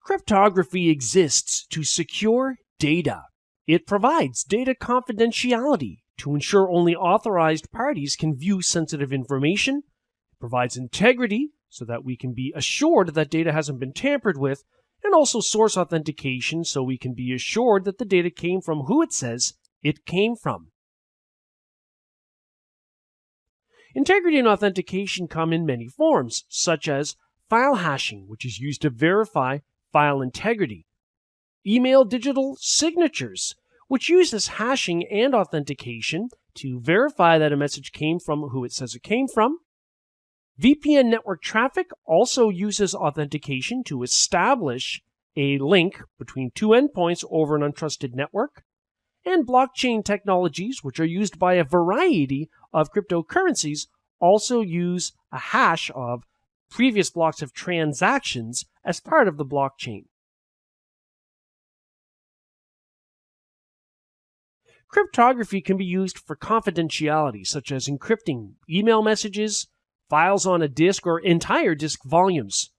Cryptography exists to secure data. It provides data confidentiality to ensure only authorized parties can view sensitive information. It provides integrity so that we can be assured that data hasn't been tampered with, and also source authentication so we can be assured that the data came from who it says it came from. Integrity and authentication come in many forms, such as file hashing, which is used to verify file integrity. Email digital signatures, which uses hashing and authentication to verify that a message came from who it says it came from. VPN network traffic also uses authentication to establish a link between two endpoints over an untrusted network. And blockchain technologies, which are used by a variety of cryptocurrencies, also use a hash of previous blocks of transactions as part of the blockchain. Cryptography can be used for confidentiality, such as encrypting email messages, files on a disk, or entire disk volumes.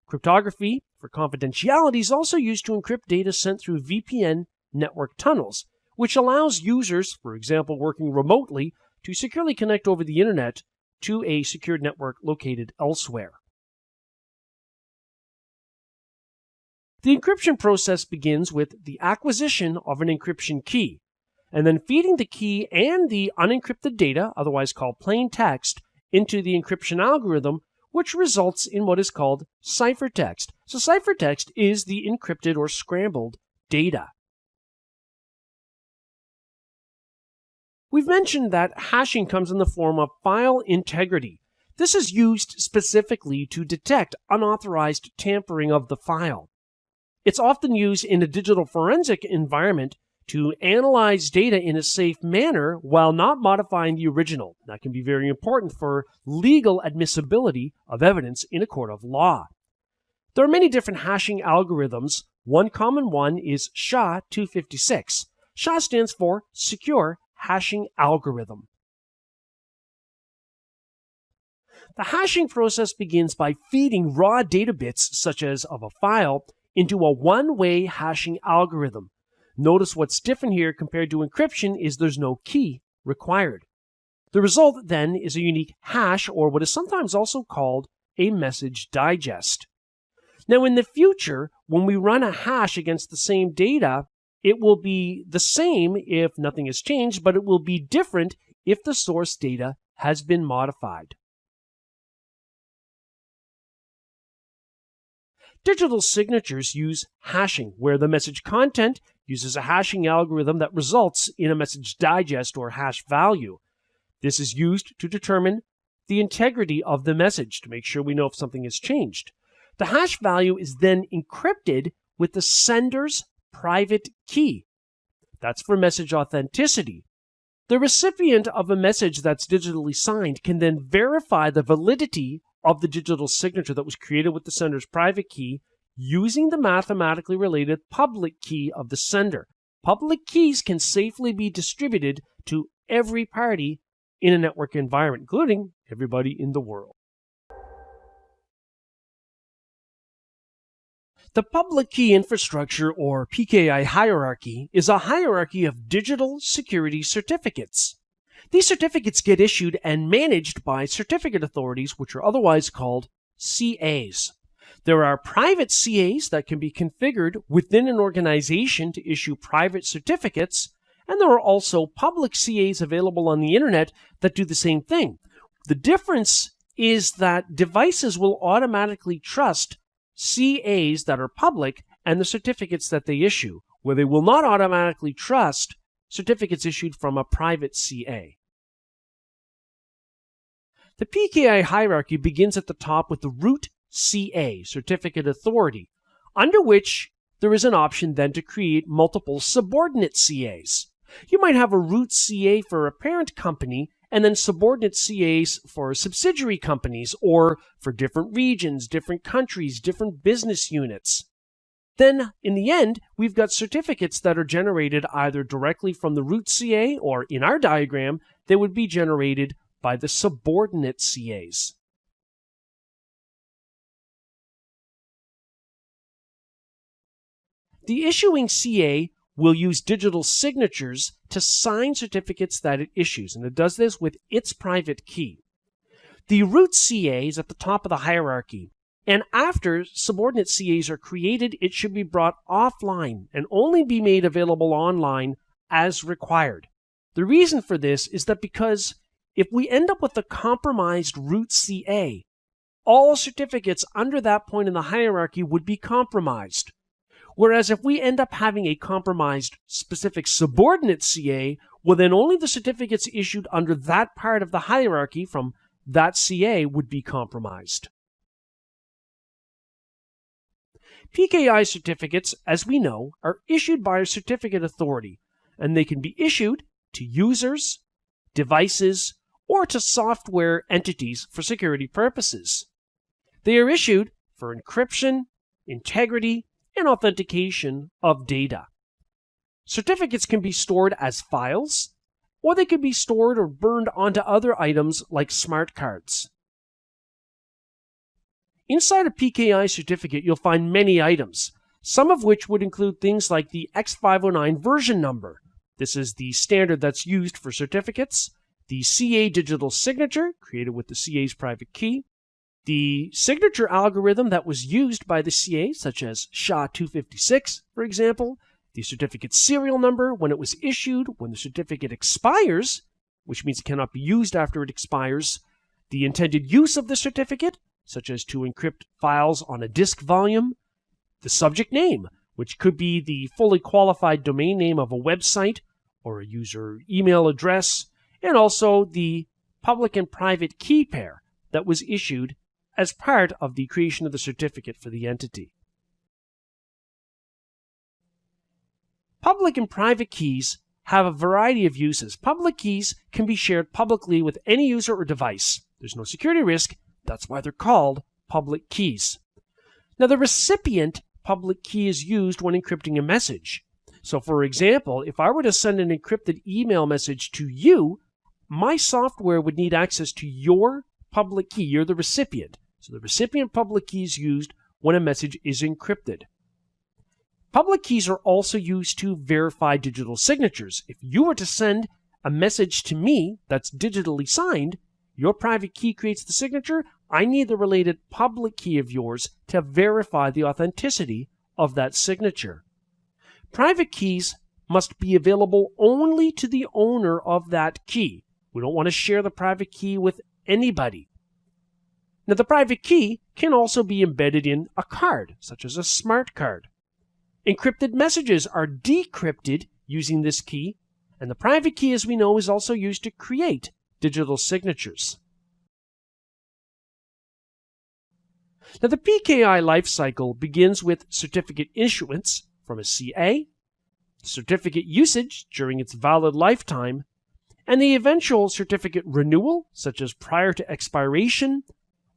Cryptography for confidentiality is also used to encrypt data sent through VPN network tunnels, which allows users, for example, working remotely, to securely connect over the internet to a secured network located elsewhere. The encryption process begins with the acquisition of an encryption key, and then feeding the key and the unencrypted data, otherwise called plain text, into the encryption algorithm, which results in what is called ciphertext. So ciphertext is the encrypted or scrambled data. We've mentioned that hashing comes in the form of file integrity. This is used specifically to detect unauthorized tampering of the file. It's often used in a digital forensic environment to analyze data in a safe manner while not modifying the original. That can be very important for legal admissibility of evidence in a court of law. There are many different hashing algorithms. One common one is SHA-256. SHA stands for Secure Hashing Algorithm. The hashing process begins by feeding raw data bits, such as of a file, into a one-way hashing algorithm. Notice what's different here compared to encryption is there's no key required. The result then is a unique hash, or what is sometimes also called a message digest. Now in the future, when we run a hash against the same data, it will be the same if nothing has changed, but it will be different if the source data has been modified. Digital signatures use hashing, where the message content uses a hashing algorithm that results in a message digest or hash value. This is used to determine the integrity of the message to make sure we know if something has changed. The hash value is then encrypted with the sender's private key. That's for message authenticity. The recipient of a message that's digitally signed can then verify the validity of the digital signature that was created with the sender's private key using the mathematically related public key of the sender. Public keys can safely be distributed to every party in a network environment, including everybody in the world. The public key infrastructure, or PKI hierarchy, is a hierarchy of digital security certificates. These certificates get issued and managed by certificate authorities, which are otherwise called CAs. There are private CAs that can be configured within an organization to issue private certificates, and there are also public CAs available on the internet that do the same thing. The difference is that devices will automatically trust CAs that are public and the certificates that they issue, where they will not automatically trust certificates issued from a private CA. The PKI hierarchy begins at the top with the root CA, Certificate Authority, under which there is an option then to create multiple subordinate CAs. You might have a root CA for a parent company and then subordinate CAs for subsidiary companies or for different regions, different countries, different business units. Then, in the end, we've got certificates that are generated either directly from the root CA or, in our diagram, they would be generated by the subordinate CAs. The issuing CA will use digital signatures to sign certificates that it issues, and it does this with its private key. The root CA is at the top of the hierarchy, and after subordinate CAs are created, it should be brought offline and only be made available online as required. The reason for this is that because if we end up with a compromised root CA, all certificates under that point in the hierarchy would be compromised. Whereas if we end up having a compromised specific subordinate CA, well then only the certificates issued under that part of the hierarchy from that CA would be compromised. PKI certificates, as we know, are issued by a certificate authority, and they can be issued to users, devices, or to software entities for security purposes. They are issued for encryption, integrity, and authentication of data. Certificates can be stored as files, or they can be stored or burned onto other items like smart cards. Inside a PKI certificate, you'll find many items, some of which would include things like the X509 version number. This is the standard that's used for certificates, the CA digital signature, created with the CA's private key, the signature algorithm that was used by the CA, such as SHA-256, for example, the certificate serial number when it was issued, when the certificate expires, which means it cannot be used after it expires, the intended use of the certificate, such as to encrypt files on a disk volume, the subject name, which could be the fully qualified domain name of a website or a user email address, and also the public and private key pair that was issued as part of the creation of the certificate for the entity. Public and private keys have a variety of uses. Public keys can be shared publicly with any user or device. There's no security risk. That's why they're called public keys. Now, the recipient public key is used when encrypting a message. So, for example, if I were to send an encrypted email message to you, my software would need access to your public key. You're the recipient. So the recipient public key is used when a message is encrypted. Public keys are also used to verify digital signatures. If you were to send a message to me that's digitally signed, your private key creates the signature. I need the related public key of yours to verify the authenticity of that signature. Private keys must be available only to the owner of that key. We don't want to share the private key with anybody. Now, the private key can also be embedded in a card, such as a smart card. Encrypted messages are decrypted using this key, and the private key, as we know, is also used to create digital signatures. Now, the PKI lifecycle begins with certificate issuance from a CA, certificate usage during its valid lifetime, and the eventual certificate renewal, such as prior to expiration,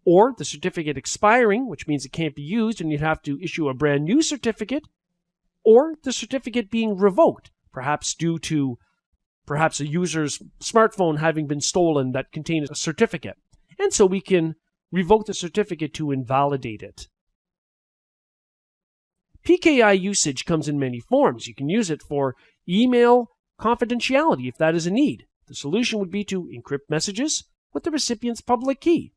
or the certificate expiring, which means it can't be used and you'd have to issue a brand new certificate, or the certificate being revoked, perhaps due to a user's smartphone having been stolen that contained a certificate. And so we can revoke the certificate to invalidate it. PKI usage comes in many forms. You can use it for email confidentiality if that is a need. The solution would be to encrypt messages with the recipient's public key.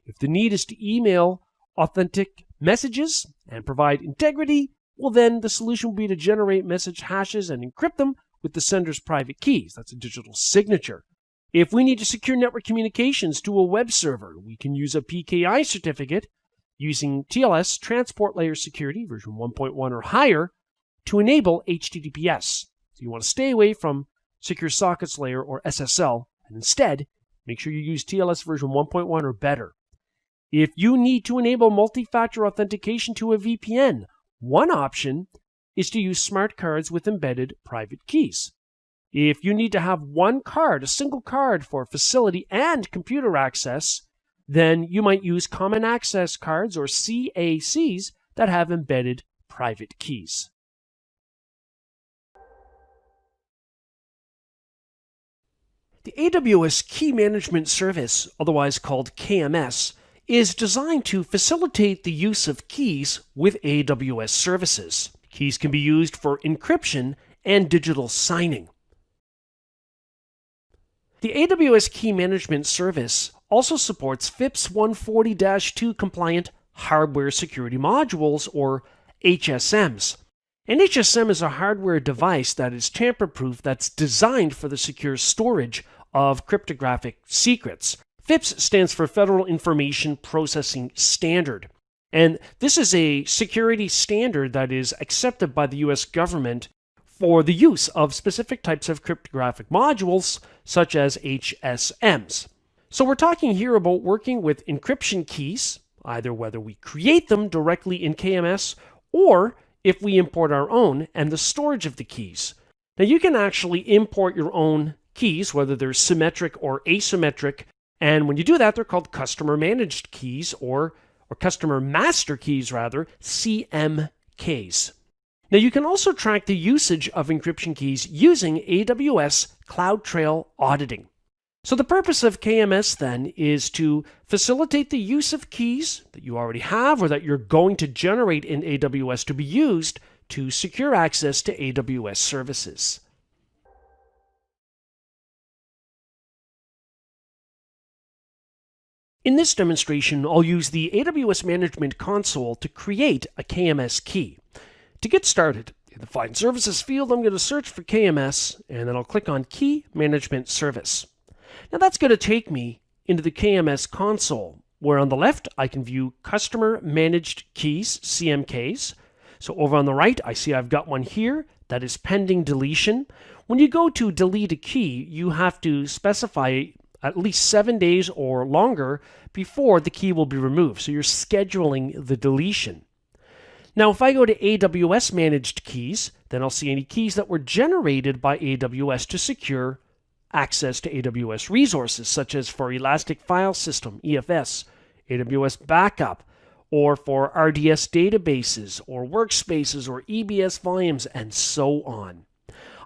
If the need is to email authentic messages and provide integrity, well then the solution will be to generate message hashes and encrypt them with the sender's private keys. That's a digital signature. If we need to secure network communications to a web server, we can use a PKI certificate using TLS Transport Layer Security version 1.1 or higher to enable HTTPS. So you want to stay away from Secure Sockets Layer or SSL, and instead make sure you use TLS version 1.1 or better. If you need to enable multi-factor authentication to a VPN, one option is to use smart cards with embedded private keys. If you need to have one card, a single card for facility and computer access, then you might use common access cards or CACs that have embedded private keys. The AWS Key Management Service, otherwise called KMS, is designed to facilitate the use of keys with AWS services. Keys can be used for encryption and digital signing. The AWS Key Management Service also supports FIPS 140-2 compliant hardware security modules, or HSMs. An HSM is a hardware device that is tamper-proof that's designed for the secure storage of cryptographic secrets. FIPS stands for Federal Information Processing Standard, and this is a security standard that is accepted by the US government for the use of specific types of cryptographic modules, such as HSMs. So we're talking here about working with encryption keys, either whether we create them directly in KMS or if we import our own, and the storage of the keys. Now you can actually import your own keys, whether they're symmetric or asymmetric, and when you do that, they're called customer managed keys, or customer master keys rather, CMKs. Now you can also track the usage of encryption keys using AWS CloudTrail auditing. So the purpose of KMS then is to facilitate the use of keys that you already have or that you're going to generate in AWS to be used to secure access to AWS services. In this demonstration, I'll use the AWS Management Console to create a KMS key. To get started, in the Find Services field, I'm going to search for KMS, and then I'll click on Key Management Service. Now that's going to take me into the KMS console, where on the left I can view Customer Managed Keys, CMKs. So over on the right, I see I've got one here that is pending deletion. When you go to delete a key, you have to specify at least 7 days or longer before the key will be removed. So you're scheduling the deletion. Now, if I go to AWS Managed Keys, then I'll see any keys that were generated by AWS to secure access to AWS resources, such as for Elastic File System, EFS, AWS Backup, or for RDS databases, or workspaces, or EBS volumes, and so on.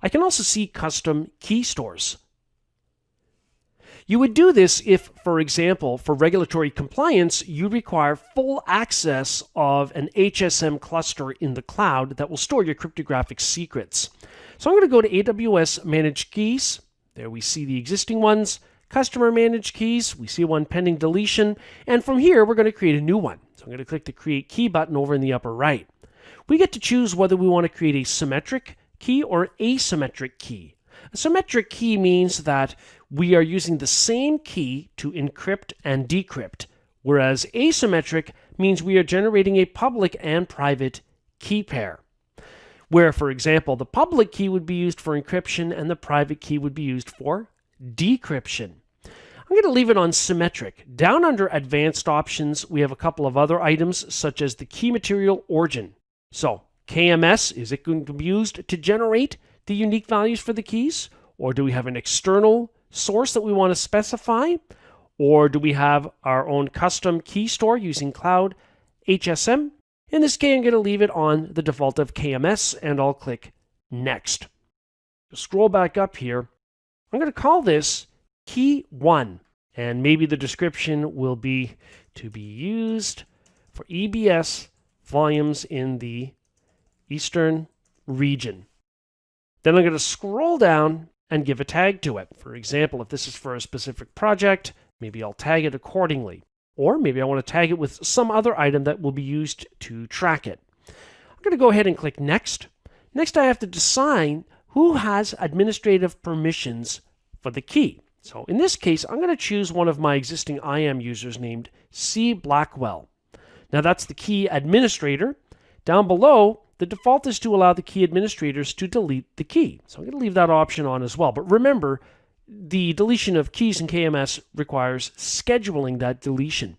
I can also see custom key stores. You would do this if, for example, for regulatory compliance, you require full access of an HSM cluster in the cloud that will store your cryptographic secrets. So I'm going to go to AWS Managed Keys. There we see the existing ones. Customer Managed Keys, we see one pending deletion. And from here, we're going to create a new one. So I'm going to click the Create Key button over in the upper right. We get to choose whether we want to create a symmetric key or asymmetric key. A symmetric key means that we are using the same key to encrypt and decrypt, whereas asymmetric means we are generating a public and private key pair, where, for example, the public key would be used for encryption and the private key would be used for decryption. I'm going to leave it on symmetric. Down under Advanced Options, we have a couple of other items, such as the key material origin. So, KMS, is it going to be used to generate the unique values for the keys? Or do we have an external source that we want to specify? Or do we have our own custom key store using CloudHSM? In this case, I'm going to leave it on the default of KMS, and I'll click Next. Scroll back up here. I'm going to call this Key 1, and maybe the description will be to be used for EBS volumes in the Eastern region. Then I'm going to scroll down and give a tag to it. For example, if this is for a specific project, maybe I'll tag it accordingly. Or maybe I want to tag it with some other item that will be used to track it. I'm going to go ahead and click Next. Next, I have to decide who has administrative permissions for the key. So in this case, I'm going to choose one of my existing IAM users named C. Blackwell. Now that's the key administrator. Down below, the default is to allow the key administrators to delete the key. So I'm going to leave that option on as well. But remember, the deletion of keys in KMS requires scheduling that deletion.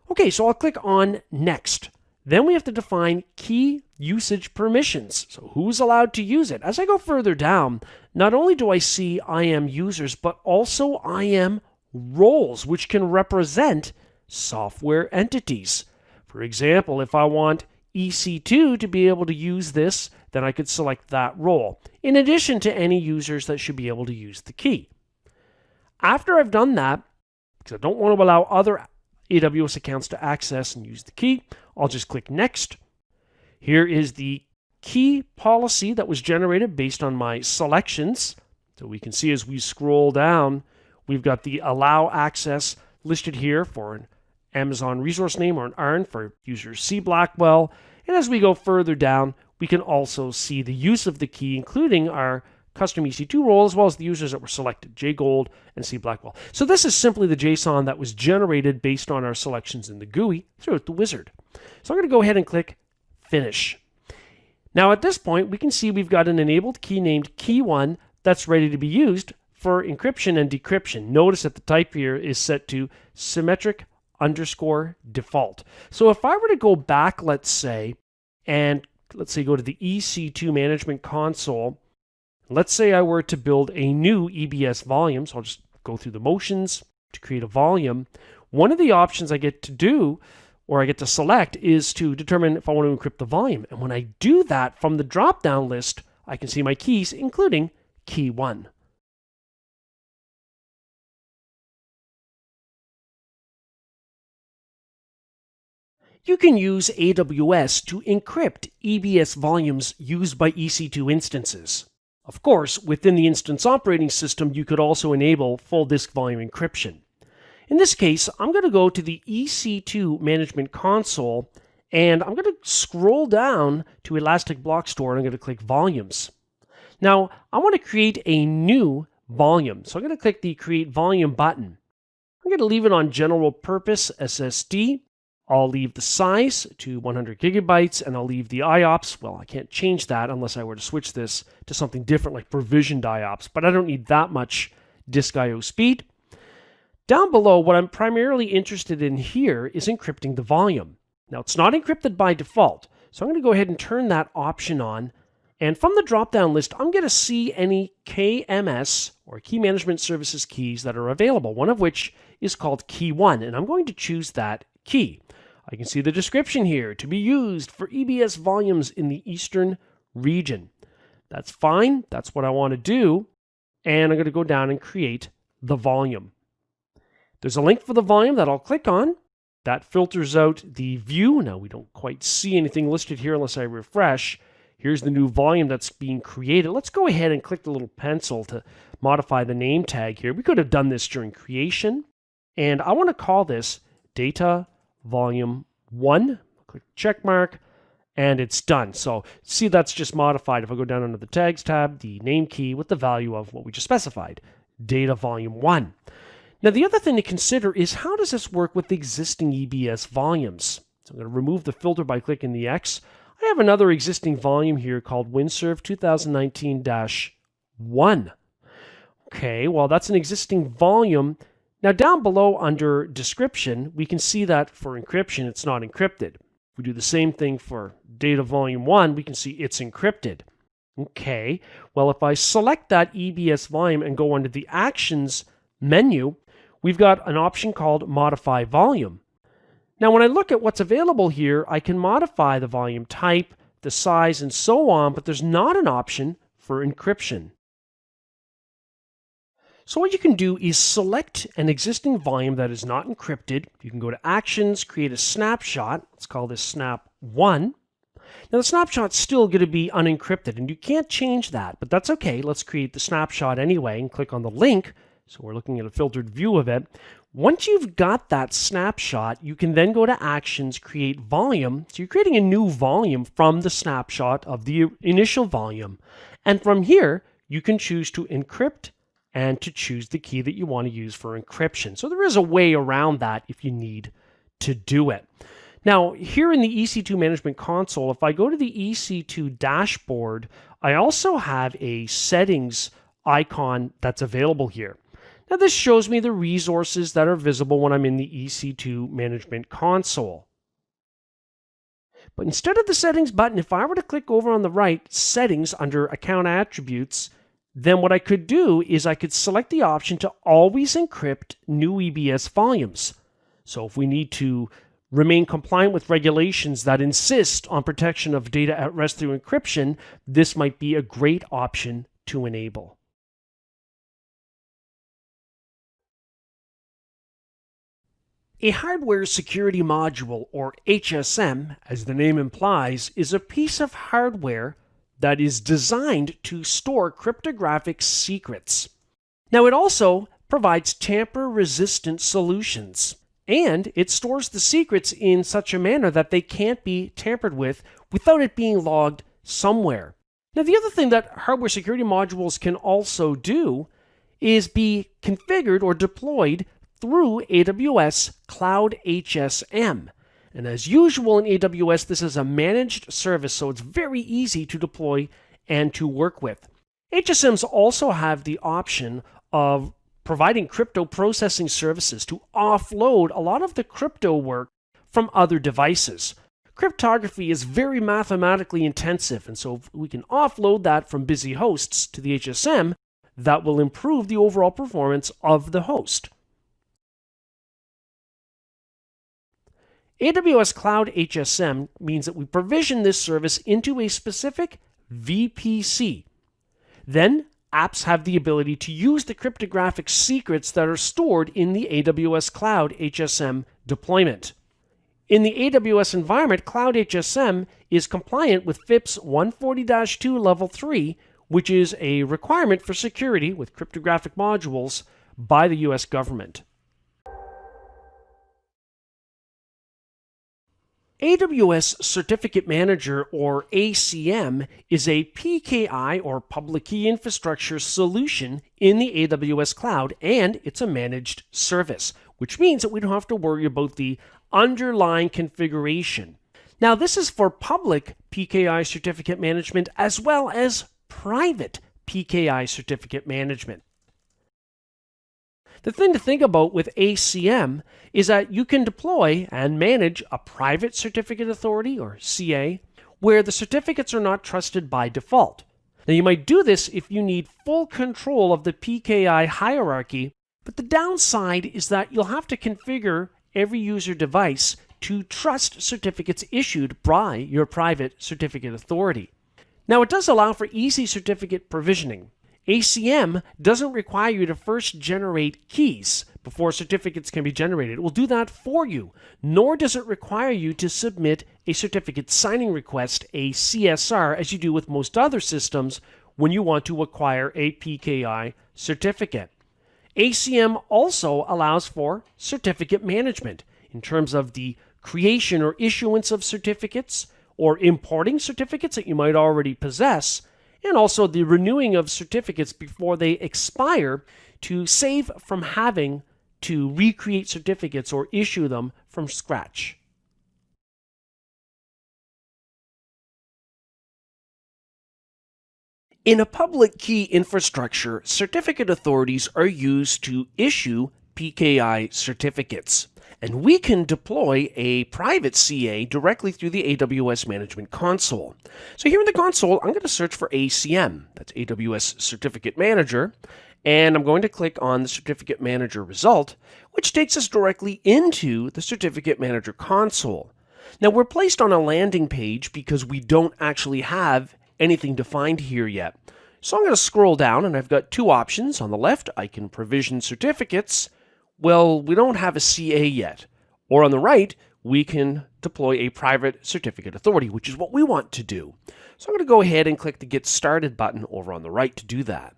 Okay, so I'll click on Next. Then we have to define key usage permissions. So who's allowed to use it? As I go further down, not only do I see IAM users, but also IAM roles, which can represent software entities. For example, if I want EC2 to be able to use this, then I could select that role, in addition to any users that should be able to use the key. After I've done that, because I don't want to allow other AWS accounts to access and use the key, I'll just click Next. Here is the key policy that was generated based on my selections. So we can see as we scroll down, we've got the allow access listed here for an Amazon resource name or an ARN for user C. Blackwell. And as we go further down, we can also see the use of the key, including our custom EC2 role, as well as the users that were selected, J. Gold and C. Blackwell. So this is simply the JSON that was generated based on our selections in the GUI throughout the wizard. So I'm going to go ahead and click Finish. Now at this point, we can see we've got an enabled key named Key1 that's ready to be used for encryption and decryption. Notice that the type here is set to symmetric_default. So if I were to go back, let's say go to the EC2 Management Console, let's say I were to build a new EBS volume, so I'll just go through the motions to create a volume. One of the options I get to do, or I get to select, is to determine if I want to encrypt the volume. And when I do that from the drop-down list, I can see my keys, including key 1. You can use AWS to encrypt EBS volumes used by EC2 instances. Of course, within the instance operating system, you could also enable full disk volume encryption. In this case, I'm going to go to the EC2 Management Console, and I'm going to scroll down to Elastic Block Store, and I'm going to click Volumes. Now, I want to create a new volume, so I'm going to click the Create Volume button. I'm going to leave it on General Purpose SSD. I'll leave the size to 100 gigabytes, and I'll leave the IOPS. Well, I can't change that unless I were to switch this to something different like provisioned IOPS, but I don't need that much disk I/O speed. Down below, what I'm primarily interested in here is encrypting the volume. Now, it's not encrypted by default, so I'm going to go ahead and turn that option on. And from the drop-down list, I'm going to see any KMS, or Key Management Services keys, that are available, one of which is called Key 1, and I'm going to choose that key. I can see the description here, to be used for EBS volumes in the Eastern region. That's fine. That's what I want to do. And I'm going to go down and create the volume. There's a link for the volume that I'll click on. That filters out the view. Now, we don't quite see anything listed here unless I refresh. Here's the new volume that's being created. Let's go ahead and click the little pencil to modify the name tag here. We could have done this during creation. And I want to call this Data Volume 1, click check mark, and it's done. So see, that's just modified. If I go down under the tags tab, the name key with the value of what we just specified, Data Volume 1. Now the other thing to consider is, how does this work with existing EBS volumes? So I'm going to remove the filter by clicking the X. I have another existing volume here called WinServe 2019-1. Okay, well, that's an existing volume. Now down below under description, we can see that for encryption, it's not encrypted. If we do the same thing for Data Volume 1, we can see it's encrypted. Okay, well, if I select that EBS volume and go under the Actions menu, we've got an option called Modify Volume. Now when I look at what's available here, I can modify the volume type, the size, and so on, but there's not an option for encryption. So what you can do is select an existing volume that is not encrypted. You can go to Actions, create a snapshot. Let's call this Snap 1. Now the snapshot's still going to be unencrypted, and you can't change that, but that's okay. Let's create the snapshot anyway and click on the link. So we're looking at a filtered view of it. Once you've got that snapshot, you can then go to Actions, create volume. So you're creating a new volume from the snapshot of the initial volume. And from here, you can choose to encrypt and to choose the key that you want to use for encryption. So there is a way around that if you need to do it. Now, here in the EC2 Management Console, if I go to the EC2 dashboard, I also have a settings icon that's available here. Now, this shows me the resources that are visible when I'm in the EC2 Management Console. But instead of the settings button, if I were to click over on the right, settings under account attributes, then what I could do is I could select the option to always encrypt new EBS volumes. So if we need to remain compliant with regulations that insist on protection of data at rest through encryption, this might be a great option to enable. A hardware security module, or HSM, as the name implies, is a piece of hardware that is designed to store cryptographic secrets. Now, it also provides tamper-resistant solutions, and it stores the secrets in such a manner that they can't be tampered with without it being logged somewhere. Now, the other thing that hardware security modules can also do is be configured or deployed through AWS CloudHSM. And as usual in AWS, this is a managed service, so it's very easy to deploy and to work with. HSMs also have the option of providing crypto processing services to offload a lot of the crypto work from other devices. Cryptography is very mathematically intensive, and so if we can offload that from busy hosts to the HSM, that will improve the overall performance of the host. AWS CloudHSM means that we provision this service into a specific VPC. Then, apps have the ability to use the cryptographic secrets that are stored in the AWS CloudHSM deployment. In the AWS environment, CloudHSM is compliant with FIPS 140-2 Level 3, which is a requirement for security with cryptographic modules by the US government. AWS Certificate Manager, or ACM, is a PKI, or Public Key Infrastructure solution in the AWS Cloud, and it's a managed service, which means that we don't have to worry about the underlying configuration. Now, this is for public PKI certificate management as well as private PKI certificate management. The thing to think about with ACM is that you can deploy and manage a private certificate authority, or CA, where the certificates are not trusted by default. Now, you might do this if you need full control of the PKI hierarchy, but the downside is that you'll have to configure every user device to trust certificates issued by your private certificate authority. Now, it does allow for easy certificate provisioning. ACM doesn't require you to first generate keys before certificates can be generated. It will do that for you, nor does it require you to submit a certificate signing request, a CSR, as you do with most other systems when you want to acquire a PKI certificate. ACM also allows for certificate management in terms of the creation or issuance of certificates, or importing certificates that you might already possess, and also the renewing of certificates before they expire to save from having to recreate certificates or issue them from scratch. In a public key infrastructure, certificate authorities are used to issue PKI certificates, and we can deploy a private CA directly through the AWS Management Console. So here in the console, I'm going to search for ACM, that's AWS Certificate Manager, and I'm going to click on the Certificate Manager result, which takes us directly into the Certificate Manager console. Now, we're placed on a landing page because we don't actually have anything defined here yet. So I'm going to scroll down, and I've got two options. On the left, I can provision certificates. Well, we don't have a CA yet. Or on the right, we can deploy a private certificate authority, which is what we want to do. So I'm going to go ahead and click the Get Started button over on the right to do that.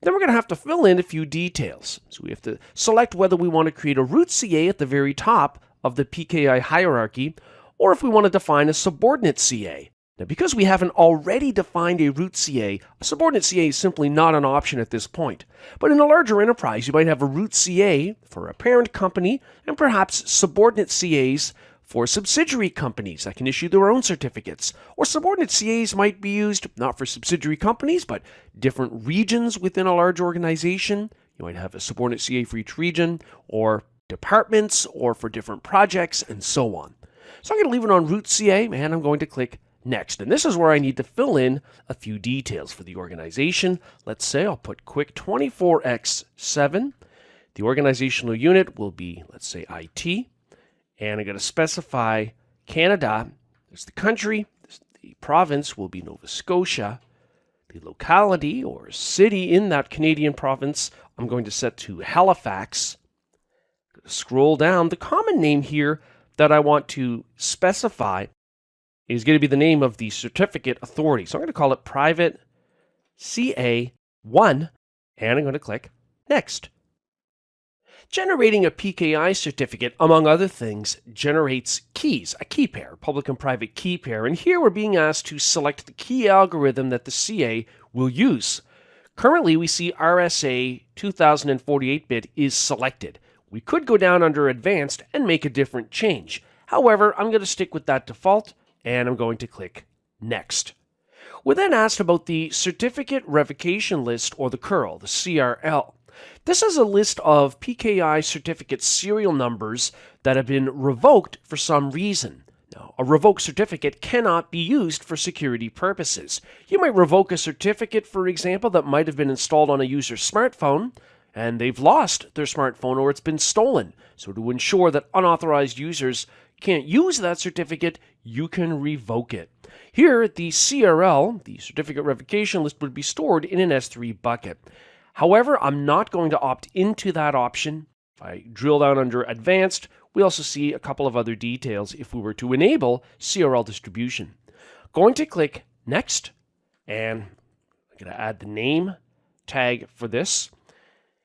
Then we're going to have to fill in a few details. So we have to select whether we want to create a root CA at the very top of the PKI hierarchy, or if we want to define a subordinate CA. Now, because we haven't already defined a root CA, a subordinate CA is simply not an option at this point. But in a larger enterprise, you might have a root CA for a parent company and perhaps subordinate CAs for subsidiary companies that can issue their own certificates. Or subordinate CAs might be used not for subsidiary companies, but different regions within a large organization. You might have a subordinate CA for each region, or departments, or for different projects, and so on. So I'm going to leave it on root CA, and I'm going to click Next. And this is where I need to fill in a few details for the organization. Let's say I'll put quick 24x7. The organizational unit will be, let's say, IT. And I'm going to specify Canada. There's the country. The province will be Nova Scotia. The locality or city in that Canadian province, I'm going to set to Halifax. Scroll down. The common name here that I want to specify is going to be the name of the certificate authority. So I'm going to call it Private CA1, and I'm going to click Next. Generating a PKI certificate, among other things, generates keys, a key pair, public and private key pair, and here we're being asked to select the key algorithm that the CA will use. Currently, we see RSA 2048-bit is selected. We could go down under Advanced and make a different change. However, I'm going to stick with that default, and I'm going to click Next. We're then asked about the Certificate Revocation List, or the CURL, the CRL. This is a list of PKI certificate serial numbers that have been revoked for some reason. Now, a revoked certificate cannot be used for security purposes. You might revoke a certificate, for example, that might have been installed on a user's smartphone, and they've lost their smartphone or it's been stolen. So to ensure that unauthorized users can't use that certificate, you can revoke it. Here, the CRL, the Certificate Revocation List, would be stored in an S3 bucket. However, I'm not going to opt into that option. If I drill down under Advanced, we also see a couple of other details if we were to enable CRL distribution. Going to click Next, and I'm going to add the name tag for this.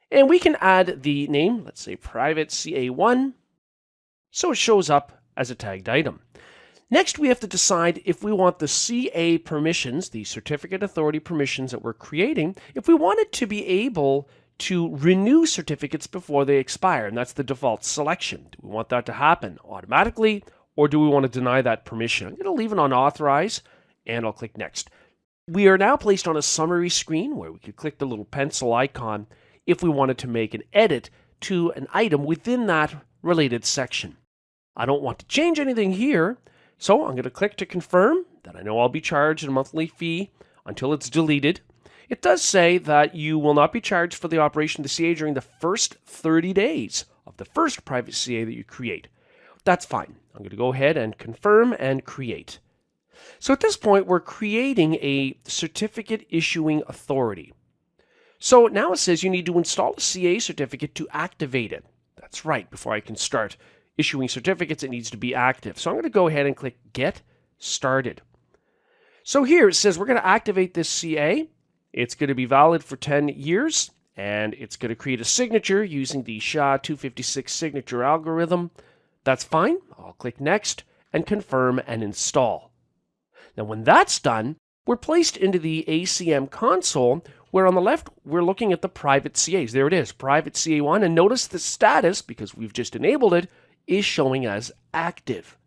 And we can add the name, let's say Private CA1, so it shows up as a tagged item. Next, we have to decide if we want the CA permissions, the certificate authority permissions that we're creating, if we want it to be able to renew certificates before they expire, and that's the default selection. Do we want that to happen automatically, or do we want to deny that permission? I'm going to leave it on Authorize, and I'll click Next. We are now placed on a summary screen where we could click the little pencil icon if we wanted to make an edit to an item within that related section. I don't want to change anything here, so I'm going to click to confirm that I know I'll be charged a monthly fee until it's deleted. It does say that you will not be charged for the operation of the CA during the first 30 days of the first private CA that you create. That's fine. I'm going to go ahead and confirm and create. So at this point, we're creating a certificate issuing authority. So now it says you need to install a CA certificate to activate it. That's right. Before I can start issuing certificates, it needs to be active. So I'm going to go ahead and click Get Started. So here it says we're going to activate this CA. It's going to be valid for 10 years, and it's going to create a signature using the SHA-256 signature algorithm. That's fine. I'll click Next and confirm and install. Now when that's done, we're placed into the ACM console, where on the left, we're looking at the private CAs. There it is, private CA1, and notice the status, because we've just enabled it, is showing as active.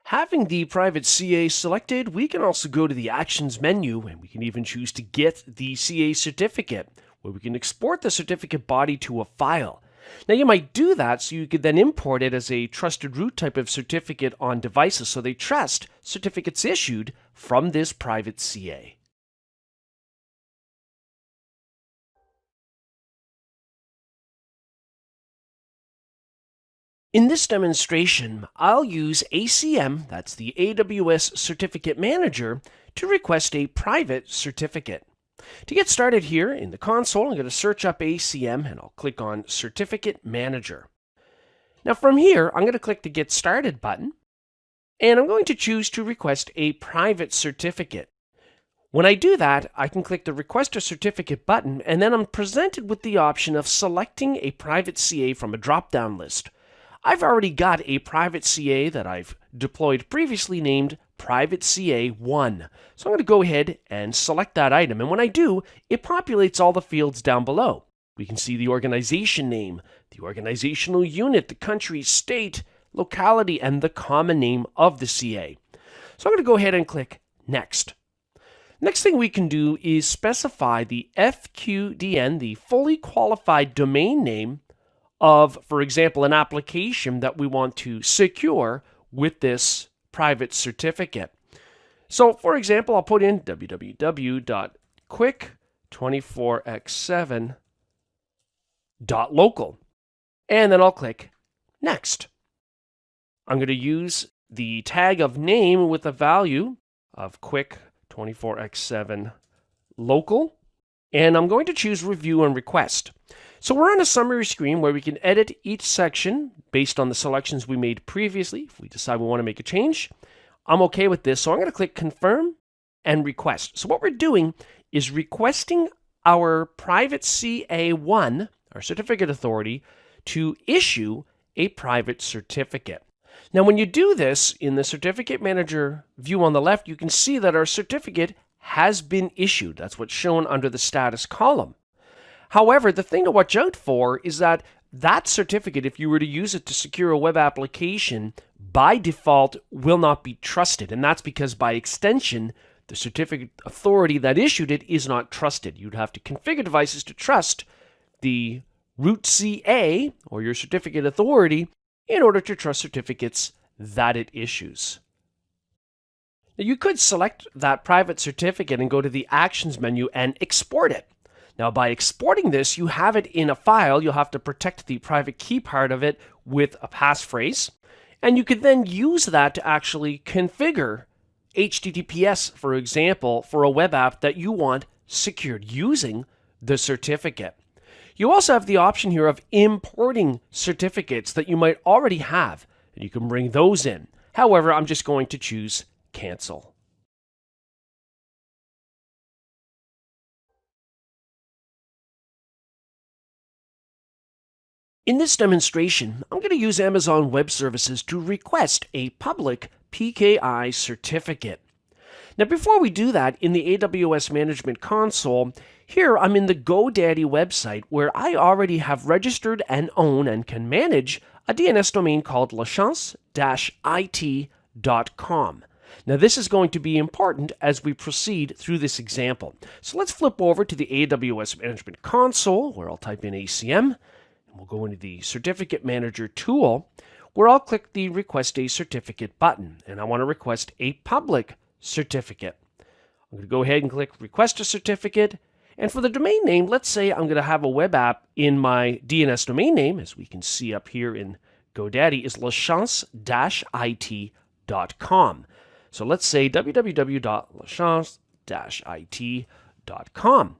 Having the private CA selected, we can also go to the Actions menu, and we can even choose to get the CA certificate, where we can export the certificate body to a file. Now you might do that so you could then import it as a trusted root type of certificate on devices, so they trust certificates issued from this private CA. In this demonstration, I'll use ACM, that's the AWS Certificate Manager, to request a private certificate. To get started here in the console, I'm going to search up ACM and I'll click on Certificate Manager. Now from here, I'm going to click the Get Started button, and I'm going to choose to request a private certificate. When I do that, I can click the Request a Certificate button, and then I'm presented with the option of selecting a private CA from a drop-down list. I've already got a private CA that I've deployed previously named Private CA1. So I'm going to go ahead and select that item. And when I do, it populates all the fields down below. We can see the organization name, the organizational unit, the country, state, locality, and the common name of the CA. So I'm going to go ahead and click Next. Next thing we can do is specify the FQDN, the fully qualified domain name of, for example, an application that we want to secure with this private certificate. So, for example, I'll put in www.quick24x7.local, and then I'll click Next. I'm going to use the tag of name with a value of quick24x7 local, and I'm going to choose Review and Request. So we're on a summary screen where we can edit each section based on the selections we made previously. If we decide we want to make a change, I'm okay with this. So I'm going to click confirm and request. So what we're doing is requesting our private CA1, our certificate authority, to issue a private certificate. Now, when you do this in the Certificate Manager view on the left, you can see that our certificate has been issued. That's what's shown under the status column. However, the thing to watch out for is that that certificate, if you were to use it to secure a web application, by default will not be trusted. And that's because by extension, the certificate authority that issued it is not trusted. You'd have to configure devices to trust the root CA, or your certificate authority, in order to trust certificates that it issues. Now, you could select that private certificate and go to the Actions menu and export it. Now, by exporting this, you have it in a file. You'll have to protect the private key part of it with a passphrase. And you could then use that to actually configure HTTPS, for example, for a web app that you want secured using the certificate. You also have the option here of importing certificates that you might already have, and you can bring those in. However, I'm just going to choose cancel. In this demonstration, I'm going to use Amazon Web Services to request a public PKI certificate. Now, before we do that, in the AWS Management Console, here I'm in the GoDaddy website where I already have registered and own and can manage a DNS domain called lachance-it.com. Now, this is going to be important as we proceed through this example. So let's flip over to the AWS Management Console where I'll type in ACM. We'll go into the Certificate Manager tool, where I'll click the Request a Certificate button, and I want to request a public certificate. I'm going to go ahead and click Request a Certificate, and for the domain name, let's say I'm going to have a web app in my DNS domain name, as we can see up here in GoDaddy, is lachance-it.com. So let's say www.lachance-it.com.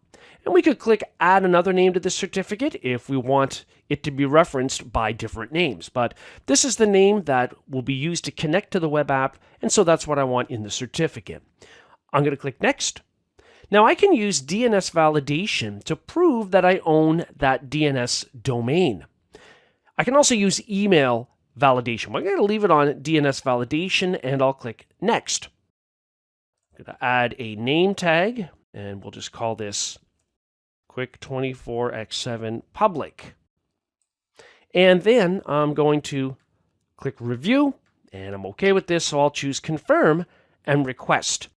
And we could click Add another name to the certificate if we want it to be referenced by different names. But this is the name that will be used to connect to the web app, and so that's what I want in the certificate. I'm going to click Next. Now I can use DNS validation to prove that I own that DNS domain. I can also use email validation. We're going to leave it on DNS validation, and I'll click Next. I'm going to add a name tag, and we'll just call this Quick 24x7 Public. And then I'm going to click Review, and I'm okay with this, so I'll choose Confirm and Request.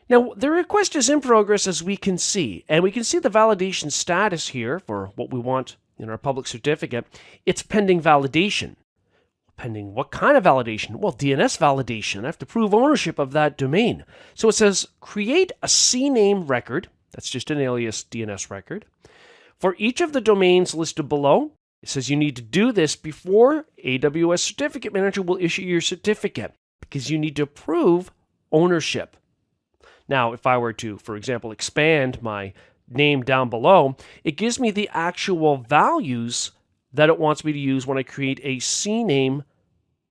Now, the request is in progress, as we can see, and we can see the validation status here for what we want in our public certificate. It's pending validation. Pending what kind of validation? Well, DNS validation. I have to prove ownership of that domain. So it says, create a CNAME record. That's just an alias DNS record. For each of the domains listed below, it says you need to do this before AWS Certificate Manager will issue your certificate, because you need to prove ownership. Now, if I were to, for example, expand my name down below, it gives me the actual values that it wants me to use when I create a CNAME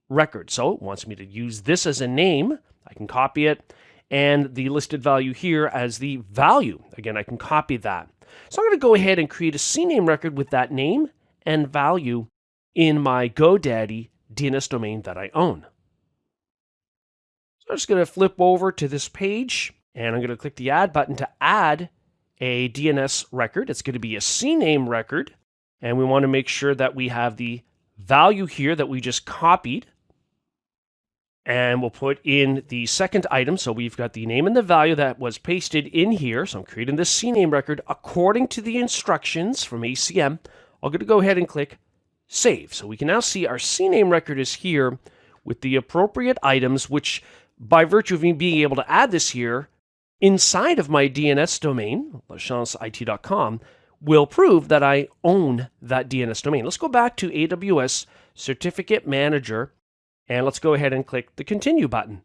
record. So it wants me to use this as a name. I can copy it, and the listed value here as the value. Again, I can copy that. So I'm going to go ahead and create a CNAME record with that name and value in my GoDaddy DNS domain that I own. So I'm just going to flip over to this page, and I'm going to click the Add button to add a DNS record. It's going to be a CNAME record, and we want to make sure that we have the value here that we just copied. And we'll put in the second item. So we've got the name and the value that was pasted in here. So I'm creating this CNAME record according to the instructions from ACM. I'm going to go ahead and click Save. So we can now see our CNAME record is here with the appropriate items, which by virtue of me being able to add this here inside of my DNS domain, lachance-it.com, will prove that I own that DNS domain. Let's go back to AWS Certificate Manager, and let's go ahead and click the Continue button.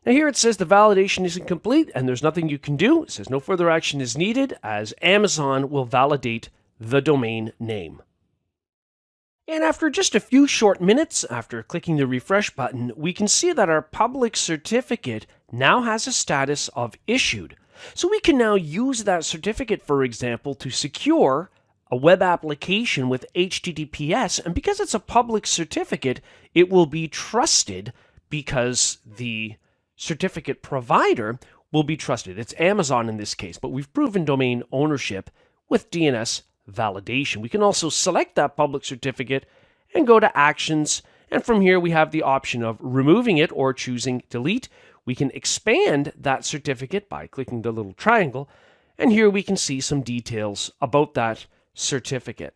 Now here it says the validation isn't complete and there's nothing you can do. It says no further action is needed as Amazon will validate the domain name. And after just a few short minutes after clicking the refresh button, we can see that our public certificate now has a status of issued. So we can now use that certificate, for example, to secure a web application with HTTPS. And because it's a public certificate, it will be trusted because the certificate provider will be trusted. It's Amazon in this case, but we've proven domain ownership with DNS validation. We can also select that public certificate and go to Actions. And from here, we have the option of removing it or choosing Delete. We can expand that certificate by clicking the little triangle. And here we can see some details about that certificate.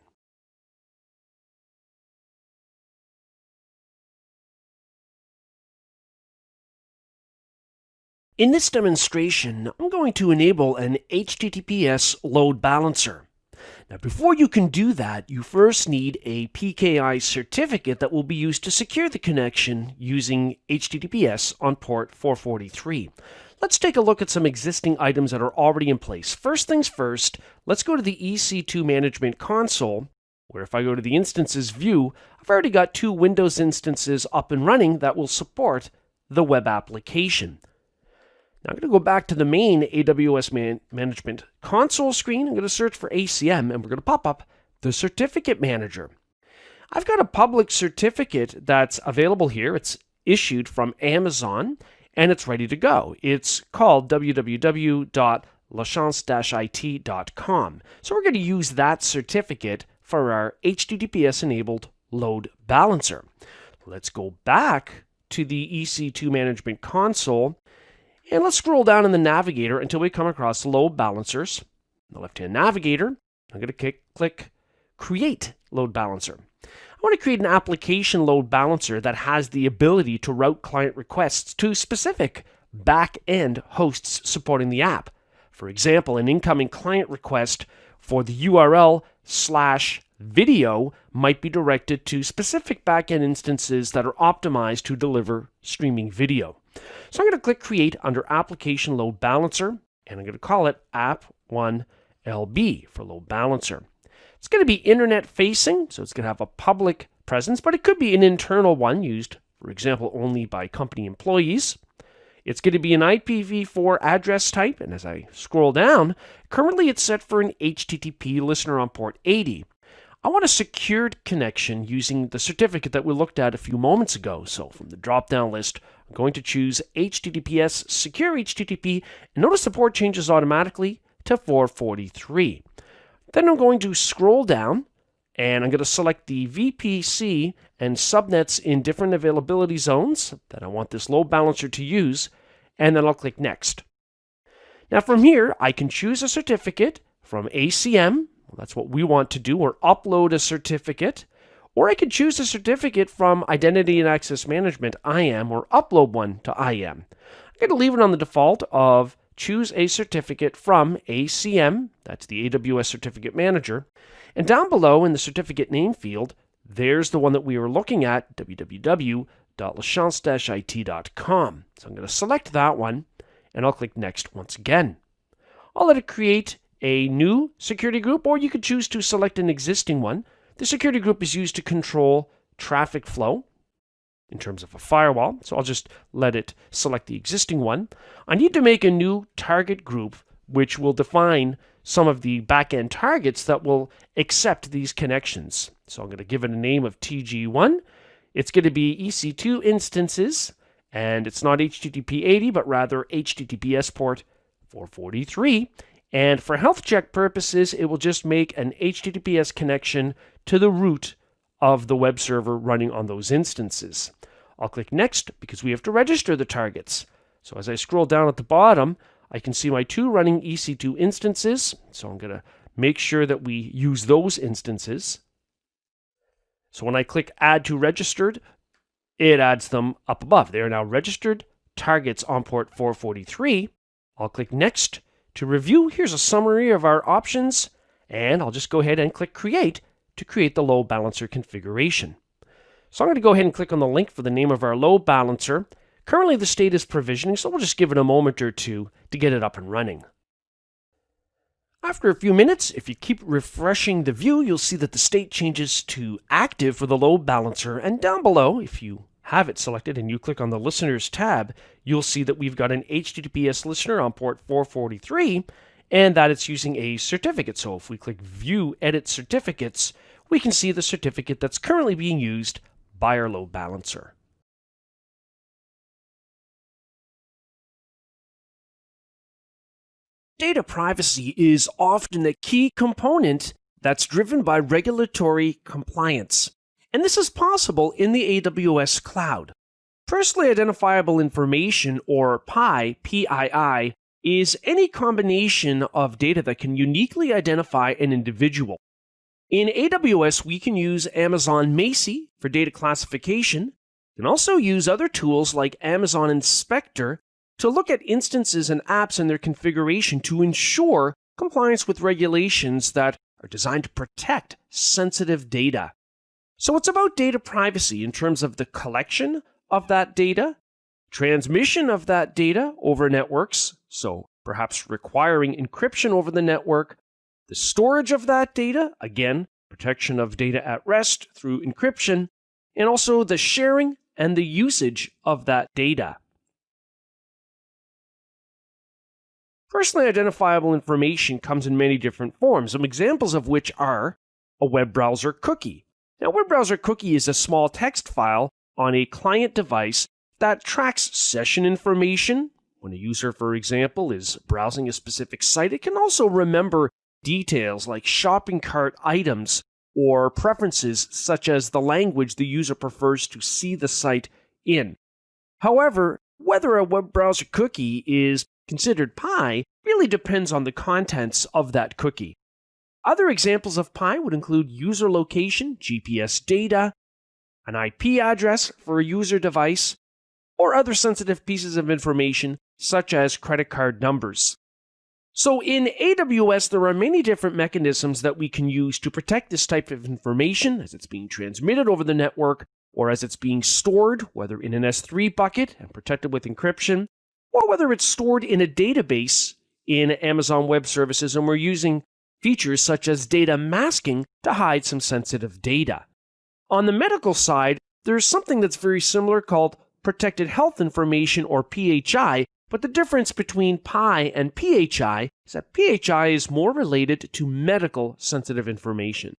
In this demonstration, I'm going to enable an HTTPS load balancer. Now, before you can do that, you first need a PKI certificate that will be used to secure the connection using HTTPS on port 443. Let's take a look at some existing items that are already in place. First things first, let's go to the EC2 Management Console, where if I go to the Instances view, I've already got 2 Windows instances up and running that will support the web application. Now I'm going to go back to the main AWS Management Console screen. I'm going to search for ACM, and we're going to pop up the Certificate Manager. I've got a public certificate that's available here. It's issued from Amazon, and it's ready to go. It's called www.lachance-it.com. So we're going to use that certificate for our HTTPS-enabled load balancer. Let's go back to the EC2 Management Console. And let's scroll down in the navigator until we come across load balancers. In the left-hand navigator, I'm going to click Create Load Balancer. I want to create an application load balancer that has the ability to route client requests to specific back-end hosts supporting the app. For example, an incoming client request for the URL/video might be directed to specific back-end instances that are optimized to deliver streaming video. So I'm going to click Create under Application Load Balancer, and I'm going to call it App1LB for Load Balancer. It's going to be internet-facing, so it's going to have a public presence, but it could be an internal one used, for example, only by company employees. It's going to be an IPv4 address type, and as I scroll down, currently it's set for an HTTP listener on port 80. I want a secured connection using the certificate that we looked at a few moments ago. So from the drop-down list, I'm going to choose HTTPS Secure HTTP, and notice the port changes automatically to 443. Then I'm going to scroll down, and I'm going to select the VPC and subnets in different availability zones that I want this load balancer to use, and then I'll click Next. Now from here, I can choose a certificate from ACM. That's what we want to do, or upload a certificate. Or I could choose a certificate from Identity and Access Management, IAM, or upload one to IAM. I'm going to leave it on the default of choose a certificate from ACM, that's the AWS Certificate Manager. And down below in the certificate name field, there's the one that we were looking at, www.lachance-it.com. So I'm going to select that one, and I'll click Next once again. I'll let it create a new security group, or you could choose to select an existing one. The security group is used to control traffic flow in terms of a firewall, so I'll just let it select the existing one. I need to make a new target group, which will define some of the back-end targets that will accept these connections. So I'm going to give it a name of TG1. It's going to be EC2 instances, and it's not HTTP 80, but rather HTTPS port 443. And for health check purposes, it will just make an HTTPS connection to the root of the web server running on those instances. I'll click Next because we have to register the targets. So as I scroll down at the bottom, I can see my 2 running EC2 instances. So I'm going to make sure that we use those instances. So when I click Add to Registered, it adds them up above. They are now registered targets on port 443. I'll click Next. To review, here's a summary of our options, and I'll just go ahead and click Create to create the load balancer configuration. So I'm going to go ahead and click on the link for the name of our load balancer. Currently the state is provisioning, so we'll just give it a moment or two to get it up and running. After a few minutes, if you keep refreshing the view, you'll see that the state changes to active for the load balancer. And down below, if you have it selected and you click on the Listeners tab, you'll see that we've got an HTTPS listener on port 443 and that it's using a certificate. So if we click View Edit Certificates, we can see the certificate that's currently being used by our load balancer. Data privacy is often a key component that's driven by regulatory compliance. And this is possible in the AWS cloud. Personally identifiable information, or PII, is any combination of data that can uniquely identify an individual. In AWS, we can use Amazon Macie for data classification. We can also use other tools like Amazon Inspector to look at instances and apps and their configuration to ensure compliance with regulations that are designed to protect sensitive data. So it's about data privacy in terms of the collection of that data, transmission of that data over networks, so perhaps requiring encryption over the network, the storage of that data, again, protection of data at rest through encryption, and also the sharing and the usage of that data. Personally identifiable information comes in many different forms, some examples of which are a web browser cookie. Now, a web browser cookie is a small text file on a client device that tracks session information. When a user, for example, is browsing a specific site, it can also remember details like shopping cart items or preferences such as the language the user prefers to see the site in. However, whether a web browser cookie is considered PI really depends on the contents of that cookie. Other examples of PI would include user location, GPS data, an IP address for a user device, or other sensitive pieces of information such as credit card numbers. So in AWS, there are many different mechanisms that we can use to protect this type of information as it's being transmitted over the network or as it's being stored, whether in an S3 bucket and protected with encryption, or whether it's stored in a database in Amazon Web Services and we're using features such as data masking to hide some sensitive data. On the medical side, there's something that's very similar called Protected Health Information, or PHI, but the difference between PI and PHI is that PHI is more related to medical sensitive information.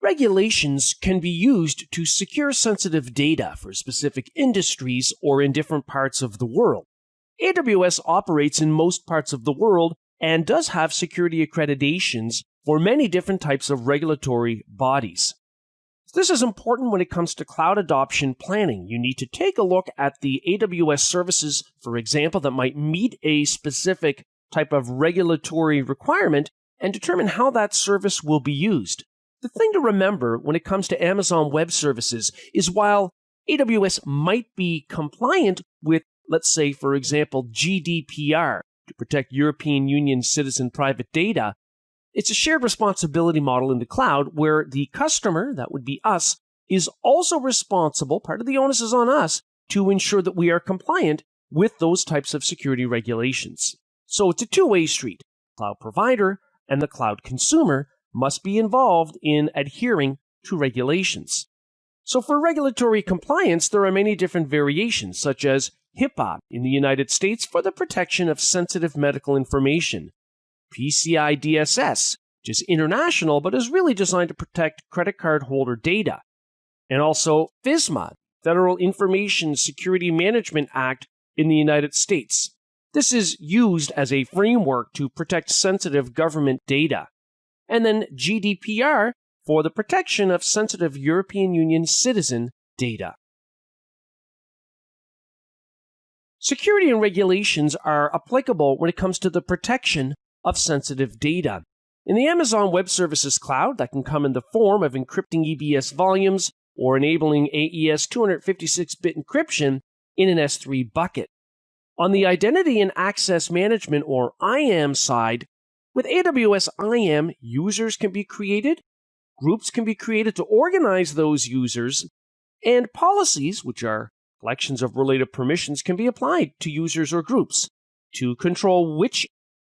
Regulations can be used to secure sensitive data for specific industries or in different parts of the world. AWS operates in most parts of the world and does have security accreditations for many different types of regulatory bodies. This is important when it comes to cloud adoption planning. You need to take a look at the AWS services, for example, that might meet a specific type of regulatory requirement and determine how that service will be used. The thing to remember when it comes to Amazon Web Services is while AWS might be compliant with, let's say, for example, GDPR to protect European Union citizen private data, it's a shared responsibility model in the cloud where the customer, that would be us, is also responsible, part of the onus is on us, to ensure that we are compliant with those types of security regulations. So it's a two-way street. Cloud provider and the cloud consumer must be involved in adhering to regulations. So for regulatory compliance, there are many different variations, such as HIPAA in the United States for the protection of sensitive medical information, PCI DSS, which is international but is really designed to protect credit card holder data, and also FISMA, Federal Information Security Management Act in the United States. This is used as a framework to protect sensitive government data. And then GDPR for the protection of sensitive European Union citizen data. Security and regulations are applicable when it comes to the protection of sensitive data. In the Amazon Web Services cloud, that can come in the form of encrypting EBS volumes or enabling AES 256-bit encryption in an S3 bucket. On the Identity and Access Management, or IAM side, with AWS IAM, users can be created, groups can be created to organize those users, and policies, which are Collections of related permissions can be applied to users or groups to control which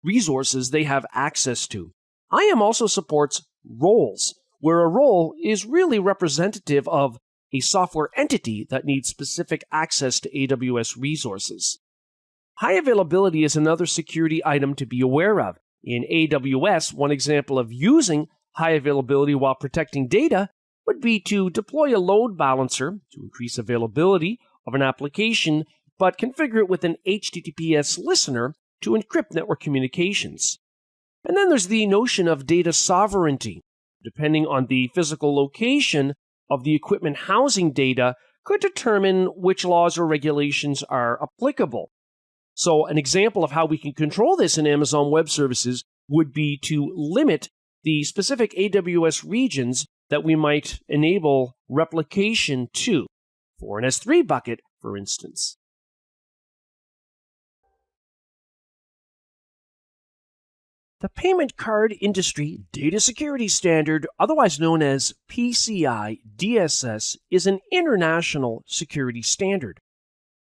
resources they have access to. IAM also supports roles, where a role is really representative of a software entity that needs specific access to AWS resources. High availability is another security item to be aware of. In AWS, one example of using high availability while protecting data would be to deploy a load balancer to increase availability of an application, but configure it with an HTTPS listener to encrypt network communications. And then there's the notion of data sovereignty. Depending on the physical location of the equipment housing data, could determine which laws or regulations are applicable. So an example of how we can control this in Amazon Web Services would be to limit the specific AWS regions that we might enable replication to, for an S3 bucket, for instance. The Payment Card Industry Data Security Standard, otherwise known as PCI DSS, is an international security standard.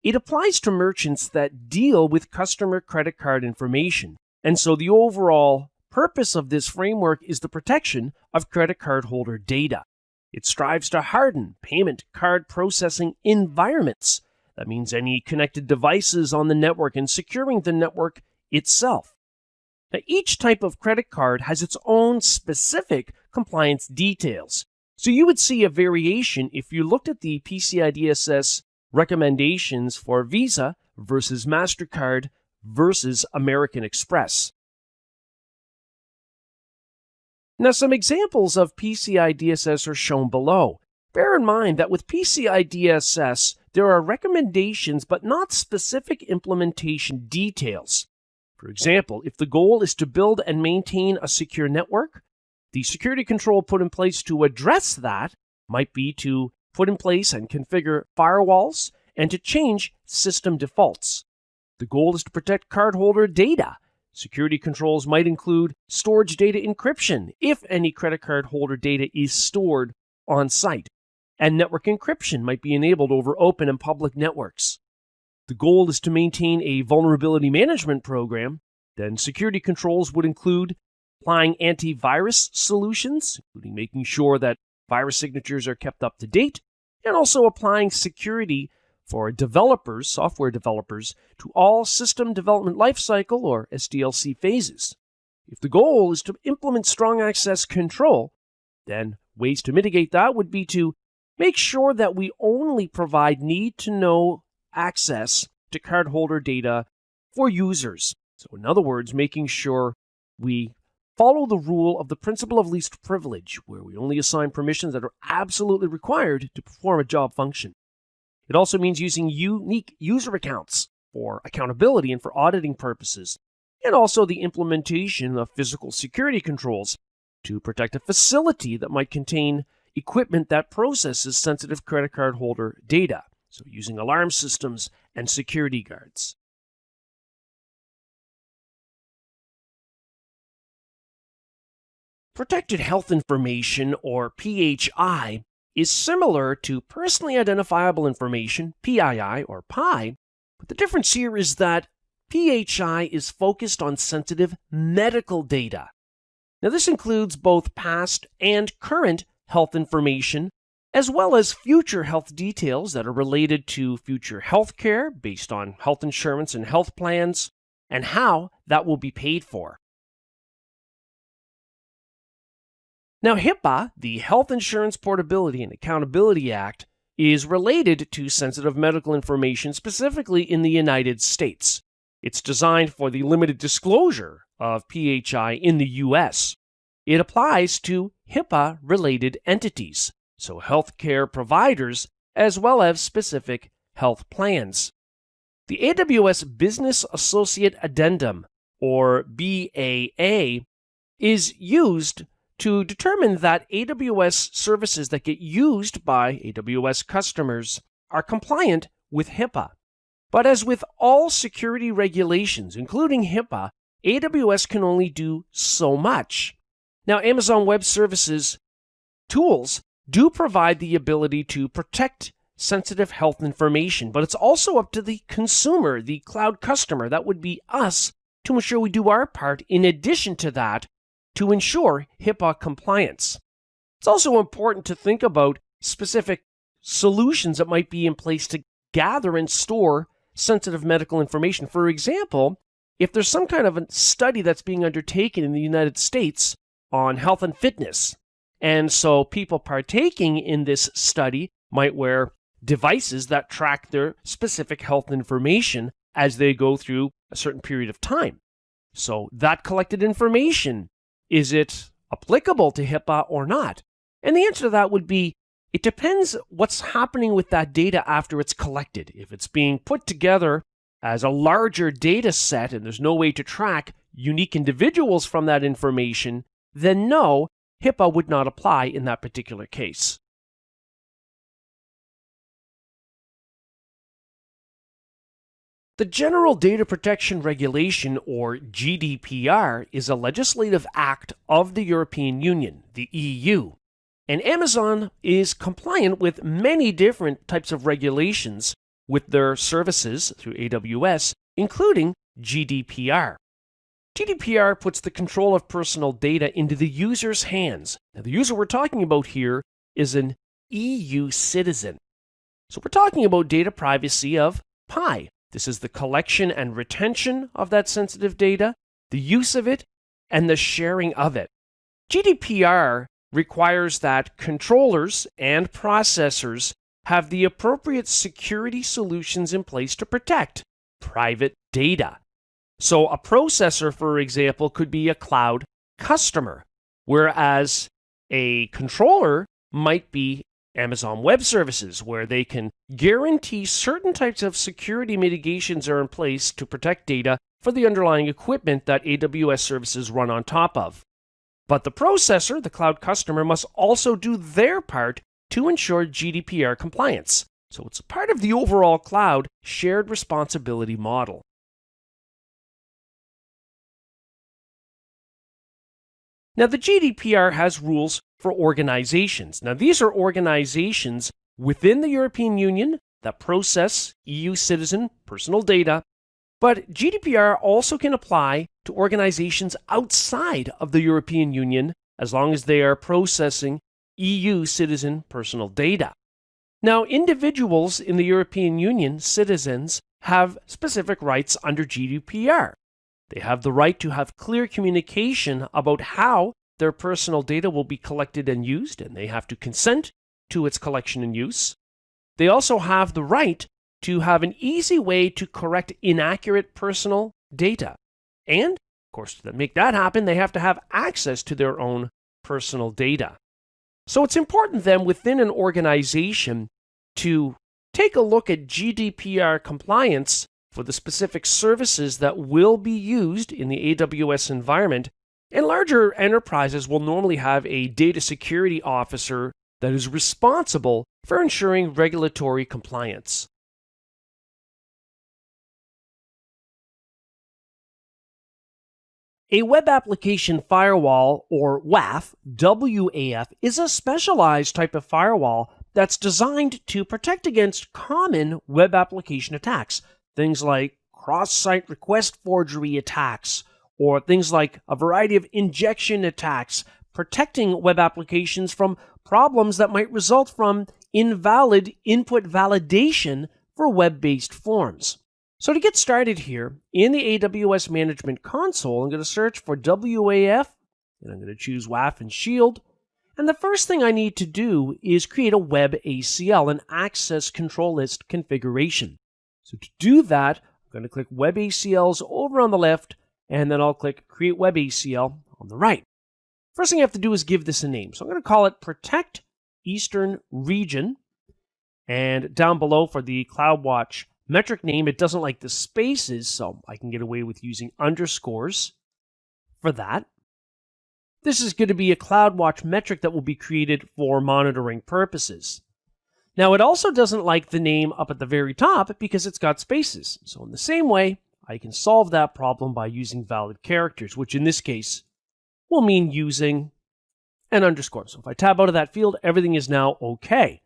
It applies to merchants that deal with customer credit card information, and so the overall purpose of this framework is the protection of credit card holder data. It strives to harden payment card processing environments. That means any connected devices on the network and securing the network itself. Now, each type of credit card has its own specific compliance details. So you would see a variation if you looked at the PCI DSS recommendations for Visa versus MasterCard versus American Express. Now, some examples of PCI DSS are shown below. Bear in mind that with PCI DSS, there are recommendations but not specific implementation details. For example, if the goal is to build and maintain a secure network, the security control put in place to address that might be to put in place and configure firewalls and to change system defaults. The goal is to protect cardholder data. Security controls might include storage data encryption if any credit card holder data is stored on site, and network encryption might be enabled over open and public networks. The goal is to maintain a vulnerability management program. Then security controls would include applying antivirus solutions, including making sure that virus signatures are kept up to date, and also applying security for developers, software developers, to all system development lifecycle or SDLC phases. If the goal is to implement strong access control, then ways to mitigate that would be to make sure that we only provide need-to-know access to cardholder data for users. So in other words, making sure we follow the rule of the principle of least privilege, where we only assign permissions that are absolutely required to perform a job function. It also means using unique user accounts for accountability and for auditing purposes, and also the implementation of physical security controls to protect a facility that might contain equipment that processes sensitive credit card holder data, so using alarm systems and security guards. Protected health information, or PHI, is similar to personally identifiable information, PII or PI, but the difference here is that PHI is focused on sensitive medical data. Now, this includes both past and current health information, as well as future health details that are related to future health care based on health insurance and health plans, and how that will be paid for. Now, HIPAA, the Health Insurance Portability and Accountability Act, is related to sensitive medical information, specifically in the United States. It's designed for the limited disclosure of PHI in the U.S. It applies to HIPAA-related entities, so healthcare providers, as well as specific health plans. The AWS Business Associate Addendum, or BAA, is used to determine that AWS services that get used by AWS customers are compliant with HIPAA. But as with all security regulations, including HIPAA, AWS can only do so much. Now, Amazon Web Services tools do provide the ability to protect sensitive health information, but it's also up to the consumer, the cloud customer, that would be us, to ensure we do our part in addition to that to ensure HIPAA compliance. It's also important to think about specific solutions that might be in place to gather and store sensitive medical information. For example, if there's some kind of a study that's being undertaken in the United States on health and fitness, and so people partaking in this study might wear devices that track their specific health information as they go through a certain period of time. So that collected information, is it applicable to HIPAA or not? And the answer to that would be, it depends what's happening with that data after it's collected. If it's being put together as a larger data set and there's no way to track unique individuals from that information, then no, HIPAA would not apply in that particular case. The General Data Protection Regulation, or GDPR, is a legislative act of the European Union, the EU. And Amazon is compliant with many different types of regulations with their services through AWS, including GDPR. GDPR puts the control of personal data into the user's hands. Now, the user we're talking about here is an EU citizen. So we're talking about data privacy of PKI. This is the collection and retention of that sensitive data, the use of it, and the sharing of it. GDPR requires that controllers and processors have the appropriate security solutions in place to protect private data. So a processor, for example, could be a cloud customer, whereas a controller might be Amazon Web Services, where they can guarantee certain types of security mitigations are in place to protect data for the underlying equipment that AWS services run on top of. But the processor, the cloud customer, must also do their part to ensure GDPR compliance. So it's a part of the overall cloud shared responsibility model. Now, the GDPR has rules for organizations. Now, these are organizations within the European Union that process EU citizen personal data, but GDPR also can apply to organizations outside of the European Union as long as they are processing EU citizen personal data. Now, individuals in the European Union, citizens, have specific rights under GDPR. They have the right to have clear communication about how their personal data will be collected and used, and they have to consent to its collection and use. They also have the right to have an easy way to correct inaccurate personal data. And, of course, to make that happen, they have to have access to their own personal data. So it's important then within an organization to take a look at GDPR compliance for the specific services that will be used in the AWS environment. And larger enterprises will normally have a data security officer that is responsible for ensuring regulatory compliance. A web application firewall, or WAF, WAF, is a specialized type of firewall that's designed to protect against common web application attacks. Things like cross-site request forgery attacks, or things like a variety of injection attacks, protecting web applications from problems that might result from invalid input validation for web-based forms. So to get started here, in the AWS Management Console, I'm going to search for WAF, and I'm going to choose WAF and Shield. And the first thing I need to do is create a web ACL, an access control list configuration. So to do that, I'm going to click Web ACLs over on the left, and then I'll click Create Web ACL on the right. First thing I have to do is give this a name. So I'm going to call it Protect Eastern Region. And down below for the CloudWatch metric name, it doesn't like the spaces, so I can get away with using underscores for that. This is going to be a CloudWatch metric that will be created for monitoring purposes. Now, it also doesn't like the name up at the very top because it's got spaces. So in the same way, I can solve that problem by using valid characters, which in this case will mean using an underscore. So if I tab out of that field, everything is now okay.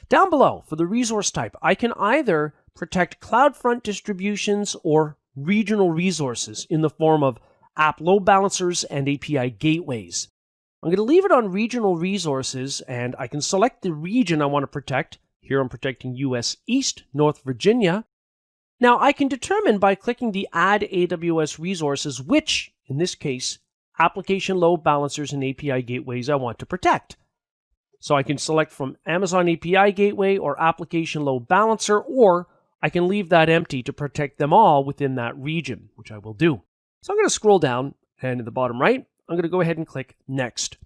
Down below, for the resource type, I can either protect CloudFront distributions or regional resources in the form of app load balancers and API gateways. I'm going to leave it on regional resources, and I can select the region I want to protect. Here I'm protecting US East, North Virginia. Now I can determine by clicking the Add AWS Resources which, in this case, application load balancers and API gateways I want to protect. So I can select from Amazon API Gateway or Application Load Balancer, or I can leave that empty to protect them all within that region, which I will do. So I'm going to scroll down, and in the bottom right, I'm going to go ahead and click Next.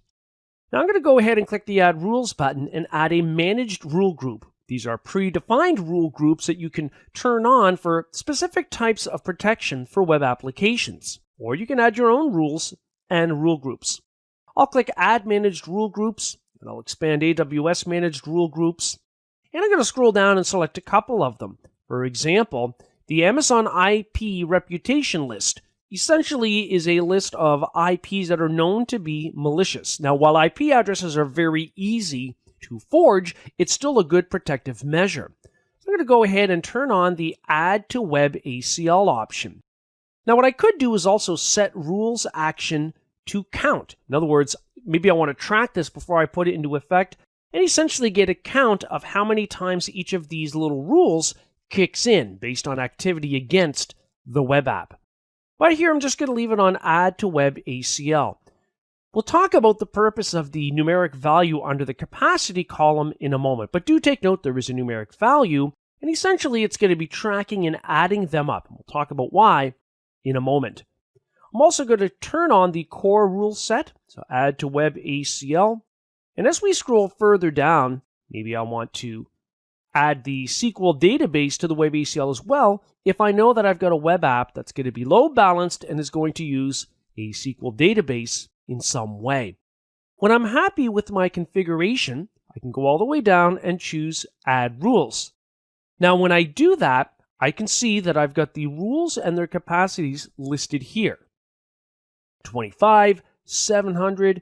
Now I'm going to go ahead and click the Add Rules button and add a managed rule group. These are predefined rule groups that you can turn on for specific types of protection for web applications. Or you can add your own rules and rule groups. I'll click Add Managed Rule Groups, and I'll expand AWS Managed Rule Groups. And I'm going to scroll down and select a couple of them. For example, the Amazon IP Reputation List essentially is a list of IPs that are known to be malicious. Now, while IP addresses are very easy to forge, it's still a good protective measure. So I'm going to go ahead and turn on the Add to Web ACL option. Now, what I could do is also set rules action to count. In other words, maybe I want to track this before I put it into effect and essentially get a count of how many times each of these little rules kicks in based on activity against the web app. But here I'm just going to leave it on Add to Web ACL. We'll talk about the purpose of the numeric value under the capacity column in a moment, but do take note there is a numeric value, and essentially it's going to be tracking and adding them up. We'll talk about why in a moment. I'm also going to turn on the core rule set, so Add to Web ACL. And as we scroll further down, maybe I want to add the SQL database to the Web ACL as well if I know that I've got a web app that's going to be load balanced and is going to use a SQL database in some way. When I'm happy with my configuration, I can go all the way down and choose Add Rules. Now, when I do that, I can see that I've got the rules and their capacities listed here. 25, 700,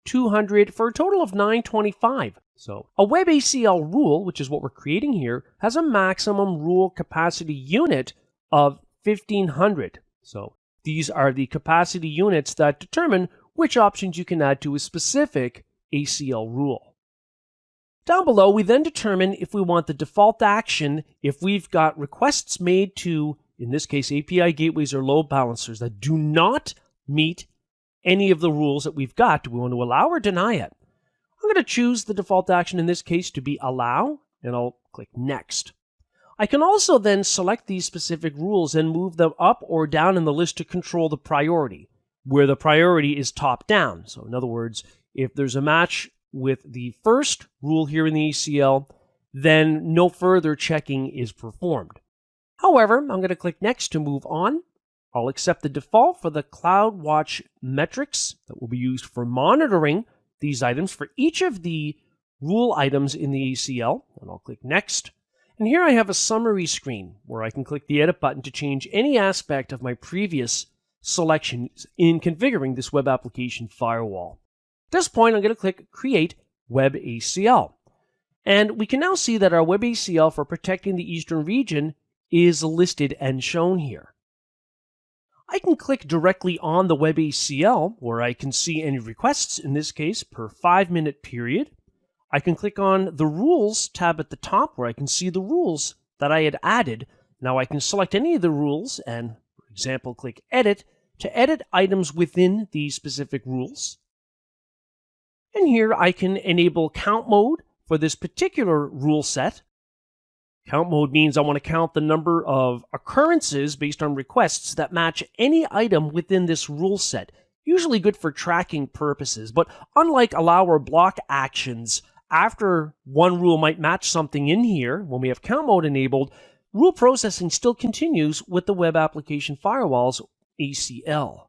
200, for a total of 925. So a Web ACL rule, which is what we're creating here, has a maximum rule capacity unit of 1500. So these are the capacity units that determine which options you can add to a specific ACL rule. Down below, we then determine if we want the default action if we've got requests made to, in this case, API gateways or load balancers that do not meet any of the rules that we've got. Do we want to allow or deny it? I'm going to choose the default action in this case to be allow, and I'll click Next. I can also then select these specific rules and move them up or down in the list to control the priority, where the priority is top down. So in other words, if there's a match with the first rule here in the ACL, then no further checking is performed. However, I'm going to click Next to move on. I'll accept the default for the CloudWatch metrics that will be used for monitoring these items for each of the rule items in the ACL, and I'll click Next. And here I have a summary screen where I can click the Edit button to change any aspect of my previous selections in configuring this web application firewall. At this point, I'm going to click Create Web ACL. And we can now see that our Web ACL for protecting the Eastern region is listed and shown here. I can click directly on the Web ACL where I can see any requests, in this case, per 5-minute period. I can click on the Rules tab at the top where I can see the rules that I had added. Now I can select any of the rules and, for example, click Edit to edit items within these specific rules. And here I can enable count mode for this particular rule set. Count mode means I want to count the number of occurrences based on requests that match any item within this rule set. Usually good for tracking purposes, but unlike allow or block actions, after one rule might match something in here, when we have count mode enabled, rule processing still continues with the Web Application Firewall's ACL.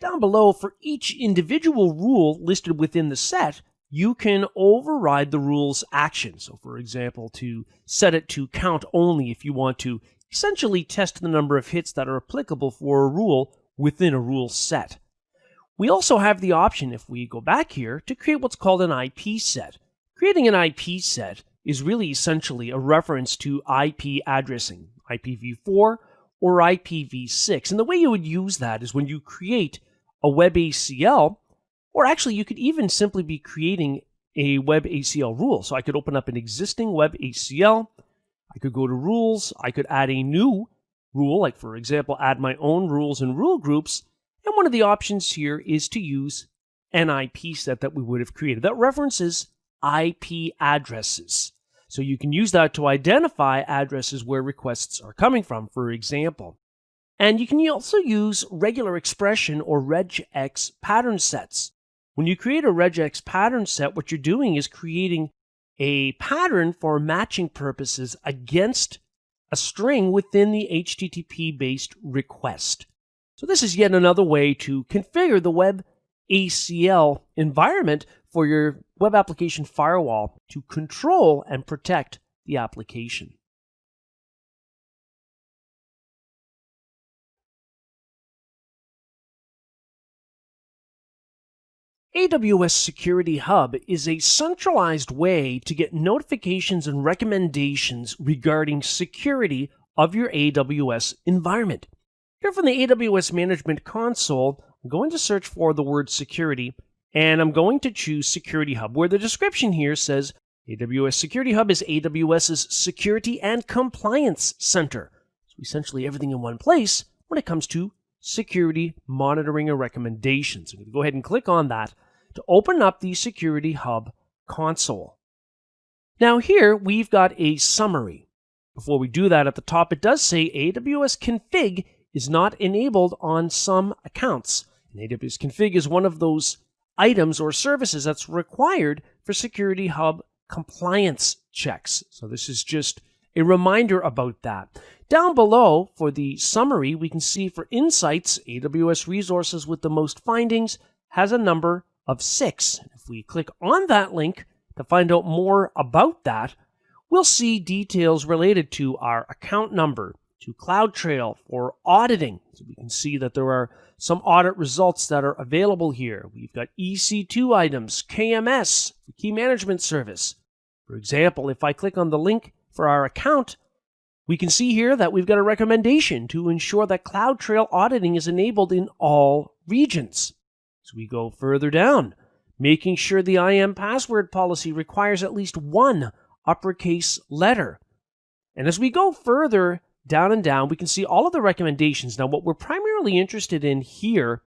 Down below, for each individual rule listed within the set, you can override the rule's action. So for example, to set it to count only if you want to essentially test the number of hits that are applicable for a rule within a rule set. We also have the option, if we go back here, to create what's called an IP set. Creating an IP set is really essentially a reference to IP addressing, IPv4 or IPv6. And the way you would use that is when you create a web ACL, or actually you could even simply be creating a web ACL rule. So I could open up an existing web ACL, I could go to rules, I could add a new rule, like for example, add my own rules and rule groups. And one of the options here is to use an IP set that we would have created that references IP addresses. So you can use that to identify addresses where requests are coming from, for example. And you can also use regular expression or regex pattern sets. When you create a regex pattern set, what you're doing is creating a pattern for matching purposes against a string within the HTTP-based request. So this is yet another way to configure the web ACL environment for your web application firewall to control and protect the application. AWS Security Hub is a centralized way to get notifications and recommendations regarding security of your AWS environment. Here from the AWS Management Console, I'm going to search for the word security, and I'm going to choose Security Hub, where the description here says AWS Security Hub is AWS's security and compliance center. So essentially everything in one place when it comes to security monitoring and recommendations. I'm going to go ahead and click on that to open up the Security Hub console. Now here we've got a summary. Before we do that, at the top it does say AWS config is not enabled on some accounts. And AWS config is one of those items or services that's required for Security Hub compliance checks. So this is just a reminder about that. Down below for the summary, we can see for insights, AWS resources with the most findings has a number of 6. If we click on that link to find out more about that, we'll see details related to our account number, to CloudTrail for auditing. So we can see that there are some audit results that are available here. We've got EC2 items, KMS, the Key Management Service. For example, if I click on the link for our account, we can see here that we've got a recommendation to ensure that CloudTrail auditing is enabled in all regions. So we go further down, making sure the IAM password policy requires at least one uppercase letter. And as we go further down and down, we can see all of the recommendations. Now, what we're primarily interested in here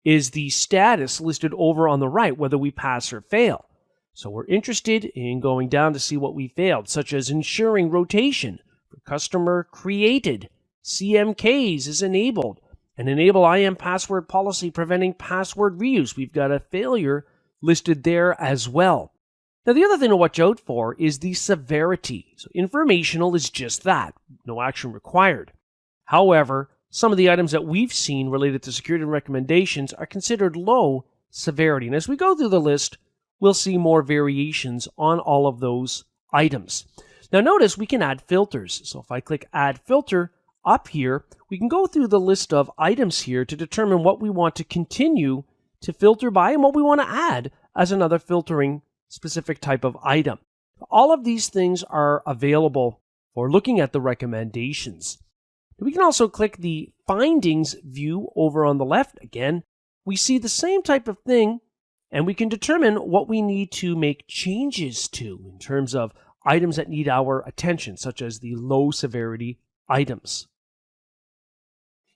is the status listed over on the right, whether we pass or fail. So we're interested in going down to see what we failed, such as ensuring rotation for customer created, CMKs is enabled, and enable IAM password policy preventing password reuse. We've got a failure listed there as well. Now, the other thing to watch out for is the severity. So informational is just that, no action required. However, some of the items that we've seen related to security recommendations are considered low severity. And as we go through the list, we'll see more variations on all of those items. Now notice we can add filters. So if I click Add Filter up here, we can go through the list of items here to determine what we want to continue to filter by and what we want to add as another filtering specific type of item. All of these things are available for looking at the recommendations. We can also click the Findings view over on the left. Again, we see the same type of thing, and we can determine what we need to make changes to in terms of items that need our attention, such as the low severity items.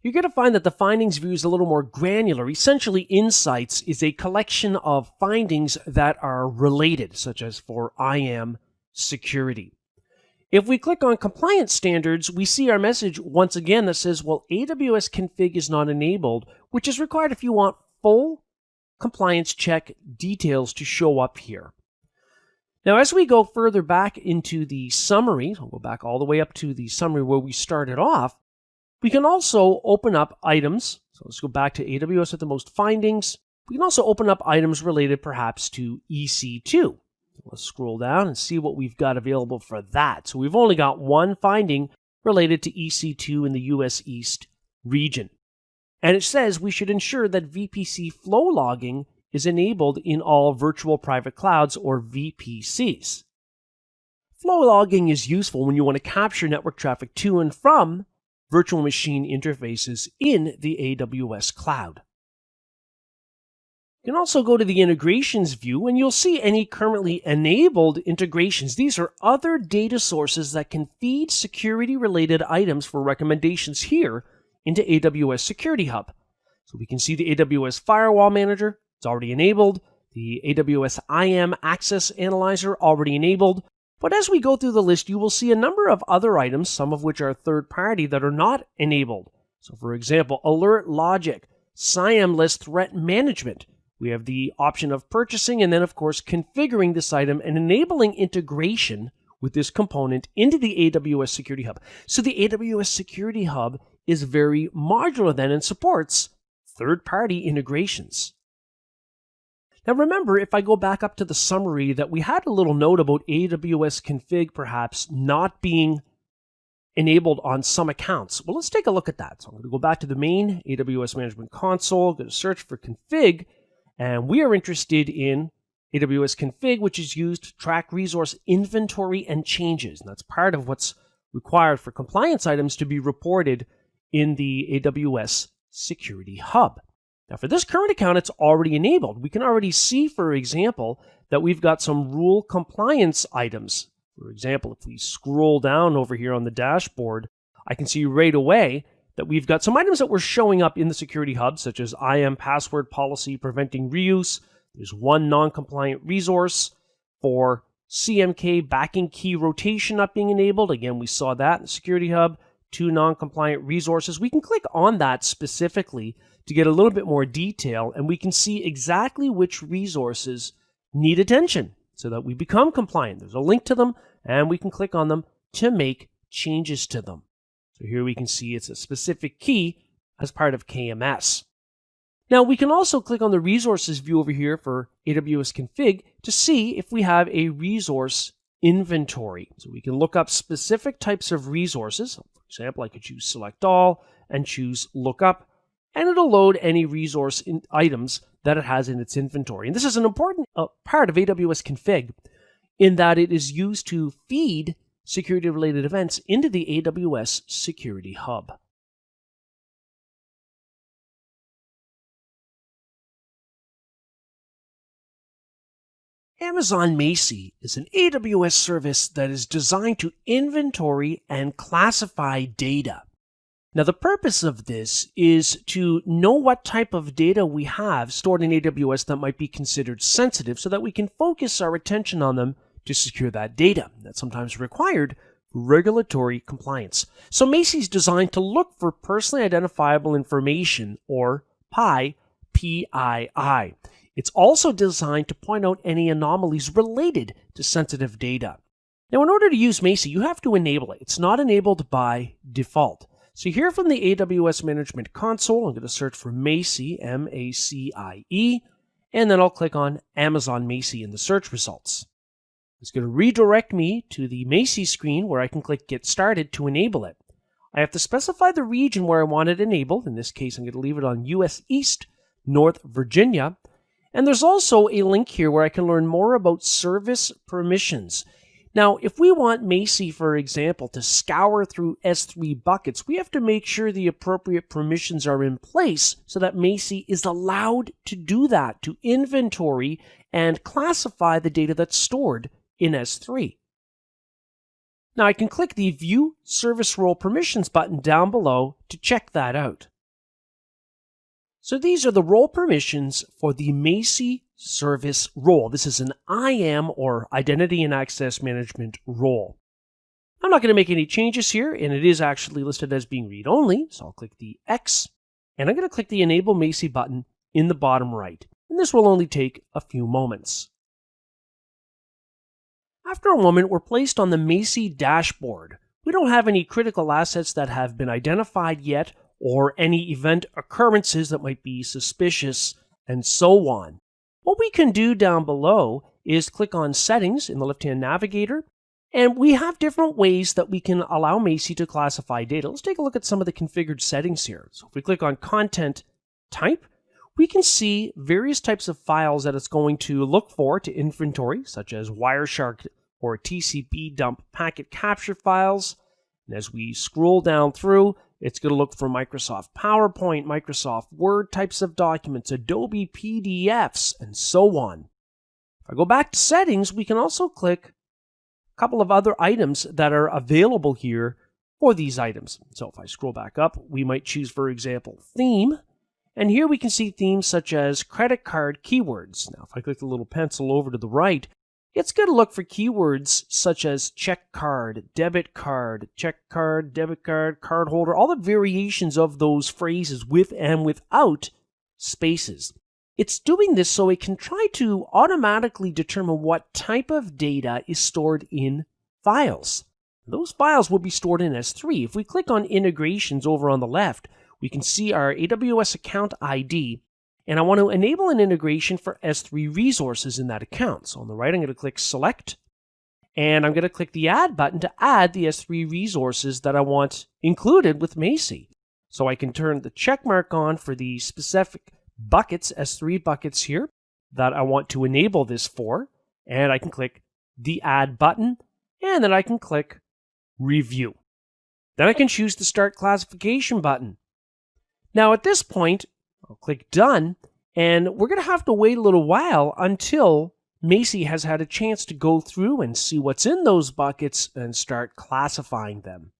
You're going to find that the findings view is a little more granular. Essentially, insights is a collection of findings that are related, such as for IAM security. If we click on compliance standards, we see our message once again that says, well, AWS config is not enabled, which is required if you want full compliance check details to show up here. Now, as we go further back into the summary, I'll go back all the way up to the summary where we started off, we can also open up items. So let's go back to AWS with the most findings. We can also open up items related perhaps to EC2. Let's scroll down and see what we've got available for that. So we've only got one finding related to EC2 in the US East region. And it says we should ensure that VPC flow logging is enabled in all virtual private clouds or VPCs. Flow logging is useful when you want to capture network traffic to and from virtual machine interfaces in the AWS cloud. You can also go to the integrations view and you'll see any currently enabled integrations. These are other data sources that can feed security-related items for recommendations here into AWS Security Hub. So we can see the AWS Firewall Manager, it's already enabled. The AWS IAM Access Analyzer, already enabled. But as we go through the list, you will see a number of other items, some of which are third-party, that are not enabled. So for example, Alert Logic, SIAM-less Threat Management. We have the option of purchasing and then, of course, configuring this item and enabling integration with this component into the AWS Security Hub. So the AWS Security Hub is very modular then and supports third-party integrations. Now remember, if I go back up to the summary, that we had a little note about AWS config perhaps not being enabled on some accounts. Well, let's take a look at that. So I'm going to go back to the main AWS Management Console, go to search for config, and we are interested in AWS config, which is used to track resource inventory and changes. And that's part of what's required for compliance items to be reported in the AWS Security Hub. Now, for this current account, it's already enabled. We can already see, for example, that we've got some rule compliance items. For example, if we scroll down over here on the dashboard, I can see right away that we've got some items that were showing up in the Security Hub, such as IAM password policy preventing reuse. There's one non-compliant resource for CMK backing key rotation not being enabled. Again, we saw that in the Security Hub. 2 non-compliant resources. We can click on that specifically to get a little bit more detail, and we can see exactly which resources need attention so that we become compliant. There's a link to them, and we can click on them to make changes to them. So here we can see it's a specific key as part of KMS. Now we can also click on the resources view over here for AWS config to see if we have a resource inventory. So we can look up specific types of resources. For example, I could choose select all and choose lookup, and it'll load any resource items that it has in its inventory. And this is an important part of AWS config in that it is used to feed security-related events into the AWS Security Hub. Amazon Macie is an AWS service that is designed to inventory and classify data. Now, the purpose of this is to know what type of data we have stored in AWS that might be considered sensitive so that we can focus our attention on them to secure that data. That's sometimes required for regulatory compliance. So Macie is designed to look for personally identifiable information, or PII. It's also designed to point out any anomalies related to sensitive data. Now, in order to use Macie, you have to enable it. It's not enabled by default. So here from the AWS Management Console, I'm going to search for Macie, M-A-C-I-E, and then I'll click on Amazon Macie in the search results. It's going to redirect me to the Macie screen where I can click Get Started to enable it. I have to specify the region where I want it enabled. In this case, I'm going to leave it on US East, North Virginia. And there's also a link here where I can learn more about service permissions. Now, if we want Macie, for example, to scour through S3 buckets, we have to make sure the appropriate permissions are in place so that Macie is allowed to do that, to inventory and classify the data that's stored in S3. Now, I can click the View Service Role Permissions button down below to check that out. So these are the role permissions for the Macie service role. This is an IAM, or Identity and Access Management role. I'm not going to make any changes here, and it is actually listed as being read-only, so I'll click the X, and I'm going to click the Enable Macie button in the bottom right, and this will only take a few moments. After a moment, we're placed on the Macie dashboard. We don't have any critical assets that have been identified yet, or any event occurrences that might be suspicious, and so on. What we can do down below is click on Settings in the left-hand navigator, and we have different ways that we can allow Macie to classify data. Let's take a look at some of the configured settings here. So if we click on Content Type, we can see various types of files that it's going to look for to inventory, such as Wireshark or TCP dump packet capture files. And as we scroll down through, it's going to look for Microsoft PowerPoint, Microsoft Word types of documents, Adobe PDFs, and so on. If I go back to settings, we can also click a couple of other items that are available here for these items. So if I scroll back up, we might choose, for example, theme. And here we can see themes such as credit card keywords. Now, if I click the little pencil over to the right, it's going to look for keywords such as check card, debit card, debit card, card holder, all the variations of those phrases with and without spaces. It's doing this so it can try to automatically determine what type of data is stored in files. Those files will be stored in S3. If we click on integrations over on the left, we can see our AWS account ID, and I want to enable an integration for S3 resources in that account. So on the right, I'm going to click Select, and I'm going to click the Add button to add the S3 resources that I want included with Macie. So I can turn the check mark on for the specific buckets, S3 buckets here, that I want to enable this for, and I can click the Add button, and then I can click Review. Then I can choose the Start Classification button. Now at this point, I'll click Done, and we're going to have to wait a little while until Macie has had a chance to go through and see what's in those buckets and start classifying them.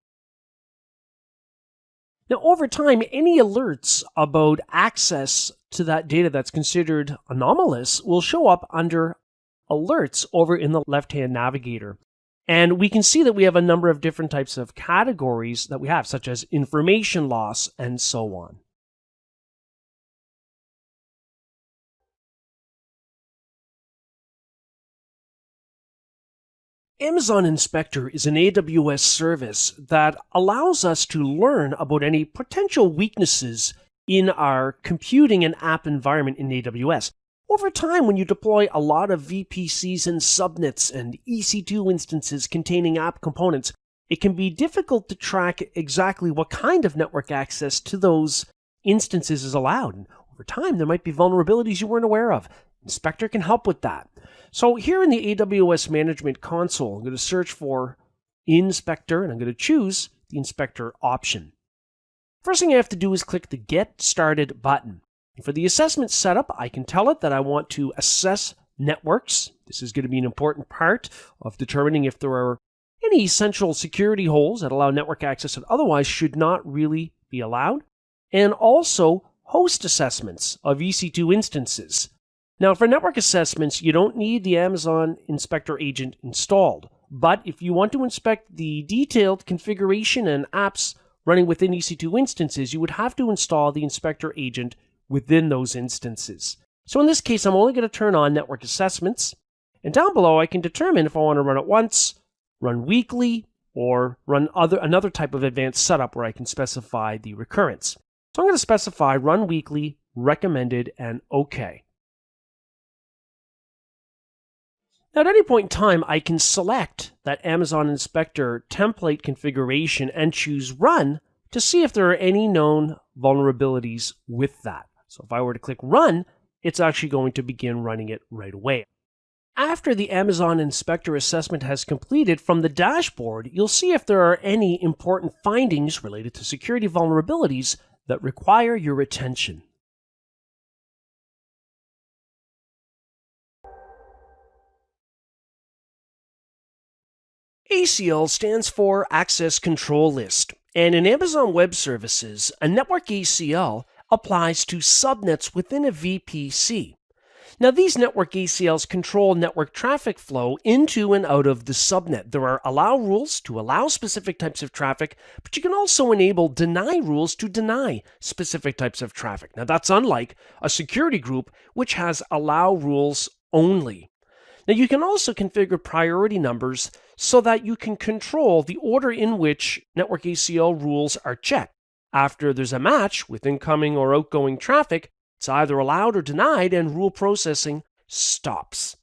Now over time, any alerts about access to that data that's considered anomalous will show up under Alerts over in the left-hand navigator. And we can see that we have a number of different types of categories that we have, such as information loss and so on. Amazon Inspector is an AWS service that allows us to learn about any potential weaknesses in our computing and app environment in AWS. Over time, when you deploy a lot of VPCs and subnets and EC2 instances containing app components, it can be difficult to track exactly what kind of network access to those instances is allowed. And over time, there might be vulnerabilities you weren't aware of. Inspector can help with that. So here in the AWS Management Console, I'm going to search for Inspector, and I'm going to choose the Inspector option. First thing I have to do is click the Get Started button. For the assessment setup, I can tell it that I want to assess networks. This is going to be an important part of determining if there are any essential security holes that allow network access that otherwise should not really be allowed. And also host assessments of EC2 instances. Now, for network assessments, you don't need the Amazon Inspector agent installed. But if you want to inspect the detailed configuration and apps running within EC2 instances, you would have to install the Inspector agent within those instances. So in this case, I'm only going to turn on network assessments. And down below, I can determine if I want to run it once, run weekly, or run another type of advanced setup where I can specify the recurrence. So I'm going to specify run weekly, recommended, and OK. Now, at any point in time, I can select that Amazon Inspector template configuration and choose Run to see if there are any known vulnerabilities with that. So if I were to click Run, it's actually going to begin running it right away. After the Amazon Inspector assessment has completed, from the dashboard, you'll see if there are any important findings related to security vulnerabilities that require your attention. ACL stands for Access Control List, and in Amazon Web Services, a network ACL applies to subnets within a VPC. Now, these network ACLs control network traffic flow into and out of the subnet. There are allow rules to allow specific types of traffic, but you can also enable deny rules to deny specific types of traffic. Now, that's unlike a security group, which has allow rules only. Now, you can also configure priority numbers so that you can control the order in which network ACL rules are checked. After there's a match with incoming or outgoing traffic, it's either allowed or denied, and rule processing stops.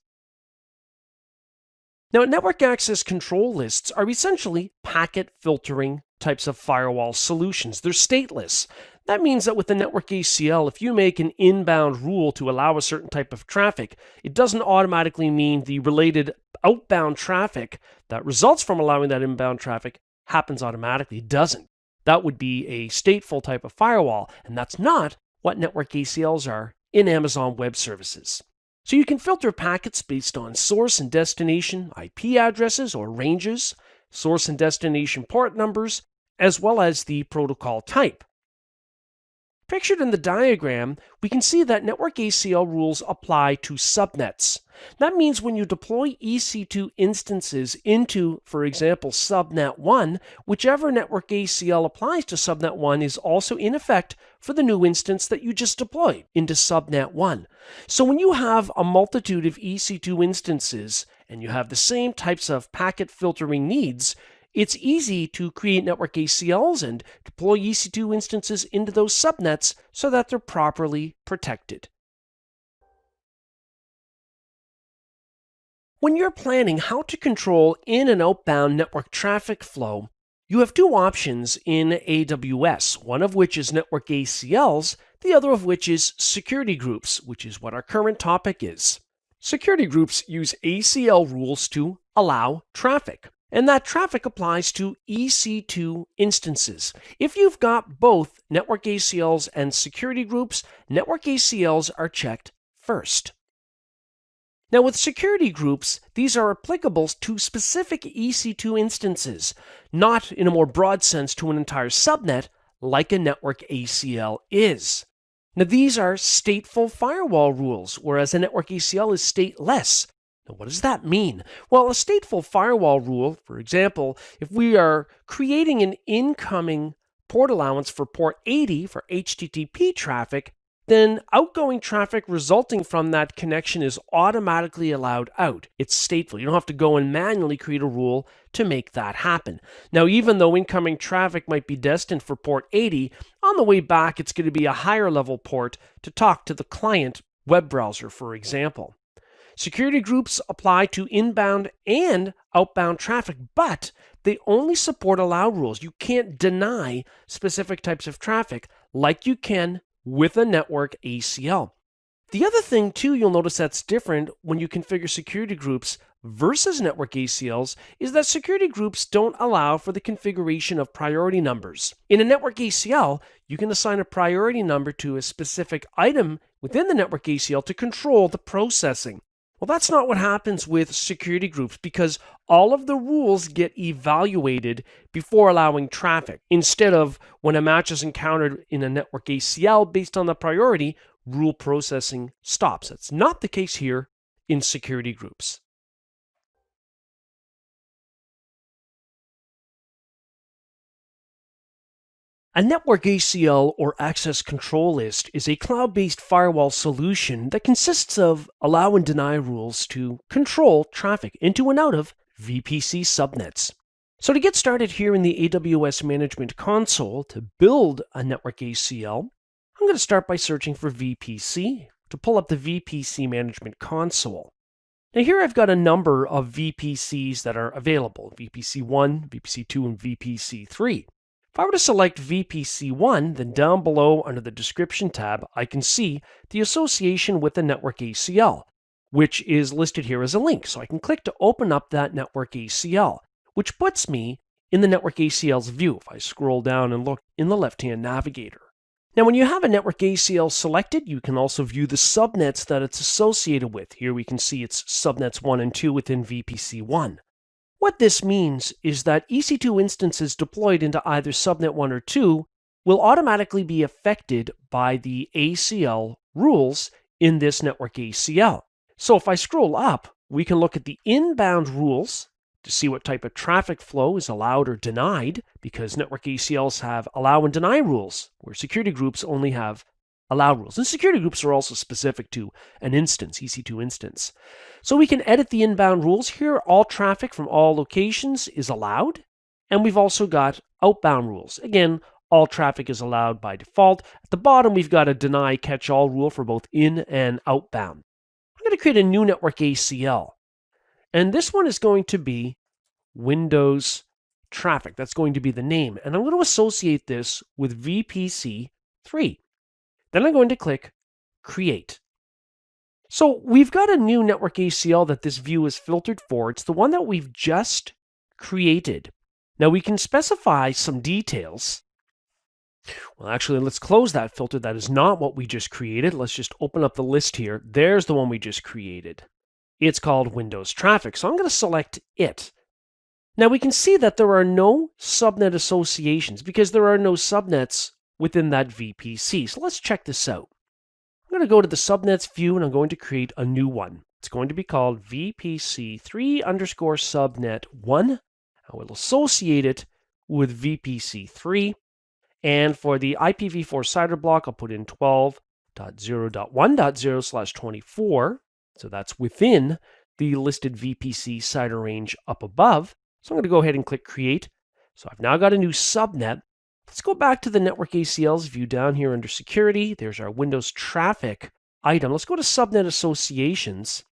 Now, network access control lists are essentially packet filtering types of firewall solutions. They're stateless. That means that with the network ACL, if you make an inbound rule to allow a certain type of traffic, it doesn't automatically mean the related outbound traffic that results from allowing that inbound traffic happens automatically. It doesn't. That would be a stateful type of firewall, and that's not what network ACLs are in Amazon Web Services. So you can filter packets based on source and destination IP addresses or ranges, source and destination port numbers, as well as the protocol type. Pictured in the diagram, we can see that network ACL rules apply to subnets. That means when you deploy EC2 instances into, for example, subnet 1, whichever network ACL applies to subnet 1 is also in effect for the new instance that you just deployed into subnet 1. So when you have a multitude of EC2 instances and you have the same types of packet filtering needs, it's easy to create network ACLs and deploy EC2 instances into those subnets so that they're properly protected. When you're planning how to control in and outbound network traffic flow, you have two options in AWS, one of which is network ACLs, the other of which is security groups, which is what our current topic is. Security groups use ACL rules to allow traffic. And that traffic applies to EC2 instances. If you've got both network ACLs and security groups, network ACLs are checked first. Now with security groups, these are applicable to specific EC2 instances, not in a more broad sense to an entire subnet like a network ACL is. Now these are stateful firewall rules, whereas a network ACL is stateless. Now, what does that mean? Well, a stateful firewall rule, for example, if we are creating an incoming port allowance for port 80 for HTTP traffic, then outgoing traffic resulting from that connection is automatically allowed out. It's stateful. You don't have to go and manually create a rule to make that happen. Now, even though incoming traffic might be destined for port 80, on the way back, it's going to be a higher level port to talk to the client web browser, for example. Security groups apply to inbound and outbound traffic, but they only support allow rules. You can't deny specific types of traffic like you can with a network ACL. The other thing, too, you'll notice that's different when you configure security groups versus network ACLs is that security groups don't allow for the configuration of priority numbers. In a network ACL, you can assign a priority number to a specific item within the network ACL to control the processing. Well, that's not what happens with security groups because all of the rules get evaluated before allowing traffic. Instead of when a match is encountered in a network ACL based on the priority, rule processing stops. That's not the case here in security groups. A network ACL or access control list is a cloud-based firewall solution that consists of allow and deny rules to control traffic into and out of VPC subnets. So to get started here in the AWS Management Console to build a network ACL, I'm going to start by searching for VPC to pull up the VPC Management Console. Now here I've got a number of VPCs that are available, VPC1, VPC2, and VPC3. If I were to select VPC1, then down below under the Description tab, I can see the association with the network ACL, which is listed here as a link. So I can click to open up that network ACL, which puts me in the network ACL's view if I scroll down and look in the left-hand navigator. Now, when you have a network ACL selected, you can also view the subnets that it's associated with. Here we can see it's subnets 1 and 2 within VPC1. What this means is that EC2 instances deployed into either subnet 1 or 2 will automatically be affected by the ACL rules in this network ACL. So if I scroll up, we can look at the inbound rules to see what type of traffic flow is allowed or denied, because network ACLs have allow and deny rules, where security groups only have allow rules. And security groups are also specific to an instance, EC2 instance. So we can edit the inbound rules here. All traffic from all locations is allowed. And we've also got outbound rules. Again, all traffic is allowed by default. At the bottom, we've got a deny catch-all rule for both in and outbound. I'm going to create a new network ACL. And this one is going to be Windows traffic. That's going to be the name. And I'm going to associate this with VPC 3. Then I'm going to click Create. So we've got a new network ACL that this view is filtered for. It's the one that we've just created. Now we can specify some details. Well, actually, let's close that filter. That is not what we just created. Let's just open up the list here. There's the one we just created. It's called Windows Traffic. So I'm going to select it. Now we can see that there are no subnet associations because there are no subnets within that VPC. So let's check this out. I'm going to go to the subnets view and I'm going to create a new one. It's going to be called VPC3_subnet1. I will associate it with VPC3. And for the IPv4 CIDR block, I'll put in 12.0.1.0/24. So that's within the listed VPC CIDR range up above. So I'm going to go ahead and click Create. So I've now got a new subnet. Let's go back to the Network ACLs view down here under Security. There's our Windows Traffic item. Let's go to Subnet Associations.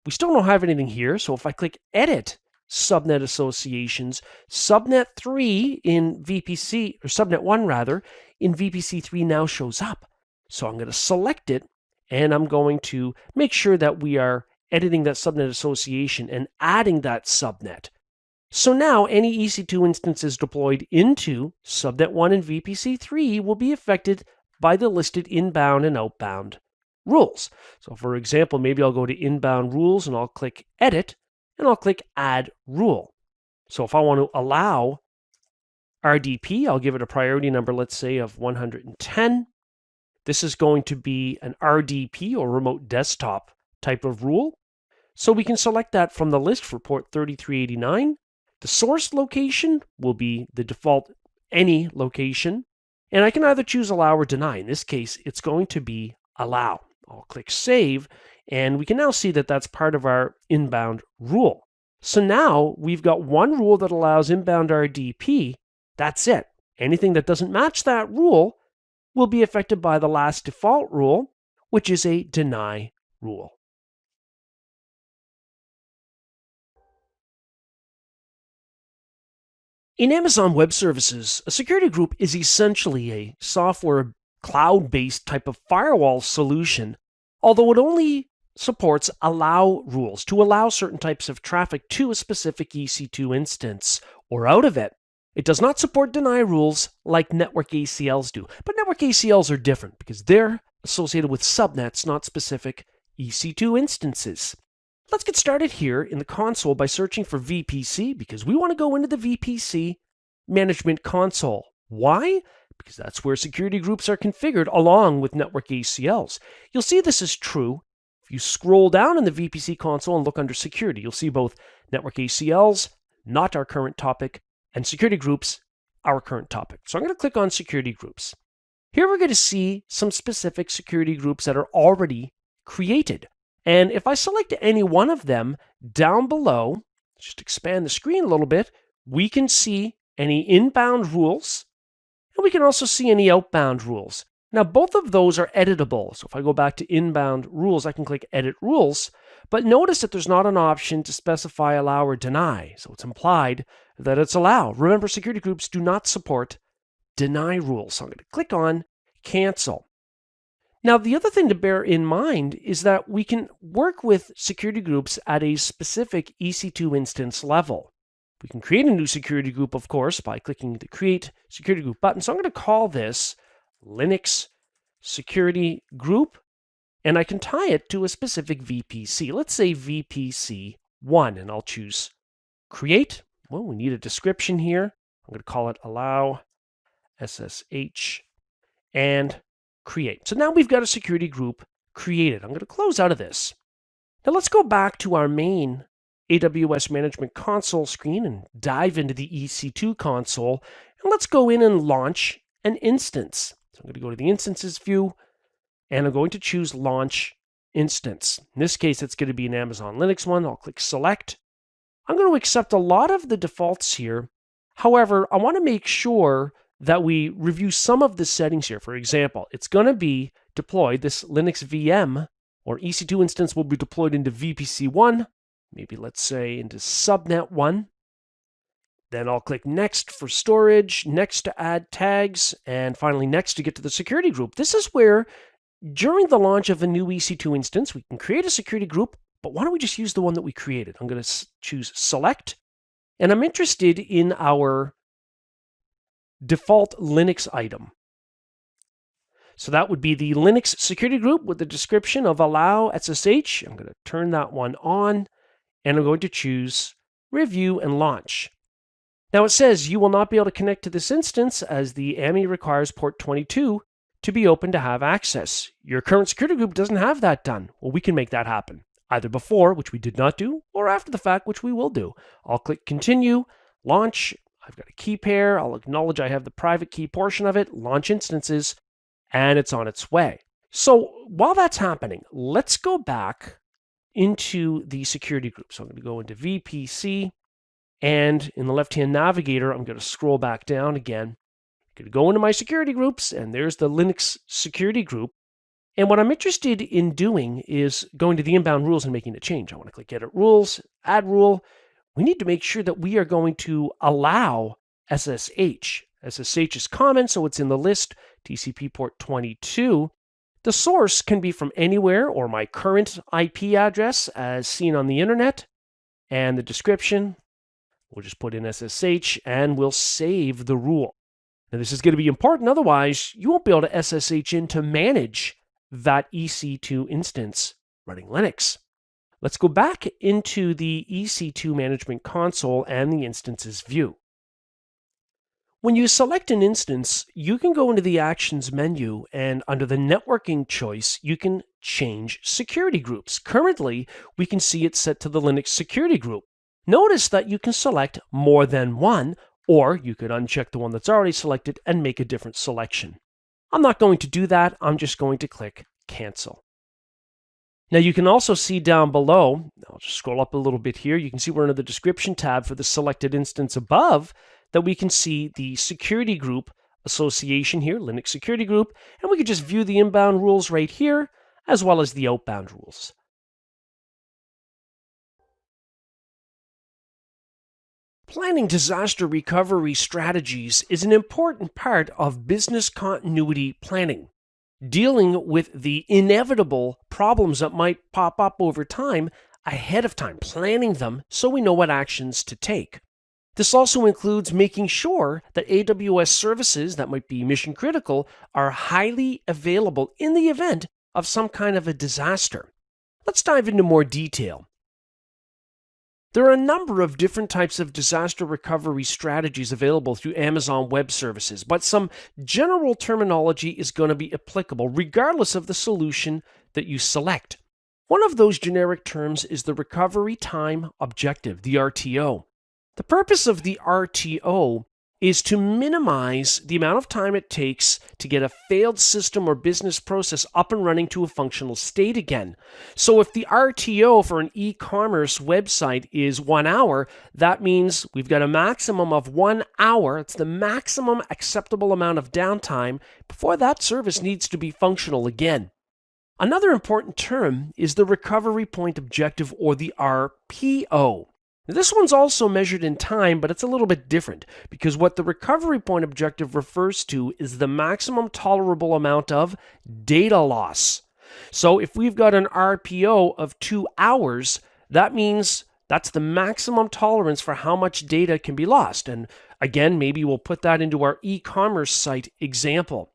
We still don't have anything here, so if I click Edit Subnet Associations, Subnet 3 in VPC, or Subnet 1 rather, in VPC 3 now shows up. So I'm going to select it, and I'm going to make sure that we are editing that subnet association and adding that subnet. So now any EC2 instances deployed into Subnet 1 and VPC 3 will be affected by the listed inbound and outbound rules. So for example, maybe I'll go to inbound rules and I'll click Edit and I'll click Add Rule. So if I want to allow RDP, I'll give it a priority number, let's say, of 110. This is going to be an RDP or remote desktop type of rule. So we can select that from the list for port 3389. The source location will be the default any location. And I can either choose allow or deny. In this case, it's going to be allow. I'll click Save. And we can now see that that's part of our inbound rule. So now we've got one rule that allows inbound RDP. That's it. Anything that doesn't match that rule will be affected by the last default rule, which is a deny rule. In Amazon Web Services, a security group is essentially a software cloud-based type of firewall solution, although it only supports allow rules to allow certain types of traffic to a specific EC2 instance or out of it. It does not support deny rules like network ACLs do, but network ACLs are different because they're associated with subnets, not specific EC2 instances. Let's get started here in the console by searching for VPC because we want to go into the VPC management console. Why? Because that's where security groups are configured along with network ACLs. You'll see this is true. If you scroll down in the VPC console and look under security, you'll see both network ACLs, not our current topic, and security groups, our current topic. So I'm going to click on security groups. Here we're going to see some specific security groups that are already created. And if I select any one of them down below, just expand the screen a little bit, we can see any inbound rules, and we can also see any outbound rules. Now, both of those are editable. So if I go back to inbound rules, I can click Edit Rules. But notice that there's not an option to specify allow or deny. So it's implied that it's allow. Remember, security groups do not support deny rules. So I'm going to click on Cancel. Now, the other thing to bear in mind is that we can work with security groups at a specific EC2 instance level. We can create a new security group, of course, by clicking the Create Security Group button. So I'm going to call this Linux Security Group, and I can tie it to a specific VPC. Let's say VPC 1, and I'll choose Create. Well, we need a description here. I'm going to call it Allow SSH and Create. So now we've got a security group created. I'm going to close out of this. Now let's go back to our main AWS Management Console screen and dive into the EC2 console. And let's go in and launch an instance. So I'm going to go to the Instances view, and I'm going to choose Launch Instance. In this case, it's going to be an Amazon Linux one. I'll click Select. I'm going to accept a lot of the defaults here. However, I want to make sure that we review some of the settings here. For example, it's going to be deployed, this Linux VM or EC2 instance will be deployed into VPC 1, maybe let's say into Subnet 1. Then I'll click Next for storage, Next to add tags, and finally Next to get to the security group. This is where, during the launch of a new EC2 instance, we can create a security group, but why don't we just use the one that we created? I'm going to choose Select, and I'm interested in our default Linux item. So that would be the Linux security group with the description of allow SSH. I'm going to turn that one on, and I'm going to choose Review and Launch. Now it says you will not be able to connect to this instance as the AMI requires port 22 to be open to have access. Your current security group doesn't have that done. Well, we can make that happen, either before, which we did not do, or after the fact, which we will do. I'll click Continue, Launch. I've got a key pair. I'll acknowledge I have the private key portion of it, launch instances, and it's on its way. So while that's happening, let's go back into the security group. So I'm going to go into VPC, and in the left-hand navigator, I'm going to scroll back down again. I'm going to go into my security groups, and there's the Linux security group. And what I'm interested in doing is going to the inbound rules and making a change. I want to click Edit Rules, Add Rule. We need to make sure that we are going to allow SSH. SSH is common, so it's in the list, TCP port 22. The source can be from anywhere or my current IP address as seen on the internet. And the description, we'll just put in SSH and we'll save the rule. Now this is going to be important, otherwise you won't be able to SSH in to manage that EC2 instance running Linux. Let's go back into the EC2 Management Console and the Instances view. When you select an instance, you can go into the Actions menu, and under the Networking choice, you can change security groups. Currently, we can see it set to the Linux security group. Notice that you can select more than one, or you could uncheck the one that's already selected and make a different selection. I'm not going to do that. I'm just going to click Cancel. Now you can also see down below, I'll just scroll up a little bit here, you can see we're under the Description tab for the selected instance above, that we can see the security group association here, Linux security group, and we can just view the inbound rules right here, as well as the outbound rules. Planning disaster recovery strategies is an important part of business continuity planning. Dealing with the inevitable problems that might pop up over time ahead of time, planning them so we know what actions to take. This also includes making sure that AWS services that might be mission critical are highly available in the event of some kind of a disaster. Let's dive into more detail. There are a number of different types of disaster recovery strategies available through Amazon Web Services, but some general terminology is going to be applicable regardless of the solution that you select. One of those generic terms is the Recovery Time Objective, the RTO. The purpose of the RTO is to minimize the amount of time it takes to get a failed system or business process up and running to a functional state again. So if the RTO for an e-commerce website is 1 hour, that means we've got a maximum of 1 hour. It's the maximum acceptable amount of downtime before that service needs to be functional again. Another important term is the Recovery Point Objective, or the RPO. This one's also measured in time, but it's a little bit different because what the recovery point objective refers to is the maximum tolerable amount of data loss. So if we've got an RPO of 2 hours, that means that's the maximum tolerance for how much data can be lost. And again, maybe we'll put that into our e-commerce site example.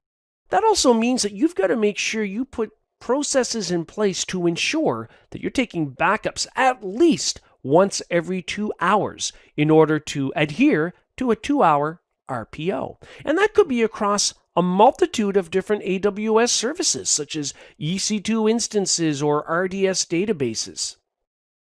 That also means that you've got to make sure you put processes in place to ensure that you're taking backups at least once every 2 hours in order to adhere to a 2-hour RPO. And that could be across a multitude of different AWS services, such as EC2 instances or RDS databases.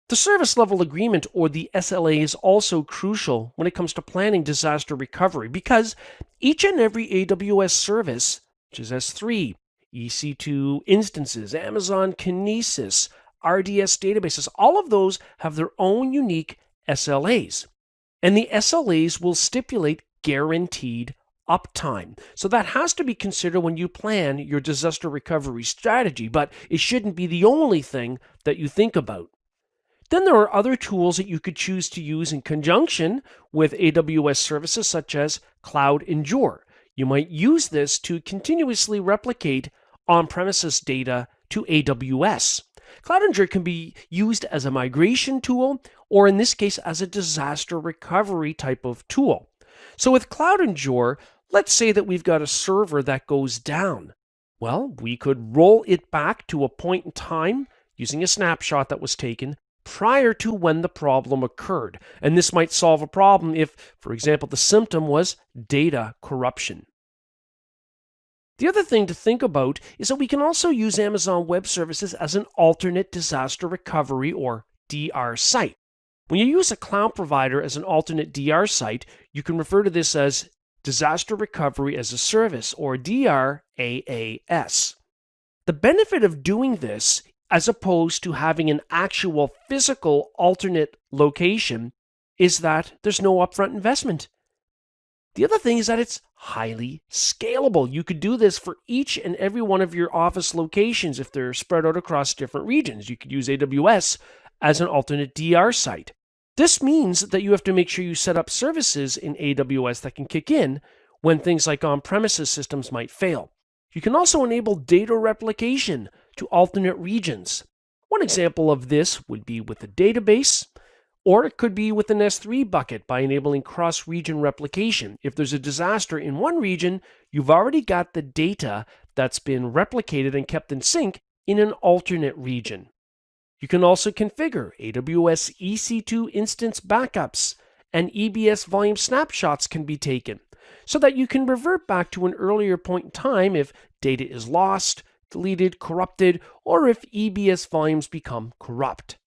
The service level agreement, or the SLA, is also crucial when it comes to planning disaster recovery because each and every AWS service, which is S3, EC2 instances, Amazon Kinesis, RDS databases, all of those have their own unique SLAs. And the SLAs will stipulate guaranteed uptime. So that has to be considered when you plan your disaster recovery strategy, but it shouldn't be the only thing that you think about. Then there are other tools that you could choose to use in conjunction with AWS services such as CloudHSM. You might use this to continuously replicate on-premises data to AWS. CloudHSM can be used as a migration tool, or in this case, as a disaster recovery type of tool. So with CloudHSM, let's say that we've got a server that goes down. Well, we could roll it back to a point in time using a snapshot that was taken prior to when the problem occurred. And this might solve a problem if, for example, the symptom was data corruption. The other thing to think about is that we can also use Amazon Web Services as an alternate disaster recovery or DR site. When you use a cloud provider as an alternate DR site, you can refer to this as Disaster Recovery as a Service, or DRAAS. The benefit of doing this, as opposed to having an actual physical alternate location, is that there's no upfront investment. The other thing is that it's highly scalable. You could do this for each and every one of your office locations if they're spread out across different regions. You could use AWS as an alternate DR site. This means that you have to make sure you set up services in AWS that can kick in when things like on-premises systems might fail. You can also enable data replication to alternate regions. One example of this would be with a database, or it could be with an S3 bucket by enabling cross-region replication. If there's a disaster in one region, you've already got the data that's been replicated and kept in sync in an alternate region. You can also configure AWS EC2 instance backups, and EBS volume snapshots can be taken so that you can revert back to an earlier point in time if data is lost, deleted, corrupted, or if EBS volumes become corrupt.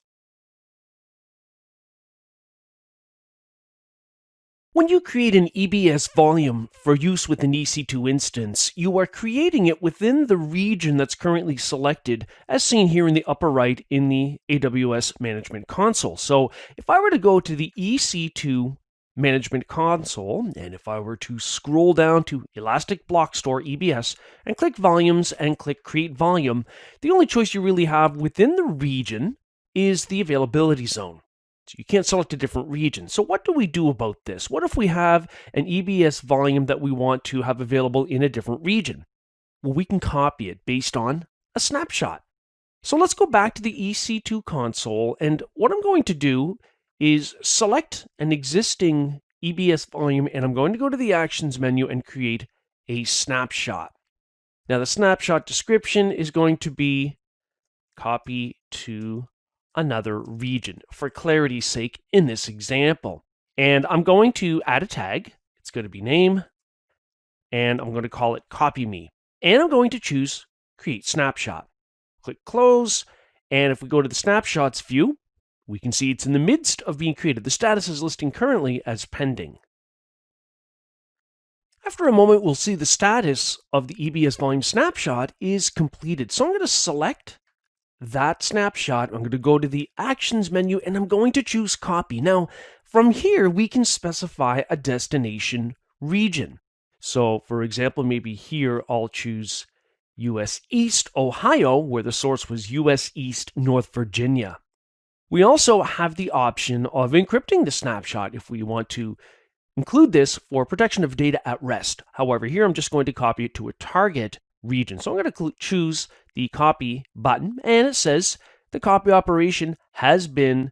When you create an EBS volume for use with an EC2 instance, you are creating it within the region that's currently selected, as seen here in the upper right in the AWS Management Console. So if I were to go to the EC2 Management Console, and if I were to scroll down to Elastic Block Store EBS and click Volumes and click Create Volume, the only choice you really have within the region is the availability zone. So you can't select a different region. So what do we do about this? What if we have an EBS volume that we want to have available in a different region? Well, we can copy it based on a snapshot. So let's go back to the EC2 console, and what I'm going to do is select an existing EBS volume, and I'm going to go to the Actions menu and create a snapshot. Now the snapshot description is going to be copy to another region for clarity's sake in this example. And I'm going to add a tag. It's going to be name, and I'm going to call it copy me. And I'm going to choose create snapshot. Click close, and if we go to the snapshots view, we can see it's in the midst of being created. The status is listing currently as pending. After a moment, we'll see the status of the EBS volume snapshot is completed. So I'm going to select that snapshot. I'm going to go to the Actions menu, and I'm going to choose Copy. Now, from here, we can specify a destination region. So, for example, maybe here I'll choose US East, Ohio, where the source was US East, North Virginia. We also have the option of encrypting the snapshot if we want to include this for protection of data at rest. However, here I'm just going to copy it to a target region. So I'm going to choose the copy button, and it says the copy operation has been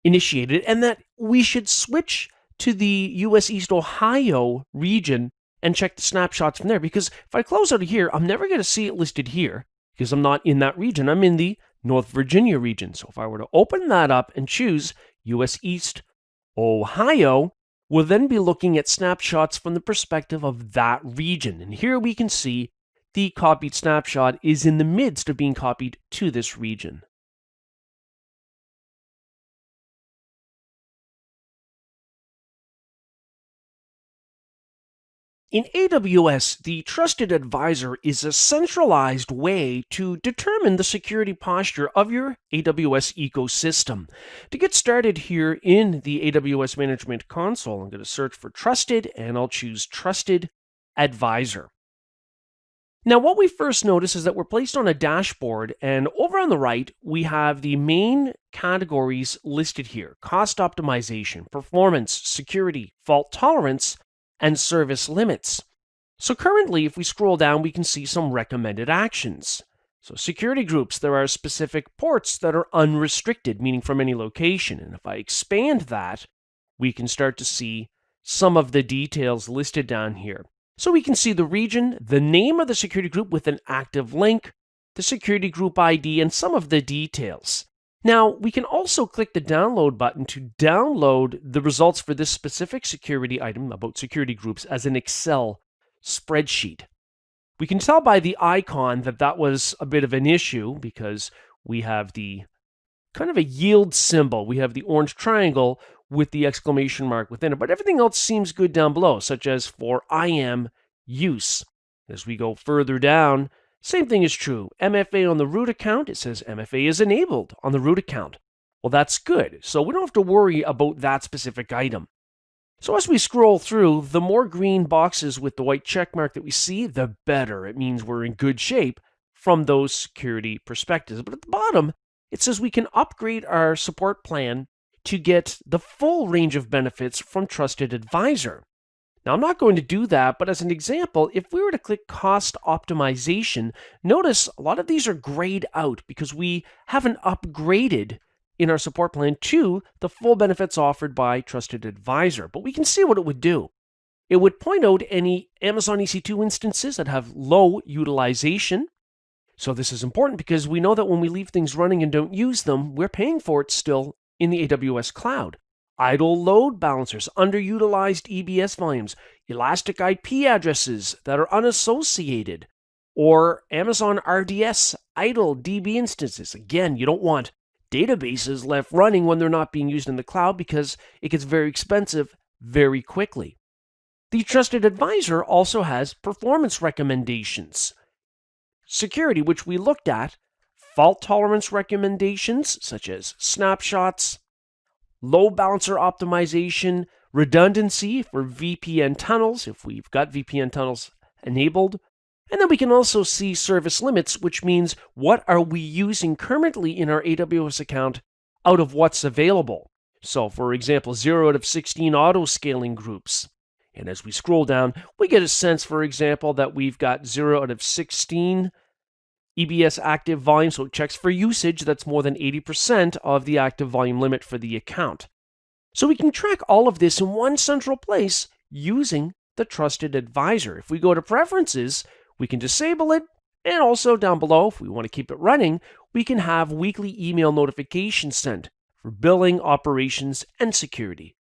initiated and that we should switch to the US East Ohio region and check the snapshots from there, because if I close out of here, I'm never going to see it listed here because I'm not in that region. I'm in the North Virginia region. So if I were to open that up and choose US East Ohio, we'll then be looking at snapshots from the perspective of that region. And here we can see the copied snapshot is in the midst of being copied to this region. In AWS, the Trusted Advisor is a centralized way to determine the security posture of your AWS ecosystem. To get started here in the AWS Management Console, I'm going to search for Trusted, and I'll choose Trusted Advisor. Now, what we first notice is that we're placed on a dashboard, and over on the right, we have the main categories listed here: cost optimization, performance, security, fault tolerance, and service limits. So currently, if we scroll down, we can see some recommended actions. So security groups, there are specific ports that are unrestricted, meaning from any location. And if I expand that, we can start to see some of the details listed down here. So we can see the region, the name of the security group with an active link, the security group ID, and some of the details. Now, we can also click the download button to download the results for this specific security item about security groups as an Excel spreadsheet. We can tell by the icon that that was a bit of an issue because we have the kind of a yield symbol. We have the orange triangle with the exclamation mark within it, but everything else seems good down below, such as for IAM use. As we go further down, same thing is true. MFA on the root account, it says MFA is enabled on the root account. Well, that's good. So we don't have to worry about that specific item. So as we scroll through, the more green boxes with the white check mark that we see, the better. It means we're in good shape from those security perspectives. But at the bottom, it says we can upgrade our support plan to get the full range of benefits from Trusted Advisor. Now, I'm not going to do that, but as an example, if we were to click Cost Optimization, notice a lot of these are grayed out because we haven't upgraded in our support plan to the full benefits offered by Trusted Advisor. But we can see what it would do. It would point out any Amazon EC2 instances that have low utilization. So this is important because we know that when we leave things running and don't use them, we're paying for it still in the AWS cloud. Idle load balancers, underutilized EBS volumes, elastic IP addresses that are unassociated, or Amazon RDS idle DB instances. Again, you don't want databases left running when they're not being used in the cloud because it gets very expensive very quickly. The Trusted Advisor also has performance recommendations. Security, which we looked at, fault tolerance recommendations such as snapshots, load balancer optimization, redundancy for VPN tunnels if we've got VPN tunnels enabled. And then we can also see service limits, which means what are we using currently in our AWS account out of what's available. So for example, 0 out of 16 auto-scaling groups. And as we scroll down, we get a sense, for example, that we've got 0 out of 16 EBS active volume, so it checks for usage. That's more than 80% of the active volume limit for the account. So we can track all of this in one central place using the Trusted Advisor. If we go to Preferences, we can disable it, and also down below, if we want to keep it running, we can have weekly email notifications sent for billing, operations, and security.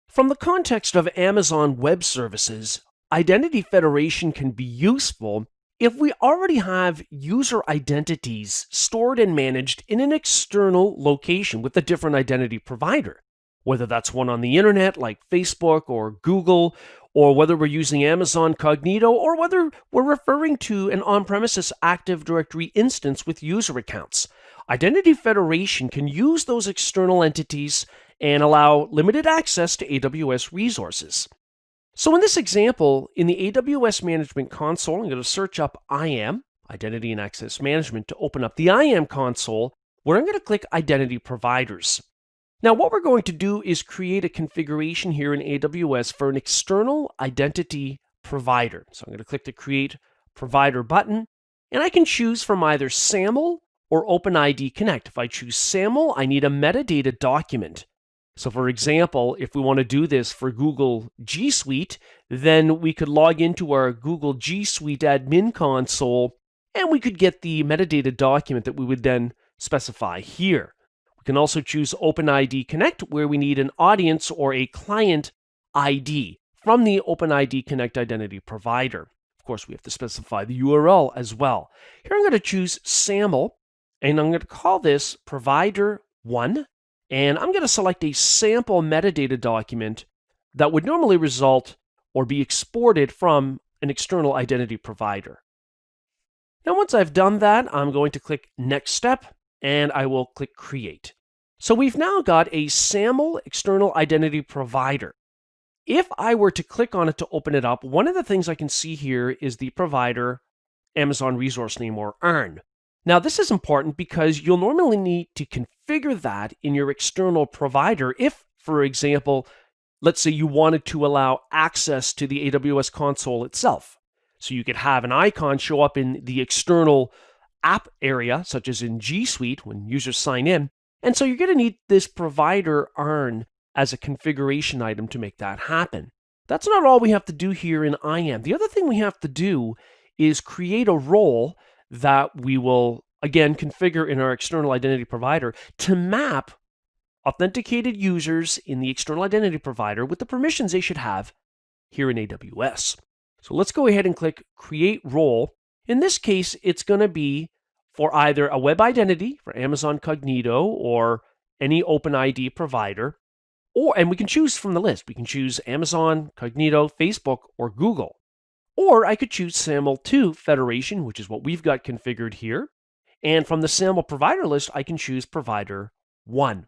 From the context of Amazon Web Services, identity federation can be useful if we already have user identities stored and managed in an external location with a different identity provider, whether that's one on the internet like Facebook or Google, or whether we're using Amazon Cognito, or whether we're referring to an on-premises Active Directory instance with user accounts. Identity federation can use those external entities and allow limited access to AWS resources. So in this example, in the AWS Management Console, I'm going to search up IAM, Identity and Access Management, to open up the IAM console, where I'm going to click Identity Providers. Now, what we're going to do is create a configuration here in AWS for an external identity provider. So I'm going to click the Create Provider button, and I can choose from either SAML or OpenID Connect. If I choose SAML, I need a metadata document. So for example, if we want to do this for Google G Suite, then we could log into our Google G Suite admin console, and we could get the metadata document that we would then specify here. We can also choose OpenID Connect, where we need an audience or a client ID from the OpenID Connect identity provider. Of course, we have to specify the URL as well. Here I'm going to choose SAML, and I'm going to call this Provider 1. And I'm going to select a sample metadata document that would normally result or be exported from an external identity provider. Now, once I've done that, I'm going to click Next Step, and I will click Create. So we've now got a SAML external identity provider. if I were to click on it to open it up, one of the things I can see here is the provider Amazon resource name, or ARN. Now, this is important because you'll normally need to configure that in your external provider if, for example, let's say you wanted to allow access to the AWS console itself. So you could have an icon show up in the external app area, such as in G Suite when users sign in. And so you're going to need this provider ARN as a configuration item to make that happen. That's not all we have to do here in IAM. The other thing we have to do is create a role that we will, again, configure in our external identity provider to map authenticated users in the external identity provider with the permissions they should have here in AWS. So let's go ahead and click Create Role. In this case, it's going to be for either a web identity for Amazon Cognito or any OpenID provider, and we can choose from the list. We can choose Amazon, Cognito, Facebook, or Google. Or I could choose SAML2 Federation, which is what we've got configured here. And from the SAML provider list, I can choose provider 1.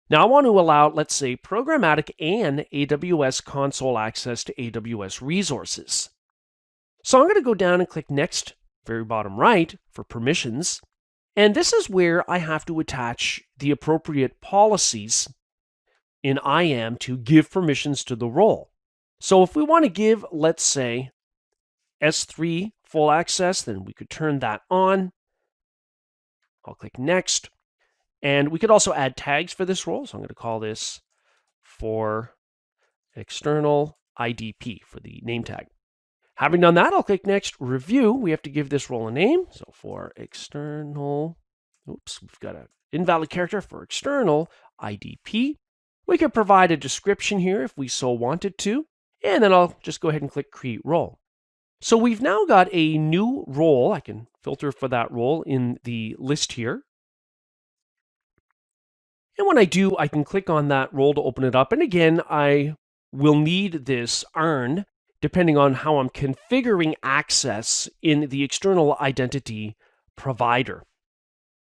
Now I want to allow, let's say, programmatic and AWS console access to AWS resources. So I'm going to go down and click Next, very bottom right, for permissions. And this is where I have to attach the appropriate policies in IAM to give permissions to the role. So if we want to give, let's say, S3 full access, then we could turn that on. I'll click Next. And we could also add tags for this role. So I'm going to call this for external IDP for the name tag. Having done that, I'll click Next, Review. We have to give this role a name. So for external, we've got an invalid character for external IDP. We could provide a description here if we so wanted to. And then I'll just go ahead and click Create Role. So we've now got a new role. I can filter for that role in the list here. And when I do, I can click on that role to open it up. And again, I will need this ARN depending on how I'm configuring access in the external identity provider.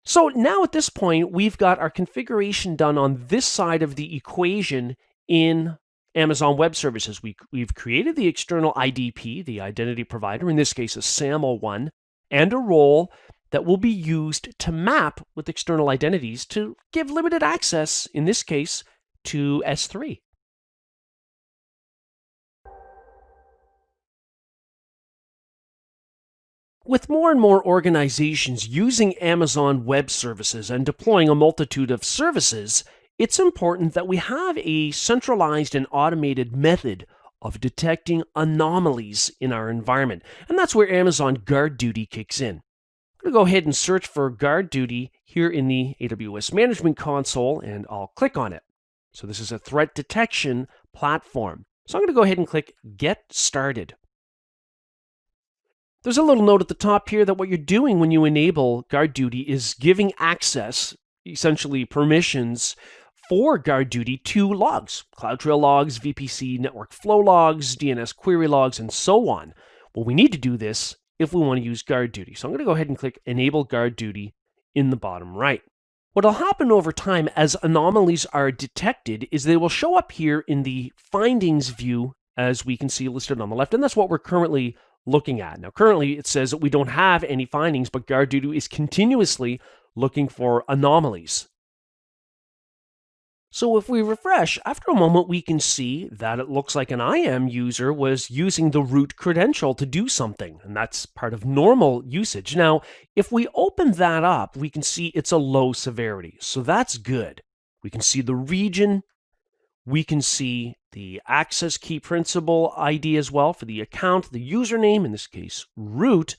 So now at this point, we've got our configuration done on this side of the equation in Amazon Web Services. We've created the external IDP, the identity provider, in this case a SAML1, and a role that will be used to map with external identities to give limited access, in this case, to S3. With more and more organizations using Amazon Web Services and deploying a multitude of services, it's important that we have a centralized and automated method of detecting anomalies in our environment. And that's where Amazon Guard Duty kicks in. I'm going to go ahead and search for Guard Duty here in the AWS Management Console, and I'll click on it. So this is a threat detection platform. So I'm going to go ahead and click Get Started. There's a little note at the top here that what you're doing when you enable Guard Duty is giving access, essentially permissions, for Guard Duty to logs, CloudTrail logs, VPC network flow logs, DNS query logs, and so on. Well, we need to do this if we want to use Guard Duty. So I'm going to go ahead and click Enable Guard Duty in the bottom right. What will happen over time as anomalies are detected is they will show up here in the findings view, as we can see listed on the left, and that's what we're currently looking at. Now, currently it says that we don't have any findings, but Guard Duty is continuously looking for anomalies. So if we refresh, after a moment, we can see that it looks like an IAM user was using the root credential to do something, and that's part of normal usage. Now, if we open that up, we can see it's a low severity, so that's good. We can see the region, we can see the access key principal ID as well for the account, the username, in this case, root.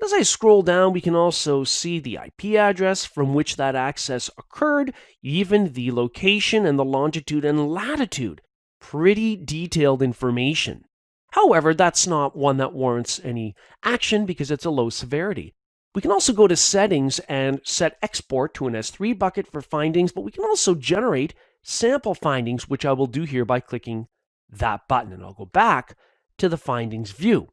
As I scroll down, we can also see the IP address from which that access occurred, even the location and the longitude and latitude. Pretty detailed information. However, that's not one that warrants any action because it's a low severity. We can also go to settings and set export to an S3 bucket for findings, but we can also generate sample findings, which I will do here by clicking that button. And I'll go back to the findings view.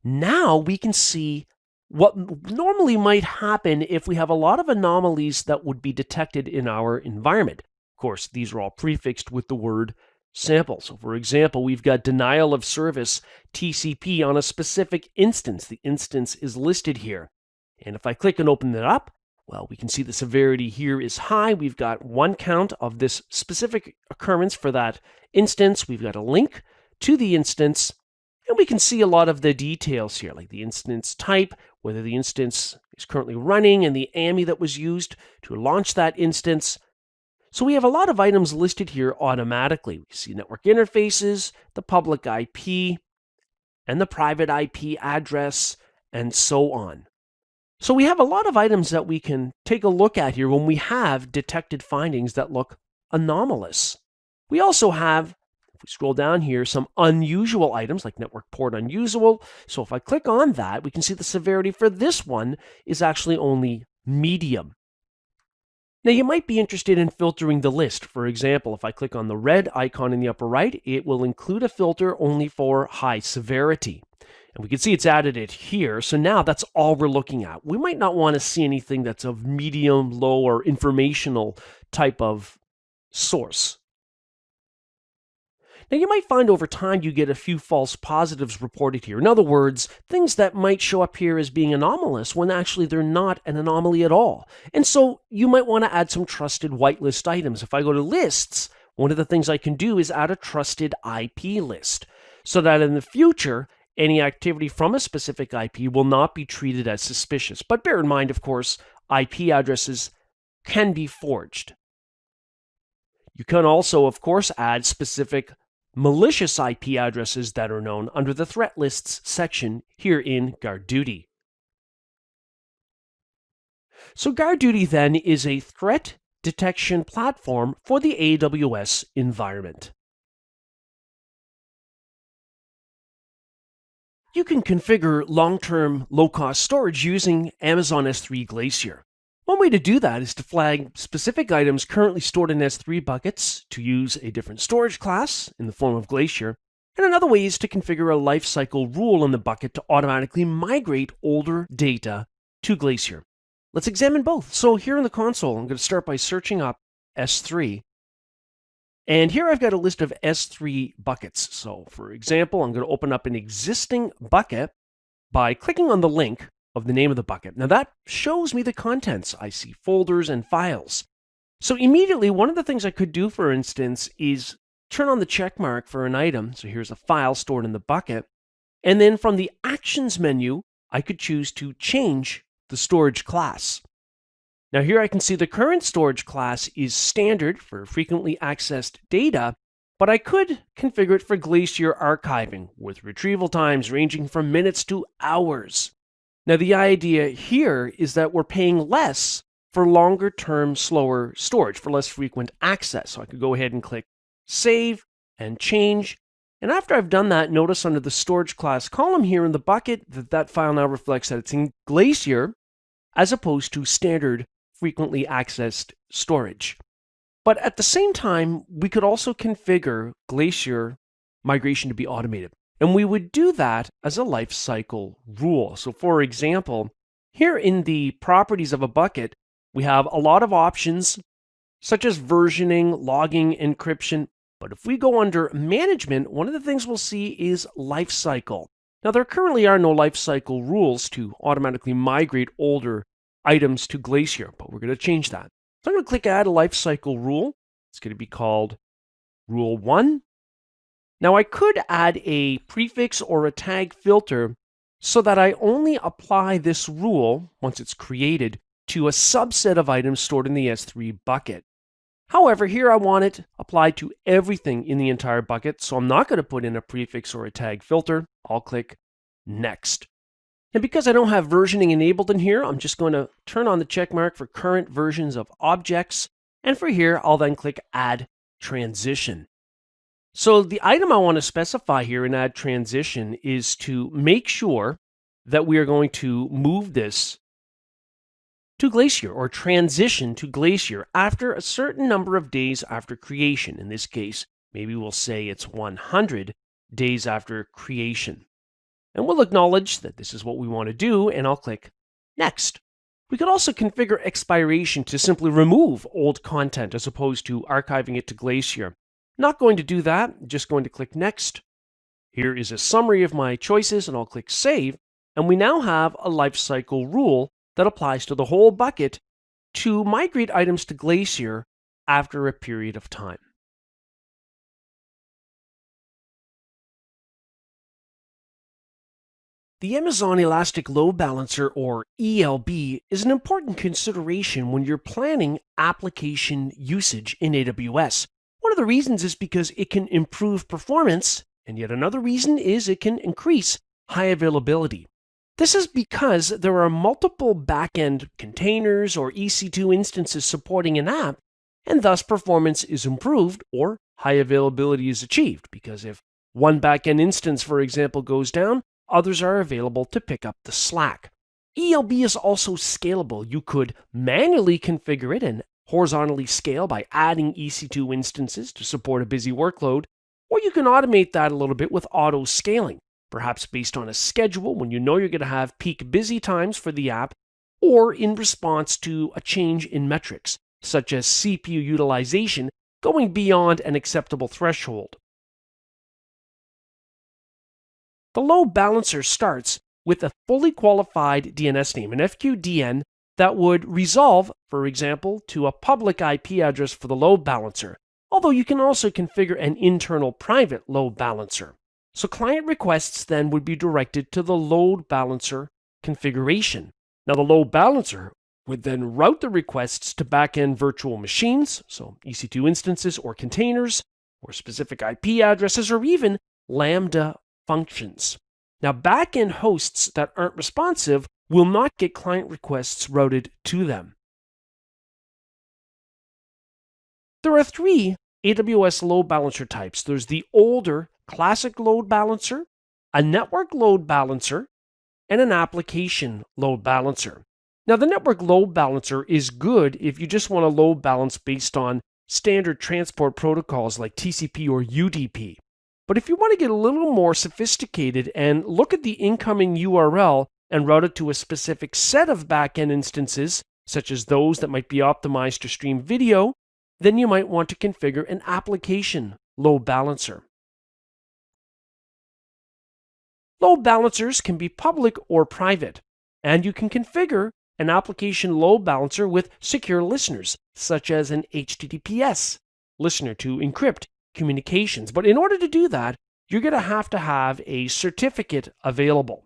Now we can see what normally might happen if we have a lot of anomalies that would be detected in our environment. Of course, these are all prefixed with the word sample. So for example, we've got denial of service TCP on a specific instance. The instance is listed here. And if I click and open it up, well, we can see the severity here is high. We've got one count of this specific occurrence for that instance. We've got a link to the instance, and we can see a lot of the details here, like the instance type, whether the instance is currently running, and the AMI that was used to launch that instance. So we have a lot of items listed here automatically. We see network interfaces, the public IP, and the private IP address, and so on. So we have a lot of items that we can take a look at here when we have detected findings that look anomalous. We also have, if we scroll down here, some unusual items like network port unusual. So if I click on that, we can see the severity for this one is actually only medium. Now you might be interested in filtering the list. For example, if I click on the red icon in the upper right, it will include a filter only for high severity. And we can see it's added it here. So now that's all we're looking at. We might not want to see anything that's of medium, low, or informational type of source. Now you might find over time you get a few false positives reported here. In other words, things that might show up here as being anomalous when actually they're not an anomaly at all. And so you might want to add some trusted whitelist items. If I go to lists, one of the things I can do is add a trusted IP list so that in the future, any activity from a specific IP will not be treated as suspicious. But bear in mind, of course, IP addresses can be forged. You can also, of course, add specific malicious IP addresses that are known under the threat lists section here in GuardDuty. So GuardDuty then is a threat detection platform for the AWS environment. You can configure long-term low-cost storage using Amazon S3 Glacier. One way to do that is to flag specific items currently stored in S3 buckets to use a different storage class in the form of Glacier, and another way is to configure a lifecycle rule in the bucket to automatically migrate older data to Glacier. Let's examine both. So here in the console, I'm going to start by searching up S3. And here I've got a list of S3 buckets. So for example, I'm going to open up an existing bucket by clicking on the link of the name of the bucket. Now that shows me the contents. I see folders and files. So immediately, one of the things I could do, for instance, is turn on the check mark for an item. So here's a file stored in the bucket. And then from the Actions menu, I could choose to change the storage class. Now here I can see the current storage class is standard for frequently accessed data, but I could configure it for Glacier archiving with retrieval times ranging from minutes to hours. Now the idea here is that we're paying less for longer term, slower storage, for less frequent access. So I could go ahead and click Save and Change. And after I've done that, notice under the storage class column here in the bucket that file now reflects that it's in Glacier as opposed to standard frequently accessed storage. But at the same time, we could also configure Glacier migration to be automated. And we would do that as a lifecycle rule. So for example, here in the properties of a bucket, we have a lot of options such as versioning, logging, encryption. But if we go under management, one of the things we'll see is lifecycle. Now there currently are no lifecycle rules to automatically migrate older items to Glacier, but we're going to change that. So I'm going to click Add a Lifecycle Rule. It's going to be called Rule 1. Now I could add a prefix or a tag filter so that I only apply this rule, once it's created, to a subset of items stored in the S3 bucket. However, here I want it applied to everything in the entire bucket, so I'm not going to put in a prefix or a tag filter. I'll click Next. And because I don't have versioning enabled in here, I'm just going to turn on the check mark for current versions of objects. And for here, I'll then click Add Transition. So the item I want to specify here in Add Transition is to make sure that we are going to move this to Glacier or transition to Glacier after a certain number of days after creation. In this case, maybe we'll say it's 100 days after creation. And we'll acknowledge that this is what we want to do, and I'll click Next. We could also configure expiration to simply remove old content as opposed to archiving it to Glacier. Not going to do that, just going to click Next. Here is a summary of my choices, and I'll click Save, and we now have a lifecycle rule that applies to the whole bucket to migrate items to Glacier after a period of time. The Amazon Elastic Load Balancer, or ELB, is an important consideration when you're planning application usage in AWS. One of the reasons is because it can improve performance, and yet another reason is it can increase high availability. This is because there are multiple backend containers or EC2 instances supporting an app, and thus performance is improved or high availability is achieved, because if one backend instance, for example, goes down, others are available to pick up the slack. ELB is also scalable. You could manually configure it and horizontally scale by adding EC2 instances to support a busy workload, or you can automate that a little bit with auto scaling, perhaps based on a schedule when you know you're going to have peak busy times for the app, or in response to a change in metrics, such as CPU utilization going beyond an acceptable threshold. The load balancer starts with a fully qualified DNS name, an FQDN, that would resolve, for example, to a public IP address for the load balancer, although you can also configure an internal private load balancer. So client requests then would be directed to the load balancer configuration. Now the load balancer would then route the requests to backend virtual machines, so EC2 instances or containers, or specific IP addresses, or even Lambda functions. Now, backend hosts that aren't responsive will not get client requests routed to them. There are three AWS load balancer types. There's the older classic load balancer, a network load balancer, and an application load balancer. Now, the network load balancer is good if you just want to load balance based on standard transport protocols like TCP or UDP. But if you want to get a little more sophisticated and look at the incoming URL and route it to a specific set of backend instances, such as those that might be optimized to stream video, then you might want to configure an application load balancer. Load balancers can be public or private, and you can configure an application load balancer with secure listeners, such as an HTTPS listener to encrypt communications. But in order to do that, you're going to have a certificate available.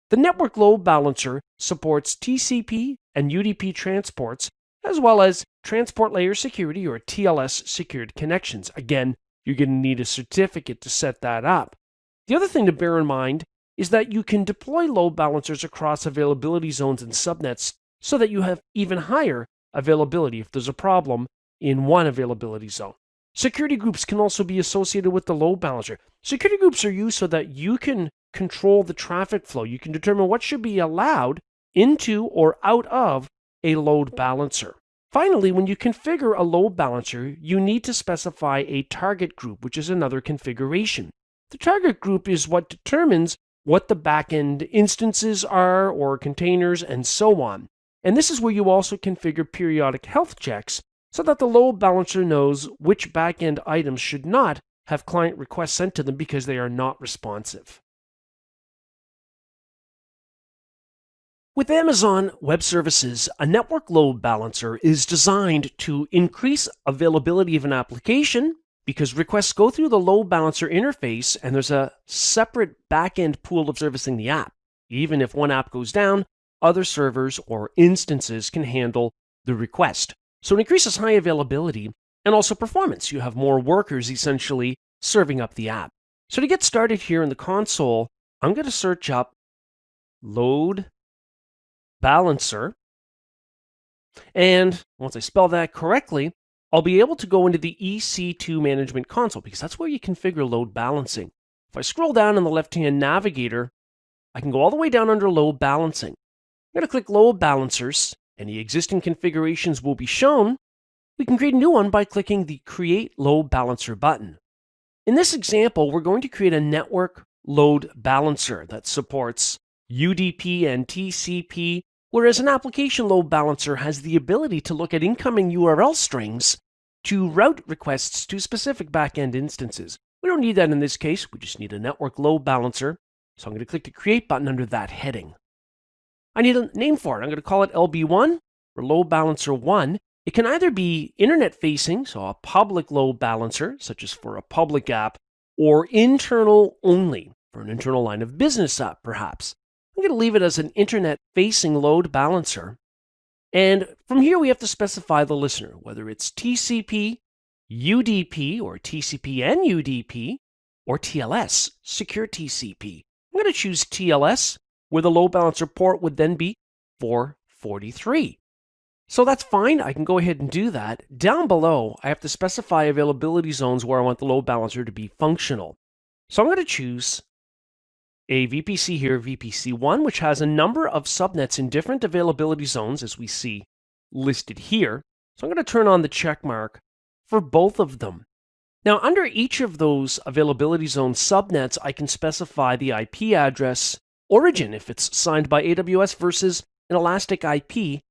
The network load balancer supports TCP and UDP transports, as well as transport layer security or TLS secured connections. Again, you're going to need a certificate to set that up. The other thing to bear in mind is that you can deploy load balancers across availability zones and subnets so that you have even higher availability if there's a problem in one availability zone. Security groups can also be associated with the load balancer. Security groups are used so that you can control the traffic flow. You can determine what should be allowed into or out of a load balancer. Finally, when you configure a load balancer, you need to specify a target group, which is another configuration. The target group is what determines what the backend instances are or containers and so on. And this is where you also configure periodic health checks so that the load balancer knows which backend items should not have client requests sent to them because they are not responsive. With Amazon Web Services, a network load balancer is designed to increase availability of an application because requests go through the load balancer interface and there's a separate backend pool of servicing the app. Even if one app goes down, other servers or instances can handle the request. So it increases high availability and also performance. You have more workers essentially serving up the app. So to get started here in the console, I'm going to search up load balancer. And once I spell that correctly, I'll be able to go into the EC2 management console because that's where you configure load balancing. If I scroll down in the left-hand navigator, I can go all the way down under load balancing. I'm going to click load balancers. Any existing configurations will be shown. We can create a new one by clicking the Create Load Balancer button. In this example, we're going to create a network load balancer that supports UDP and TCP, whereas an application load balancer has the ability to look at incoming URL strings to route requests to specific backend instances. We don't need that in this case. We just need a network load balancer. So I'm going to click the Create button under that heading. I need a name for it. I'm going to call it LB1 or Load Balancer 1. It can either be internet-facing, so a public load balancer, such as for a public app, or internal only, for an internal line of business app, perhaps. I'm going to leave it as an internet-facing load balancer. And from here, we have to specify the listener, whether it's TCP, UDP, or TCP and UDP, or TLS, Secure TCP. I'm going to choose TLS, where the load balancer port would then be 443. So that's fine. I can go ahead and do that. Down below, I have to specify availability zones where I want the load balancer to be functional. So I'm going to choose a VPC here, VPC1, which has a number of subnets in different availability zones, as we see listed here. So I'm going to turn on the check mark for both of them. Now, under each of those availability zone subnets, I can specify the IP address origin, if it's signed by AWS, versus an elastic IP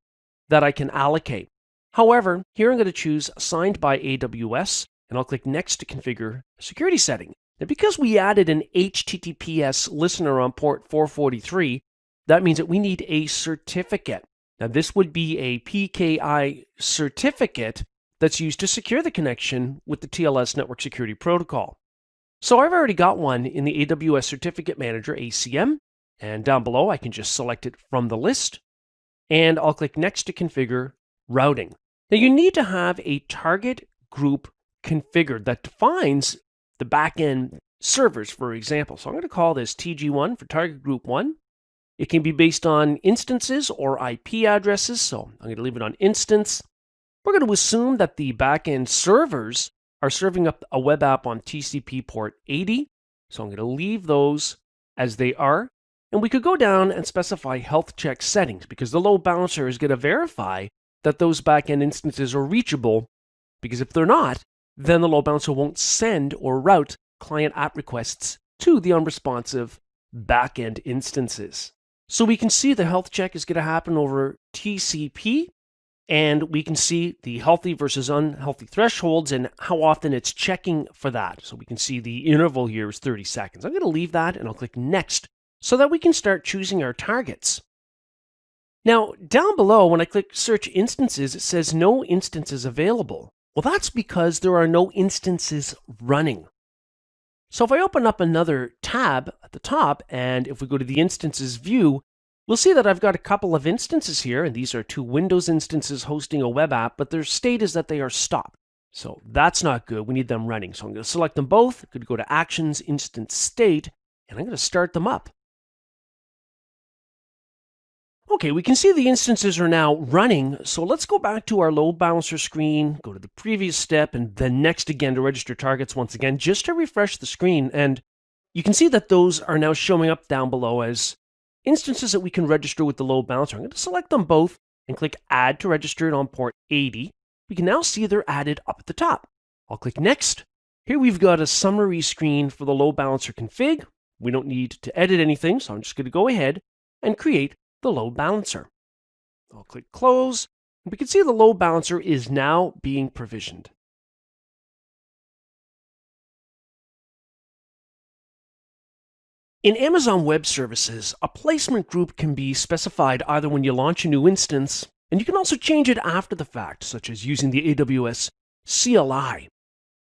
that I can allocate. However, here I'm going to choose signed by AWS, and I'll click Next to configure a security setting. Now, because we added an HTTPS listener on port 443, that means that we need a certificate. Now, this would be a PKI certificate that's used to secure the connection with the TLS network security protocol. So I've already got one in the AWS Certificate Manager, ACM, and down below I can just select it from the list, and I'll click Next to configure routing. Now, you need to have a target group configured that defines the backend servers, for example. So I'm going to call this TG1 for target group 1. It can be based on instances or IP addresses, so I'm going to leave it on instance. We're going to assume that the backend servers are serving up a web app on TCP port 80, so I'm going to leave those as they are. And we could go down and specify health check settings, because the load balancer is going to verify that those backend instances are reachable, because if they're not, then the load balancer won't send or route client app requests to the unresponsive backend instances. So we can see the health check is going to happen over TCP, and we can see the healthy versus unhealthy thresholds and how often it's checking for that. So we can see the interval here is 30 seconds. I'm going to leave that, and I'll click Next so that we can start choosing our targets. Now, down below, when I click Search Instances, it says no instances available. Well, that's because there are no instances running. So if I open up another tab at the top, and if we go to the Instances view, we'll see that I've got a couple of instances here, and these are two Windows instances hosting a web app, but their state is that they are stopped. So that's not good. We need them running. So I'm going to select them both. I'm going to go to Actions, Instance State, and I'm going to start them up. Okay, we can see the instances are now running, so let's go back to our load balancer screen, go to the previous step, and then next again to register targets once again, just to refresh the screen. And you can see that those are now showing up down below as instances that we can register with the load balancer. I'm going to select them both and click Add to register it on port 80. We can now see they're added up at the top. I'll click Next. Here we've got a summary screen for the load balancer config. We don't need to edit anything, so I'm just going to go ahead and create the load balancer. I'll click Close. We can see the load balancer is now being provisioned. In Amazon Web Services, a placement group can be specified either when you launch a new instance, and you can also change it after the fact, such as using the AWS CLI.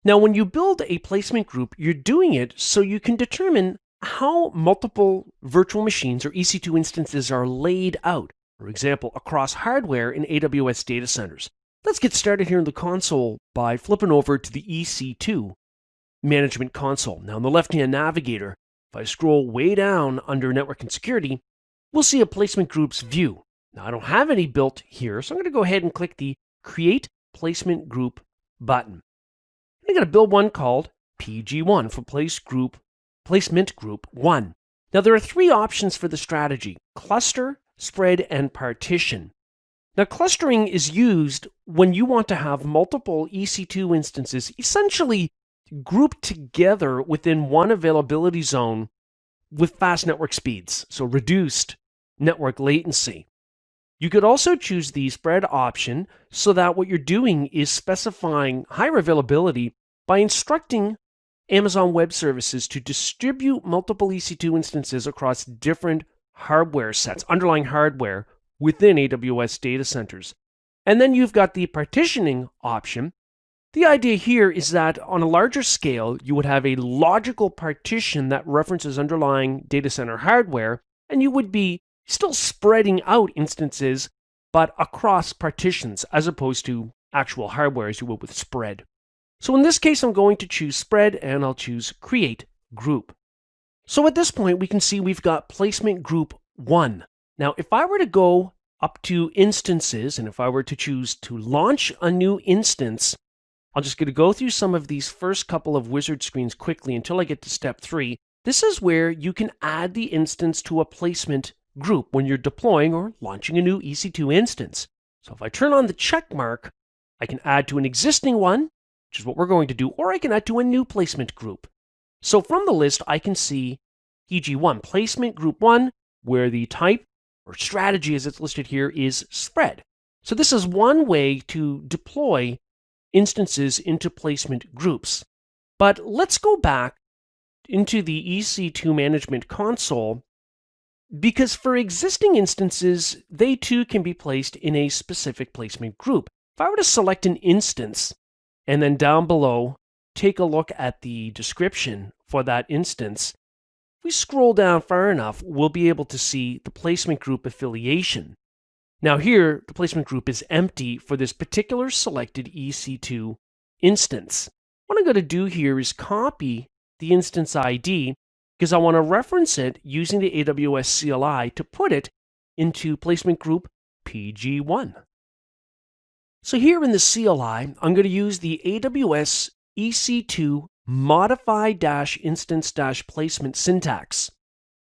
Now, when you build a placement group, you're doing it so you can determine how multiple virtual machines or EC2 instances are laid out, for example, across hardware in AWS data centers. Let's get started here in the console by flipping over to the EC2 management console. Now, in the left-hand navigator, if I scroll way down under Network and Security, we'll see a placement groups view. Now, I don't have any built here, so I'm going to go ahead and click the Create Placement Group button. I'm going to build one called PG1 for Placement Group 1. Now, there are three options for the strategy: cluster, spread, and partition. Now, clustering is used when you want to have multiple EC2 instances essentially grouped together within one availability zone with fast network speeds, so reduced network latency. You could also choose the spread option so that what you're doing is specifying higher availability by instructing Amazon Web Services to distribute multiple EC2 instances across different hardware sets, underlying hardware within AWS data centers. And then you've got the partitioning option. The idea here is that on a larger scale, you would have a logical partition that references underlying data center hardware, and you would be still spreading out instances, but across partitions as opposed to actual hardware as you would with spread. So in this case, I'm going to choose spread and I'll choose create group. So at this point, we can see we've got placement group 1. Now, if I were to go up to instances, and if I were to choose to launch a new instance, I'm just going to go through some of these first couple of wizard screens quickly until I get to step 3. This is where you can add the instance to a placement group when you're deploying or launching a new EC2 instance. So if I turn on the check mark, I can add to an existing one, which is what we're going to do, or I can add to a new placement group. So from the list, I can see PG1, placement group 1, where the type or strategy as it's listed here is spread. So this is one way to deploy instances into placement groups. But let's go back into the EC2 management console, because for existing instances, they too can be placed in a specific placement group. If I were to select an instance and then down below, take a look at the description for that instance, if we scroll down far enough, we'll be able to see the placement group affiliation. Now here, the placement group is empty for this particular selected EC2 instance. What I'm going to do here is copy the instance ID because I want to reference it using the AWS CLI to put it into placement group PG1. So here in the CLI, I'm going to use the AWS EC2 modify-instance-placement syntax.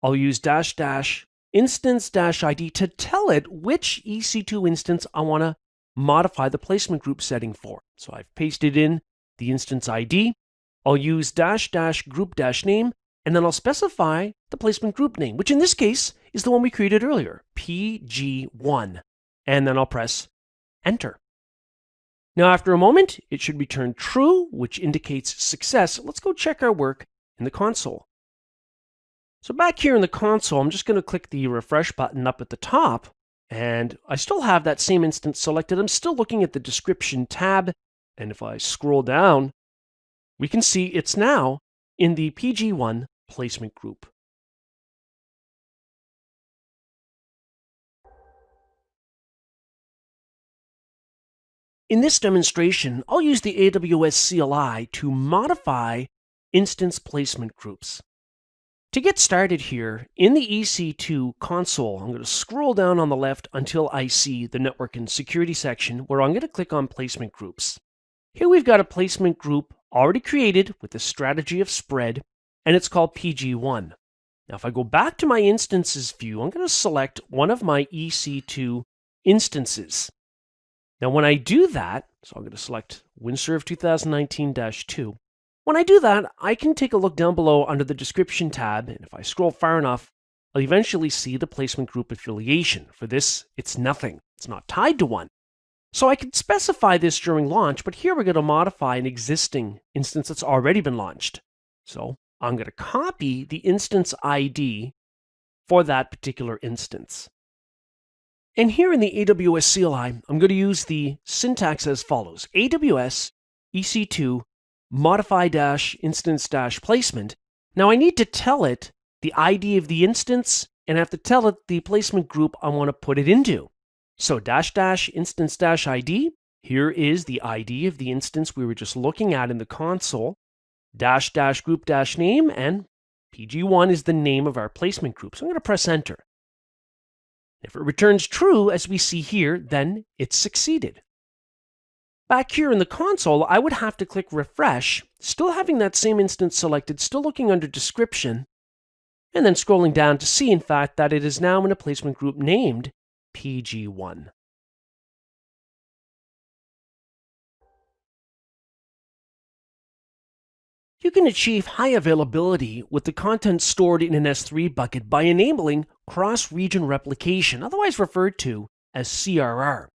I'll use --instance-ID to tell it which EC2 instance I want to modify the placement group setting for. So I've pasted in the instance ID. I'll use --group-name, and then I'll specify the placement group name, which in this case is the one we created earlier, PG1. And then I'll press Enter. Now after a moment, it should return true, which indicates success. Let's go check our work in the console. So back here in the console, I'm just going to click the refresh button up at the top, and I still have that same instance selected. I'm still looking at the description tab, and if I scroll down, we can see it's now in the PG1 placement group. In this demonstration, I'll use the AWS CLI to modify instance placement groups. To get started here, in the EC2 console, I'm going to scroll down on the left until I see the Network and Security section, where I'm going to click on Placement Groups. Here we've got a placement group already created with the strategy of spread, and it's called PG1. Now if I go back to my instances view, I'm going to select one of my EC2 instances. Now when I do that, so I'm going to select WinServe 2019-2. When I do that, I can take a look down below under the description tab, and if I scroll far enough, I'll eventually see the placement group affiliation. For this, it's nothing. It's not tied to one. So I can specify this during launch, but here we're going to modify an existing instance that's already been launched. So I'm going to copy the instance ID for that particular instance. And here in the AWS CLI, I'm going to use the syntax as follows. AWS EC2 modify-instance-placement. Now I need to tell it the ID of the instance, and I have to tell it the placement group I want to put it into. So --instance-ID, here is the ID of the instance we were just looking at in the console, --group-name, and PG1 is the name of our placement group. So I'm going to press Enter. If it returns true, as we see here, then it's succeeded. Back here in the console, I would have to click Refresh, still having that same instance selected, still looking under Description, and then scrolling down to see, in fact, that it is now in a placement group named PG1. You can achieve high availability with the content stored in an S3 bucket by enabling cross-region replication, otherwise referred to as CRR.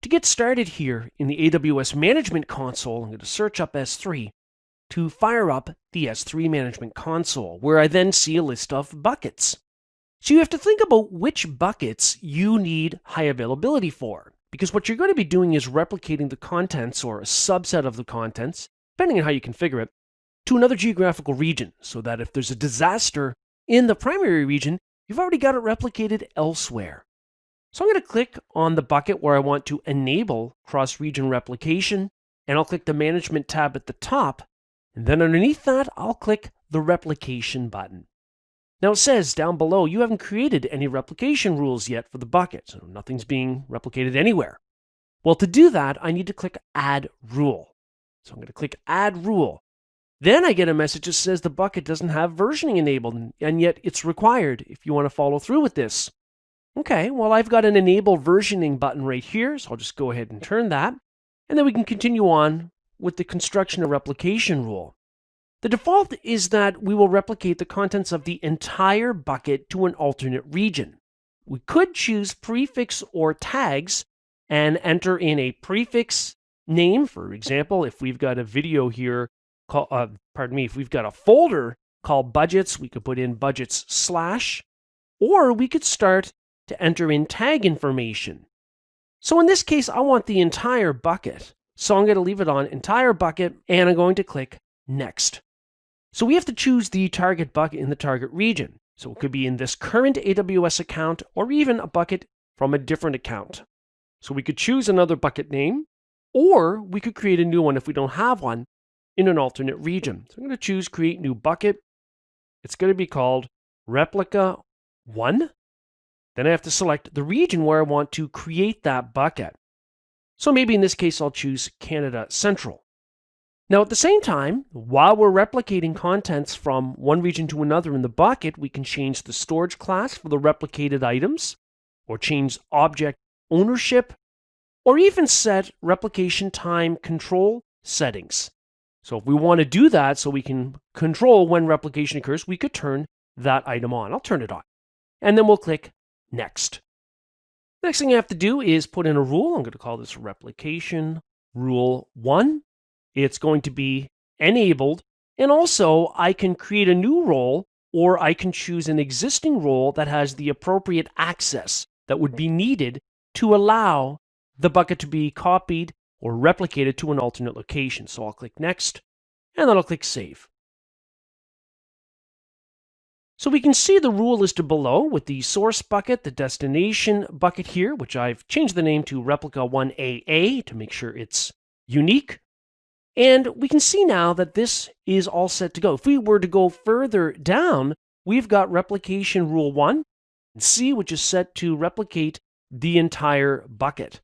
To get started here in the AWS Management Console, I'm going to search up S3 to fire up the S3 Management Console, where I then see a list of buckets. So you have to think about which buckets you need high availability for, because what you're going to be doing is replicating the contents or a subset of the contents, depending on how you configure it, to another geographical region, so that if there's a disaster in the primary region, you've already got it replicated elsewhere. So I'm going to click on the bucket where I want to enable cross-region replication, and I'll click the Management tab at the top, and then underneath that, I'll click the Replication button. Now it says down below, you haven't created any replication rules yet for the bucket, so nothing's being replicated anywhere. Well, to do that, I need to click Add Rule. So I'm going to click Add Rule. Then I get a message that says the bucket doesn't have versioning enabled, and yet it's required if you want to follow through with this. Okay, well, I've got an Enable Versioning button right here, so I'll just go ahead and turn that, and then we can continue on with the construction of replication rule. The default is that we will replicate the contents of the entire bucket to an alternate region. We could choose prefix or tags and enter in a prefix name. For example, if we've got a video here, if we've got a folder called budgets, we could put in budgets/, or we could start to enter in tag information. So in this case, I want the entire bucket. So I'm going to leave it on entire bucket, and I'm going to click Next. So we have to choose the target bucket in the target region. So it could be in this current AWS account, or even a bucket from a different account. So we could choose another bucket name, or we could create a new one if we don't have one in an alternate region. So I'm going to choose Create New Bucket. It's going to be called Replica 1. Then I have to select the region where I want to create that bucket. So maybe in this case, I'll choose Canada Central. Now at the same time, while we're replicating contents from one region to another in the bucket, we can change the storage class for the replicated items, or change object ownership, or even set replication time control settings. So if we want to do that so we can control when replication occurs, we could turn that item on. I'll turn it on. And then we'll click Next. Next thing I have to do is put in a rule. I'm going to call this Replication Rule 1. It's going to be enabled. And also, I can create a new role, or I can choose an existing role that has the appropriate access that would be needed to allow the bucket to be copied or replicated to an alternate location. So I'll click Next, and then I'll click Save. So we can see the rule listed below with the source bucket, the destination bucket here, which I've changed the name to Replica 1AA to make sure it's unique. And we can see now that this is all set to go. If we were to go further down, we've got Replication Rule 1, and C, which is set to replicate the entire bucket.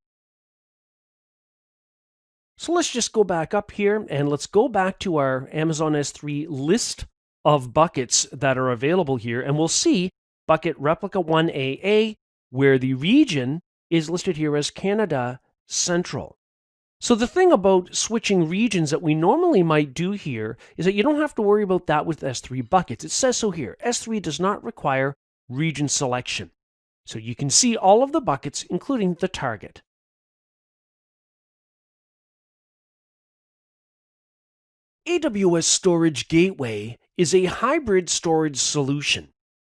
So let's just go back up here, and let's go back to our Amazon S3 list of buckets that are available here, and we'll see bucket Replica 1AA, where the region is listed here as Canada Central. So the thing about switching regions that we normally might do here is that you don't have to worry about that with S3 buckets. It says so here. S3 does not require region selection. So you can see all of the buckets, including the target. AWS Storage Gateway is a hybrid storage solution.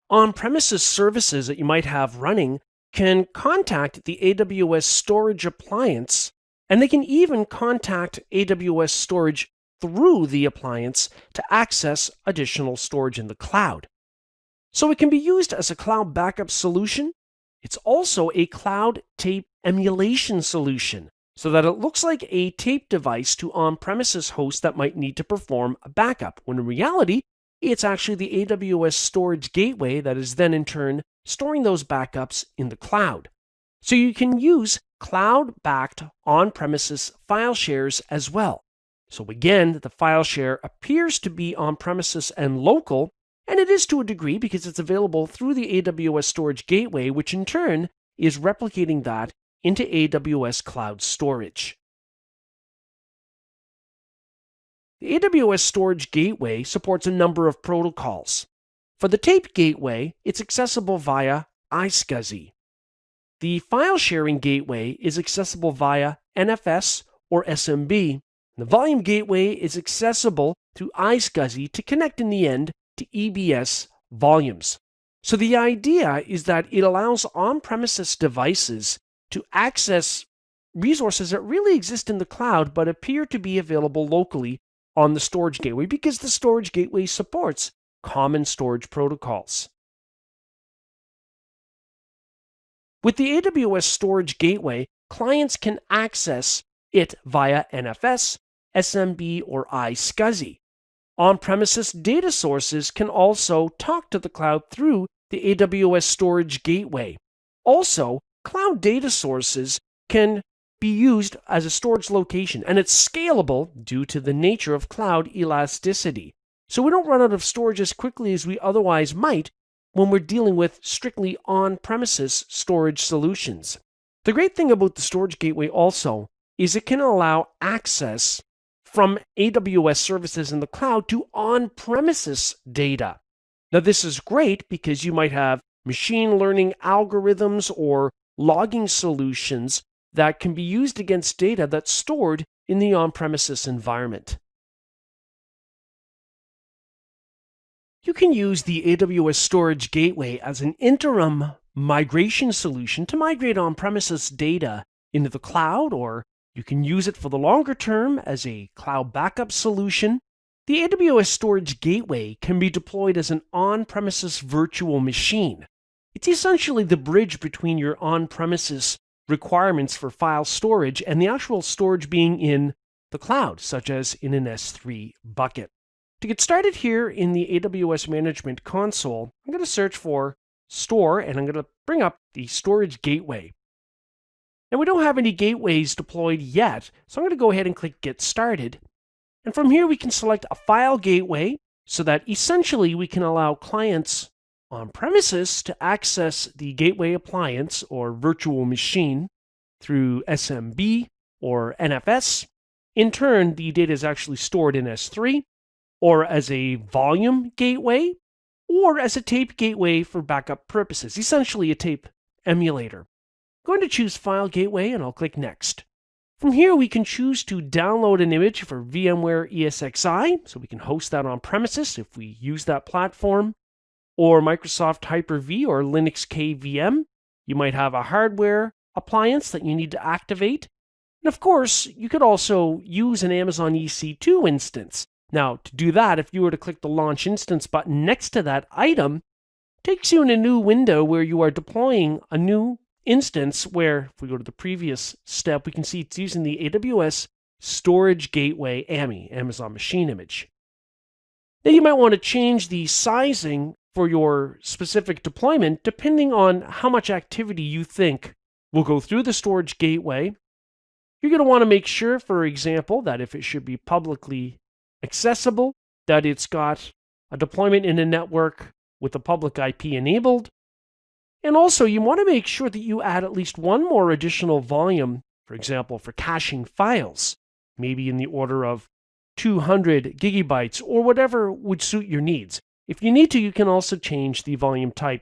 On-premises services that you might have running can contact the AWS storage appliance, and they can even contact AWS storage through the appliance to access additional storage in the cloud. So it can be used as a cloud backup solution. It's also a cloud tape emulation solution, so that it looks like a tape device to on-premises hosts that might need to perform a backup, when in reality, it's actually the AWS storage gateway that is then in turn storing those backups in the cloud. So you can use cloud-backed on-premises file shares as well. So again, the file share appears to be on-premises and local, and it is to a degree because it's available through the AWS storage gateway, which in turn is replicating that into AWS Cloud Storage. The AWS Storage Gateway supports a number of protocols. For the tape gateway, it's accessible via iSCSI. the file sharing gateway is accessible via NFS or SMB. The volume gateway is accessible through iSCSI to connect in the end to EBS volumes. So the idea is that it allows on-premises devices to access resources that really exist in the cloud but appear to be available locally on the storage gateway because the storage gateway supports common storage protocols. With the AWS Storage Gateway, clients can access it via NFS, SMB, or iSCSI. On-premises data sources can also talk to the cloud through the AWS Storage Gateway. Also, cloud data sources can be used as a storage location, and it's scalable due to the nature of cloud elasticity. So we don't run out of storage as quickly as we otherwise might when we're dealing with strictly on-premises storage solutions. The great thing about the Storage Gateway also is it can allow access from AWS services in the cloud to on-premises data. Now, this is great because you might have machine learning algorithms or logging solutions that can be used against data that's stored in the on-premises environment. You can use the AWS Storage Gateway as an interim migration solution to migrate on-premises data into the cloud, or you can use it for the longer term as a cloud backup solution. The AWS Storage Gateway can be deployed as an on-premises virtual machine. It's essentially the bridge between your on-premises requirements for file storage and the actual storage being in the cloud, such as in an S3 bucket. To get started here in the AWS Management Console, I'm going to search for Store, and I'm going to bring up the Storage Gateway. Now, we don't have any gateways deployed yet, so I'm going to go ahead and click Get Started. And from here, we can select a file gateway so that essentially we can allow clients on premises to access the gateway appliance or virtual machine through SMB or NFS. In turn, the data is actually stored in S3, or as a volume gateway, or as a tape gateway for backup purposes, essentially a tape emulator. I'm going to choose File Gateway, and I'll click Next. From here, we can choose to download an image for VMware ESXi, so we can host that on premises if we use that platform, or Microsoft Hyper-V or Linux KVM. You might have a hardware appliance that you need to activate. And of course, you could also use an Amazon EC2 instance. Now, to do that, if you were to click the Launch Instance button next to that item, it takes you in a new window where you are deploying a new instance where, if we go to the previous step, we can see it's using the AWS Storage Gateway AMI, Amazon Machine Image. Now, you might want to change the sizing for your specific deployment depending on how much activity you think will go through the Storage Gateway. You're going to want to make sure, for example, that if it should be publicly accessible, that it's got a deployment in a network with the public IP enabled. And also, you want to make sure that you add at least one more additional volume, for example, for caching files, maybe in the order of 200 gigabytes or whatever would suit your needs. If you need to, you can also change the volume type,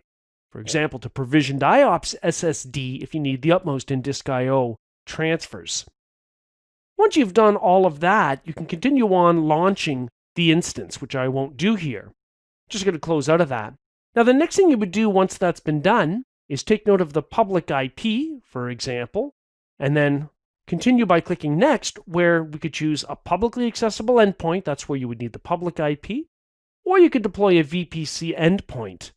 for example, to provisioned IOPS SSD if you need the utmost in disk I/O transfers. Once you've done all of that, you can continue on launching the instance, which I won't do here. Just going to close out of that. Now, the next thing you would do once that's been done is take note of the public IP, for example, and then continue by clicking Next, where we could choose a publicly accessible endpoint. That's where you would need the public IP. Or you could deploy a VPC endpoint.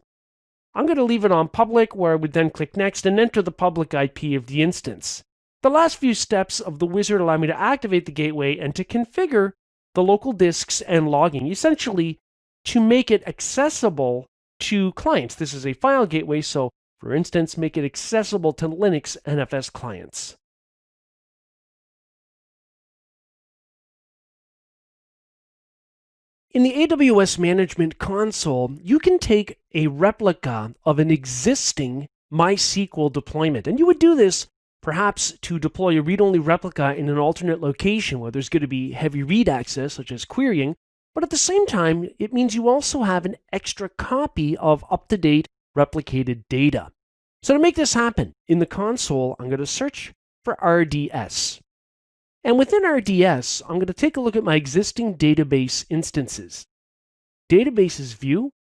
I'm going to leave it on public, where I would then click Next and enter the public IP of the instance. The last few steps of the wizard allow me to activate the gateway and to configure the local disks and logging, essentially to make it accessible to clients. This is a file gateway, so for instance, make it accessible to Linux NFS clients. In the AWS Management Console, you can take a replica of an existing MySQL deployment, and you would do this perhaps to deploy a read-only replica in an alternate location where there's going to be heavy read access, such as querying, but at the same time, it means you also have an extra copy of up-to-date replicated data. So to make this happen, in the console, I'm going to search for RDS. And within RDS, I'm going to take a look at my existing database instances. Databases view,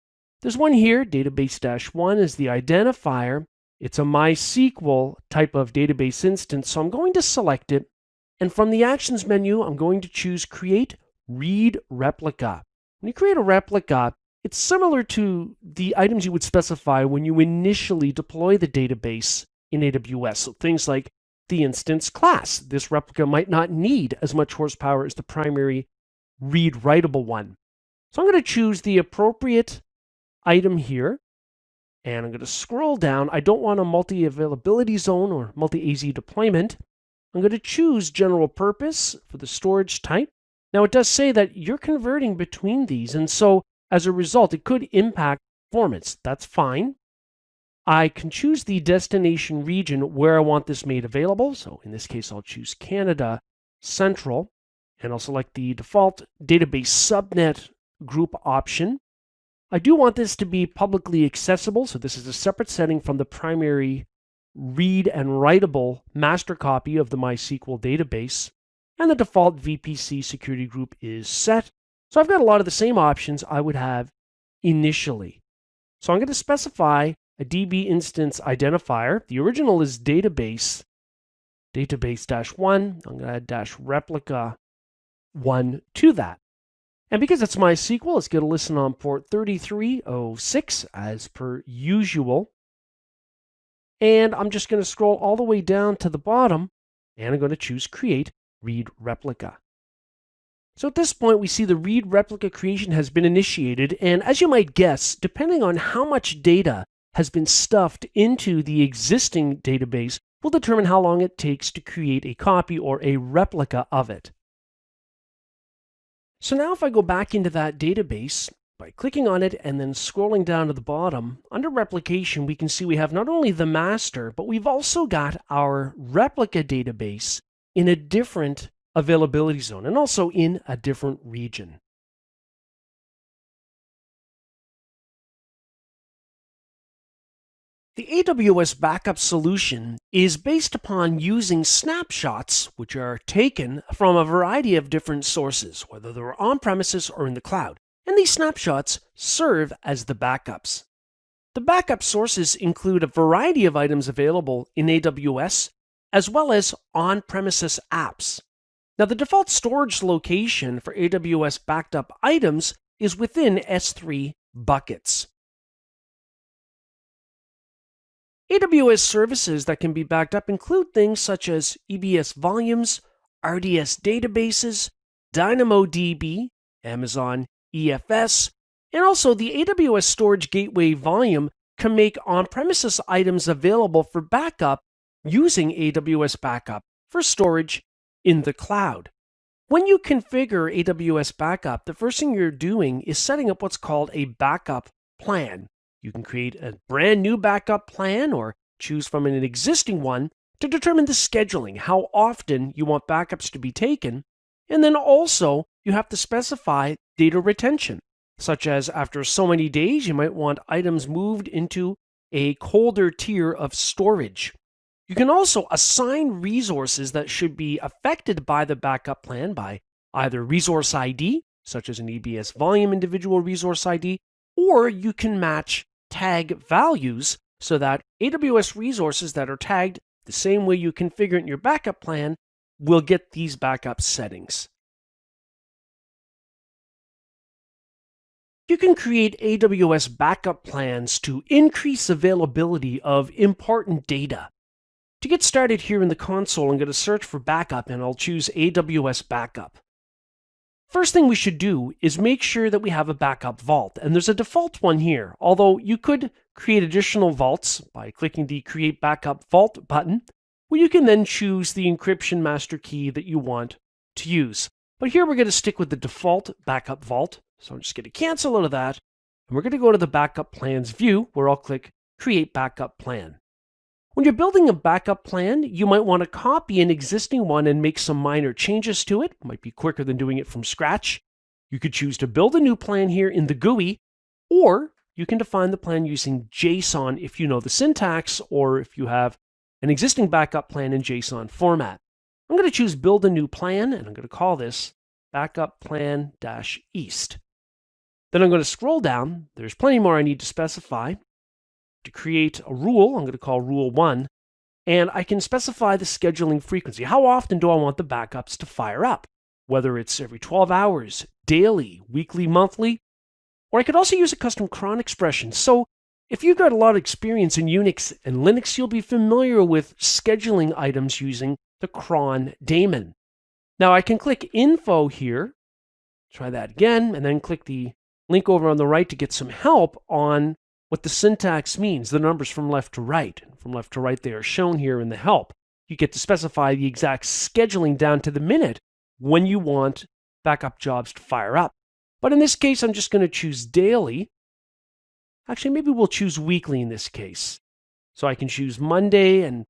there's one here, database-1 is the identifier. It's a MySQL type of database instance, so I'm going to select it. And from the Actions menu, I'm going to choose Create Read Replica. When you create a replica, it's similar to the items you would specify when you initially deploy the database in AWS. So things like the instance class. This replica might not need as much horsepower as the primary read-writable one. So I'm going to choose the appropriate item here, and I'm going to scroll down. I don't want a multi-availability zone or multi-AZ deployment. I'm going to choose general purpose for the storage type. Now it does say that you're converting between these, and so as a result, it could impact performance. That's fine. I can choose the destination region where I want this made available. So in this case, I'll choose Canada Central, and I'll select the default database subnet group option. I do want this to be publicly accessible, so this is a separate setting from the primary read and writable master copy of the MySQL database, and the default VPC security group is set. So I've got a lot of the same options I would have initially. So I'm going to specify a DB instance identifier. The original is database-1. I'm going to add -replica1 to that. And because it's MySQL, it's going to listen on port 3306 as per usual. And I'm just going to scroll all the way down to the bottom, and I'm going to choose Create Read Replica. So at this point, we see the read replica creation has been initiated, and as you might guess, depending on how much data has been stuffed into the existing database, will determine how long it takes to create a copy or a replica of it. So now if I go back into that database, by clicking on it and then scrolling down to the bottom, under replication, we can see we have not only the master, but we've also got our replica database in a different availability zone, and also in a different region. The AWS backup solution is based upon using snapshots, which are taken from a variety of different sources, whether they're on-premises or in the cloud, and these snapshots serve as the backups. The backup sources include a variety of items available in AWS, as well as on-premises apps. Now, the default storage location for AWS backed up items is within S3 buckets. AWS services that can be backed up include things such as EBS volumes, RDS databases, DynamoDB, Amazon EFS, and also the AWS Storage Gateway volume can make on-premises items available for backup using AWS Backup for storage in the cloud. When you configure AWS Backup, the first thing you're doing is setting up what's called a backup plan. You can create a brand new backup plan or choose from an existing one to determine the scheduling, how often you want backups to be taken. And then also, you have to specify data retention, such as after so many days, you might want items moved into a colder tier of storage. You can also assign resources that should be affected by the backup plan by either resource ID, such as an EBS volume individual resource ID, or you can match tag values so that AWS resources that are tagged the same way you configure it in your backup plan will get these backup settings. You can create AWS backup plans to increase availability of important data. To get started here in the console, I'm going to search for backup and I'll choose AWS Backup. First thing we should do is make sure that we have a backup vault, and there's a default one here, although you could create additional vaults by clicking the Create Backup Vault button, where you can then choose the encryption master key that you want to use. But here we're going to stick with the default backup vault, so I'm just going to cancel out of that, and we're going to go to the Backup Plans view, where I'll click Create Backup Plan. When you're building a backup plan, you might want to copy an existing one and make some minor changes to it. It might be quicker than doing it from scratch. You could choose to build a new plan here in the GUI, or you can define the plan using JSON if you know the syntax or if you have an existing backup plan in JSON format. I'm going to choose Build a New Plan, and I'm going to call this Backup Plan-East. Then I'm going to scroll down. There's plenty more I need to specify. To create a rule, I'm going to call Rule 1, and I can specify the scheduling frequency. How often do I want the backups to fire up? Whether it's every 12 hours, daily, weekly, monthly, or I could also use a custom cron expression. So if you've got a lot of experience in Unix and Linux, you'll be familiar with scheduling items using the cron daemon. Now I can click Info here, try that again, and then click the link over on the right to get some help on what the syntax means, the numbers from left to right. From left to right, they are shown here in the help. You get to specify the exact scheduling down to the minute when you want backup jobs to fire up. But in this case, I'm just going to choose daily. Actually, maybe we'll choose weekly in this case. So I can choose Monday and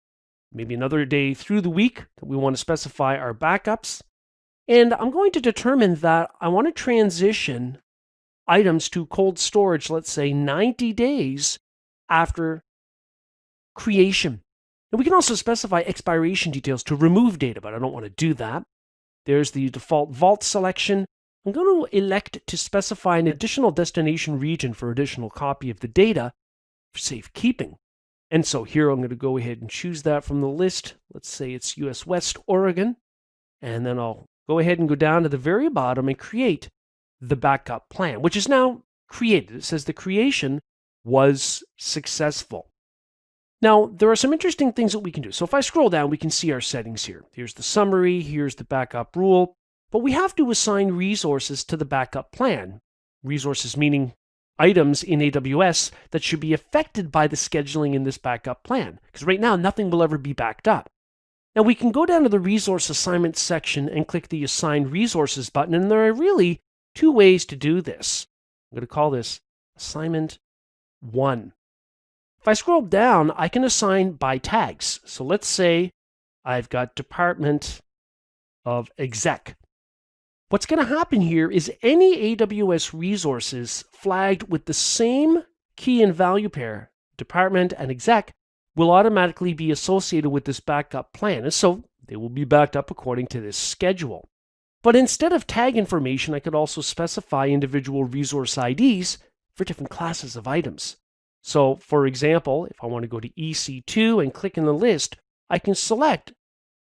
maybe another day through the week that we want to specify our backups. And I'm going to determine that I want to transition items to cold storage, let's say 90 days after creation. And we can also specify expiration details to remove data, but I don't want to do that. There's the default vault selection. I'm going to elect to specify an additional destination region for additional copy of the data for safekeeping. And so here I'm going to go ahead and choose that from the list. Let's say it's US West Oregon. And then I'll go ahead and go down to the very bottom and create the backup plan, which is now created. It says the creation was successful. Now, there are some interesting things that we can do. So if I scroll down, we can see our settings here. Here's the summary, here's the backup rule, but we have to assign resources to the backup plan. Resources meaning items in AWS that should be affected by the scheduling in this backup plan, because right now nothing will ever be backed up. Now we can go down to the resource assignment section and click the Assign Resources button, and there are really two ways to do this. I'm going to call this Assignment 1. If I scroll down, I can assign by tags. So let's say I've got Department of Exec. What's going to happen here is any AWS resources flagged with the same key and value pair, Department and Exec, will automatically be associated with this backup plan. And so they will be backed up according to this schedule. But instead of tag information, I could also specify individual resource IDs for different classes of items. So, for example, if I want to go to EC2 and click in the list, I can select,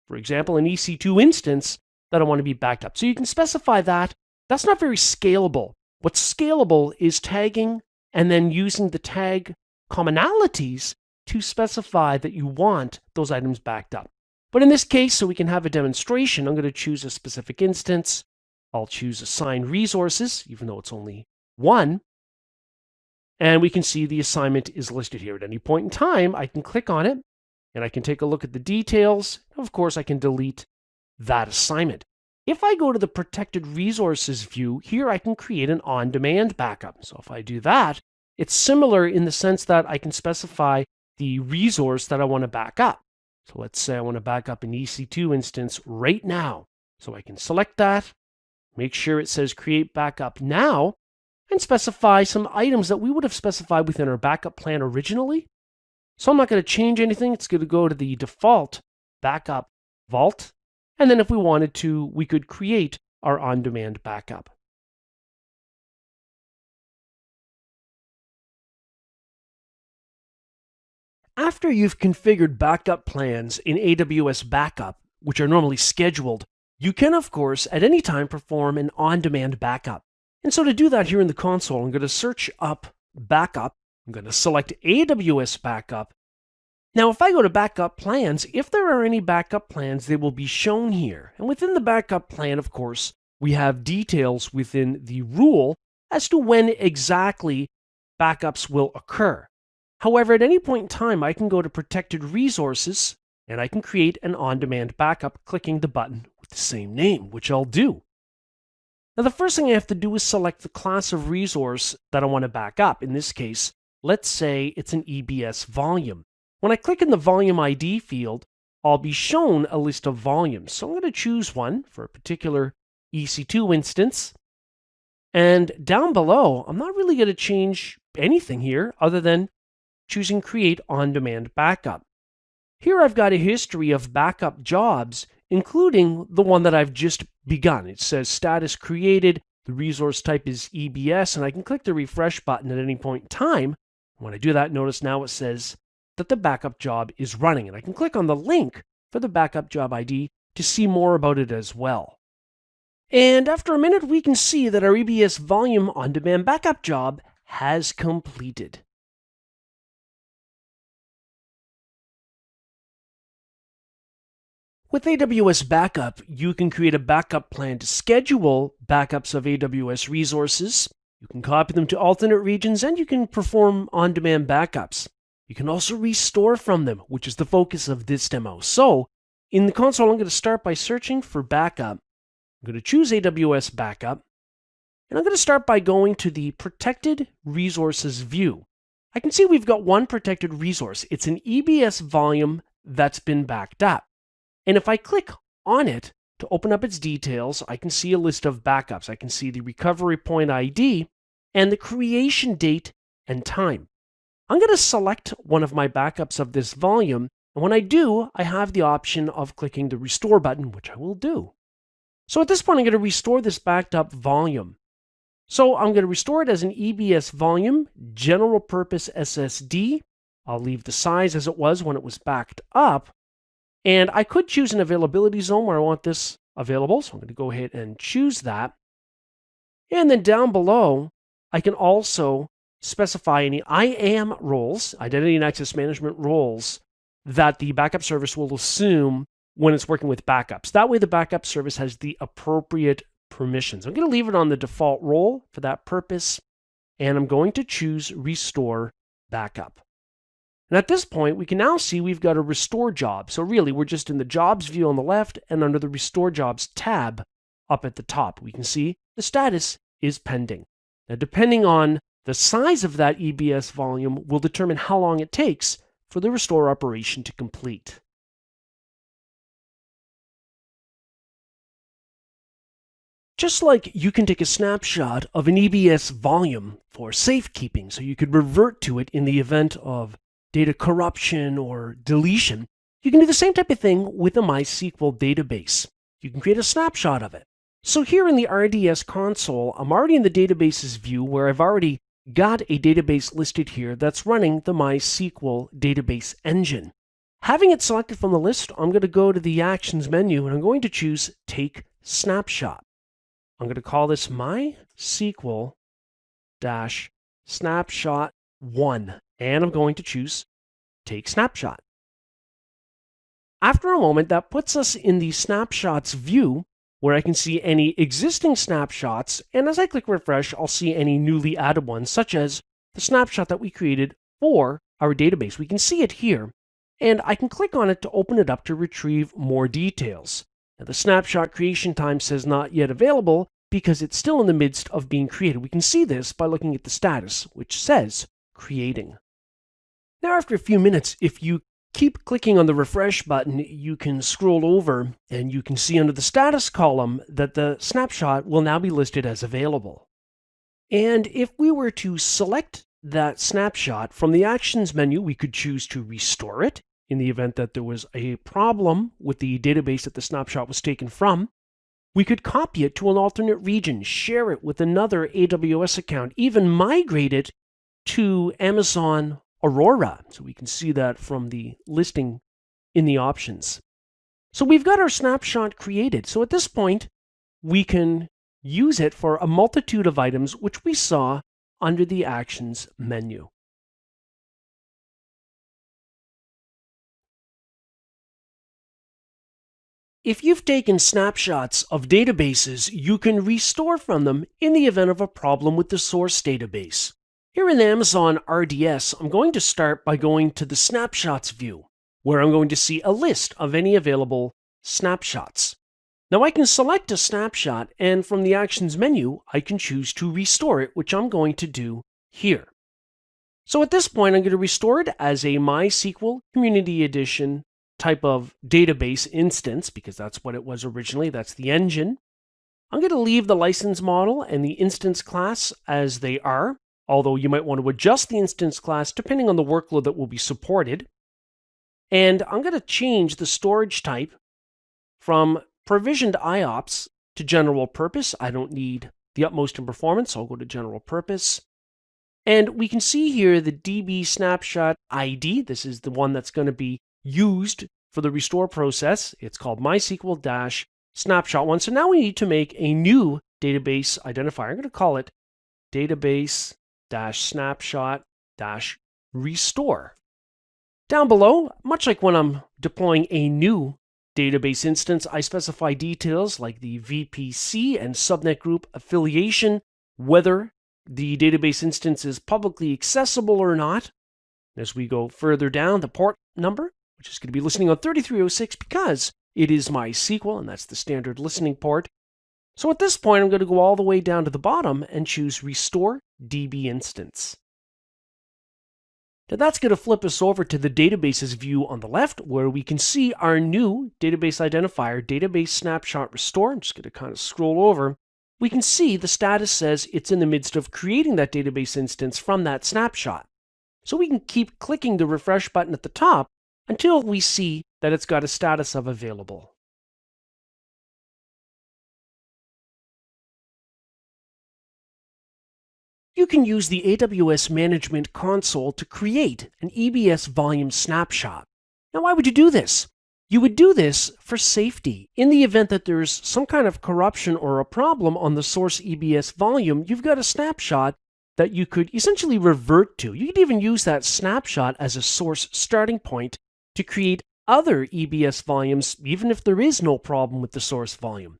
for example, an EC2 instance that I want to be backed up. So you can specify that. That's not very scalable. What's scalable is tagging and then using the tag commonalities to specify that you want those items backed up. But in this case, so we can have a demonstration, I'm going to choose a specific instance. I'll choose Assign Resources, even though it's only one. And we can see the assignment is listed here. At any point in time, I can click on it, and I can take a look at the details. Of course, I can delete that assignment. If I go to the Protected Resources view, here I can create an on-demand backup. So if I do that, it's similar in the sense that I can specify the resource that I want to back up. So let's say I want to back up an EC2 instance right now. So I can select that, make sure it says Create Backup Now, and specify some items that we would have specified within our backup plan originally. So I'm not going to change anything. It's going to go to the default backup vault. And then if we wanted to, we could create our on-demand backup. After you've configured backup plans in AWS Backup, which are normally scheduled, you can, of course, at any time perform an on-demand backup. And so to do that here in the console, I'm going to search up Backup. I'm going to select AWS Backup. Now, if I go to Backup Plans, if there are any backup plans, they will be shown here. And within the backup plan, of course, we have details within the rule as to when exactly backups will occur. However, at any point in time, I can go to Protected Resources, and I can create an on-demand backup clicking the button with the same name, which I'll do. Now, the first thing I have to do is select the class of resource that I want to back up. In this case, let's say it's an EBS volume. When I click in the volume ID field, I'll be shown a list of volumes. So I'm going to choose one for a particular EC2 instance. And down below, I'm not really going to change anything here other than choosing Create On-Demand Backup. Here I've got a history of backup jobs, including the one that I've just begun. It says status created, the resource type is EBS, and I can click the refresh button at any point in time. When I do that, notice now it says that the backup job is running, and I can click on the link for the backup job ID to see more about it as well. And after a minute, we can see that our EBS volume on-demand backup job has completed. With AWS Backup, you can create a backup plan to schedule backups of AWS resources. You can copy them to alternate regions, and you can perform on-demand backups. You can also restore from them, which is the focus of this demo. So, in the console, I'm going to start by searching for backup. I'm going to choose AWS Backup, and I'm going to start by going to the Protected Resources view. I can see we've got one protected resource. It's an EBS volume that's been backed up. And if I click on it to open up its details, I can see a list of backups. I can see the recovery point ID and the creation date and time. I'm going to select one of my backups of this volume, and when I do, I have the option of clicking the Restore button, which I will do. So at this point, I'm going to restore this backed up volume. So I'm going to restore it as an EBS volume, general purpose SSD. I'll leave the size as it was when it was backed up. And I could choose an availability zone where I want this available. So I'm going to go ahead and choose that. And then down below, I can also specify any IAM roles, identity and access management roles, that the backup service will assume when it's working with backups. That way the backup service has the appropriate permissions. I'm going to leave it on the default role for that purpose. And I'm going to choose Restore Backup. And at this point, we can now see we've got a restore job. So really, we're just in the jobs view on the left and under the restore jobs tab up at the top. We can see the status is pending. Now, depending on the size of that EBS volume will determine how long it takes for the restore operation to complete. Just like you can take a snapshot of an EBS volume for safekeeping, so you could revert to it in the event of data corruption or deletion, you can do the same type of thing with a MySQL database. You can create a snapshot of it. So here in the RDS console, I'm already in the databases view where I've already got a database listed here that's running the MySQL database engine. Having it selected from the list, I'm going to go to the Actions menu and I'm going to choose Take Snapshot. I'm going to call this MySQL-Snapshot1. And I'm going to choose Take Snapshot. After a moment, that puts us in the Snapshots view, where I can see any existing snapshots, and as I click Refresh, I'll see any newly added ones, such as the snapshot that we created for our database. We can see it here, and I can click on it to open it up to retrieve more details. Now, the snapshot creation time says not yet available because it's still in the midst of being created. We can see this by looking at the status, which says Creating. Now, after a few minutes, if you keep clicking on the refresh button, you can scroll over and you can see under the status column that the snapshot will now be listed as available. And if we were to select that snapshot from the Actions menu, we could choose to restore it in the event that there was a problem with the database that the snapshot was taken from. We could copy it to an alternate region, share it with another AWS account, even migrate it to Amazon Aurora. So we can see that from the listing in the options. So we've got our snapshot created. So at this point, we can use it for a multitude of items, which we saw under the Actions menu. If you've taken snapshots of databases, you can restore from them in the event of a problem with the source database. Here in Amazon RDS, I'm going to start by going to the Snapshots view, where I'm going to see a list of any available snapshots. Now I can select a snapshot, and from the Actions menu, I can choose to restore it, which I'm going to do here. So at this point, I'm going to restore it as a MySQL Community Edition type of database instance, because that's what it was originally. That's the engine. I'm going to leave the license model and the instance class as they are. although you might want to adjust the instance class depending on the workload that will be supported. And I'm going to change the storage type from provisioned IOPS to general purpose. I don't need the utmost in performance, so I'll go to general purpose. And we can see here the DB snapshot ID. This is the one that's going to be used for the restore process. It's called MySQL-snapshot1. So now we need to make a new database identifier. I'm going to call it database-snapshot-restore. Down below, much like when I'm deploying a new database instance, I specify details like the VPC and subnet group affiliation, whether the database instance is publicly accessible or not. As we go further down, the port number, which is going to be listening on 3306 because it is MySQL, and that's the standard listening port. So at this point, I'm going to go all the way down to the bottom and choose Restore DB Instance. Now that's going to flip us over to the databases view on the left, where we can see our new database identifier, database snapshot restore. I'm just going to kind of scroll over. We can see the status says it's in the midst of creating that database instance from that snapshot. So we can keep clicking the refresh button at the top until we see that it's got a status of available. You can use the AWS Management Console to create an EBS volume snapshot. Now, why would you do this? You would do this for safety. In the event that there's some kind of corruption or a problem on the source EBS volume, you've got a snapshot that you could essentially revert to. You could even use that snapshot as a source starting point to create other EBS volumes, even if there is no problem with the source volume.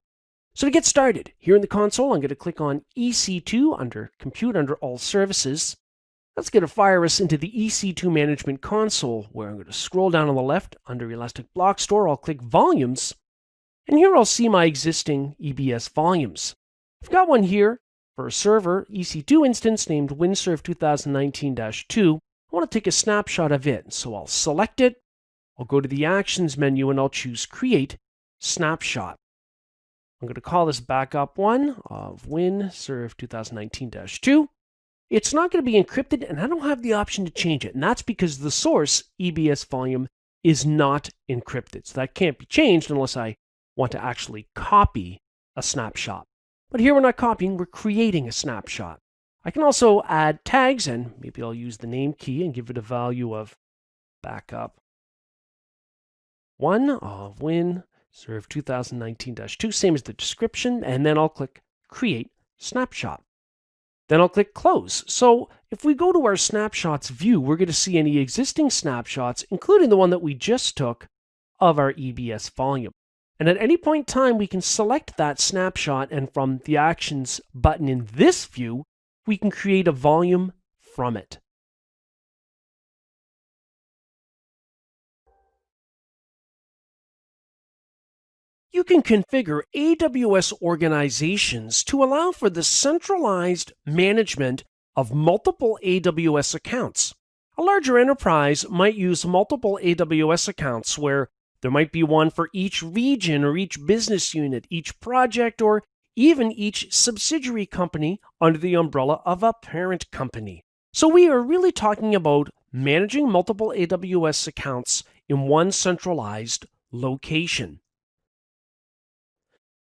So to get started, here in the console, I'm going to click on EC2 under Compute under All Services. That's going to fire us into the EC2 Management Console, where I'm going to scroll down on the left under Elastic Block Store. I'll click Volumes, and here I'll see my existing EBS volumes. I've got one here for a server EC2 instance named WinServe 2019-2. I want to take a snapshot of it, so I'll select it. I'll go to the Actions menu, and I'll choose Create Snapshot. I'm going to call this backup one of WinServe 2019-2. It's not going to be encrypted, and I don't have the option to change it. And that's because the source EBS volume is not encrypted. So that can't be changed unless I want to actually copy a snapshot. But here we're not copying, we're creating a snapshot. I can also add tags, and maybe I'll use the name key and give it a value of backup 1 of WinServe 2019-2, same as the description, and then I'll click Create Snapshot. Then I'll click Close. So if we go to our snapshots view, we're going to see any existing snapshots, including the one that we just took of our EBS volume. And at any point in time, we can select that snapshot, and from the Actions button in this view, we can create a volume from it. You can configure AWS organizations to allow for the centralized management of multiple AWS accounts. A larger enterprise might use multiple AWS accounts where there might be one for each region or each business unit, each project, or even each subsidiary company under the umbrella of a parent company. So we are really talking about managing multiple AWS accounts in one centralized location.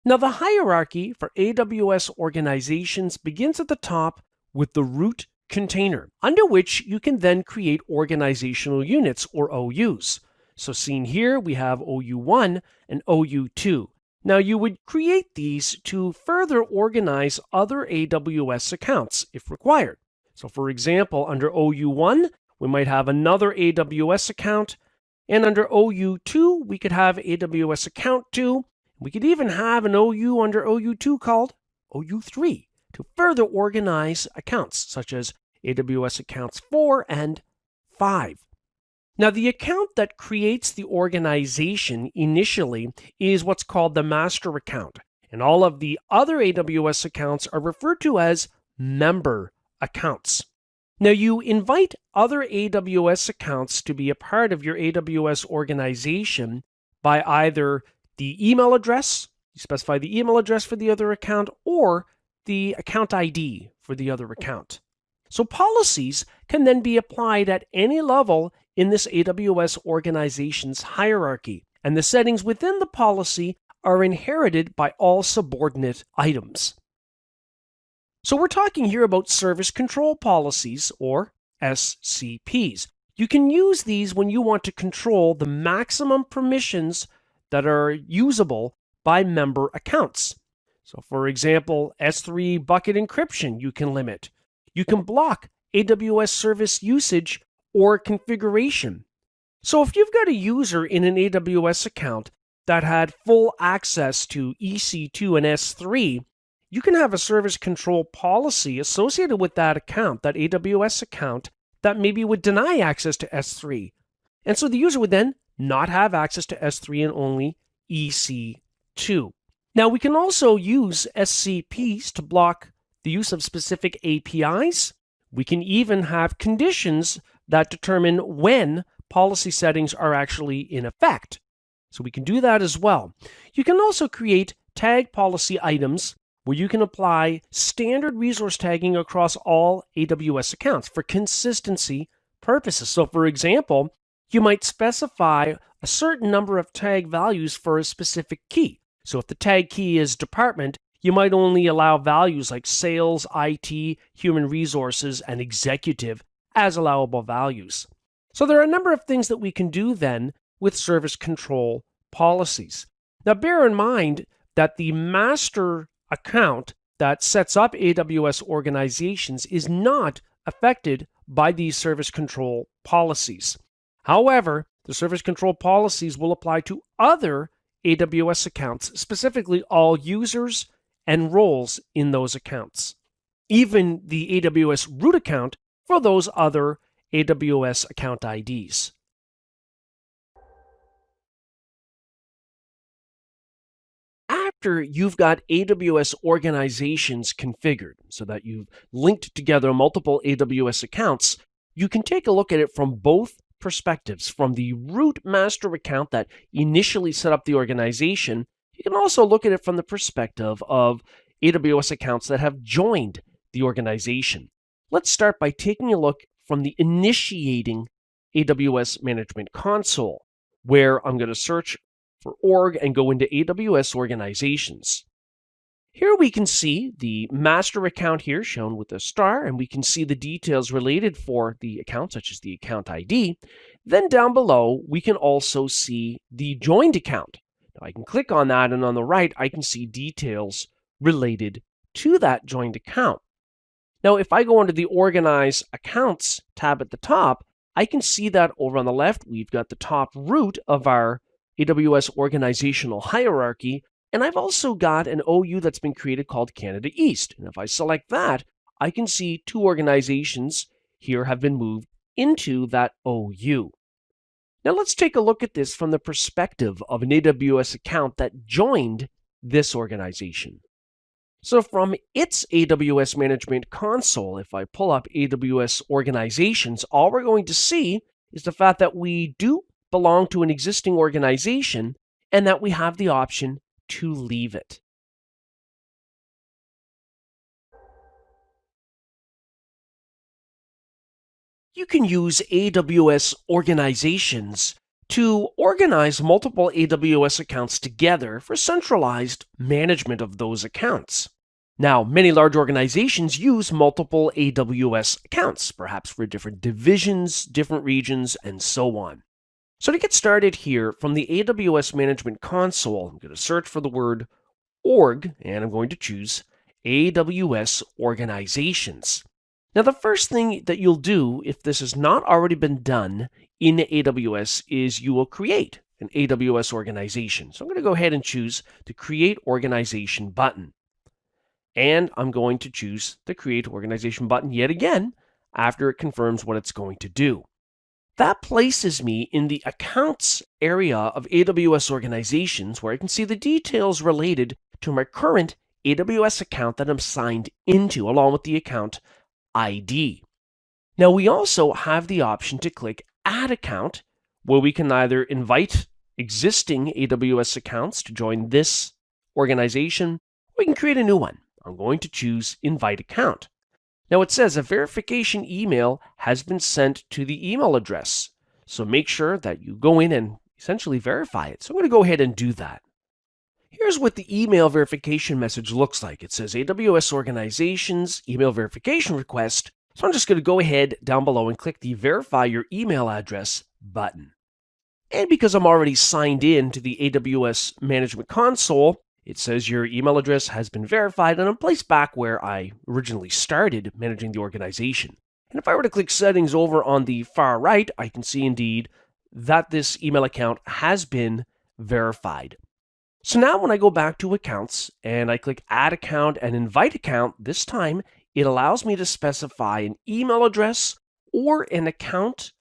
Now, the hierarchy for AWS organizations begins at the top with the root container, under which you can then create organizational units, or OUs. So seen here, we have OU1 and OU2. Now, you would create these to further organize other AWS accounts if required. So for example, under OU1, we might have another AWS account, and under OU2, we could have AWS account 2. We could even have an OU under OU2 called OU3 to further organize accounts, such as AWS accounts 4 and 5. Now, the account that creates the organization initially is what's called the master account, and all of the other AWS accounts are referred to as member accounts. Now, you invite other AWS accounts to be a part of your AWS organization by either the email address, you specify the email address for the other account, or the account ID for the other account. So policies can then be applied at any level in this AWS organization's hierarchy, and the settings within the policy are inherited by all subordinate items. So we're talking here about service control policies, or SCPs. You can use these when you want to control the maximum permissions that are usable by member accounts. So for example, S3 bucket encryption you can limit. You can block AWS service usage or configuration. So if you've got a user in an AWS account that had full access to EC2 and S3, you can have a service control policy associated with that account, that AWS account, that maybe would deny access to S3. And so the user would then not have access to S3 and only EC2. Now we can also use SCPs to block the use of specific APIs. We can even have conditions that determine when policy settings are actually in effect. So we can do that as well. You can also create tag policy items where you can apply standard resource tagging across all AWS accounts for consistency purposes. So for example, you might specify a certain number of tag values for a specific key. So if the tag key is department, you might only allow values like sales, IT, human resources, and executive as allowable values. So there are a number of things that we can do then with service control policies. Now bear in mind that the master account that sets up AWS organizations is not affected by these service control policies. However, the service control policies will apply to other AWS accounts, specifically all users and roles in those accounts, even the AWS root account for those other AWS account IDs. After you've got AWS organizations configured so that you've linked together multiple AWS accounts, you can take a look at it from both perspectives. From the root master account that initially set up the organization, you can also look at it from the perspective of AWS accounts that have joined the organization. Let's start by taking a look from the initiating AWS Management Console, where I'm going to search for org and go into AWS organizations. Here we can see the master account here shown with a star, and we can see the details related for the account, such as the account ID. Then down below, we can also see the joined account. Now I can click on that, and on the right, I can see details related to that joined account. Now, if I go under the Organize Accounts tab at the top, I can see that over on the left, we've got the top root of our AWS organizational hierarchy, and I've also got an OU that's been created called Canada East. And if I select that, I can see two organizations here have been moved into that OU. Now let's take a look at this from the perspective of an AWS account that joined this organization. So from its AWS Management Console, if I pull up AWS organizations, all we're going to see is the fact that we do belong to an existing organization and that we have the option to leave it. You can use AWS organizations to organize multiple AWS accounts together for centralized management of those accounts. Now, many large organizations use multiple AWS accounts, perhaps for different divisions, different regions, and so on. So to get started here, from the AWS Management Console, I'm going to search for the word org, and I'm going to choose AWS Organizations. Now, the first thing that you'll do, if this has not already been done in AWS, is you will create an AWS organization. So I'm going to go ahead and choose the Create Organization button. And I'm going to choose the Create Organization button yet again after it confirms what it's going to do. That places me in the Accounts area of AWS Organizations, where I can see the details related to my current AWS account that I'm signed into, along with the account ID. Now, we also have the option to click Add Account, where we can either invite existing AWS accounts to join this organization, or we can create a new one. I'm going to choose Invite Account. Now it says a verification email has been sent to the email address. So make sure that you go in and essentially verify it. So I'm going to go ahead and do that. Here's what the email verification message looks like. It says AWS Organizations Email Verification Request. So I'm just going to go ahead down below and click the Verify Your Email Address button. And because I'm already signed in to the AWS Management Console, it says your email address has been verified and I'm placed back where I originally started managing the organization. And if I were to click Settings over on the far right, I can see indeed that this email account has been verified. So now when I go back to Accounts and I click Add Account and Invite Account, this time it allows me to specify an email address or an account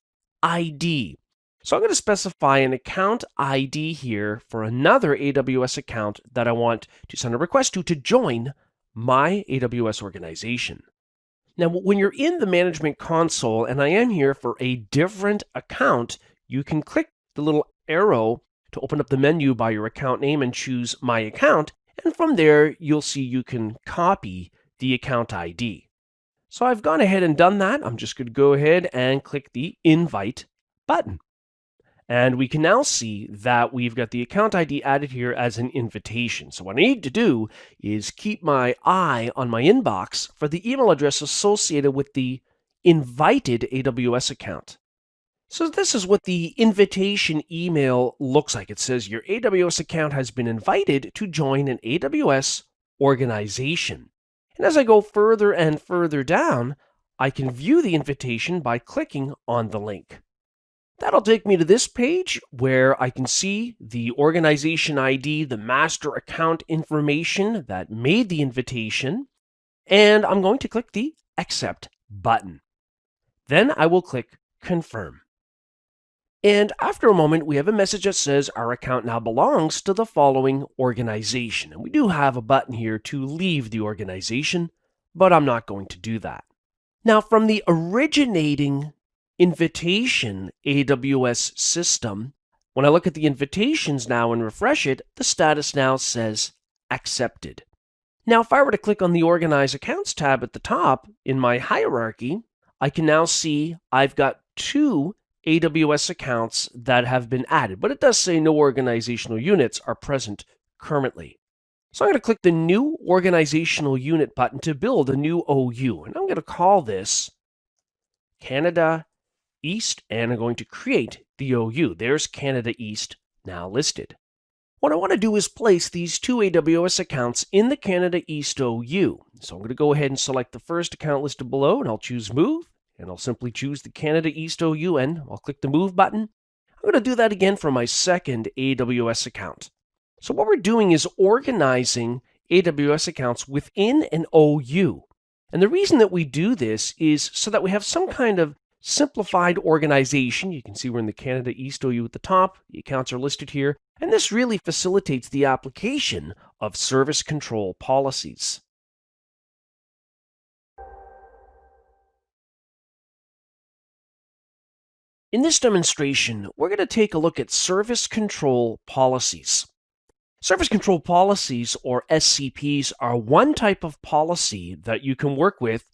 ID. So I'm going to specify an account ID here for another AWS account that I want to send a request to join my AWS organization. Now, when you're in the Management Console and I am here for a different account, you can click the little arrow to open up the menu by your account name and choose My Account, and from there you'll see you can copy the account ID. So I've gone ahead and done that. I'm just going to go ahead and click the Invite button. And we can now see that we've got the account ID added here as an invitation. So what I need to do is keep my eye on my inbox for the email address associated with the invited AWS account. So this is what the invitation email looks like. It says your AWS account has been invited to join an AWS organization. And as I go further and further down, I can view the invitation by clicking on the link. That'll take me to this page where I can see the organization ID, the master account information that made the invitation, and I'm going to click the Accept button. Then I will click Confirm. And after a moment, we have a message that says our account now belongs to the following organization. And we do have a button here to leave the organization, but I'm not going to do that. Now, from the originating invitation AWS system, when I look at the invitations now and refresh it, the status now says accepted. Now, if I were to click on the Organize Accounts tab at the top in my hierarchy, I can now see I've got 2 AWS accounts that have been added, but it does say no organizational units are present currently. So I'm going to click the New Organizational Unit button to build a new OU, and I'm going to call this Canada East, and I'm going to create the OU. There's Canada East now listed. What I want to do is place these 2 AWS accounts in the Canada East OU. So I'm going to go ahead and select the first account listed below, and I'll choose Move, and I'll simply choose the Canada East OU, and I'll click the Move button. I'm going to do that again for my second AWS account. So what we're doing is organizing AWS accounts within an OU. And the reason that we do this is so that we have some kind of simplified organization. You can see we're in the Canada East OU at the top. The accounts are listed here. And this really facilitates the application of service control policies. In this demonstration, we're going to take a look at service control policies. Service control policies, or SCPs, are one type of policy that you can work with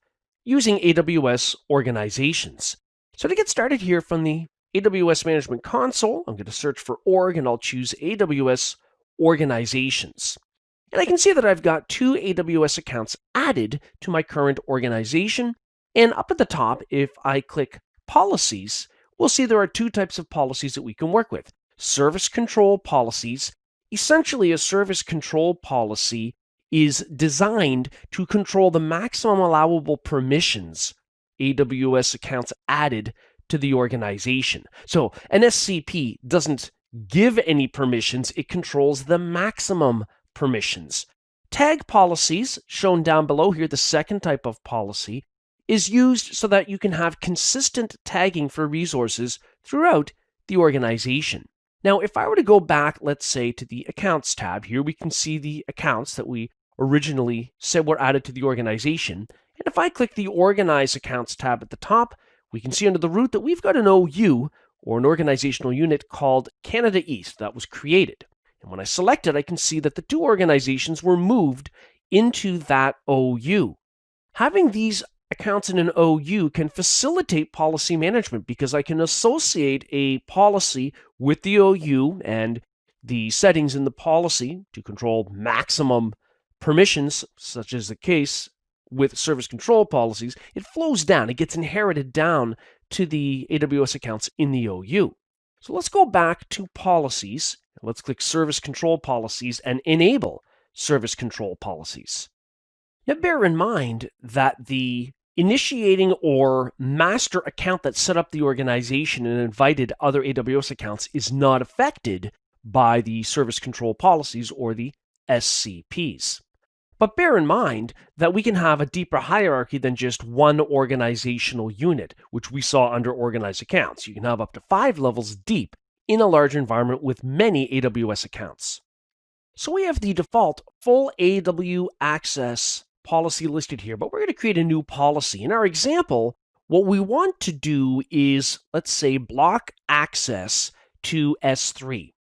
using AWS organizations. So to get started here from the AWS Management Console, I'm going to search for org and I'll choose AWS Organizations. And I can see that I've got 2 AWS accounts added to my current organization. And up at the top, if I click Policies, we'll see there are 2 types of policies that we can work with. Service control policies. Essentially, a service control policy is designed to control the maximum allowable permissions AWS accounts added to the organization. So an SCP doesn't give any permissions, it controls the maximum permissions. Tag policies, shown down below here, the second type of policy, is used so that you can have consistent tagging for resources throughout the organization. Now, if I were to go back, let's say, to the Accounts tab, here we can see the accounts that we originally said were added to the organization. And if I click the Organize Accounts tab at the top, we can see under the root that we've got an OU, or an organizational unit, called Canada East that was created. And when I select it, I can see that the 2 organizations were moved into that OU. Having these accounts in an OU can facilitate policy management because I can associate a policy with the OU and the settings in the policy to control maximum permissions, such as the case with service control policies. It flows down, it gets inherited down to the AWS accounts in the OU. So let's go back to policies. Let's click Service Control Policies and enable Service Control Policies. Now bear in mind that the initiating or master account that set up the organization and invited other AWS accounts is not affected by the service control policies or the SCPs. But bear in mind that we can have a deeper hierarchy than just one organizational unit, which we saw under organized accounts. You can have up to 5 levels deep in a large environment with many AWS accounts. So we have the default full AW access policy listed here, but we're going to create a new policy. In our example, what we want to do is, let's say, block access to S3.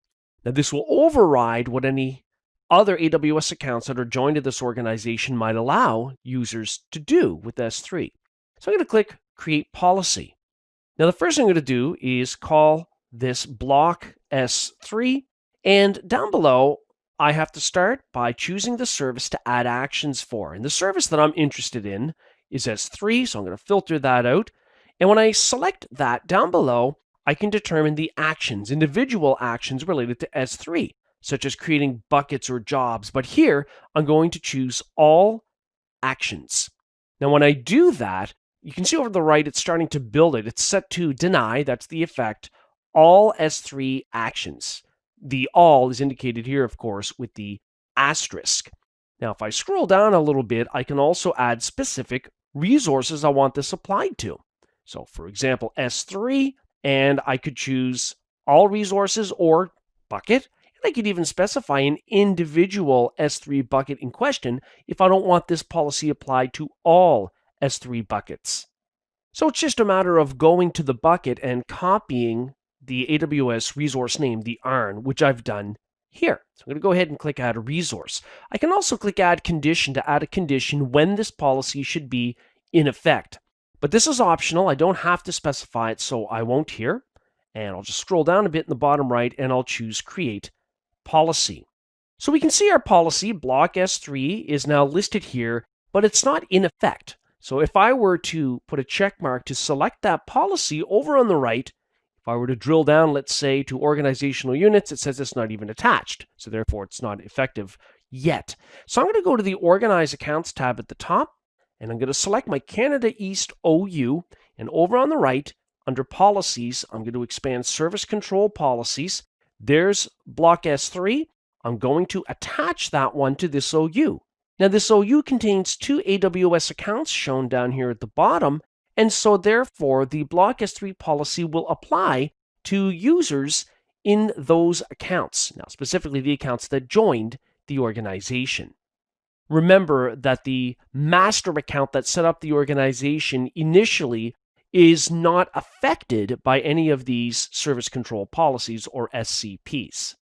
Now, this will override what any other AWS accounts that are joined to this organization might allow users to do with S3. So I'm going to click Create Policy. Now, the first thing I'm going to do is call this block S3, and down below, I have to start by choosing the service to add actions for. And the service that I'm interested in is S3, so I'm going to filter that out. And when I select that down below, I can determine the actions, individual actions related to S3, such as creating buckets or jobs. But here, I'm going to choose all actions. Now, when I do that, you can see over to the right, it's starting to build it. It's set to deny, that's the effect, all S3 actions. The all is indicated here, of course, with the asterisk. Now, if I scroll down a little bit, I can also add specific resources I want this applied to. So, for example, S3, and I could choose all resources or bucket. And I could even specify an individual S3 bucket in question if I don't want this policy applied to all S3 buckets. So it's just a matter of going to the bucket and copying the AWS resource name, the ARN, which I've done here. So I'm going to go ahead and click Add a Resource. I can also click Add Condition to add a condition when this policy should be in effect. But this is optional. I don't have to specify it, so I won't here. And I'll just scroll down a bit in the bottom right, and I'll choose Create Policy. So we can see our policy, block S3, is now listed here, but it's not in effect. So if I were to put a check mark to select that policy over on the right, if I were to drill down, let's say, to organizational units, it says it's not even attached. So therefore, it's not effective yet. So I'm going to go to the Organize Accounts tab at the top, and I'm going to select my Canada East OU. And over on the right, under Policies, I'm going to expand Service Control Policies. There's block S3. I'm going to attach that one to this OU. Now, this OU contains 2 AWS accounts shown down here at the bottom. And so therefore, the block S3 policy will apply to users in those accounts. Now, specifically the accounts that joined the organization. Remember that the master account that set up the organization initially is not affected by any of these service control policies or SCPs.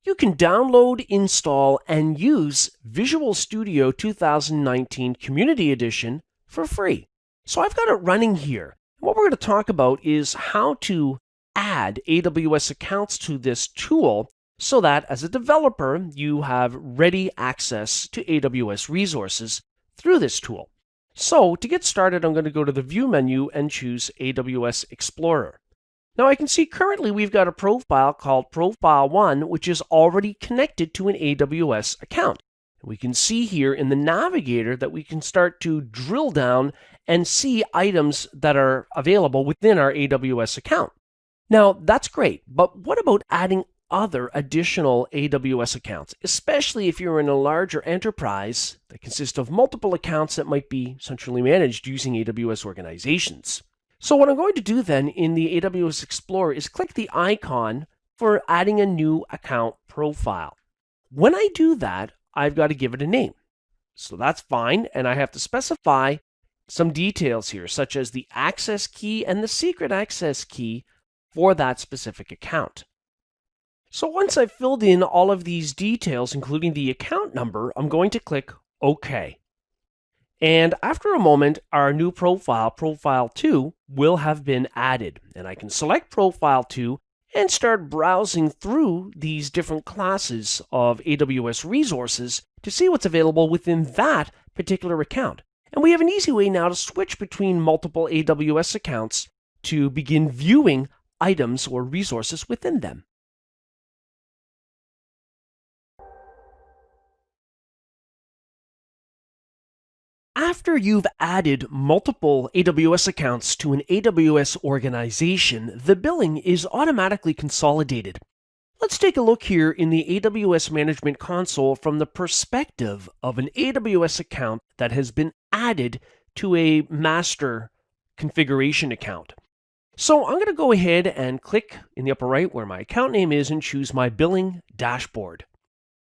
You can download, install, and use Visual Studio 2019 Community Edition for free. So I've got it running here. What we're going to talk about is how to add AWS accounts to this tool so that as a developer, you have ready access to AWS resources through this tool. So to get started, I'm going to go to the View menu and choose AWS Explorer. Now I can see currently we've got a profile called Profile 1, which is already connected to an AWS account. We can see here in the navigator that we can start to drill down and see items that are available within our AWS account. Now that's great, but what about adding other additional AWS accounts, especially if you're in a larger enterprise that consists of multiple accounts that might be centrally managed using AWS organizations? So what I'm going to do then in the AWS Explorer is click the icon for adding a new account profile. When I do that, I've got to give it a name. So that's fine, and I have to specify some details here, such as the access key and the secret access key for that specific account. So once I've filled in all of these details, including the account number, I'm going to click OK. And after a moment, our new profile, Profile 2, will have been added. And I can select Profile 2 and start browsing through these different classes of AWS resources to see what's available within that particular account. And we have an easy way now to switch between multiple AWS accounts to begin viewing items or resources within them. After you've added multiple AWS accounts to an AWS organization, the billing is automatically consolidated. Let's take a look here in the AWS Management Console from the perspective of an AWS account that has been added to a master configuration account. So I'm going to go ahead and click in the upper right where my account name is and choose my billing dashboard.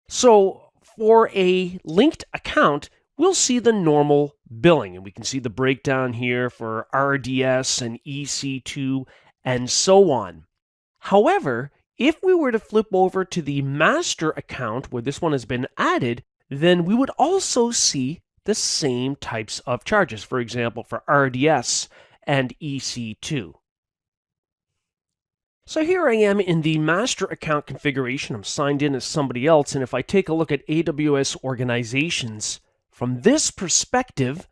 So for a linked account, we'll see the normal billing, and we can see the breakdown here for RDS and EC2 and so on. However, if we were to flip over to the master account where this one has been added, then we would also see the same types of charges, for example, for RDS and EC2. So here I am in the master account configuration. I'm signed in as somebody else, and if I take a look at AWS organizations, from this perspective,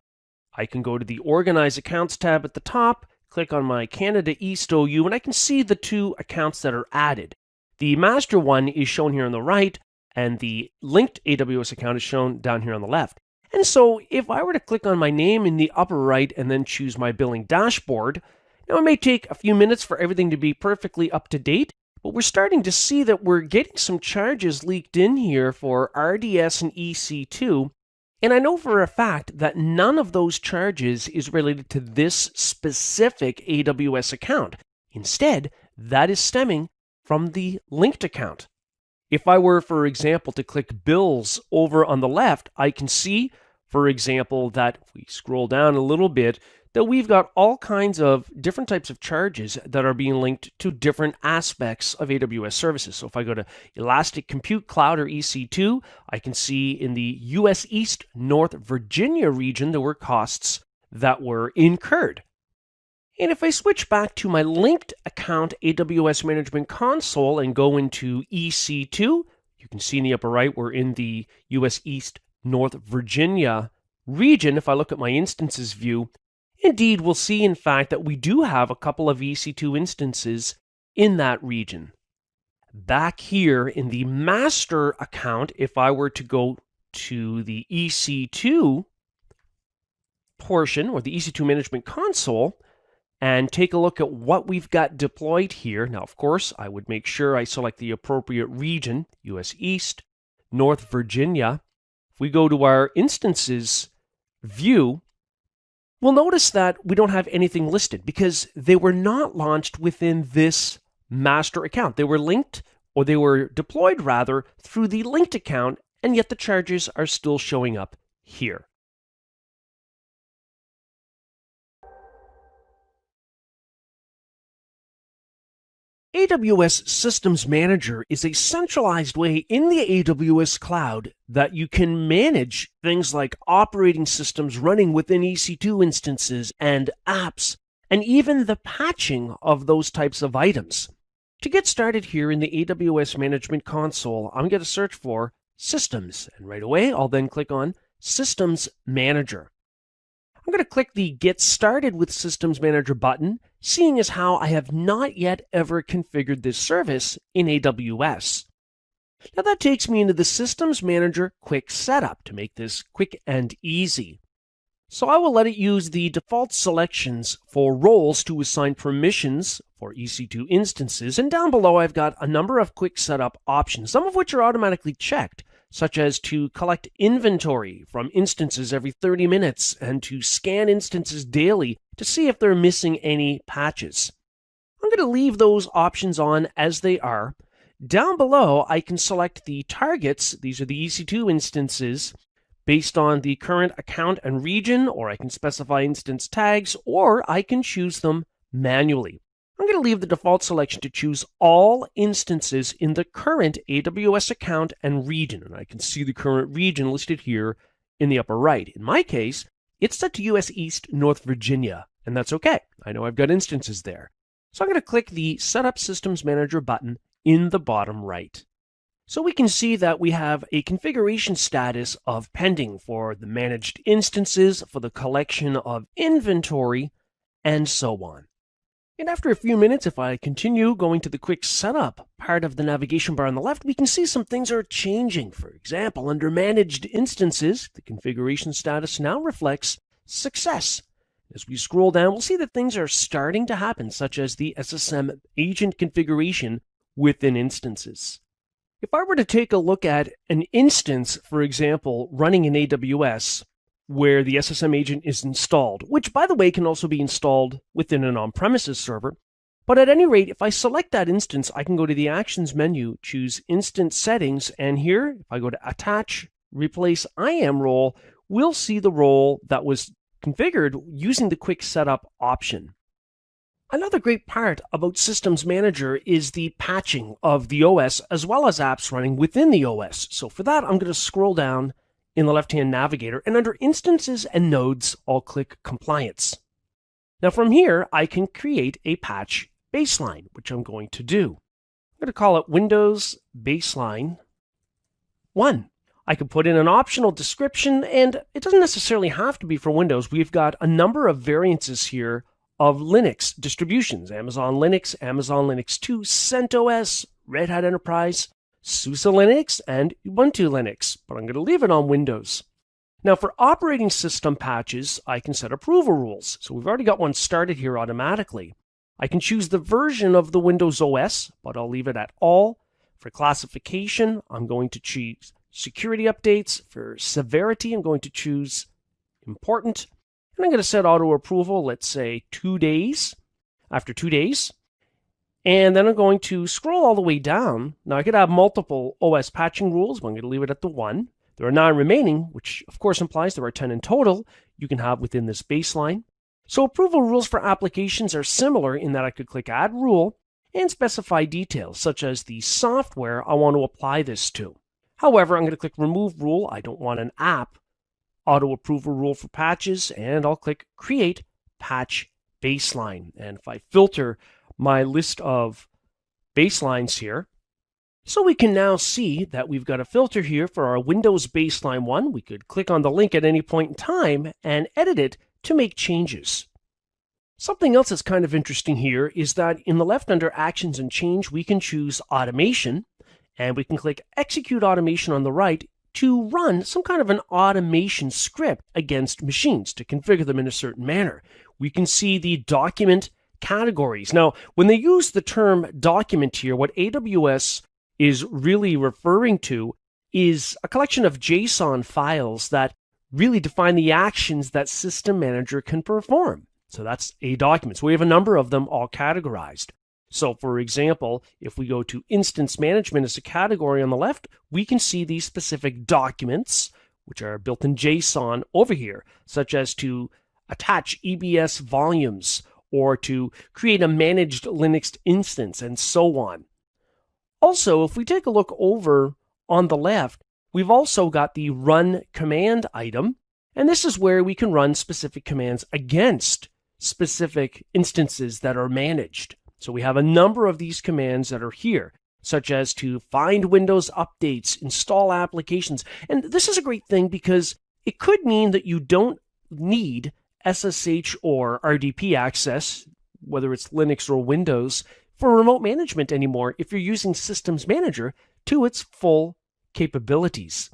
I can go to the Organize Accounts tab at the top, click on my Canada East OU, and I can see the two accounts that are added. The master one is shown here on the right, and the linked AWS account is shown down here on the left. And so if I were to click on my name in the upper right and then choose my billing dashboard, now it may take a few minutes for everything to be perfectly up to date, but we're starting to see that we're getting some charges leaked in here for RDS and EC2. And I know for a fact that none of those charges is related to this specific AWS account. Instead, that is stemming from the linked account. If I were, for example, to click Bills over on the left, I can see, for example, that if we scroll down a little bit, that we've got all kinds of different types of charges that are being linked to different aspects of AWS services. So if I go to Elastic Compute Cloud or EC2, I can see in the US East North Virginia region there were costs that were incurred. And if I switch back to my linked account AWS Management Console and go into EC2, you can see in the upper right we're in the US East North Virginia region. If I look at my instances view, indeed, we'll see, in fact, that we do have a couple of EC2 instances in that region. Back here in the master account, if I were to go to the EC2 portion, or the EC2 Management Console, and take a look at what we've got deployed here. Now, of course, I would make sure I select the appropriate region, US East, North Virginia. If we go to our instances view, we'll notice that we don't have anything listed because they were not launched within this master account. They were linked, or they were deployed rather, through the linked account, and yet the charges are still showing up here. AWS Systems Manager is a centralized way in the AWS cloud that you can manage things like operating systems running within EC2 instances and apps, and even the patching of those types of items. To get started here in the AWS Management Console, I'm going to search for Systems, and right away I'll then click on Systems Manager. I'm going to click the Get Started with Systems Manager button, seeing as how I have not yet ever configured this service in AWS. Now that takes me into the Systems Manager Quick Setup to make this quick and easy. So I will let it use the default selections for roles to assign permissions for EC2 instances, and down below I've got a number of quick setup options, some of which are automatically checked, such as to collect inventory from instances every 30 minutes and to scan instances daily to see if they're missing any patches. I'm going to leave those options on as they are. Down below, I can select the targets. These are the EC2 instances based on the current account and region, or I can specify instance tags, or I can choose them manually. I'm going to leave the default selection to choose all instances in the current AWS account and region. And I can see the current region listed here in the upper right. In my case, it's set to US East North Virginia, and that's okay. I know I've got instances there. So I'm going to click the Setup Systems Manager button in the bottom right. So we can see that we have a configuration status of pending for the managed instances, for the collection of inventory, and so on. And after a few minutes, if I continue going to the quick setup part of the navigation bar on the left, we can see some things are changing. For example, under managed instances, the configuration status now reflects success. As we scroll down, we'll see that things are starting to happen, such as the SSM agent configuration within instances. If I were to take a look at an instance, for example, running in AWS, where the SSM agent is installed, which, by the way, can also be installed within an on-premises server. But at any rate, if I select that instance, I can go to the Actions menu, choose Instance Settings, and here, if I go to Attach, Replace IAM Role, we'll see the role that was configured using the Quick Setup option. Another great part about Systems Manager is the patching of the OS as well as apps running within the OS. So for that, I'm going to scroll down in the left-hand navigator, and under Instances and Nodes, I'll click Compliance. Now from here, I can create a patch baseline, which I'm going to do. I'm going to call it Windows Baseline 1. I can put in an optional description, and it doesn't necessarily have to be for Windows. We've got a number of variances here of Linux distributions: Amazon Linux, Amazon Linux 2, CentOS, Red Hat Enterprise, SUSE Linux, and Ubuntu Linux, but I'm going to leave it on Windows. Now for operating system patches, I can set approval rules. So we've already got one started here automatically. I can choose the version of the Windows OS, but I'll leave it at all. For classification, I'm going to choose security updates. For severity, I'm going to choose important. And I'm going to set auto approval, let's say 2 days. After 2 days, and then I'm going to scroll all the way down. Now, I could have multiple OS patching rules, but I'm going to leave it at the 1. There are 9 remaining, which of course implies there are 10 in total you can have within this baseline. So approval rules for applications are similar in that I could click Add Rule and specify details, such as the software I want to apply this to. However, I'm going to click Remove Rule. I don't want an app auto approval rule for patches, and I'll click Create Patch Baseline. And if I filter my list of baselines here. So we can now see that we've got a filter here for our Windows Baseline 1. We could click on the link at any point in time and edit it to make changes. Something else that's kind of interesting here is that in the left under Actions and Change, we can choose Automation, and we can click Execute Automation on the right to run some kind of an automation script against machines to configure them in a certain manner. We can see the document categories. Now, when they use the term document here, what AWS is really referring to is a collection of JSON files that really define the actions that System Manager can perform. So that's a document. So we have a number of them all categorized. So for example, if we go to Instance Management as a category on the left, we can see these specific documents, which are built in JSON over here, such as to attach EBS volumes, or to create a managed Linux instance, and so on. Also, if we take a look over on the left, we've also got the Run Command item, and this is where we can run specific commands against specific instances that are managed. So we have a number of these commands that are here, such as to find Windows updates, install applications. And this is a great thing because it could mean that you don't need SSH or RDP access, whether it's Linux or Windows, for remote management anymore if you're using Systems Manager to its full capabilities.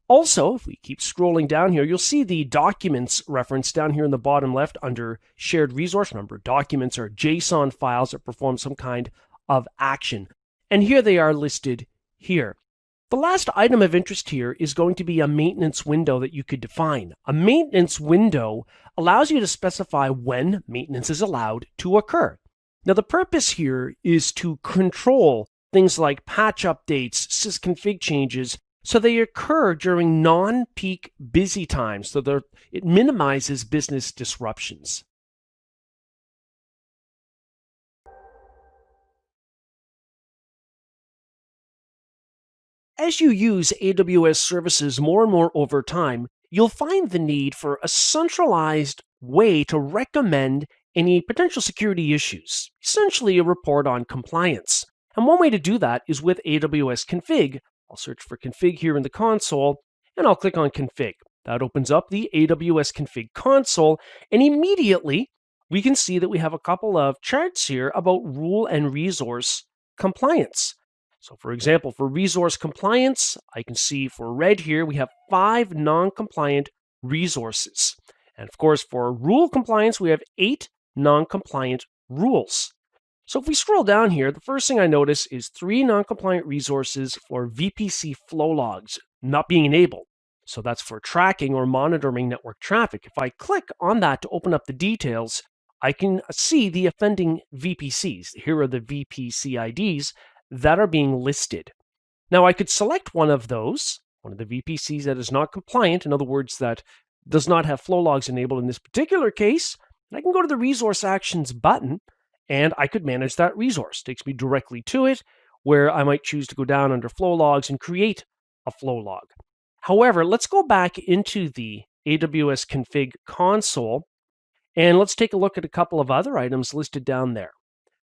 Also, if we keep scrolling down here, you'll see the documents reference down here in the bottom left under shared resource. Remember, documents are JSON files that perform some kind of action. And here they are listed here. The last item of interest here is going to be a maintenance window that you could define. A maintenance window allows you to specify when maintenance is allowed to occur. Now, the purpose here is to control things like patch updates, sysconfig changes, so they occur during non-peak busy times, so it minimizes business disruptions. As you use AWS services more and more over time, you'll find the need for a centralized way to recommend any potential security issues, essentially a report on compliance. And one way to do that is with AWS Config. I'll search for Config here in the console, and I'll click on Config. That opens up the AWS Config console, and immediately we can see that we have a couple of charts here about rule and resource compliance. So for example, for resource compliance, I can see for red here, we have 5 non-compliant resources. And of course, for rule compliance, we have 8 non-compliant rules. So if we scroll down here, the first thing I notice is 3 non-compliant resources for VPC flow logs not being enabled. So that's for tracking or monitoring network traffic. If I click on that to open up the details, I can see the offending VPCs. Here are the VPC IDs that are being listed. Now I could select one of those, one of the VPCs that is not compliant, in other words, that does not have flow logs enabled in this particular case, and I can go to the Resource Actions button, and I could manage that resource. It takes me directly to it, where I might choose to go down under flow logs and create a flow log. However, let's go back into the AWS Config console, and let's take a look at a couple of other items listed down there.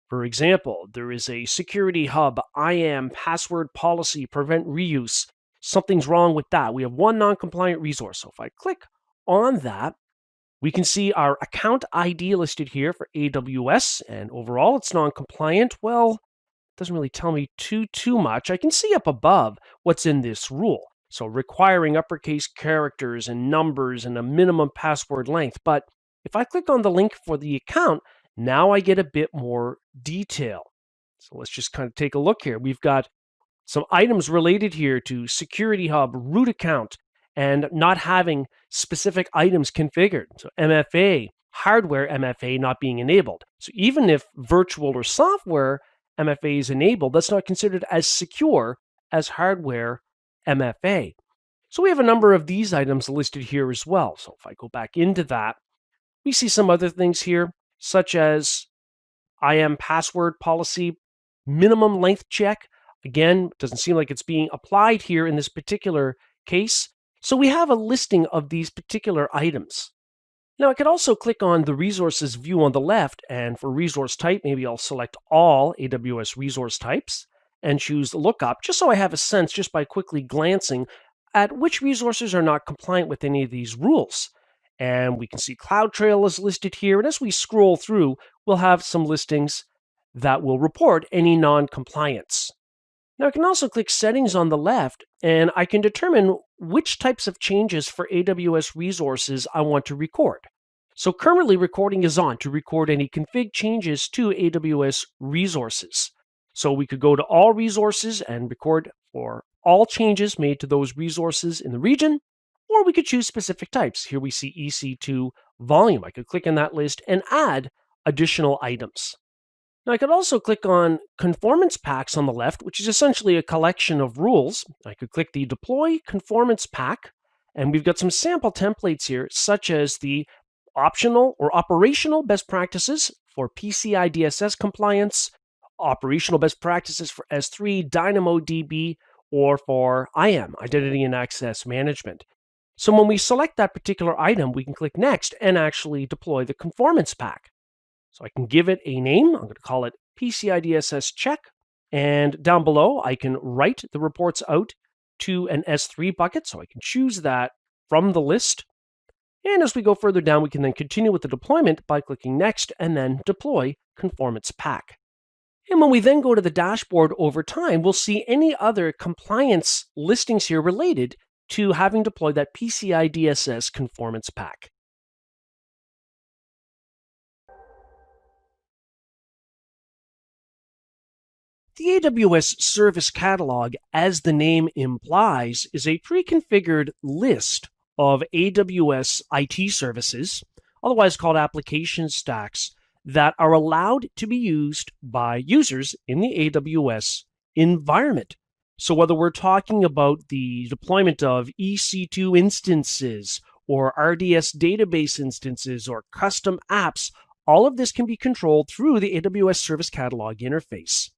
For example, there is a security hub, IAM, password policy, prevent reuse. Something's wrong with that. We have one non-compliant resource. So if I click on that, we can see our account ID listed here for AWS, and overall it's non-compliant. Well, it doesn't really tell me too much. I can see up above what's in this rule. So requiring uppercase characters and numbers and a minimum password length. But if I click on the link for the account, now I get a bit more detail. So let's just kind of take a look here. We've got some items related here to security hub, root account, and not having specific items configured. So MFA, hardware MFA not being enabled. So even if virtual or software MFA is enabled, that's not considered as secure as hardware MFA. So we have a number of these items listed here as well. So if I go back into that, we see some other things here, such as IAM password policy, minimum length check. Again, doesn't seem like it's being applied here in this particular case. So we have a listing of these particular items. Now I could also click on the resources view on the left, and for resource type, maybe I'll select all AWS resource types and choose lookup, just so I have a sense just by quickly glancing at which resources are not compliant with any of these rules. And we can see CloudTrail is listed here. And as we scroll through, we'll have some listings that will report any non-compliance. Now I can also click Settings on the left, and I can determine which types of changes for AWS resources I want to record. So currently recording is on to record any config changes to AWS resources. So we could go to all resources and record for all changes made to those resources in the region, or we could choose specific types. Here we see EC2 volume. I could click on that list and add additional items. Now I could also click on conformance packs on the left, which is essentially a collection of rules. I could click the deploy conformance pack, and we've got some sample templates here, such as the optional or operational best practices for PCI DSS compliance, operational best practices for S3, DynamoDB, or for IAM, Identity and Access Management. So when we select that particular item, we can click Next and actually deploy the conformance pack. So I can give it a name. I'm going to call it PCI DSS check. And down below, I can write the reports out to an S3 bucket. So I can choose that from the list. And as we go further down, we can then continue with the deployment by clicking Next and then deploy conformance pack. And when we then go to the dashboard over time, we'll see any other compliance listings here related to having deployed that PCI DSS conformance pack. The AWS Service Catalog, as the name implies, is a pre-configured list of AWS IT services, otherwise called application stacks, that are allowed to be used by users in the AWS environment. So whether we're talking about the deployment of EC2 instances or RDS database instances or custom apps, all of this can be controlled through the AWS Service Catalog interface.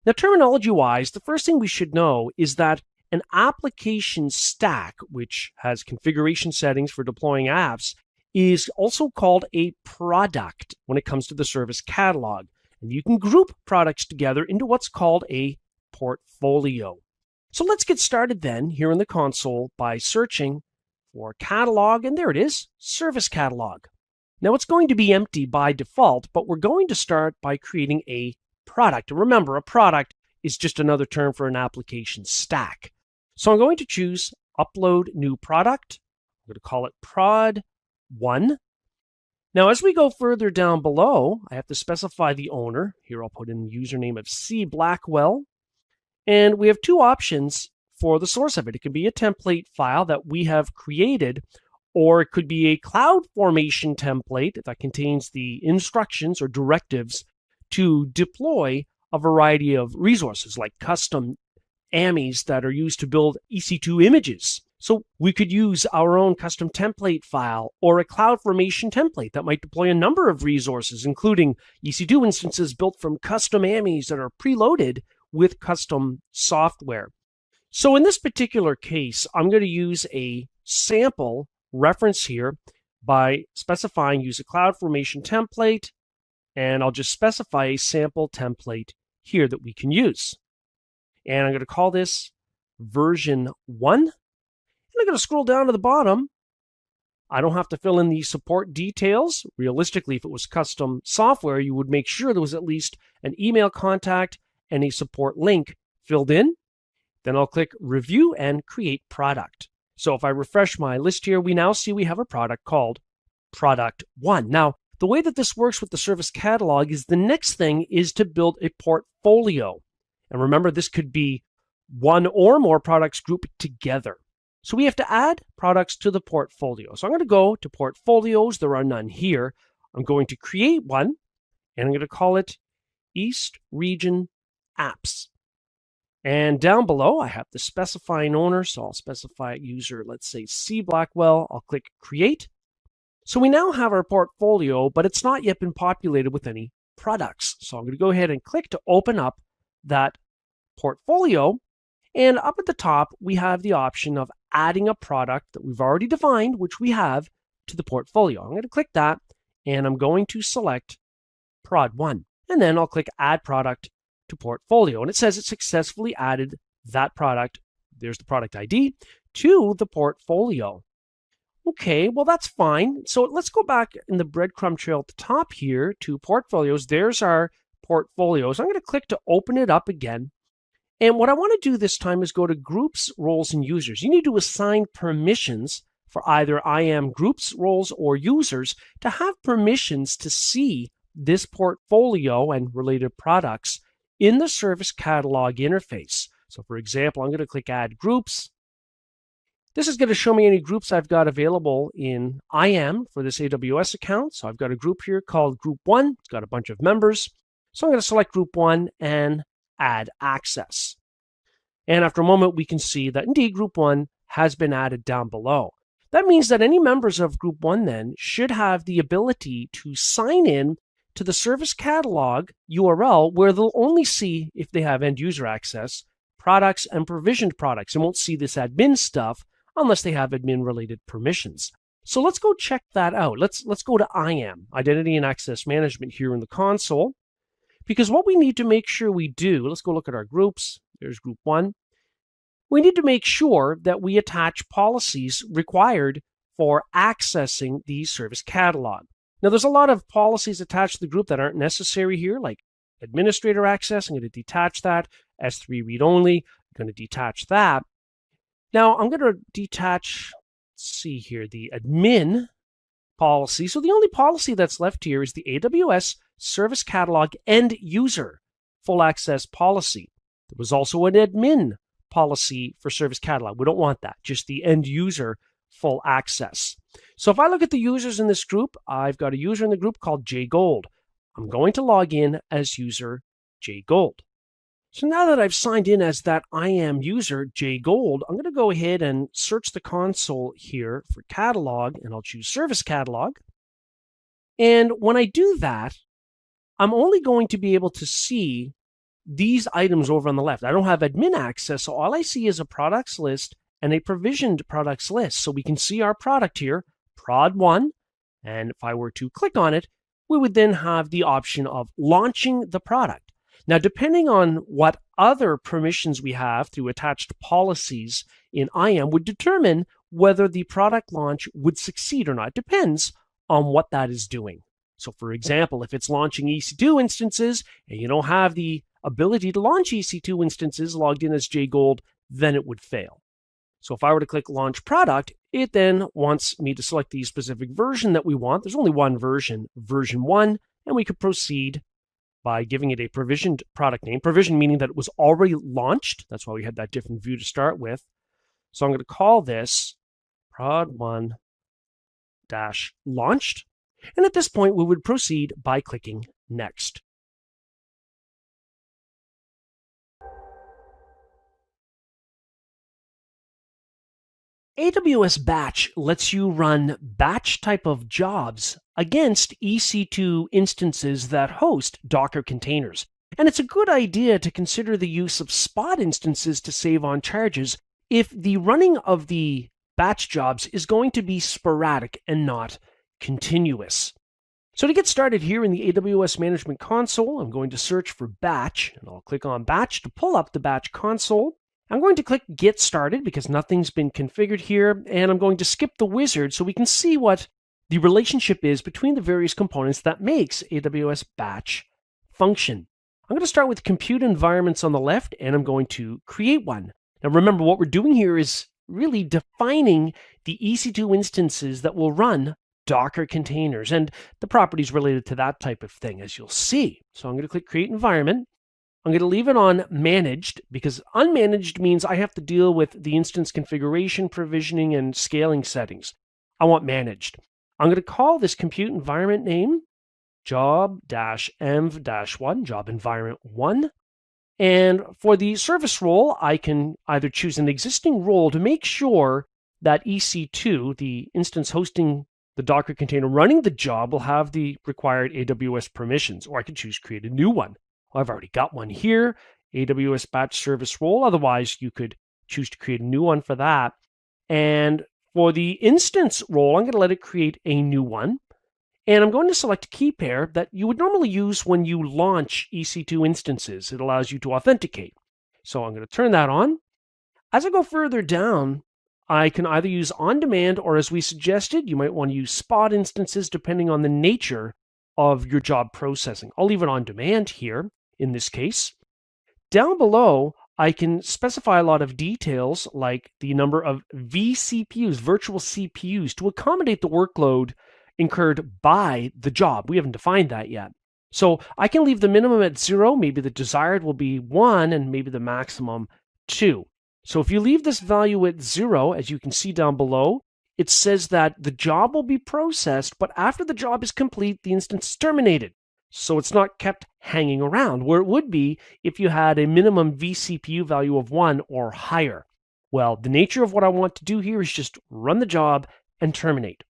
Now, terminology-wise, the first thing we should know is that An application stack, which has configuration settings for deploying apps, is also called a product when it comes to the service catalog. And you can group products together into what's called a portfolio. So let's get started then here in the console by searching for catalog, and there it is, service catalog. Now it's going to be empty by default, but we're going to start by creating a product. And remember, a product is just another term for an application stack. So I'm going to choose Upload New Product. I'm going to call it Prod1. Now, as we go further down below, I have to specify the owner. Here I'll put in the username of C. Blackwell. And we have two options for the source of it. It can be a template file that we have created, or it could be a CloudFormation template that contains the instructions or directives to deploy a variety of resources like custom AMIs that are used to build EC2 images. So we could use our own custom template file or a CloudFormation template that might deploy a number of resources, including EC2 instances built from custom AMIs that are preloaded with custom software. So in this particular case, I'm going to use a sample reference here by specifying use a CloudFormation template, and I'll just specify a sample template here that we can use. And I'm going to call this version 1. And I'm going to scroll down to the bottom. I don't have to fill in the support details. Realistically, if it was custom software, you would make sure there was at least an email contact and a support link filled in. Then I'll click Review and Create Product. So if I refresh my list here, we now see we have a product called Product 1. Now, the way that this works with the service catalog is the next thing is to build a portfolio. And remember, this could be one or more products grouped together. So we have to add products to the portfolio. So I'm going to go to Portfolios. There are none here. I'm going to create one, and I'm going to call it East Region Apps. And down below, I have to specify an owner. So I'll specify user, let's say C. Blackwell. I'll click Create. So we now have our portfolio, but it's not yet been populated with any products. So I'm going to go ahead and click to open up that portfolio. And up at the top, we have the option of adding a product that we've already defined, which we have, to the portfolio. I'm going to click that, and I'm going to select Prod1. And then I'll click Add Product to Portfolio. And it says it successfully added that product, there's the product ID, to the portfolio. Okay, well, that's fine. So let's go back in the breadcrumb trail at the top here to Portfolios. There's our portfolio. So I'm going to click to open it up again. And what I want to do this time is go to Groups, Roles, and Users. You need to assign permissions for either IAM groups, roles, or users to have permissions to see this portfolio and related products in the service catalog interface. So for example, I'm going to click Add Groups. This is going to show me any groups I've got available in IAM for this AWS account. So I've got a group here called Group 1. It's got a bunch of members. So I'm going to select Group 1 and add access. And after a moment, we can see that indeed Group 1 has been added down below. That means that any members of Group 1 then should have the ability to sign in to the service catalog URL where they'll only see, if they have end user access, products and provisioned products, and won't see this admin stuff unless they have admin related permissions. So let's go check that out. Let's go to IAM, Identity and Access Management, here in the console. Because what we need to make sure we do, let's go look at our groups. There's Group 1. We need to make sure that we attach policies required for accessing the service catalog. Now, there's a lot of policies attached to the group that aren't necessary here, like administrator access. I'm going to detach that. S3 read only. I'm going to detach that. Now, I'm going to detach, let's see here, the admin policy. So the only policy that's left here is the AWS Service Catalog End User Full Access Policy. There was also an admin policy for Service Catalog. We don't want that, just the end user full access. So if I look at the users in this group, I've got a user in the group called jgold. I'm going to log in as user jgold. So now that I've signed in as that IAM user, jgold, I'm going to go ahead and search the console here for catalog, and I'll choose Service Catalog. And when I do that, I'm only going to be able to see these items over on the left. I don't have admin access, so all I see is a products list and a provisioned products list. So we can see our product here, prod1, and if I were to click on it, we would then have the option of launching the product. Now, depending on what other permissions we have through attached policies in IAM would determine whether the product launch would succeed or not. It depends on what that is doing. So for example, if it's launching EC2 instances and you don't have the ability to launch EC2 instances logged in as JGold, then it would fail. So if I were to click Launch Product, it then wants me to select the specific version that we want. There's only one version, version 1, and we could proceed by giving it a provisioned product name. Provision meaning that it was already launched. That's why we had that different view to start with. So I'm going to call this prod1-launched. And at this point, we would proceed by clicking Next. AWS Batch lets you run batch type of jobs against EC2 instances that host Docker containers. And it's a good idea to consider the use of spot instances to save on charges if the running of the batch jobs is going to be sporadic and not continuous. So to get started here in the AWS Management Console, I'm going to search for batch, and I'll click on batch to pull up the batch console. I'm going to click Get Started because nothing's been configured here, and I'm going to skip the wizard so we can see what the relationship is between the various components that makes AWS Batch function. I'm going to start with compute environments on the left, and I'm going to create one. Now remember, what we're doing here is really defining the EC2 instances that will run Docker containers and the properties related to that type of thing, as you'll see. So I'm going to click Create Environment. I'm going to leave it on managed because unmanaged means I have to deal with the instance configuration, provisioning, and scaling settings. I want managed. I'm going to call this compute environment name job-env-1, job environment 1. And for the service role, I can either choose an existing role to make sure that EC2, the instance hosting the Docker container running the job, will have the required AWS permissions, or I can choose create a new one. I've already got one here, AWS Batch Service Role. Otherwise, you could choose to create a new one for that. And for the instance role, I'm going to let it create a new one. And I'm going to select a key pair that you would normally use when you launch EC2 instances. It allows you to authenticate. So I'm going to turn that on. As I go further down, I can either use on-demand or, as we suggested, you might want to use spot instances depending on the nature of your job processing. I'll leave it on demand here. In this case, down below, I can specify a lot of details like the number of vCPUs, virtual CPUs, to accommodate the workload incurred by the job. We haven't defined that yet. So I can leave the minimum at 0, maybe the desired will be 1, and maybe the maximum 2. So if you leave this value at 0, as you can see down below, it says that the job will be processed, but after the job is complete, the instance is terminated. So it's not kept hanging around, where it would be if you had a minimum vCPU value of 1 or higher. Well, the nature of what I want to do here is just run the job and terminate.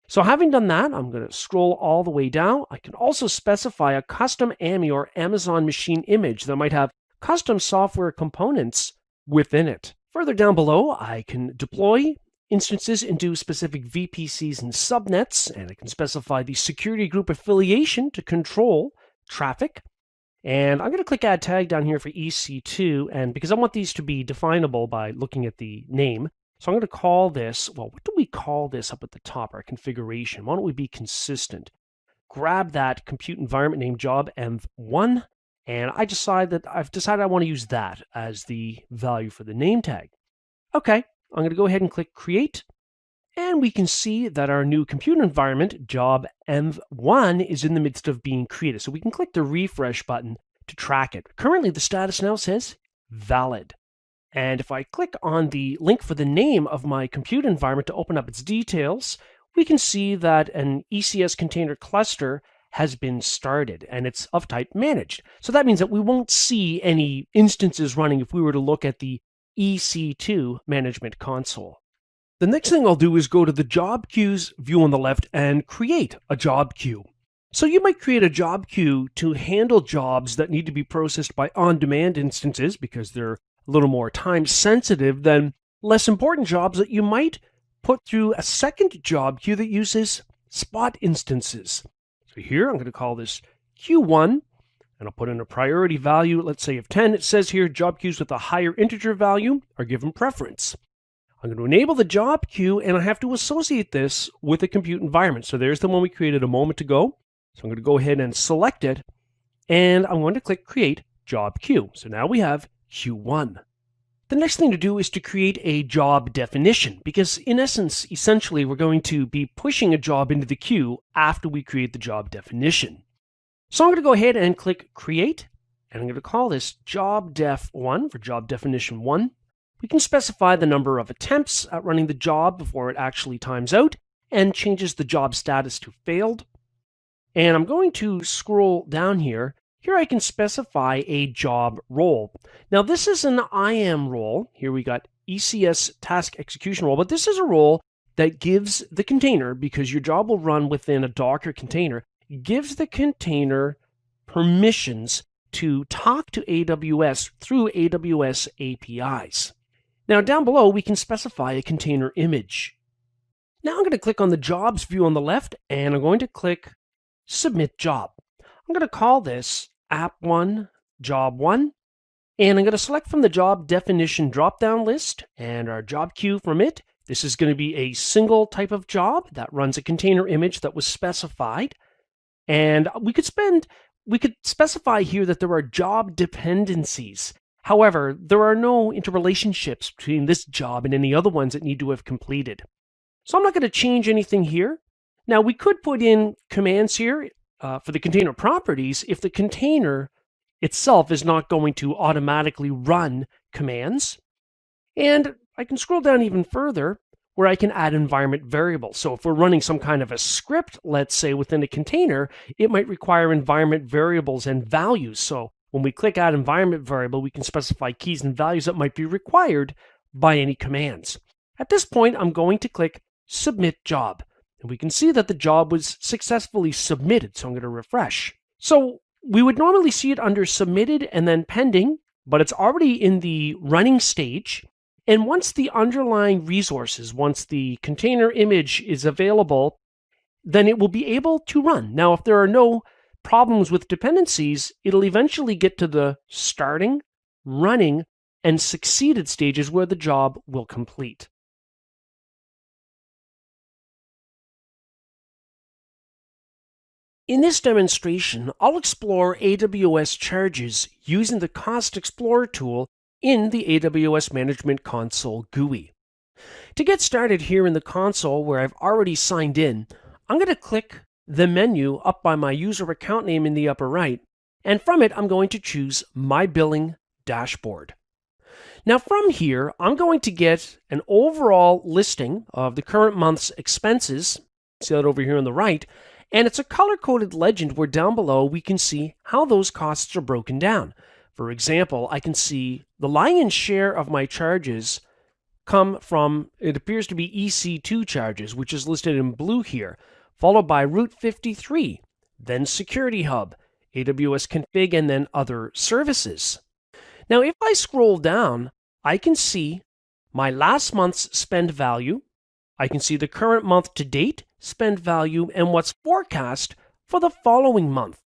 So having done that, I'm going to scroll all the way down. I can also specify a custom AMI or Amazon machine image that might have custom software components within it. Further down below, I can deploy instances into specific VPCs and subnets, and I can specify the security group affiliation to control traffic. And I'm going to click Add Tag down here for EC2, and because I want these to be definable by looking at the name, so I'm going to call this, well, what do we call this up at the top, our configuration? Why don't we be consistent? Grab that compute environment name job env1, and I've decided I want to use that as the value for the name tag. Okay, I'm going to go ahead and click Create, and we can see that our new compute environment, job env1, is in the midst of being created. So we can click the refresh button to track it. Currently, the status now says valid. And if I click on the link for the name of my compute environment to open up its details, we can see that an ECS container cluster has been started, and it's of type managed. So that means that we won't see any instances running if we were to look at the EC2 management console. The next thing I'll do is go to the job queues view on the left and create a job queue. So you might create a job queue to handle jobs that need to be processed by on-demand instances because they're a little more time sensitive than less important jobs that you might put through a second job queue that uses spot instances. So here I'm going to call this Q1, and I'll put in a priority value, let's say of 10. It says here job queues with a higher integer value are given preference. I'm going to enable the job queue, and I have to associate this with a compute environment. So there's the one we created a moment ago. So I'm going to go ahead and select it, and I'm going to click Create Job Queue. So now we have Q1. The next thing to do is to create a job definition, because in essence, essentially, we're going to be pushing a job into the queue after we create the job definition. So I'm going to go ahead and click Create, and I'm going to call this Job Def 1 for Job Definition 1. We can specify the number of attempts at running the job before it actually times out and changes the job status to failed. And I'm going to scroll down here. Here I can specify a job role. Now this is an IAM role. Here we got ECS task execution role, but this is a role that gives the container, because your job will run within a Docker container, gives the container permissions to talk to AWS through AWS APIs. Now down below, we can specify a container image. Now I'm going to click on the jobs view on the left, and I'm going to click Submit Job. I'm going to call this App1 Job 1, and I'm going to select from the job definition drop-down list and our job queue from it. This is going to be a single type of job that runs a container image that was specified. And we could specify here that there are job dependencies. However, there are no interrelationships between this job and any other ones that need to have completed. So I'm not going to change anything here. Now, we could put in commands here for the container properties if the container itself is not going to automatically run commands. And I can scroll down even further where I can add environment variables. So if we're running some kind of a script, let's say within a container, it might require environment variables and values. So when we click Add Environment Variable, we can specify keys and values that might be required by any commands. At this point, I'm going to click Submit Job. And we can see that the job was successfully submitted, so I'm going to refresh. So we would normally see it under Submitted and then Pending, but it's already in the running stage. And once the underlying resources, once the container image is available, then it will be able to run. Now, if there are no problems with dependencies, it'll eventually get to the starting, running, and succeeded stages where the job will complete. In this demonstration, I'll explore AWS charges using the Cost Explorer tool in the AWS Management Console GUI. To get started here in the console where I've already signed in, I'm going to click the menu up by my user account name in the upper right, and from it I'm going to choose My Billing Dashboard. Now from here, I'm going to get an overall listing of the current month's expenses, see that over here on the right, and it's a color-coded legend where down below we can see how those costs are broken down. For example, I can see the lion's share of my charges come from, it appears to be EC2 charges, which is listed in blue here, followed by Route 53, then Security Hub, AWS Config, and then other services. Now, if I scroll down, I can see my last month's spend value, I can see the current month to date spend value, and what's forecast for the following month.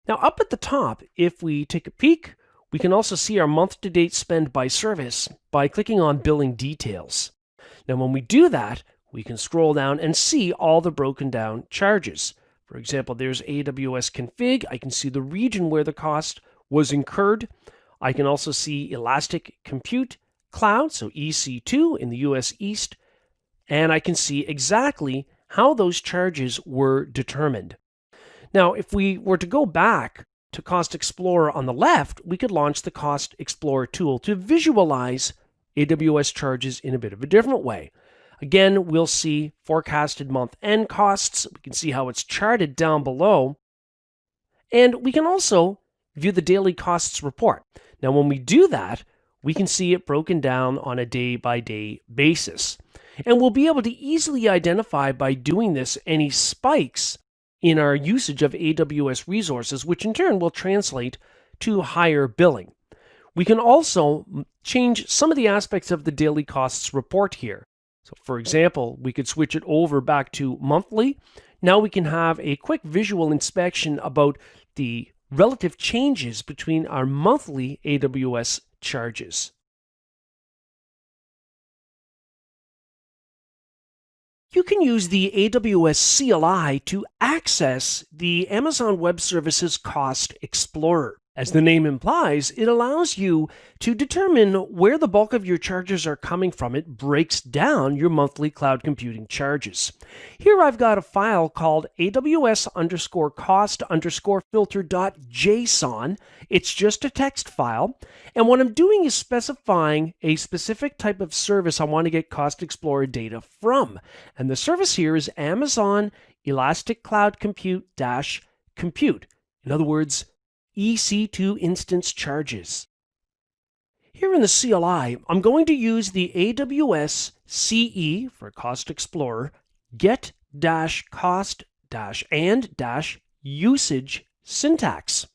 Now, up at the top, if we take a peek, we can also see our month-to-date spend by service by clicking on Billing Details. Now, when we do that, we can scroll down and see all the broken down charges. For example, there's AWS Config. I can see the region where the cost was incurred. I can also see Elastic Compute Cloud, so EC2 in the US East, and I can see exactly how those charges were determined. Now, if we were to go back to Cost Explorer on the left, we could launch the Cost Explorer tool to visualize AWS charges in a bit of a different way. Again, we'll see forecasted month-end costs. We can see how it's charted down below. And we can also view the daily costs report. Now, when we do that, we can see it broken down on a day-by-day basis. And we'll be able to easily identify by doing this any spikes in our usage of AWS resources, which in turn will translate to higher billing. We can also change some of the aspects of the daily costs report here. So for example, we could switch it over back to monthly. Now we can have a quick visual inspection about the relative changes between our monthly AWS charges. You can use the AWS CLI to access the Amazon Web Services Cost Explorer. As the name implies, it allows you to determine where the bulk of your charges are coming from. It breaks down your monthly cloud computing charges. Here I've got a file called AWS_cost_filter.json. It's just a text file. And what I'm doing is specifying a specific type of service I want to get Cost Explorer data from. And the service here is Amazon Elastic Cloud Compute-compute. In other words, EC2 instance charges. Here in the CLI, I'm going to use the AWS CE for Cost Explorer get-cost-and-usage syntax.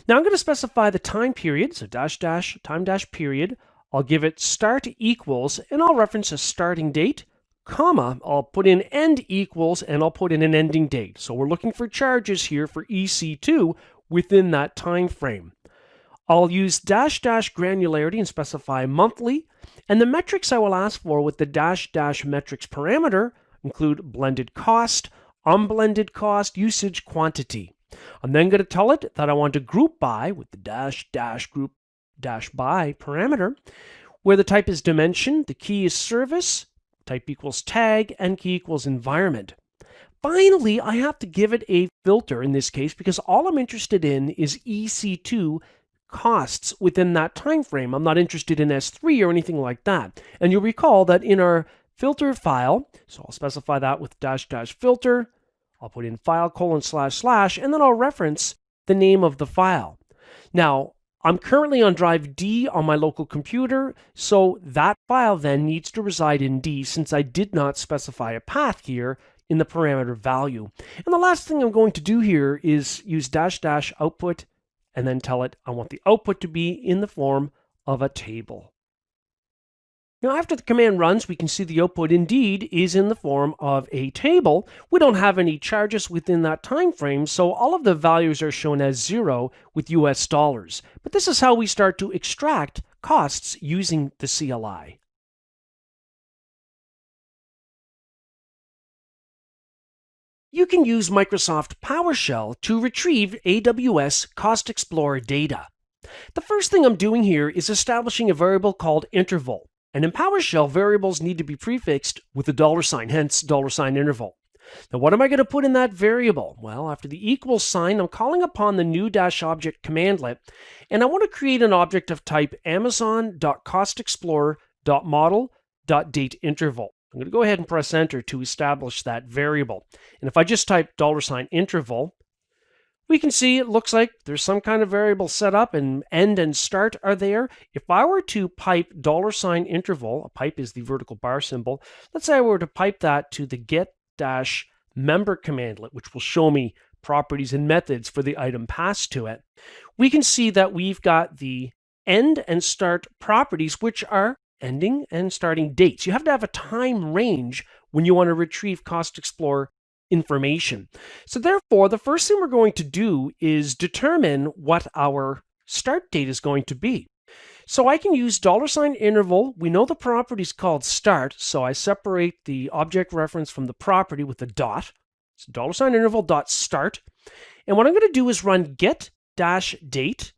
Now I'm going to specify the time period, so time-period. I'll give it start equals, and I'll reference a starting date, comma, I'll put in end equals, and I'll put in an ending date. So we're looking for charges here for EC2 within that time frame. I'll use dash granularity and specify monthly, and the metrics I will ask for with the dash metrics parameter include blended cost, unblended cost, usage, quantity. I'm then going to tell it that I want to group by with the dash group dash by parameter, where the type is dimension, the key is service, type equals tag, and key equals environment. Finally, I have to give it a filter in this case because all I'm interested in is EC2 costs within that time frame. I'm not interested in S3 or anything like that. And you'll recall that in our filter file, so I'll specify that with dash filter, I'll put in file : / and then I'll reference the name of the file. Now, I'm currently on drive D on my local computer, so that file then needs to reside in D since I did not specify a path here in the parameter value. And the last thing I'm going to do here is use dash output and then tell it I want the output to be in the form of a table. Now after the command runs, we can see the output indeed is in the form of a table. We don't have any charges within that time frame, so all of the values are shown as 0 with US dollars. But this is how we start to extract costs using the CLI. You can use Microsoft PowerShell to retrieve AWS Cost Explorer data. The first thing I'm doing here is establishing a variable called interval. And in PowerShell, variables need to be prefixed with a $, hence $interval. Now, what am I going to put in that variable? Well, after the equals sign, I'm calling upon the new -object commandlet, and I want to create an object of type amazon.costexplorer.model.dateinterval. I'm going to go ahead and press enter to establish that variable. And if I just type $interval, we can see it looks like there's some kind of variable set up and end and start are there. If I were to pipe $interval, a pipe is the vertical bar symbol, let's say I were to pipe that to the get-member commandlet, which will show me properties and methods for the item passed to it, we can see that we've got the end and start properties, which are ending and starting dates. You have to have a time range when you want to retrieve Cost Explorer information. So therefore, the first thing we're going to do is determine what our start date is going to be. So I can use $interval. We know the property is called start, so I separate the object reference from the property with a dot. So $interval.start. And what I'm going to do is run get-date,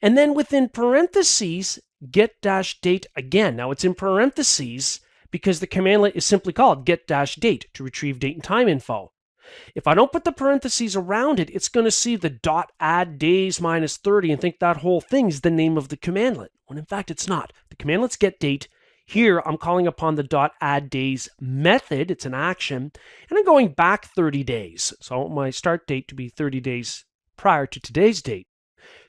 and then within parentheses, get-date again. Now it's in parentheses because the commandlet is simply called get-date to retrieve date and time info. If I don't put the parentheses around it, it's going to see the .add days minus 30 and think that whole thing is the name of the commandlet, when in fact it's not. The commandlet's get-date. Here I'm calling upon the .add days method. It's an action, and I'm going back 30 days. So I want my start date to be 30 days prior to today's date.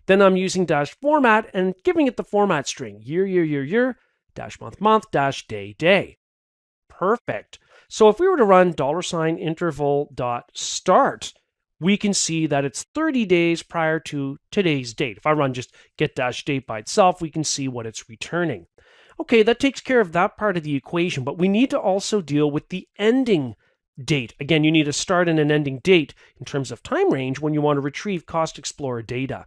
Then I'm using -format and giving it the format string, year, -month, -day. Perfect. So if we were to run $interval.start, we can see that it's 30 days prior to today's date. If I run just get-date by itself, we can see what it's returning. Okay, that takes care of that part of the equation, but we need to also deal with the ending date. Again, you need a start and an ending date in terms of time range when you want to retrieve Cost Explorer data.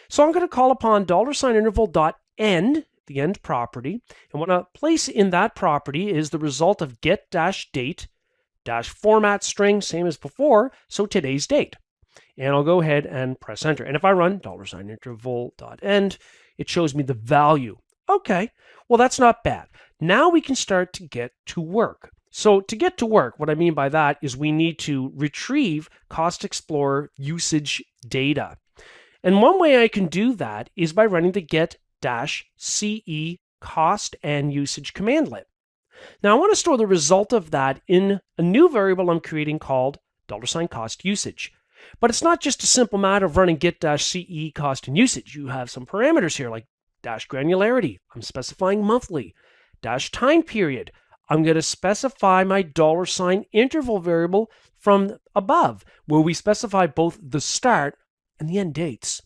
So I'm going to call upon $interval.end, the end property, and what I'll place in that property is the result of get-date-format string, same as before, so today's date. And I'll go ahead and press enter. And if I run $interval.end, it shows me the value. Okay, well, that's not bad. Now we can start to get to work. So to get to work, what I mean by that is we need to retrieve Cost Explorer usage data. And one way I can do that is by running the get-ce cost and usage commandlet. Now I want to store the result of that in a new variable I'm creating called $cost usage. But it's not just a simple matter of running get-ce cost and usage. You have some parameters here like -granularity. I'm specifying monthly. -time period. I'm going to specify my $interval variable from above, where we specify both the start and the end dates.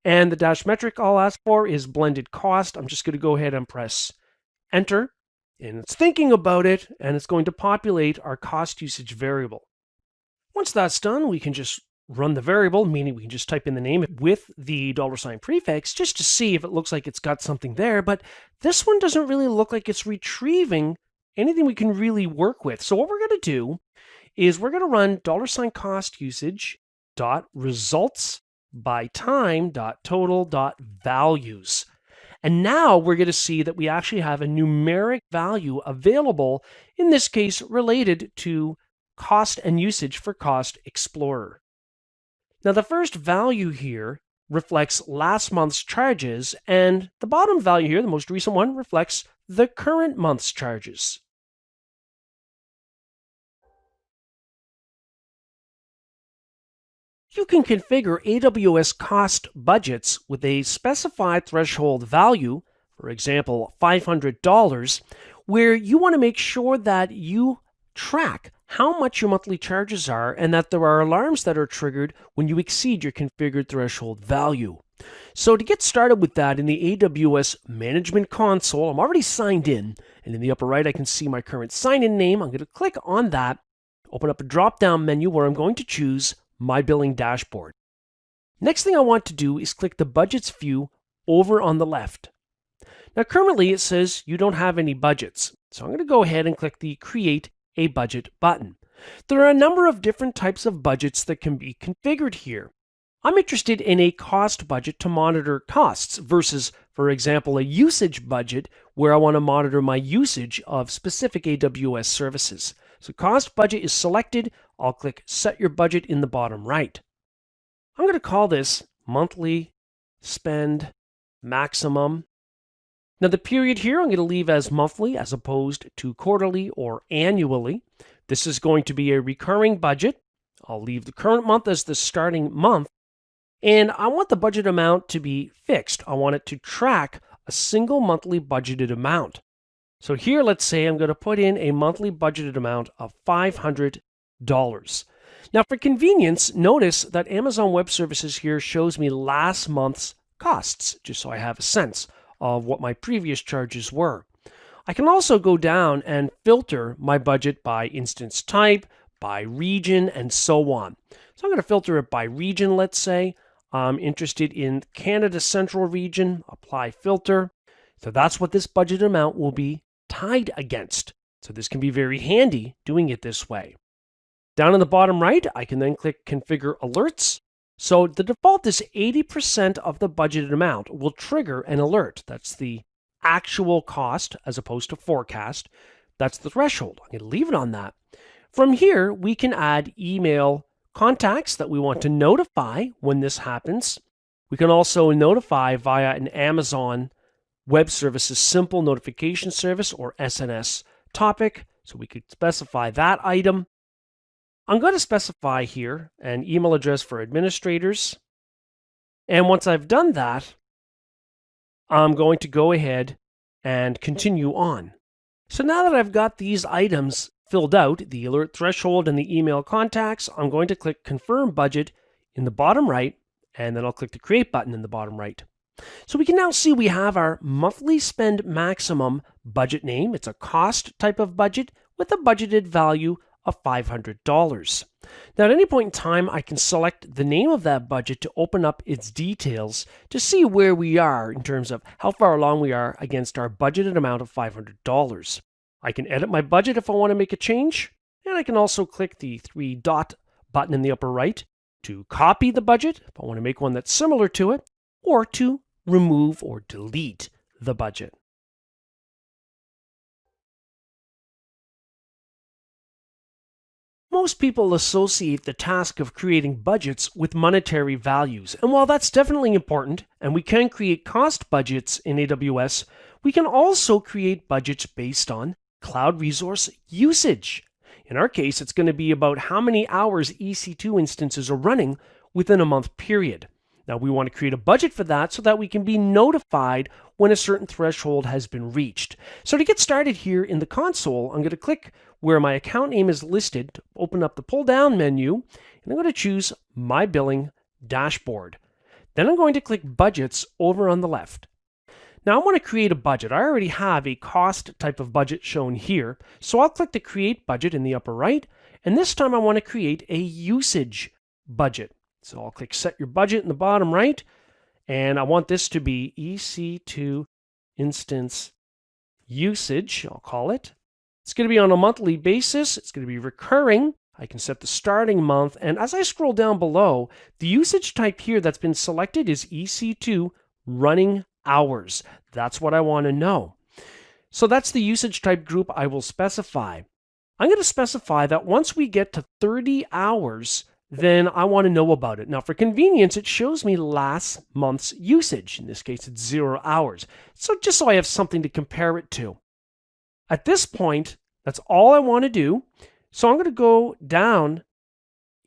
And the dash metric I'll ask for is blended cost. I'm just going to go ahead and press enter. And it's thinking about it, and it's going to populate our cost usage variable. Once that's done, we can just run the variable, meaning we can just type in the name with the $prefix just to see if it looks like it's got something there. But this one doesn't really look like it's retrieving anything we can really work with. So what we're going to do is we're going to run $cost usage results by time.total.values. And now we're going to see that we actually have a numeric value available, in this case related to cost and usage for Cost Explorer. Now the first value here reflects last month's charges, and the bottom value here, the most recent one, reflects the current month's charges. You can configure AWS cost budgets with a specified threshold value, for example, $500, where you want to make sure that you track how much your monthly charges are and that there are alarms that are triggered when you exceed your configured threshold value. So to get started with that, in the AWS Management Console, I'm already signed in, and in the upper right I can see my current sign-in name. I'm going to click on that, open up a drop-down menu where I'm going to choose My Billing Dashboard. Next thing I want to do is click the Budgets view over on the left. Now currently it says you don't have any budgets, so I'm going to go ahead and click the Create a Budget button. There are a number of different types of budgets that can be configured here. I'm interested in a cost budget to monitor costs versus, for example, a usage budget where I want to monitor my usage of specific AWS services. So cost budget is selected. I'll click Set Your Budget in the bottom right. I'm going to call this Monthly Spend Maximum. Now the period here I'm going to leave as monthly as opposed to quarterly or annually. This is going to be a recurring budget. I'll leave the current month as the starting month. And I want the budget amount to be fixed. I want it to track a single monthly budgeted amount. So here, let's say I'm going to put in a monthly budgeted amount of $500. Now for convenience, notice that Amazon Web Services here shows me last month's costs, just so I have a sense of what my previous charges were. I can also go down and filter my budget by instance type, by region, and so on. So I'm going to filter it by region, let's say. I'm interested in Canada Central Region, apply filter. So that's what this budget amount will be tied against. So this can be very handy doing it this way. Down in the bottom right, I can then click Configure Alerts. So the default is 80% of the budgeted amount will trigger an alert. That's the actual cost as opposed to forecast. That's the threshold. I'm going to leave it on that. From here, we can add email contacts that we want to notify when this happens. We can also notify via an Amazon Web Services Simple Notification Service or SNS topic. So we could specify that item. I'm going to specify here an email address for administrators. And once I've done that, I'm going to go ahead and continue on. So now that I've got these items filled out the alert threshold and the email contacts, I'm going to click Confirm Budget in the bottom right, and then I'll click the Create button in the bottom right. So we can now see we have our monthly spend maximum budget name. It's a cost type of budget with a budgeted value of $500. Now, at any point in time, I can select the name of that budget to open up its details to see where we are in terms of how far along we are against our budgeted amount of $500. I can edit my budget if I want to make a change, and I can also click the 3-dot button in the upper right to copy the budget if I want to make one that's similar to it, or to remove or delete the budget. Most people associate the task of creating budgets with monetary values, and while that's definitely important, and we can create cost budgets in AWS, we can also create budgets based on cloud resource usage. In our case, it's going to be about how many hours EC2 instances are running within a month period. Now, we want to create a budget for that so that we can be notified when a certain threshold has been reached. So to get started here in the console, I'm going to click where my account name is listed to open up the pull-down menu, and I'm going to choose My Billing Dashboard. Then I'm going to click Budgets over on the left. Now I want to create a budget. I already have a cost type of budget shown here, so I'll click the Create Budget in the upper right, and this time I want to create a usage budget. So I'll click Set Your Budget in the bottom right, and I want this to be EC2 Instance Usage, I'll call it. It's going to be on a monthly basis. It's going to be recurring. I can set the starting month, and as I scroll down below, the usage type here that's been selected is EC2 Running Hours. That's what I want to know. So that's the usage type group I will specify. I'm going to specify that once we get to 30 hours, then I want to know about it. Now, for convenience, it shows me last month's usage. In this case, it's 0 hours. So just so I have something to compare it to. At this point, that's all I want to do. So I'm going to go down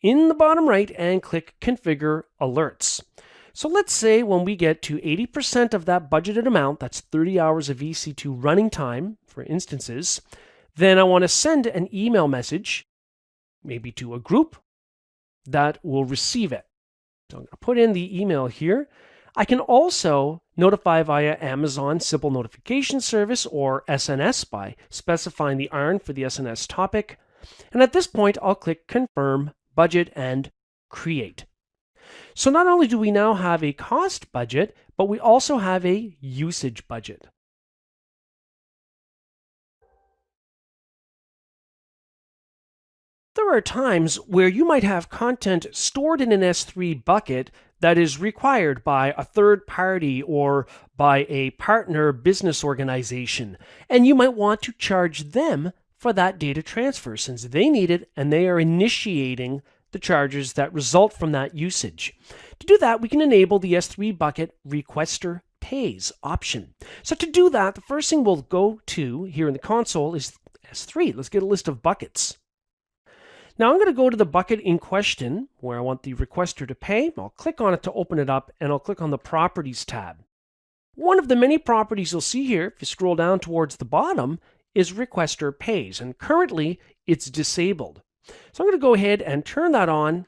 in the bottom right and click Configure Alerts. So let's say when we get to 80% of that budgeted amount, that's 30 hours of EC2 running time for instances, then I want to send an email message, maybe to a group that will receive it. So I'm going to put in the email here. I can also notify via Amazon Simple Notification Service or SNS by specifying the ARN for the SNS topic. And at this point, I'll click Confirm Budget and Create. So not only do we now have a cost budget, but we also have a usage budget. There are times where you might have content stored in an S3 bucket that is required by a third party or by a partner business organization, and you might want to charge them for that data transfer since they need it and they are initiating the charges that result from that usage. To do that, we can enable the S3 bucket requester pays option. So to do that, the first thing we'll go to here in the console is S3. Let's get a list of buckets. Now I'm going to go to the bucket in question where I want the requester to pay. I'll click on it to open it up, and I'll click on the Properties tab. One of the many properties you'll see here, if you scroll down towards the bottom, is Requester Pays, and currently it's disabled. So I'm going to go ahead and turn that on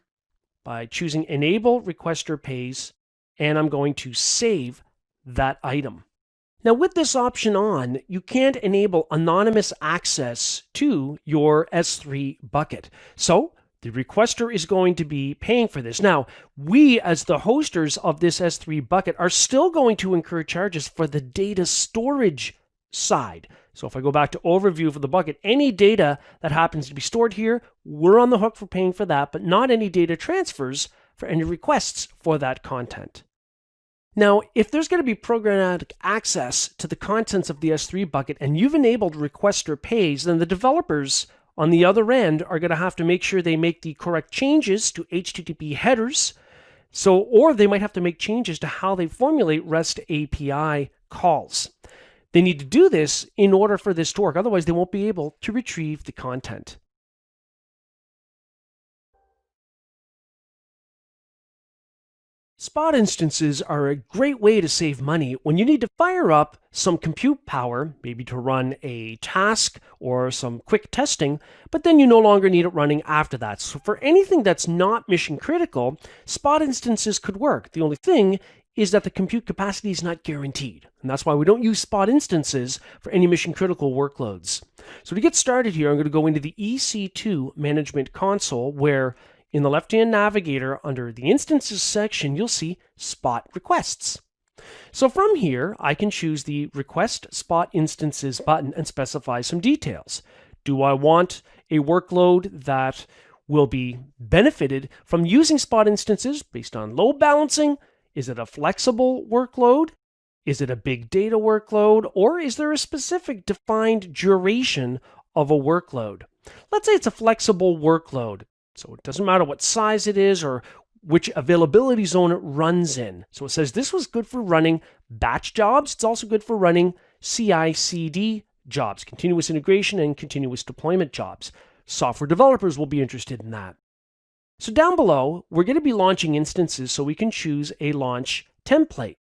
by choosing Enable Requester Pays, and I'm going to save that item. Now, with this option on, you can't enable anonymous access to your S3 bucket. So the requester is going to be paying for this. Now, we as the hosters of this S3 bucket are still going to incur charges for the data storage side. So if I go back to overview for the bucket, any data that happens to be stored here, we're on the hook for paying for that, but not any data transfers for any requests for that content. Now, if there's going to be programmatic access to the contents of the S3 bucket and you've enabled requester pays, then the developers on the other end are going to have to make sure they make the correct changes to HTTP headers. Or they might have to make changes to how they formulate REST API calls. They need to do this in order for this to work. Otherwise, they won't be able to retrieve the content. Spot instances are a great way to save money when you need to fire up some compute power, maybe to run a task or some quick testing, but then you no longer need it running after that. So for anything that's not mission critical, spot instances could work. The only thing is that the compute capacity is not guaranteed. And that's why we don't use spot instances for any mission critical workloads. So to get started here, I'm going to go into the EC2 Management Console, where in the left-hand navigator, under the Instances section, you'll see Spot Requests. So from here, I can choose the Request Spot Instances button and specify some details. Do I want a workload that will be benefited from using spot instances based on load balancing? Is it a flexible workload? Is it a big data workload? Or is there a specific defined duration of a workload? Let's say it's a flexible workload. So it doesn't matter what size it is or which availability zone it runs in. So it says this was good for running batch jobs. It's also good for running CI/CD jobs, continuous integration and continuous deployment jobs. Software developers will be interested in that. So down below, we're going to be launching instances, so we can choose a launch template.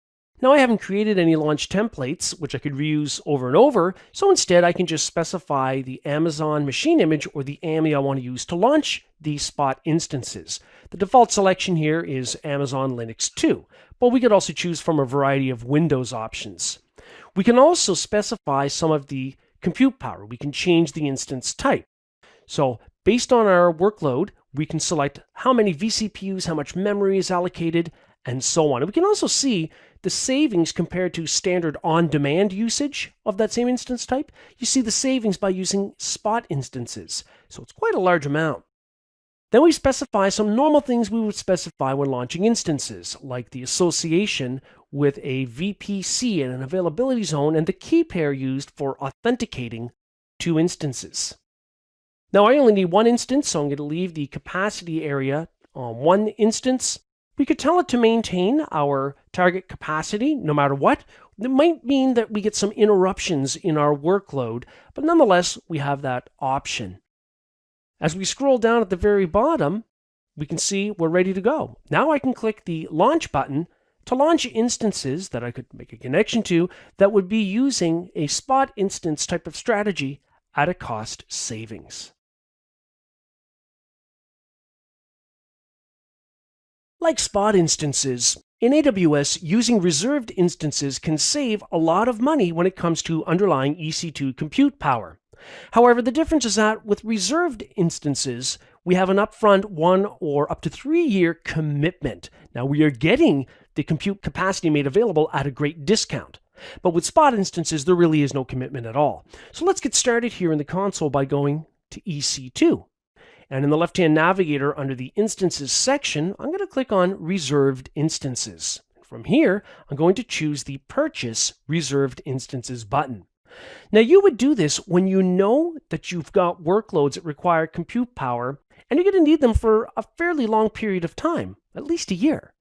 Now I haven't created any launch templates, which I could reuse over and over, so instead I can just specify the Amazon machine image or the AMI I want to use to launch these spot instances. The default selection here is Amazon Linux 2, but we could also choose from a variety of Windows options. We can also specify some of the compute power. We can change the instance type. So based on our workload, we can select how many vCPUs, how much memory is allocated, and so on. And we can also see the savings compared to standard on-demand usage of that same instance type. You see the savings by using spot instances. So it's quite a large amount. Then we specify some normal things we would specify when launching instances, like the association with a VPC and an availability zone and the key pair used for authenticating two instances. Now I only need one instance, so I'm going to leave the capacity area on one instance. We could tell it to maintain our target capacity no matter what. It might mean that we get some interruptions in our workload, but nonetheless, we have that option. As we scroll down at the very bottom, we can see we're ready to go. Now I can click the Launch button to launch instances that I could make a connection to that would be using a spot instance type of strategy at a cost savings. Like spot instances, in AWS, using reserved instances can save a lot of money when it comes to underlying EC2 compute power. However, the difference is that with reserved instances, we have an upfront 1 or up to 3-year commitment. Now, we are getting the compute capacity made available at a great discount. But with spot instances, there really is no commitment at all. So let's get started here in the console by going to EC2. And in the left-hand navigator under the Instances section, I'm going to click on Reserved Instances. From here, I'm going to choose the Purchase Reserved Instances button. Now, you would do this when you know that you've got workloads that require compute power, and you're going to need them for a fairly long period of time, at least a year.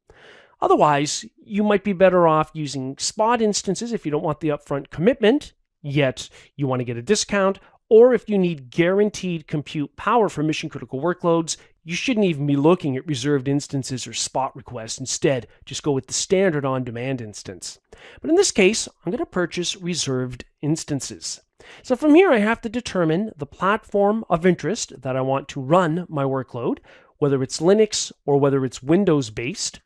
Otherwise, you might be better off using spot instances if you don't want the upfront commitment, yet you want to get a discount. Or if you need guaranteed compute power for mission-critical workloads, you shouldn't even be looking at reserved instances or spot requests. Instead, just go with the standard on-demand instance. But in this case, I'm going to purchase reserved instances. So from here, I have to determine the platform of interest that I want to run my workload, whether it's Linux or whether it's Windows-based.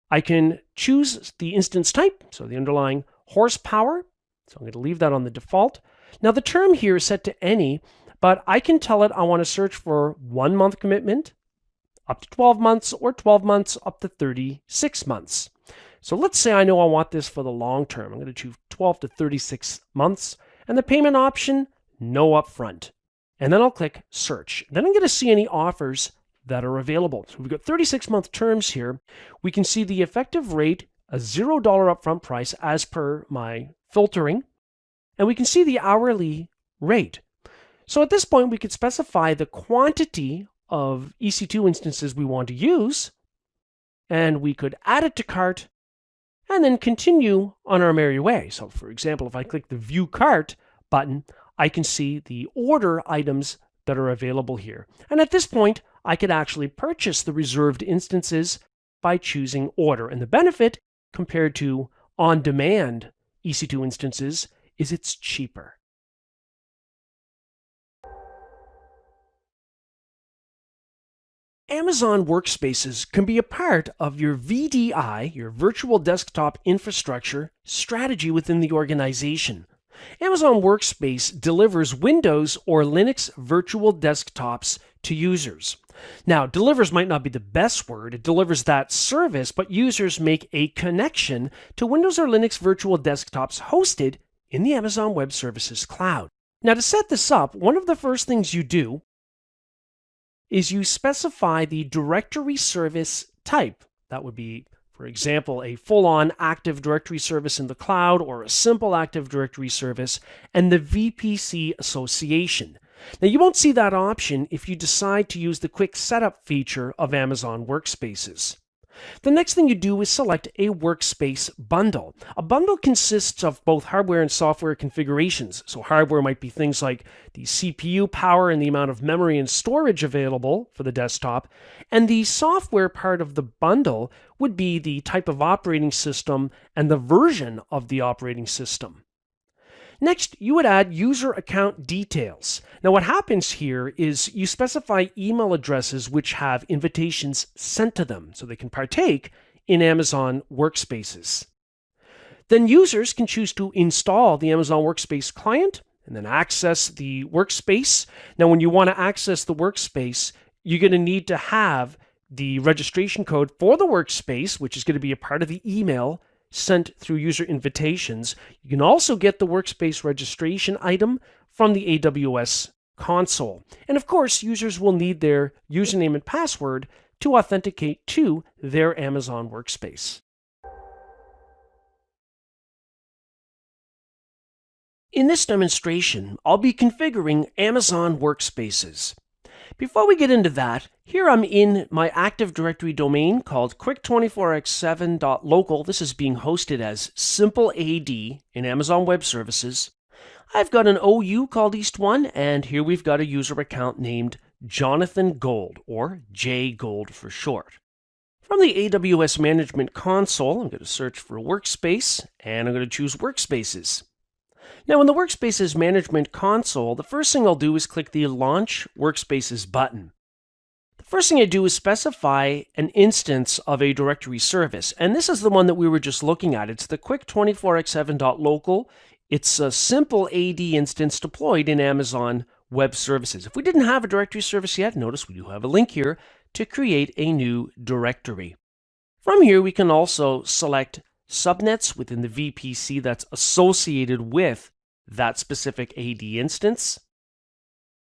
I can choose the instance type, so the underlying horsepower. So I'm going to leave that on the default. Now the term here is set to any, but I can tell it I want to search for 1 month commitment, up to 12 months, or 12 months up to 36 months. So let's say I know I want this for the long term. I'm going to choose 12 to 36 months, and the payment option, no upfront. And then I'll click search. Then I'm going to see any offers that are available. So we've got 36-month terms here. We can see the effective rate, a $0 upfront price as per my filtering. And we can see the hourly rate. So at this point, we could specify the quantity of EC2 instances we want to use, and we could add it to cart, and then continue on our merry way. So for example, if I click the View Cart button, I can see the order items that are available here. And at this point, I could actually purchase the reserved instances by choosing order. And the benefit compared to on-demand EC2 instances is it's cheaper. Amazon workspaces can be a part of your VDI, your virtual desktop infrastructure strategy within the organization. Amazon Workspace delivers Windows or Linux virtual desktops to users. Now, delivers might not be the best word. It delivers that service, but users make a connection to Windows or Linux virtual desktops hosted in the Amazon Web Services cloud. Now, to set this up, one of the first things you do is you specify the directory service type. That would be, for example, a full-on Active Directory service in the cloud or a simple Active Directory service, and the VPC association. Now, you won't see that option if you decide to use the quick setup feature of Amazon Workspaces. The next thing you do is select a workspace bundle. A bundle consists of both hardware and software configurations. So hardware might be things like the CPU power and the amount of memory and storage available for the desktop. And the software part of the bundle would be the type of operating system and the version of the operating system. Next, you would add user account details. Now, what happens here is you specify email addresses which have invitations sent to them so they can partake in Amazon Workspaces. Then users can choose to install the Amazon Workspace client and then access the workspace. Now, when you want to access the workspace, you're going to need to have the registration code for the workspace, which is going to be a part of the email sent through user invitations. You can also get the workspace registration item from the AWS console. And of course, users will need their username and password to authenticate to their Amazon workspace. In this demonstration, I'll be configuring Amazon Workspaces. Before we get into that, here I'm in my Active Directory domain called quick24x7.local. This is being hosted as Simple AD in Amazon Web Services. I've got an OU called East1, and here we've got a user account named Jonathan Gold, or J Gold for short. From the AWS Management Console, I'm going to search for Workspace, and I'm going to choose Workspaces. Now, in the Workspaces Management Console, the first thing I'll do is click the Launch Workspaces button. The first thing I do is specify an instance of a directory service, and this is the one that we were just looking at. It's the quick24x7.local. It's a simple AD instance deployed in Amazon Web Services. If we didn't have a directory service yet, notice we do have a link here to create a new directory. From here, we can also select subnets within the VPC that's associated with that specific AD instance.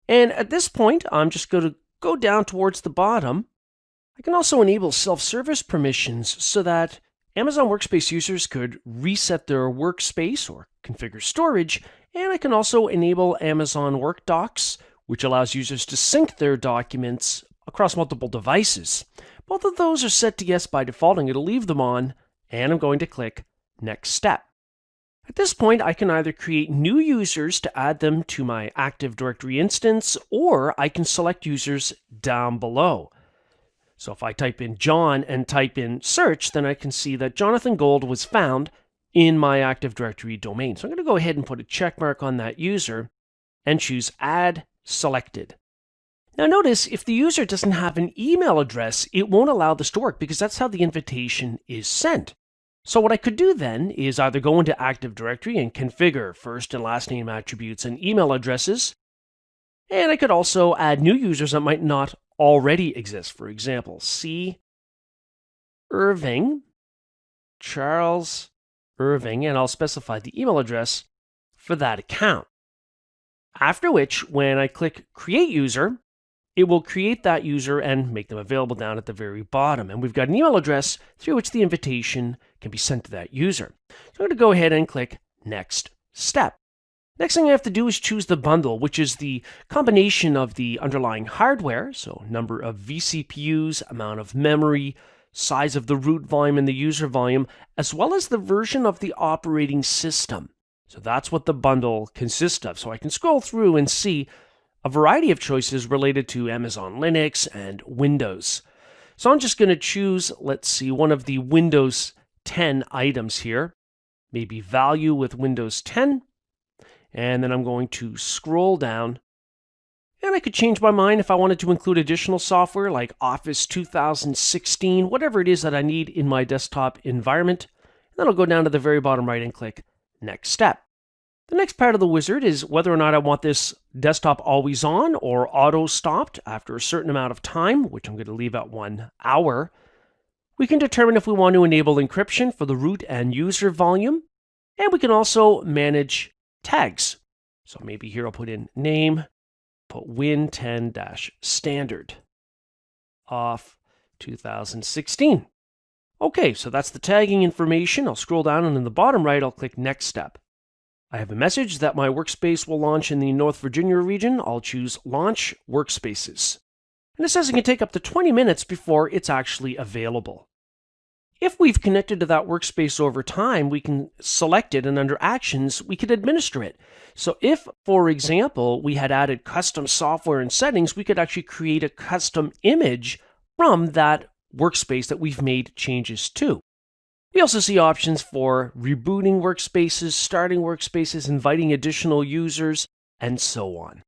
And at this point, I'm just going to go down towards the bottom. I can also enable self-service permissions so that Amazon Workspace users could reset their workspace or configure storage. And I can also enable Amazon WorkDocs, which allows users to sync their documents across multiple devices. Both of those are set to yes by default. I'm going to leave them on, and I'm going to click Next Step. At this point, I can either create new users to add them to my Active Directory instance, or I can select users down below. So if I type in John and type in search, then I can see that Jonathan Gold was found in my Active Directory domain. So I'm going to go ahead and put a check mark on that user and choose Add Selected. Now notice, if the user doesn't have an email address, it won't allow this to work because that's how the invitation is sent. So what I could do then is either go into Active Directory and configure first and last name attributes and email addresses. And I could also add new users that might not already exist. For example, C. Irving, Charles Irving, and I'll specify the email address for that account. After which, when I click Create User, it will create that user and make them available down at the very bottom. And we've got an email address through which the invitation can be sent to that user. So I'm going to go ahead and click Next Step. Next thing I have to do is choose the bundle, which is the combination of the underlying hardware, so number of vCPUs, amount of memory, size of the root volume and the user volume, as well as the version of the operating system. So that's what the bundle consists of. So I can scroll through and see a variety of choices related to Amazon Linux and Windows. So I'm just going to choose, let's see, one of the Windows 10 items here, maybe value with Windows 10. And then I'm going to scroll down. And I could change my mind if I wanted to include additional software like Office 2016, whatever it is that I need in my desktop environment. And then I'll go down to the very bottom right and click Next Step. The next part of the wizard is whether or not I want this desktop always on or auto stopped after a certain amount of time, which I'm going to leave at 1 hour. We can determine if we want to enable encryption for the root and user volume, and we can also manage tags. So maybe here I'll put in name, put Win10-standard off 2016. Okay, so that's the tagging information. I'll scroll down and in the bottom right, I'll click Next Step. I have a message that my workspace will launch in the North Virginia region. I'll choose Launch Workspaces. And it says it can take up to 20 minutes before it's actually available. If we've connected to that workspace over time, we can select it, and under Actions, we can administer it. So if, for example, we had added custom software and settings, we could actually create a custom image from that workspace that we've made changes to. We also see options for rebooting workspaces, starting workspaces, inviting additional users, and so on.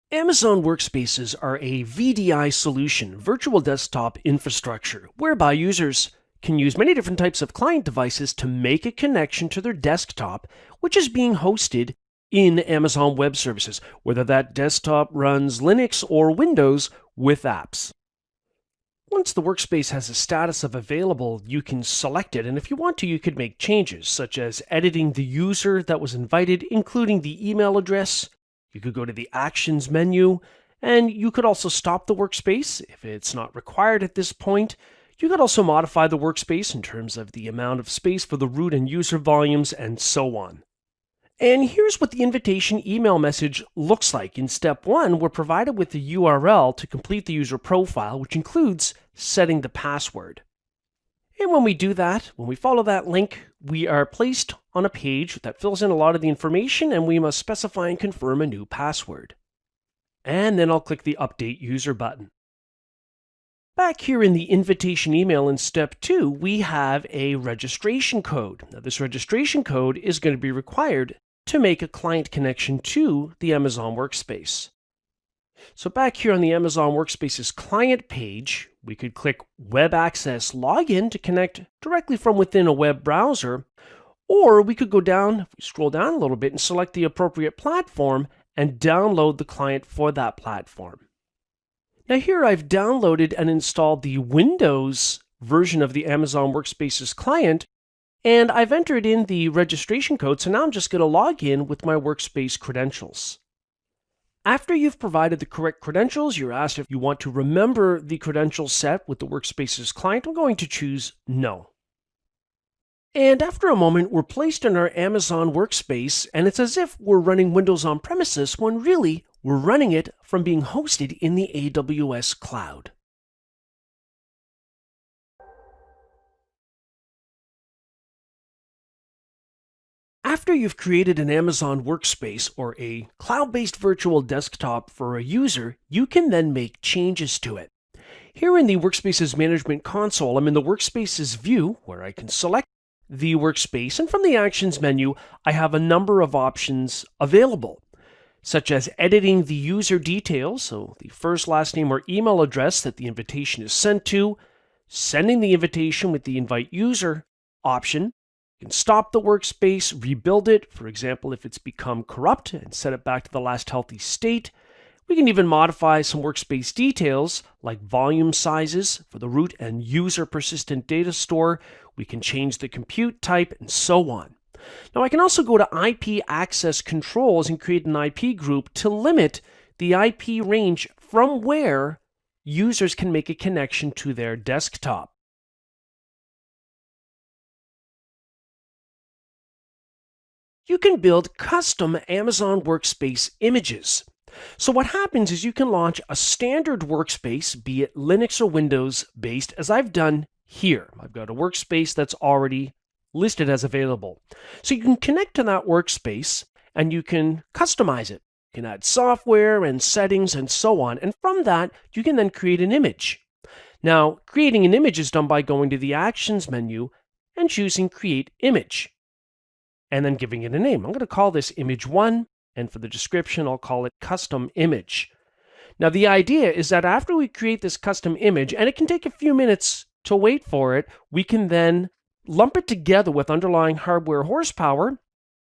Amazon Workspaces are a VDI solution, virtual desktop infrastructure, whereby users can use many different types of client devices to make a connection to their desktop, which is being hosted in Amazon Web Services, whether that desktop runs Linux or Windows with apps. Once the workspace has a status of available, you can select it, and if you want to, you could make changes, such as editing the user that was invited, including the email address. You could go to the Actions menu, and you could also stop the workspace if it's not required at this point. You could also modify the workspace in terms of the amount of space for the root and user volumes, and so on. And here's what the invitation email message looks like. In step 1, we're provided with the URL to complete the user profile, which includes setting the password. And when we do that, when we follow that link, we are placed on a page that fills in a lot of the information, and we must specify and confirm a new password. And then I'll click the Update User button. Back here in the invitation email in step 2, we have a registration code. Now, this registration code is going to be required to make a client connection to the Amazon Workspace. So back here on the Amazon Workspace's client page, we could click Web Access Login to connect directly from within a web browser, or we could go down, if we scroll down a little bit, and select the appropriate platform and download the client for that platform. Now here I've downloaded and installed the Windows version of the Amazon Workspace's client, and I've entered in the registration code, so now I'm just going to log in with my workspace credentials. After you've provided the correct credentials, you're asked if you want to remember the credentials set with the Workspace's client. I'm going to choose No. And after a moment, we're placed in our Amazon Workspace, and it's as if we're running Windows on premises when really we're running it from being hosted in the AWS cloud. After you've created an Amazon Workspace or a cloud-based virtual desktop for a user, you can then make changes to it. Here in the Workspaces Management Console, I'm in the Workspaces view where I can select the workspace, and from the Actions menu, I have a number of options available, such as editing the user details, so the first, last name, or email address that the invitation is sent to, sending the invitation with the Invite User option. You can stop the workspace, rebuild it, for example, if it's become corrupt, and set it back to the last healthy state. We can even modify some workspace details, like volume sizes for the root and user persistent data store. We can change the compute type, and so on. Now, I can also go to IP access controls and create an IP group to limit the IP range from where users can make a connection to their desktop. You can build custom Amazon Workspace images. So what happens is you can launch a standard workspace, be it Linux or Windows based, as I've done here. I've got a workspace that's already listed as available. So you can connect to that workspace and you can customize it. can add software and settings and so on. And from that, you can then create an image. Now, creating an image is done by going to the Actions menu and choosing Create Image, and then giving it a name. I'm going to call this Image 1, and for the description, I'll call it Custom Image. Now, the idea is that after we create this custom image, and it can take a few minutes to wait for it, we can then lump it together with underlying hardware horsepower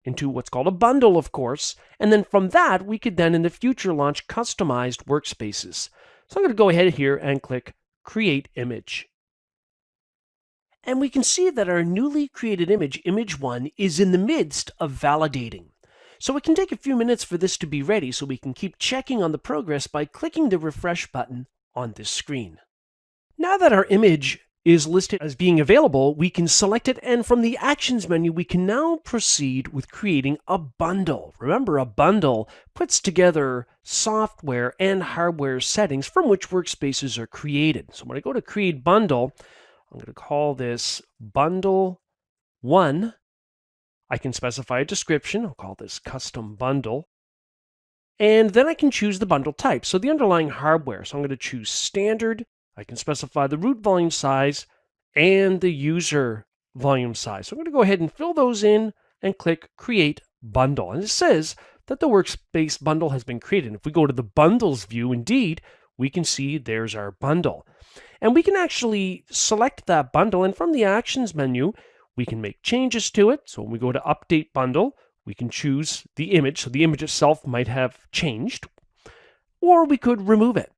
into what's called a bundle, of course, and then from that, we could then in the future launch customized workspaces. So I'm going to go ahead here and click Create Image. And we can see that our newly created image, Image 1, is in the midst of validating. So it can take a few minutes for this to be ready, so we can keep checking on the progress by clicking the refresh button on this screen. Now that our image is listed as being available, we can select it, and from the Actions menu, we can now proceed with creating a bundle. Remember, a bundle puts together software and hardware settings from which workspaces are created. So when I go to Create Bundle, I'm going to call this Bundle 1. I can specify a description. I'll call this Custom Bundle. And then I can choose the bundle type, so the underlying hardware. So I'm going to choose Standard. I can specify the root volume size and the user volume size. So I'm going to go ahead and fill those in and click Create Bundle. And it says that the workspace bundle has been created. If we go to the Bundles view, indeed, we can see there's our bundle. And we can actually select that bundle, and from the Actions menu, we can make changes to it. So when we go to Update Bundle, we can choose the image. So the image itself might have changed, or we could remove it.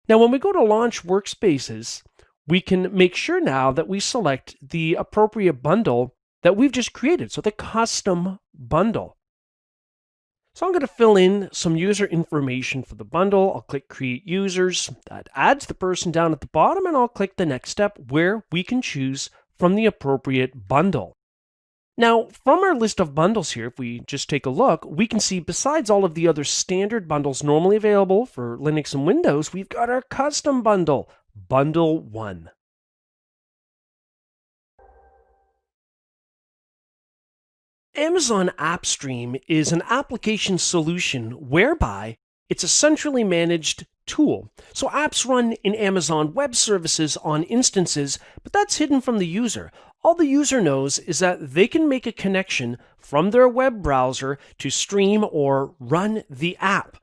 Now, when we go to Launch Workspaces, we can make sure now that we select the appropriate bundle that we've just created, so the custom bundle. So I'm going to fill in some user information for the bundle. I'll click Create Users. That adds the person down at the bottom, and I'll click the next step where we can choose from the appropriate bundle. Now, from our list of bundles here, if we just take a look, we can see besides all of the other standard bundles normally available for Linux and Windows, we've got our custom bundle, Bundle 1. Amazon AppStream is an application solution whereby it's a centrally managed tool. So apps run in Amazon Web Services on instances, but that's hidden from the user. All the user knows is that they can make a connection from their web browser to stream or run the app.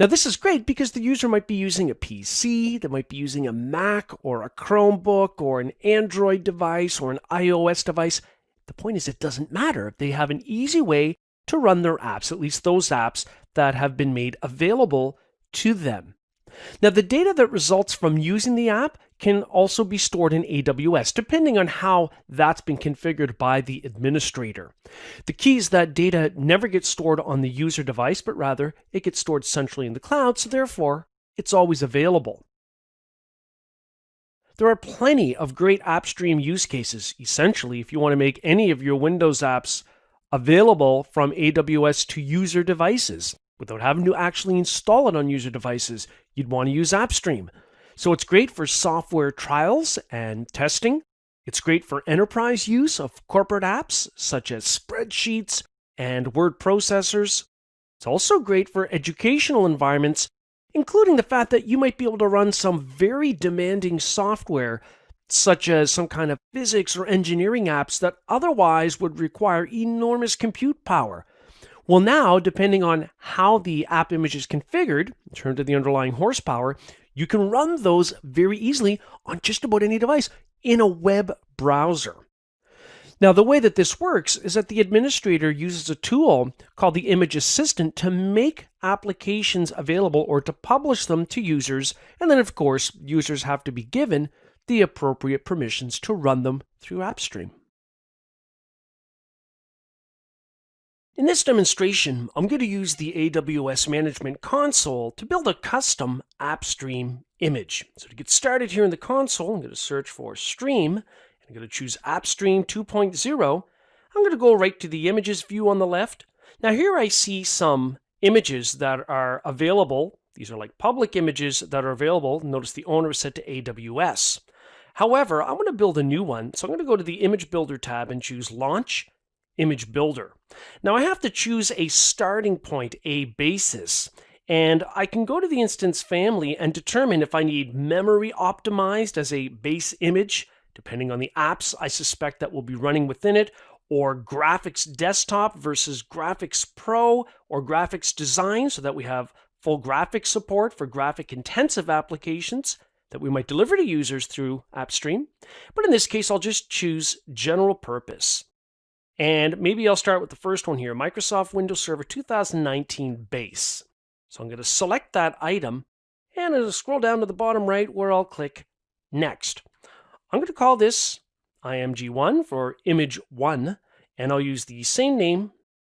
Now, this is great because the user might be using a PC, they might be using a Mac or a Chromebook or an Android device or an iOS device. The point is, it doesn't matter if they have an easy way to run their apps, at least those apps that have been made available to them. Now, the data that results from using the app can also be stored in AWS, depending on how that's been configured by the administrator. The key is that data never gets stored on the user device, but rather it gets stored centrally in the cloud, so therefore it's always available. There are plenty of great AppStream use cases. Essentially, if you want to make any of your Windows apps available from AWS to user devices, without having to actually install it on user devices, you'd want to use AppStream. So it's great for software trials and testing. It's great for enterprise use of corporate apps, such as spreadsheets and word processors. It's also great for educational environments, including the fact that you might be able to run some very demanding software, such as some kind of physics or engineering apps that otherwise would require enormous compute power. Well, now, depending on how the app image is configured, in terms of the underlying horsepower, you can run those very easily on just about any device in a web browser. Now, the way that this works is that the administrator uses a tool called the Image Assistant to make applications available or to publish them to users, and then, of course, users have to be given the appropriate permissions to run them through AppStream. In this demonstration, I'm going to use the AWS Management Console to build a custom AppStream image. So to get started here in the console, I'm going to search for Stream, and I'm going to choose AppStream 2.0. I'm going to go right to the Images view on the left. Now here I see some images that are available. These are like public images that are available. Notice the owner is set to AWS. However, I want to build a new one, so I'm going to go to the Image Builder tab and choose Launch image builder. Now I have to choose a starting point, a basis, and I can go to the instance family and determine if I need memory optimized as a base image, depending on the apps I suspect that will be running within it, or graphics desktop versus graphics pro or graphics design, so that we have full graphics support for graphic intensive applications that we might deliver to users through AppStream. But in this case, I'll just choose general purpose. And maybe I'll start with the first one here, Microsoft Windows Server 2019 base. So I'm going to select that item and I'll scroll down to the bottom right where I'll click Next. I'm going to call this IMG1 for image 1, and I'll use the same name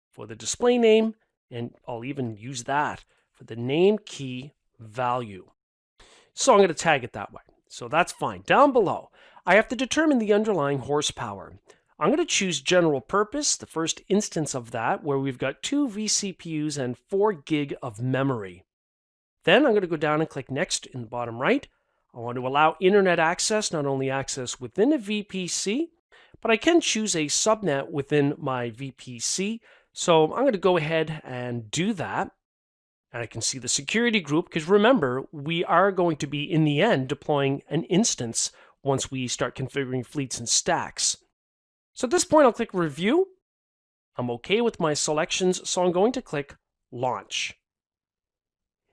for the display name, and I'll even use that for the name key value. So I'm going to tag it that way. So that's fine. Down below, I have to determine the underlying horsepower. I'm going to choose general purpose, the first instance of that, where we've got 2 vCPUs and 4 gig of memory. Then I'm going to go down and click Next in the bottom right. I want to allow internet access, not only access within a VPC, but I can choose a subnet within my VPC. So I'm going to go ahead and do that. And I can see the security group, because remember, we are going to be, in the end, deploying an instance once we start configuring fleets and stacks. So at this point, I'll click Review. I'm okay with my selections, so I'm going to click Launch.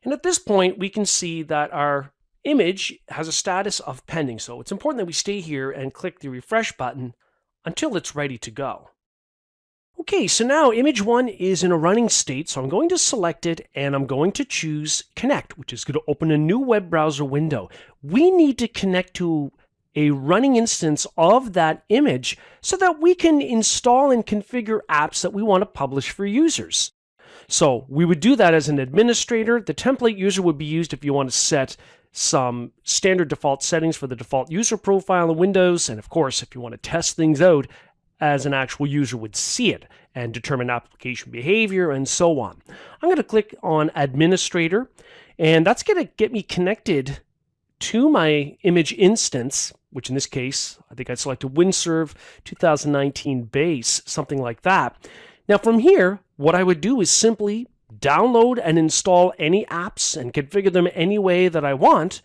And at this point, we can see that our image has a status of pending. So it's important that we stay here and click the refresh button until it's ready to go. Okay, so now image 1 is in a running state, so I'm going to select it and I'm going to choose Connect, which is going to open a new web browser window. We need to connect to a running instance of that image so that we can install and configure apps that we want to publish for users. So we would do that as an administrator. The template user would be used if you want to set some standard default settings for the default user profile in Windows, and of course, if you want to test things out as an actual user would see it and determine application behavior and so on. I'm going to click on Administrator, and that's going to get me connected to my image instance, which in this case, I think I selected WinServe 2019 base, something like that. Now from here, what I would do is simply download and install any apps and configure them any way that I want,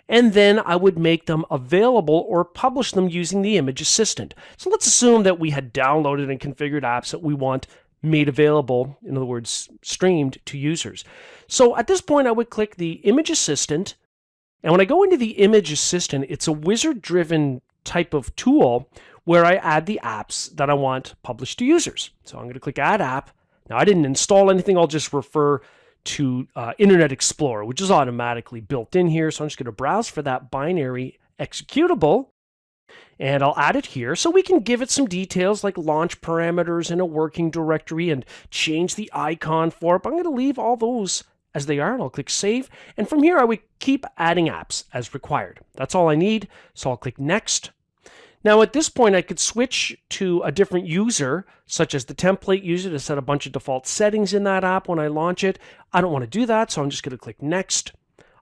and then I would make them available or publish them using the image assistant. So let's assume that we had downloaded and configured apps that we want made available, in other words, streamed to users. So at this point, I would click the image assistant, and when I go into the image assistant, it's a wizard-driven type of tool where I add the apps that I want published to users. So I'm going to click Add App. Now I didn't install anything, I'll just refer to Internet Explorer, which is automatically built in here. So I'm just going to browse for that binary executable, and I'll add it here. So we can give it some details like launch parameters and a working directory and change the icon for it. But I'm going to leave all those as they are, and I'll click Save. And from here, I would keep adding apps as required. That's all I need. So I'll click Next. Now at this point, I could switch to a different user, such as the template user, to set a bunch of default settings in that app when I launch it. I don't want to do that, so I'm just going to click Next.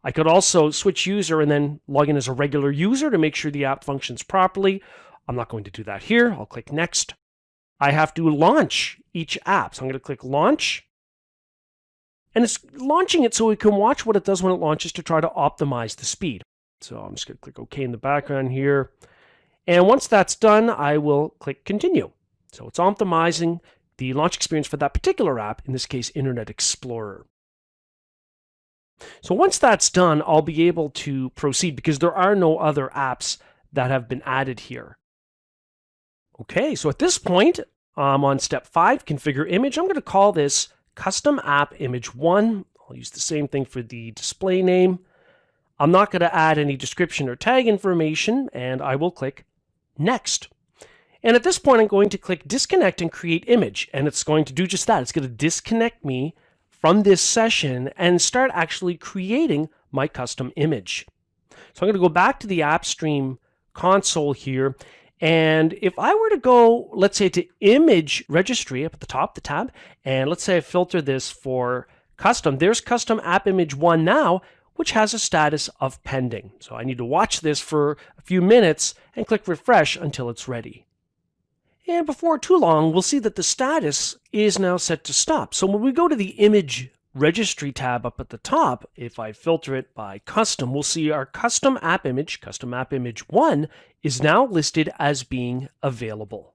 I could also switch user and then log in as a regular user to make sure the app functions properly. I'm not going to do that here. I'll click Next. I have to launch each app, so I'm going to click Launch. And it's launching it so we can watch what it does when it launches to try to optimize the speed. So I'm just going to click OK in the background here. And once that's done, I will click Continue. So it's optimizing the launch experience for that particular app, in this case, Internet Explorer. So once that's done, I'll be able to proceed because there are no other apps that have been added here. Okay, so at this point, I'm on step 5, Configure Image. I'm going to call this Custom App Image 1. I'll use the same thing for the display name. I'm not going to add any description or tag information, and I will click Next. And at this point, I'm going to click Disconnect and Create Image, and it's going to do just that. It's going to disconnect me from this session and start actually creating my custom image. So I'm going to go back to the AppStream console here, and if I were to go, let's say, to Image Registry up at the top, the tab, and let's say I filter this for custom, there's Custom App Image 1 now, which has a status of pending. So I need to watch this for a few minutes and click refresh until it's ready. And before too long, we'll see that the status is now set to stop. So when we go to the image registry tab up at the top, if I filter it by custom, we'll see our custom app image 1, is now listed as being available.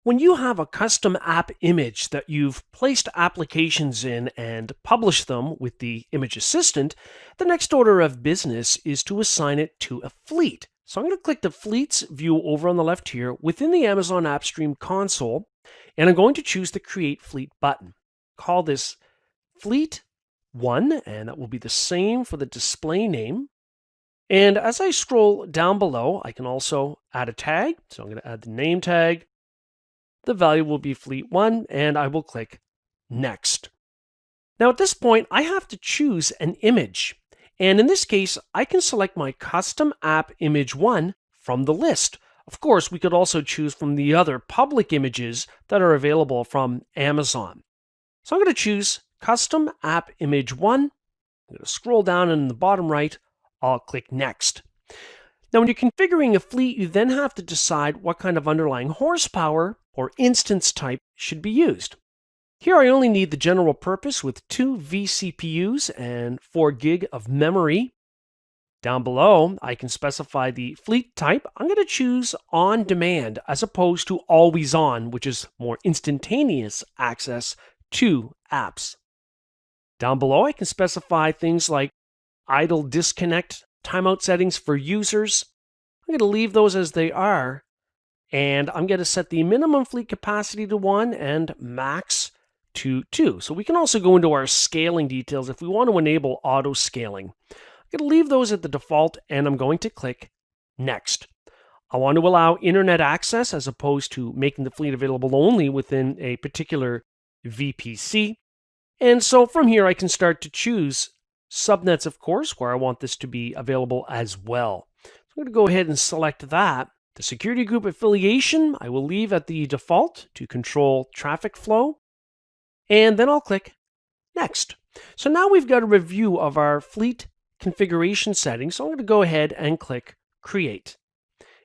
When you have a custom app image that you've placed applications in and published them with the image assistant, the next order of business is to assign it to a fleet. So I'm going to click the fleets view over on the left here within the Amazon AppStream console, and I'm going to choose the Create Fleet button. Call this Fleet 1, and that will be the same for the display name. And as I scroll down below, I can also add a tag. So I'm going to add the name tag. The value will be Fleet 1, and I will click Next. Now at this point, I have to choose an image. And in this case, I can select my custom app image 1 from the list. Of course, we could also choose from the other public images that are available from Amazon. So I'm going to choose custom app image 1. I'm going to scroll down, and in the bottom right, I'll click Next. Now, when you're configuring a fleet, you then have to decide what kind of underlying horsepower or instance type should be used. Here I only need the general purpose with 2 vCPUs and 4 gig of memory. Down below, I can specify the fleet type. I'm going to choose on demand as opposed to always on, which is more instantaneous access to apps. Down below, I can specify things like idle disconnect timeout settings for users. I'm going to leave those as they are, and I'm going to set the minimum fleet capacity to 1 and max to 2. So we can also go into our scaling details if we want to enable auto scaling. I'm going to leave those at the default, and I'm going to click Next. I want to allow internet access as opposed to making the fleet available only within a particular VPC. And so from here, I can start to choose subnets, of course, where I want this to be available as well. So I'm going to go ahead and select that. The security group affiliation, I will leave at the default to control traffic flow. And then I'll click Next. So now we've got a review of our fleet configuration settings. So I'm going to go ahead and click Create.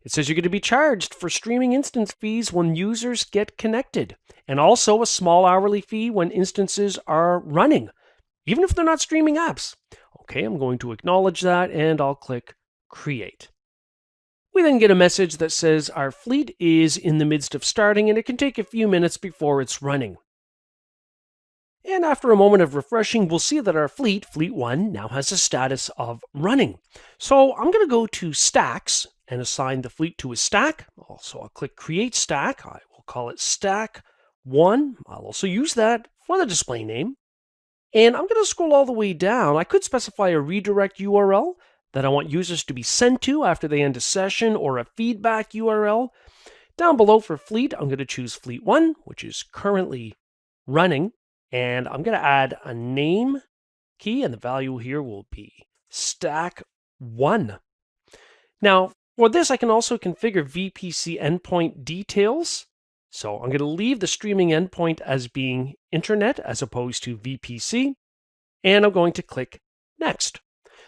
It says you're going to be charged for streaming instance fees when users get connected, and also a small hourly fee when instances are running, even if they're not streaming apps. Okay, I'm going to acknowledge that, and I'll click Create. We then get a message that says our fleet is in the midst of starting, and it can take a few minutes before it's running. And after a moment of refreshing, we'll see that our fleet 1, now has a status of running. So I'm going to go to Stacks and assign the fleet to a stack. Also, I'll click Create Stack. I will call it Stack 1. I'll also use that for the display name. And I'm going to scroll all the way down. I could specify a redirect URL that I want users to be sent to after they end a session, or a feedback URL. Down below for fleet, I'm going to choose Fleet 1, which is currently running. And I'm going to add a name key, and the value here will be Stack 1. Now, for this, I can also configure VPC endpoint details. So I'm going to leave the streaming endpoint as being internet as opposed to VPC, and I'm going to click Next.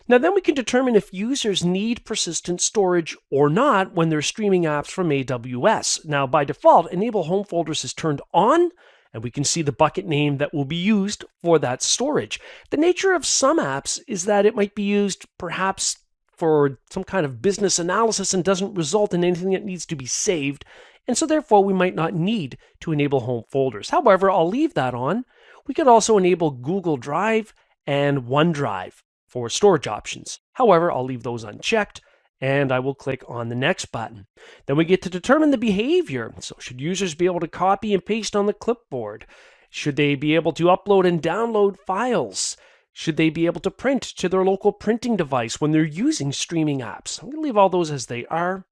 Now then we can determine if users need persistent storage or not when they're streaming apps from AWS. Now by default, Enable Home Folders is turned on, and we can see the bucket name that will be used for that storage. The nature of some apps is that it might be used perhaps for some kind of business analysis and doesn't result in anything that needs to be saved, and so therefore we might not need to enable home folders. However, I'll leave that on. We could also enable Google Drive and OneDrive for storage options. However, I'll leave those unchecked, and I will click on the Next button. Then we get to determine the behavior. So should users be able to copy and paste on the clipboard? Should they be able to upload and download files? Should they be able to print to their local printing device when they're using streaming apps? I'm going to leave all those as they are.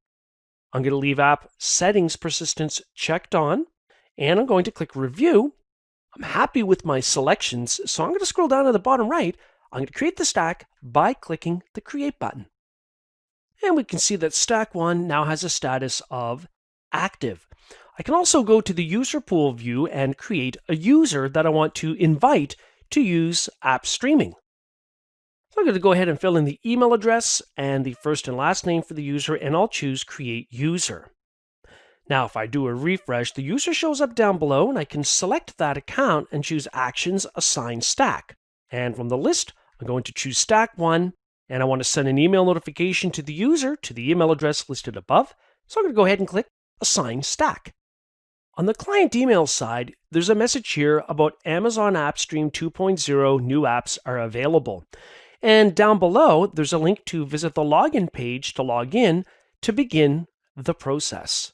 I'm going to leave app settings persistence checked on, and I'm going to click Review. I'm happy with my selections, so I'm going to scroll down to the bottom right. I'm going to create the stack by clicking the Create button. And we can see that Stack 1 now has a status of active. I can also go to the user pool view and create a user that I want to invite to use app streaming. So I'm going to go ahead and fill in the email address and the first and last name for the user, and I'll choose Create User. Now, if I do a refresh, the user shows up down below, and I can select that account and choose Actions Assign Stack. And from the list, I'm going to choose Stack 1, and I want to send an email notification to the user to the email address listed above. So I'm going to go ahead and click Assign Stack. On the client email side, there's a message here about Amazon AppStream 2.0 new apps are available. And down below, there's a link to visit the login page to log in to begin the process.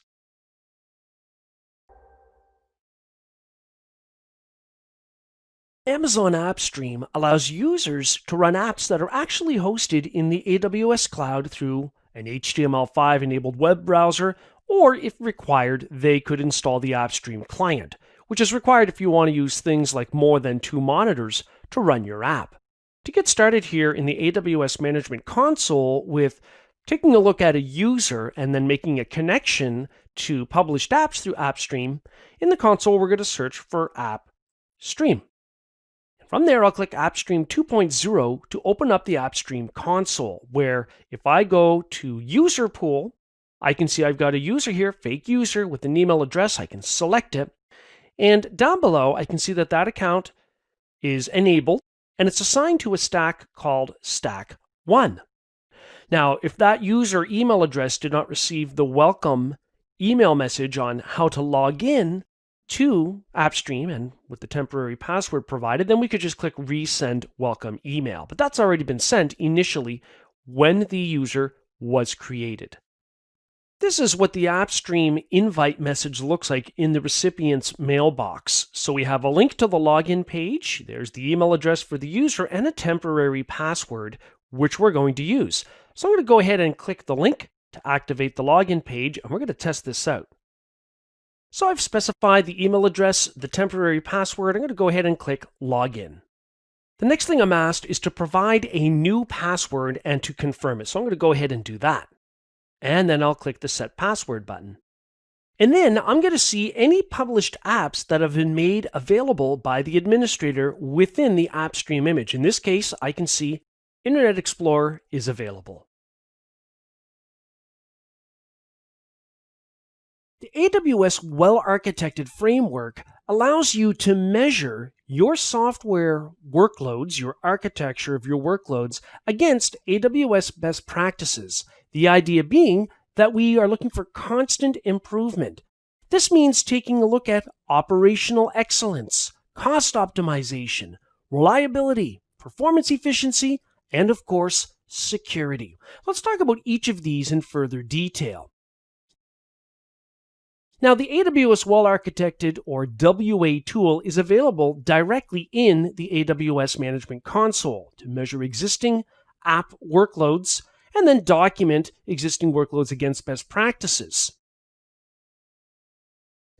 Amazon AppStream allows users to run apps that are actually hosted in the AWS cloud through an HTML5 enabled web browser, or if required, they could install the AppStream client, which is required if you want to use things like more than 2 monitors to run your app. To get started here in the AWS Management Console with taking a look at a user and then making a connection to published apps through AppStream, in the console we're going to search for AppStream. From there, I'll click AppStream 2.0 to open up the AppStream console, where if I go to User Pool, I can see I've got a user here, fake user, with an email address. I can select it. And down below, I can see that that account is enabled, and it's assigned to a stack called Stack 1. Now, if that user email address did not receive the welcome email message on how to log in to AppStream and with the temporary password provided, then we could just click Resend Welcome Email. But that's already been sent initially when the user was created. This is what the AppStream invite message looks like in the recipient's mailbox. So we have a link to the login page, there's the email address for the user, and a temporary password, which we're going to use. So I'm going to go ahead and click the link to activate the login page, and we're going to test this out. So I've specified the email address, the temporary password. I'm going to go ahead and click Login. The next thing I'm asked is to provide a new password and to confirm it. So I'm going to go ahead and do that. And then I'll click the Set Password button. And then I'm going to see any published apps that have been made available by the administrator within the AppStream image. In this case, I can see Internet Explorer is available. The AWS well-architected framework allows you to measure your software workloads, your architecture of your workloads, against AWS best practices. The idea being that we are looking for constant improvement. This means taking a look at operational excellence, cost optimization, reliability, performance efficiency, and of course, security. Let's talk about each of these in further detail. Now, the AWS Well-Architected, or WA tool, is available directly in the AWS Management Console to measure existing app workloads and then document existing workloads against best practices.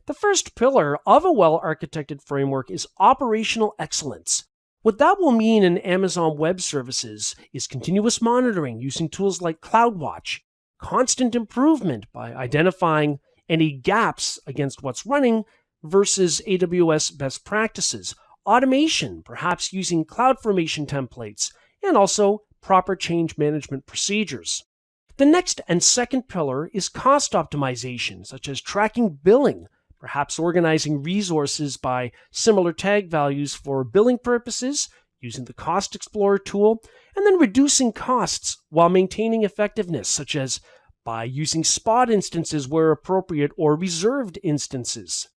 The first pillar of a well-architected framework is operational excellence. What that will mean in Amazon Web Services is continuous monitoring using tools like CloudWatch, constant improvement by identifying any gaps against what's running versus AWS best practices, automation, perhaps using CloudFormation templates, and also proper change management procedures. The next and second pillar is cost optimization, such as tracking billing, perhaps organizing resources by similar tag values for billing purposes, using the Cost Explorer tool, and then reducing costs while maintaining effectiveness, such as by using spot instances where appropriate or reserved instances.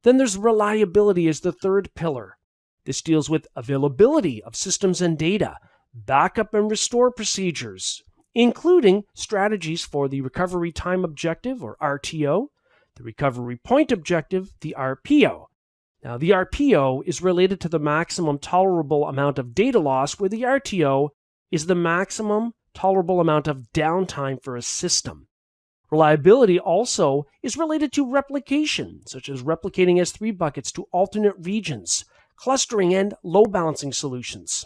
Then there's reliability as the third pillar. This deals with availability of systems and data, backup and restore procedures, including strategies for the recovery time objective, or RTO, the recovery point objective, the RPO. Now, the RPO is related to the maximum tolerable amount of data loss, where the RTO is the maximum tolerable amount of downtime for a system. Reliability also is related to replication, such as replicating S3 buckets to alternate regions, clustering, and load balancing solutions.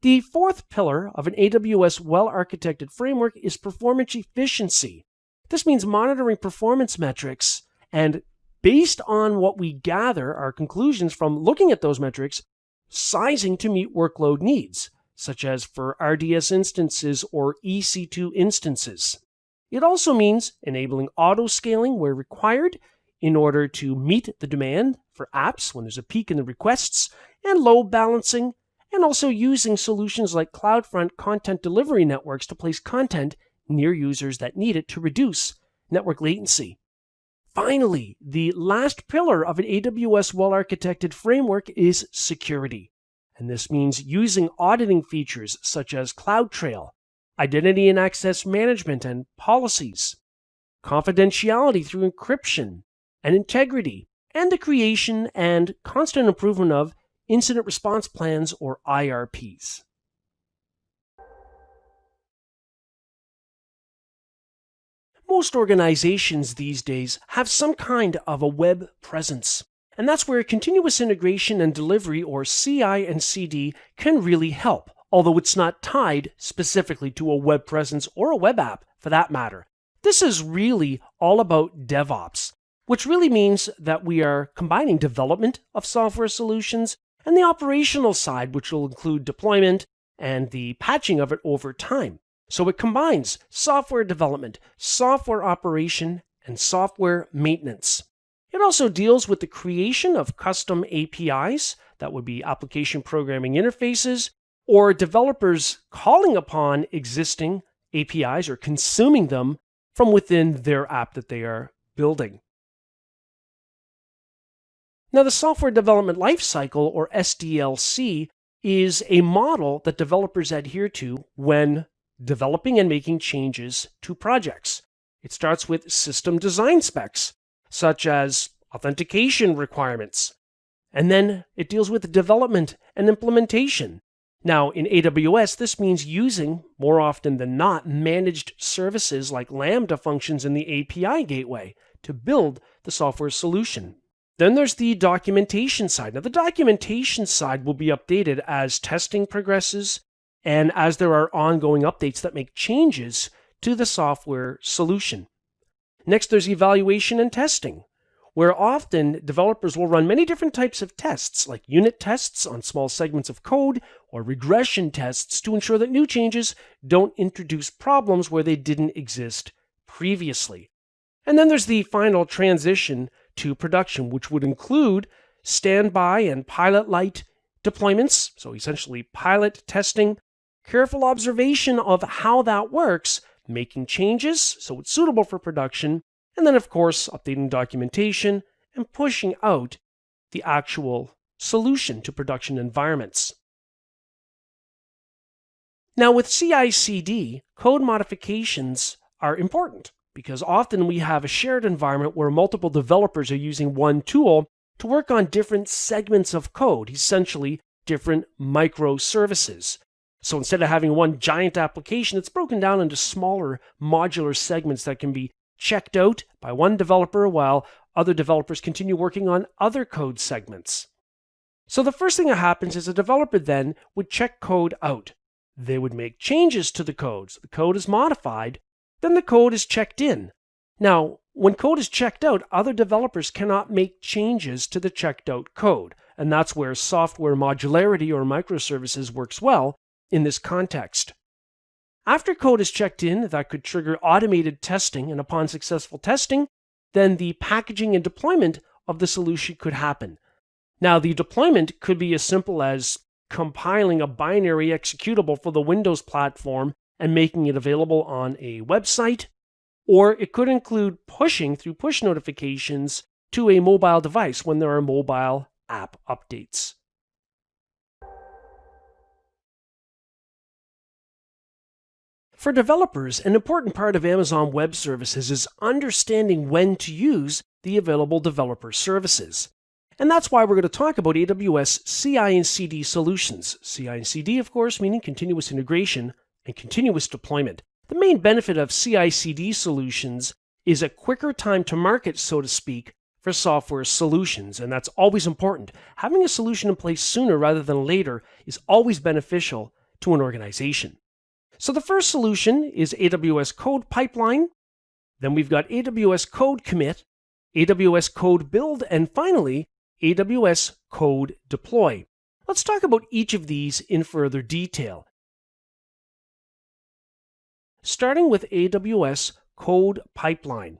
The fourth pillar of an AWS well-architected framework is performance efficiency. This means monitoring performance metrics and, based on what we gather, our conclusions from looking at those metrics, sizing to meet workload needs. such as for RDS instances or EC2 instances. It also means enabling auto-scaling where required in order to meet the demand for apps when there's a peak in the requests, and load balancing, and also using solutions like CloudFront content delivery networks to place content near users that need it to reduce network latency. Finally, the last pillar of an AWS well-architected framework is security. And this means using auditing features such as CloudTrail, identity and access management and policies, confidentiality through encryption and integrity, and the creation and constant improvement of incident response plans or IRPs. Most organizations these days have some kind of a web presence, and that's where continuous integration and delivery, or CI and CD, can really help, although it's not tied specifically to a web presence or a web app for that matter. This is really all about DevOps, which really means that we are combining development of software solutions and the operational side, which will include deployment and the patching of it over time. So it combines software development, software operation, and software maintenance. It also deals with the creation of custom APIs, that would be application programming interfaces, or developers calling upon existing APIs or consuming them from within their app that they are building. Now, the Software Development Lifecycle, or SDLC, is a model that developers adhere to when developing and making changes to projects. It starts with system design specs, such as authentication requirements, and then it deals with development and implementation. Now, in AWS, this means using, more often than not, managed services like Lambda functions in the API gateway to build the software solution. Then there's the documentation side. Now, the documentation side will be updated as testing progresses and as there are ongoing updates that make changes to the software solution. Next, there's evaluation and testing, where often developers will run many different types of tests, like unit tests on small segments of code or regression tests to ensure that new changes don't introduce problems where they didn't exist previously. And then there's the final transition to production, which would include standby and pilot light deployments, so essentially pilot testing, careful observation of how that works, making changes so it's suitable for production, and then, of course, updating documentation and pushing out the actual solution to production environments. Now, with CI/CD, code modifications are important because often we have a shared environment where multiple developers are using one tool to work on different segments of code, essentially different microservices. So instead of having one giant application, it's broken down into smaller modular segments that can be checked out by one developer while other developers continue working on other code segments. So the first thing that happens is a developer then would check code out. They would make changes to the code. So the code is modified, then the code is checked in. Now, when code is checked out, other developers cannot make changes to the checked out code, and that's where software modularity or microservices works well in this context. After code is checked in, that could trigger automated testing, and upon successful testing, then the packaging and deployment of the solution could happen. Now, the deployment could be as simple as compiling a binary executable for the Windows platform and making it available on a website, or it could include pushing through push notifications to a mobile device when there are mobile app updates. For developers, an important part of Amazon Web Services is understanding when to use the available developer services. And that's why we're going to talk about AWS CI and CD solutions. CI and CD, of course, meaning continuous integration and continuous deployment. The main benefit of CI/CD solutions is a quicker time to market, so to speak, for software solutions, and that's always important. Having a solution in place sooner rather than later is always beneficial to an organization. So the first solution is AWS Code Pipeline. Then we've got AWS Code Commit, AWS Code Build, and finally, AWS Code Deploy. Let's talk about each of these in further detail. starting with AWS Code Pipeline,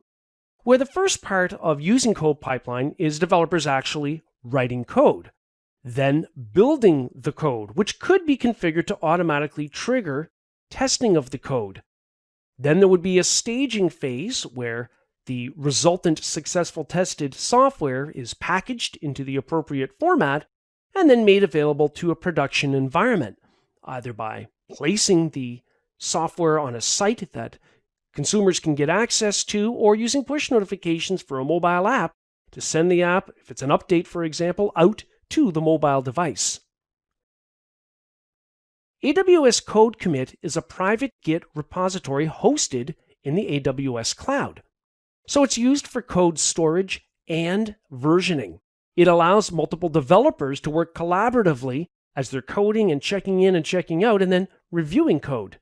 where the first part of using Code Pipeline is developers actually writing code, then building the code, which could be configured to automatically trigger testing of the code. Then there would be a staging phase where the resultant successful tested software is packaged into the appropriate format and then made available to a production environment, either by placing the software on a site that consumers can get access to, or using push notifications for a mobile app to send the app, if it's an update, for example, out to the mobile device. AWS Code Commit is a private Git repository hosted in the AWS cloud. So it's used for code storage and versioning. It allows multiple developers to work collaboratively as they're coding and checking in and checking out and then reviewing code.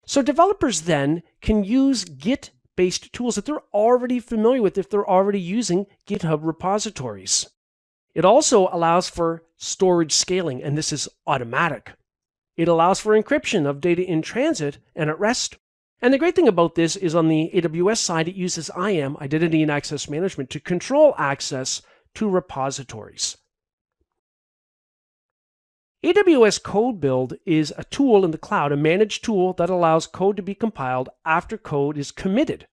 So developers then can use Git-based tools that they're already familiar with if they're already using GitHub repositories. It also allows for storage scaling, and this is automatic. It allows for encryption of data in transit and at rest. And the great thing about this is on the AWS side, it uses IAM, Identity and Access Management, to control access to repositories. AWS Code Build is a tool in the cloud, a managed tool that allows code to be compiled after code is committed.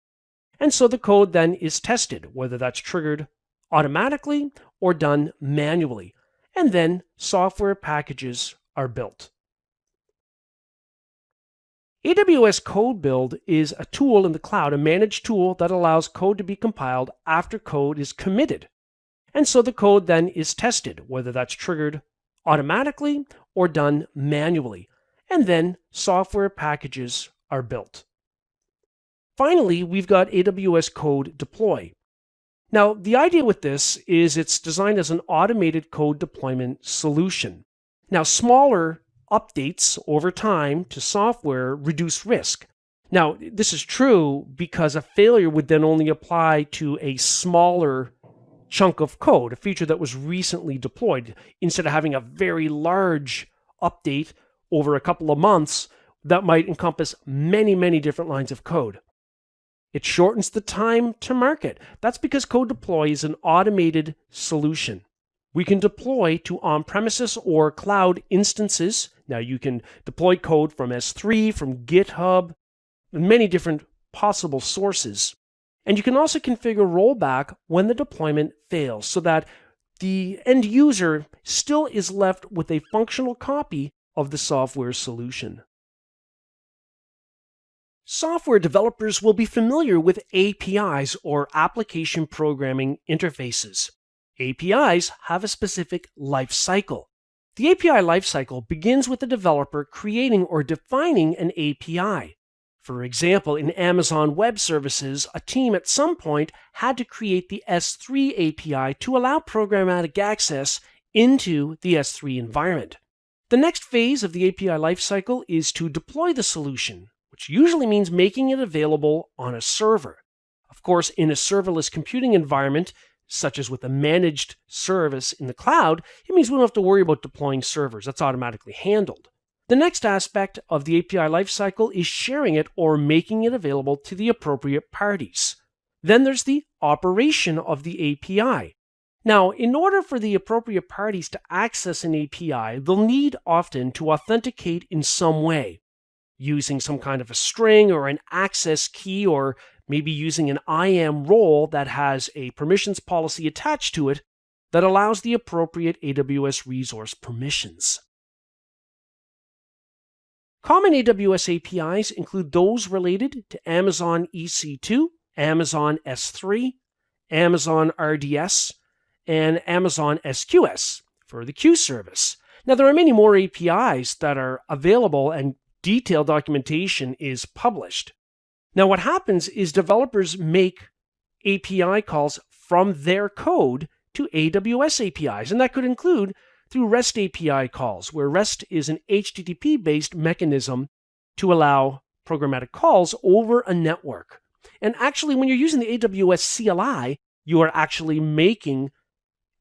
And so the code then is tested, whether that's triggered automatically or done manually. And then software packages are built. AWS Code Build is a tool in the cloud, a managed tool that allows code to be compiled after code is committed. And so the code then is tested, whether that's triggered automatically or done manually. And then software packages are built. Finally, we've got AWS Code Deploy. Now, the idea with this is it's designed as an automated code deployment solution. Now, smaller updates over time to software reduce risk. Now, this is true because a failure would then only apply to a smaller chunk of code, a feature that was recently deployed, instead of having a very large update over a couple of months that might encompass many, many different lines of code. It shortens the time to market. That's because Code Deploy is an automated solution. We can deploy to on-premises or cloud instances. Now you can deploy code from S3, from GitHub, many different possible sources. And you can also configure rollback when the deployment fails so that the end user still is left with a functional copy of the software solution. Software developers will be familiar with APIs, or Application Programming Interfaces. APIs have a specific life cycle. The API lifecycle begins with the developer creating or defining an API. For example, in Amazon Web Services, a team at some point had to create the S3 API to allow programmatic access into the S3 environment. The next phase of the API lifecycle is to deploy the solution, which usually means making it available on a server. Of course, in a serverless computing environment, such as with a managed service in the cloud, it means we don't have to worry about deploying servers. That's automatically handled. The next aspect of the API lifecycle is sharing it or making it available to the appropriate parties. Then there's the operation of the API. Now, in order for the appropriate parties to access an API, they'll need often to authenticate in some way, using some kind of a string or an access key, or maybe using an IAM role that has a permissions policy attached to it that allows the appropriate AWS resource permissions. Common AWS APIs include those related to Amazon EC2, Amazon S3, Amazon RDS, and Amazon SQS for the Q service. Now, there are many more APIs that are available, and detailed documentation is published. Now, what happens is developers make API calls from their code to AWS APIs, and that could include through REST API calls, where REST is an HTTP-based mechanism to allow programmatic calls over a network. And actually, when you're using the AWS CLI, you are actually making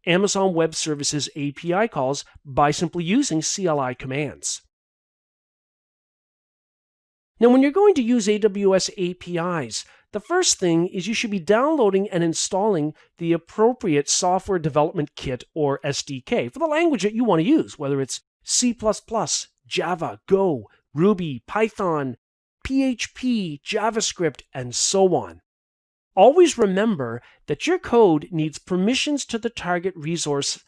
Amazon Web Services API calls by simply using CLI commands. Now, when you're going to use AWS APIs, the first thing is you should be downloading and installing the appropriate software development kit or SDK for the language that you want to use, whether it's C++, Java, Go, Ruby, Python, PHP, JavaScript, and so on. Always remember that your code needs permissions to the target resource,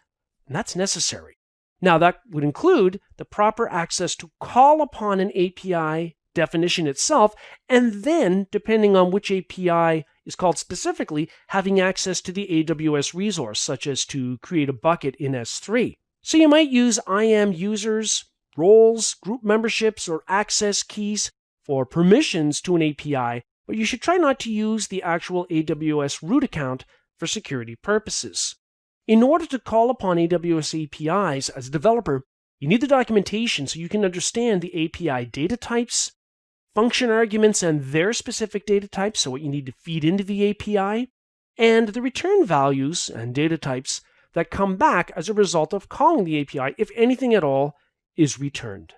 and that's necessary. Now, that would include the proper access to call upon an API definition itself, and then, depending on which API is called specifically, having access to the AWS resource, such as to create a bucket in S3. So you might use IAM users, roles, group memberships, or access keys for permissions to an API, but you should try not to use the actual AWS root account for security purposes. In order to call upon AWS APIs as a developer, you need the documentation so you can understand the API data types, function arguments and their specific data types, so what you need to feed into the API, and the return values and data types that come back as a result of calling the API, if anything at all is returned.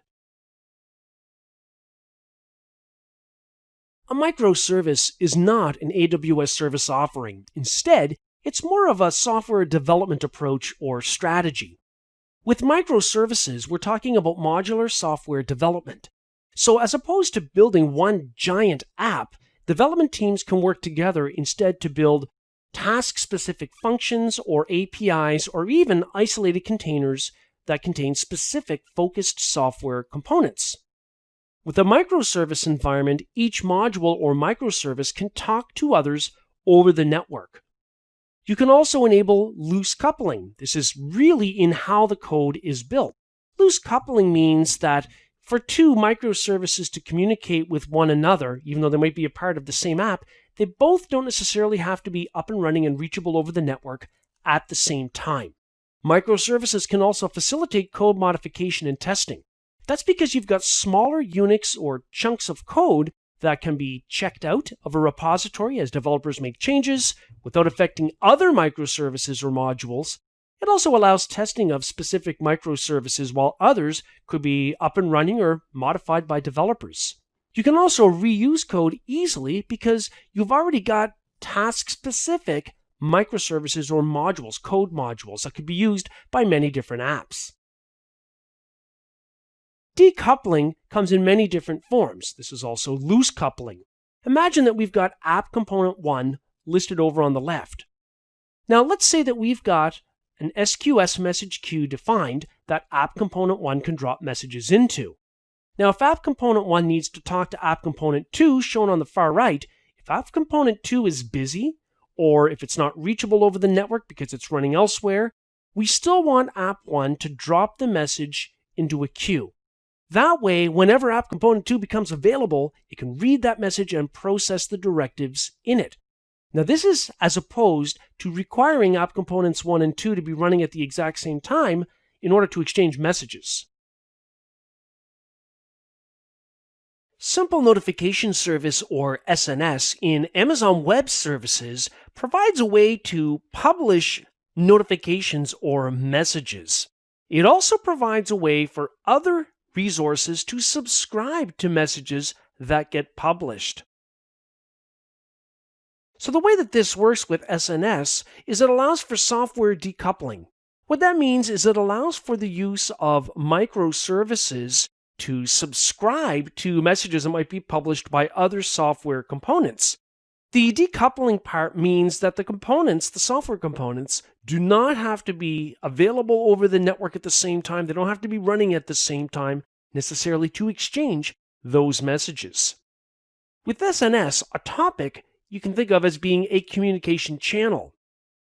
A microservice is not an AWS service offering. Instead, it's more of a software development approach or strategy. With microservices, we're talking about modular software development. So as opposed to building one giant app, development teams can work together instead to build task-specific functions or APIs or even isolated containers that contain specific focused software components. With a microservice environment, each module or microservice can talk to others over the network. You can also enable loose coupling. This is really in how the code is built. Loose coupling means that for two microservices to communicate with one another, even though they might be a part of the same app, they both don't necessarily have to be up and running and reachable over the network at the same time. Microservices can also facilitate code modification and testing. That's because you've got smaller units or chunks of code that can be checked out of a repository as developers make changes without affecting other microservices or modules. It also allows testing of specific microservices while others could be up and running or modified by developers. You can also reuse code easily because you've already got task-specific microservices or modules, code modules, that could be used by many different apps. Decoupling comes in many different forms. This is also loose coupling. Imagine that we've got app component 1 listed over on the left. Now let's say that we've got an SQS message queue defined that app component 1 can drop messages into. Now if app component 1 needs to talk to app component 2, shown on the far right, if app component 2 is busy, or if it's not reachable over the network because it's running elsewhere, we still want app 1 to drop the message into a queue. That way, whenever app component 2 becomes available, it can read that message and process the directives in it. Now this is as opposed to requiring app components 1 and 2 to be running at the exact same time in order to exchange messages. Simple Notification Service, or SNS, in Amazon Web Services provides a way to publish notifications or messages. It also provides a way for other resources to subscribe to messages that get published. So the way that this works with SNS is it allows for software decoupling. What that means is it allows for the use of microservices to subscribe to messages that might be published by other software components. The decoupling part means that the components, the software components, do not have to be available over the network at the same time. They don't have to be running at the same time necessarily to exchange those messages. With SNS, a topic you can think of as being a communication channel,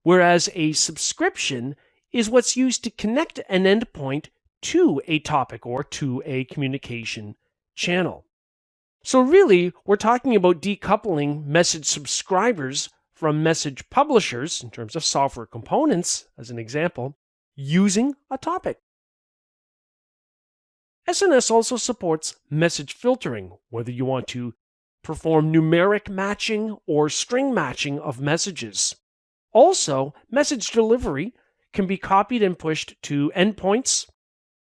whereas a subscription is what's used to connect an endpoint to a topic or to a communication channel. So really, we're talking about decoupling message subscribers from message publishers, in terms of software components, as an example, using a topic. SNS also supports message filtering, whether you want to perform numeric matching or string matching of messages. Also, message delivery can be copied and pushed to endpoints.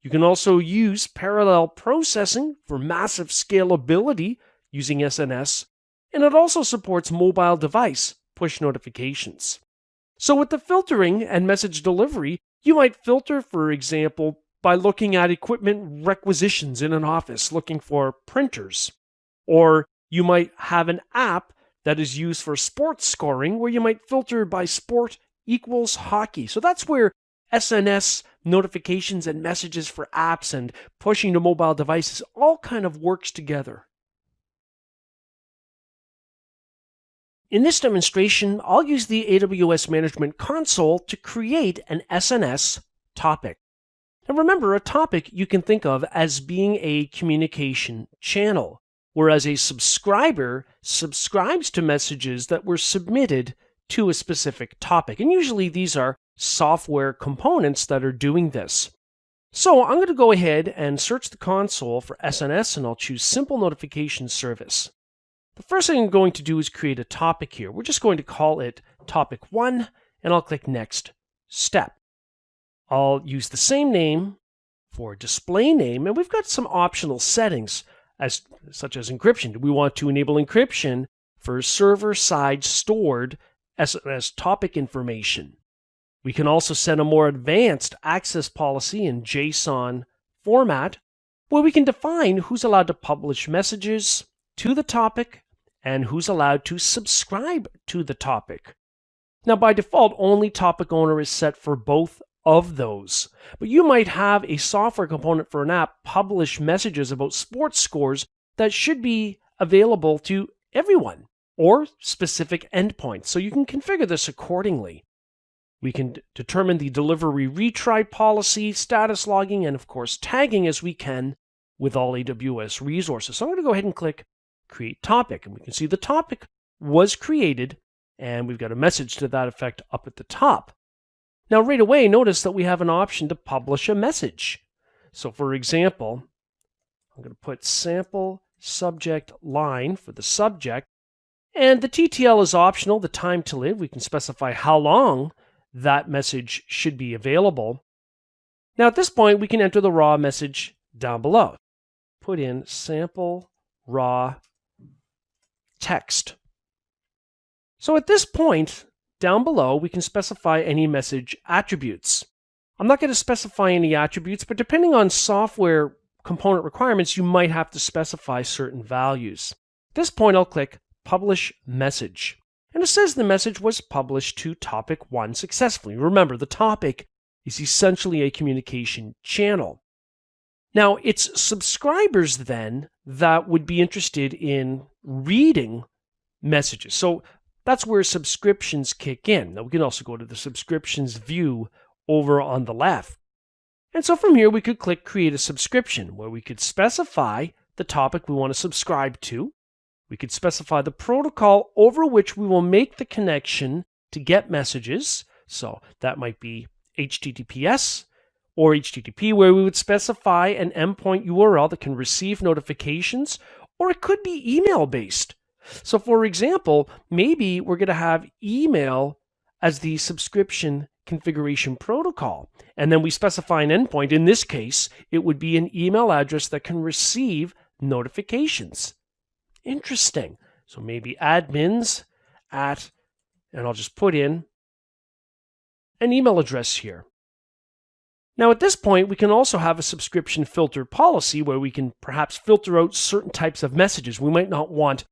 You can also use parallel processing for massive scalability using SNS, and it also supports mobile device push notifications. So with the filtering and message delivery, you might filter, for example, by looking at equipment requisitions in an office, looking for printers. Or you might have an app that is used for sports scoring, where you might filter by sport equals hockey. So that's where SNS notifications and messages for apps and pushing to mobile devices all kind of works together. In this demonstration, I'll use the AWS Management Console to create an SNS topic. Now remember, a topic you can think of as being a communication channel, whereas a subscriber subscribes to messages that were submitted to a specific topic. And usually these are software components that are doing this. So I'm going to go ahead and search the console for SNS, and I'll choose Simple Notification Service. The first thing I'm going to do is create a topic here. We're just going to call it Topic 1, and I'll click Next Step. I'll use the same name for display name, and we've got some optional settings, such as encryption. Do we want to enable encryption for server-side stored SNS topic information? We can also set a more advanced access policy in JSON format, where we can define who's allowed to publish messages to the topic and who's allowed to subscribe to the topic. Now, by default, only topic owner is set for both of those, but you might have a software component for an app publish messages about sports scores that should be available to everyone or specific endpoints, so you can configure this accordingly. We can determine the delivery retry policy, status logging, and of course tagging as we can with all AWS resources. So I'm going to go ahead and click Create Topic, and we can see the topic was created, and we've got a message to that effect up at the top. Now right away, notice that we have an option to publish a message. So for example, I'm going to put sample subject line for the subject, and the TTL is optional, the time to live. We can specify how long that message should be available. Now at this point, we can enter the raw message down below. Put in sample raw text. So at this point, down below, we can specify any message attributes. I'm not going to specify any attributes, but depending on software component requirements, you might have to specify certain values. At this point, I'll click Publish Message. And it says the message was published to topic 1 successfully. Remember, the topic is essentially a communication channel. Now, it's subscribers then that would be interested in reading messages. So that's where subscriptions kick in. Now, we can also go to the subscriptions view over on the left. And so from here, we could click Create a Subscription, where we could specify the topic we want to subscribe to. We could specify the protocol over which we will make the connection to get messages. So that might be HTTPS or HTTP, where we would specify an endpoint URL that can receive notifications, or it could be email-based. So for example, maybe we're going to have email as the subscription configuration protocol, and then we specify an endpoint. In this case, it would be an email address that can receive notifications. Interesting. So maybe admins at, and I'll just put in an email address here. Now at this point, we can also have a subscription filter policy where we can perhaps filter out certain types of messages. We might not want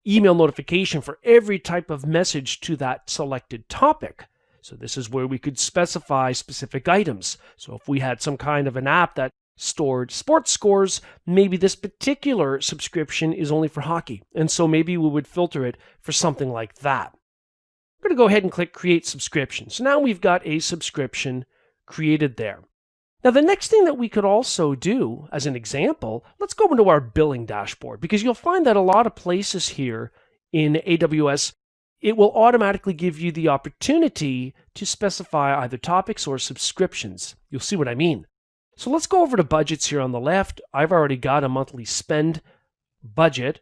email notification for every type of message to that selected topic. So this is where we could specify specific items. So if we had some kind of an app that stored sports scores, maybe this particular subscription is only for hockey. And so maybe we would filter it for something like that. I'm going to go ahead and click Create Subscription. So now we've got a subscription created there. Now the next thing that we could also do, as an example, let's go into our billing dashboard, because you'll find that a lot of places here in AWS, it will automatically give you the opportunity to specify either topics or subscriptions. You'll see what I mean. So let's go over to budgets here on the left. I've already got a monthly spend budget.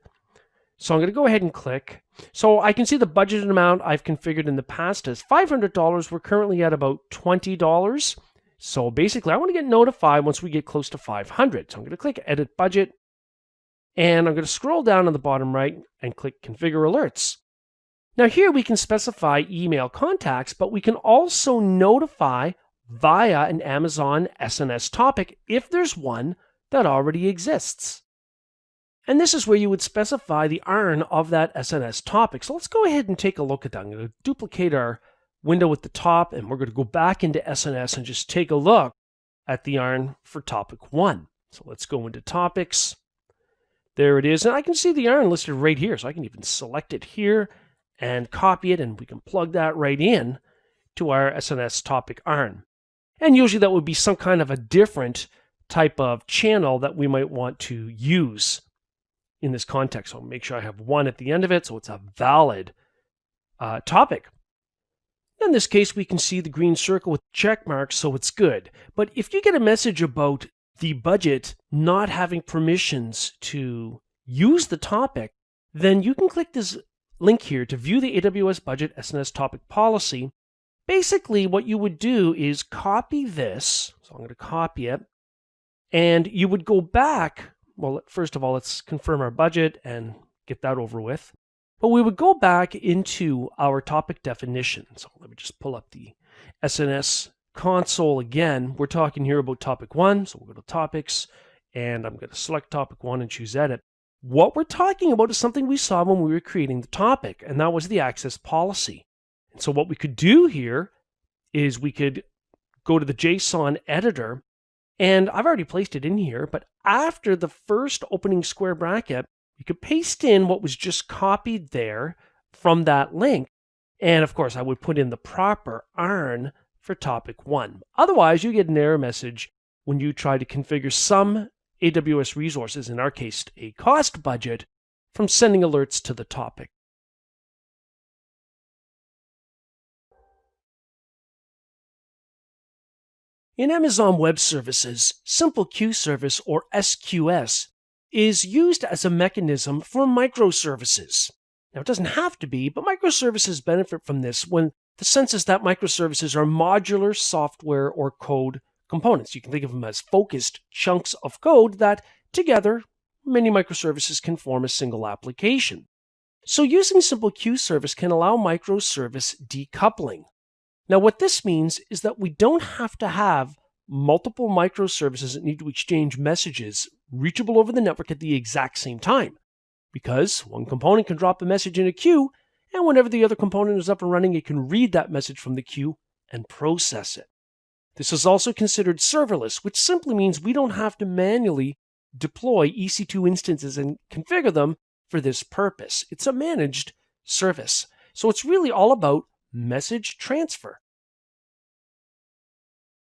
So I'm going to go ahead and click. So I can see the budgeted amount I've configured in the past as $500. We're currently at about $20. So basically, I want to get notified once we get close to 500. So I'm going to click Edit Budget, and I'm going to scroll down on the bottom right and click Configure Alerts. Now here we can specify email contacts, but we can also notify via an Amazon SNS topic if there's one that already exists. And this is where you would specify the ARN of that SNS topic. So let's go ahead and take a look at that. I'm going to duplicate our window at the top, and we're going to go back into SNS and just take a look at the ARN for topic 1. So let's go into topics. There it is. And I can see the ARN listed right here. So I can even select it here and copy it, and we can plug that right in to our SNS topic ARN. And usually that would be some kind of a different type of channel that we might want to use in this context. So I'll make sure I have 1 at the end of it so it's a valid topic. In this case, we can see the green circle with check marks, so it's good. But if you get a message about the budget not having permissions to use the topic, then you can click this link here to view the AWS Budget SNS topic policy. Basically, what you would do is copy this. So I'm going to copy it. And you would go back. Well, first of all, let's confirm our budget and get that over with. But we would go back into our topic definition. So let me just pull up the SNS console again. We're talking here about topic 1. So we'll go to topics, and I'm going to select topic 1 and choose edit. What we're talking about is something we saw when we were creating the topic, and that was the access policy. And so what we could do here is we could go to the JSON editor, and I've already placed it in here, but after the first opening square bracket, you could paste in what was just copied there from that link. And of course, I would put in the proper ARN for topic 1. Otherwise, you get an error message when you try to configure some AWS resources, in our case, a cost budget, from sending alerts to the topic. In Amazon Web Services, Simple Queue Service, or SQS, is used as a mechanism for microservices. Now, it doesn't have to be, but microservices benefit from this when the sense is that microservices are modular software or code components. You can think of them as focused chunks of code that, together, many microservices can form a single application. So using Simple Queue Service can allow microservice decoupling. Now, what this means is that we don't have to have multiple microservices that need to exchange messages reachable over the network at the exact same time, because one component can drop a message in a queue, and whenever the other component is up and running, it can read that message from the queue and process it. This is also considered serverless, which simply means we don't have to manually deploy EC2 instances and configure them for this purpose. It's a managed service. So it's really all about message transfer.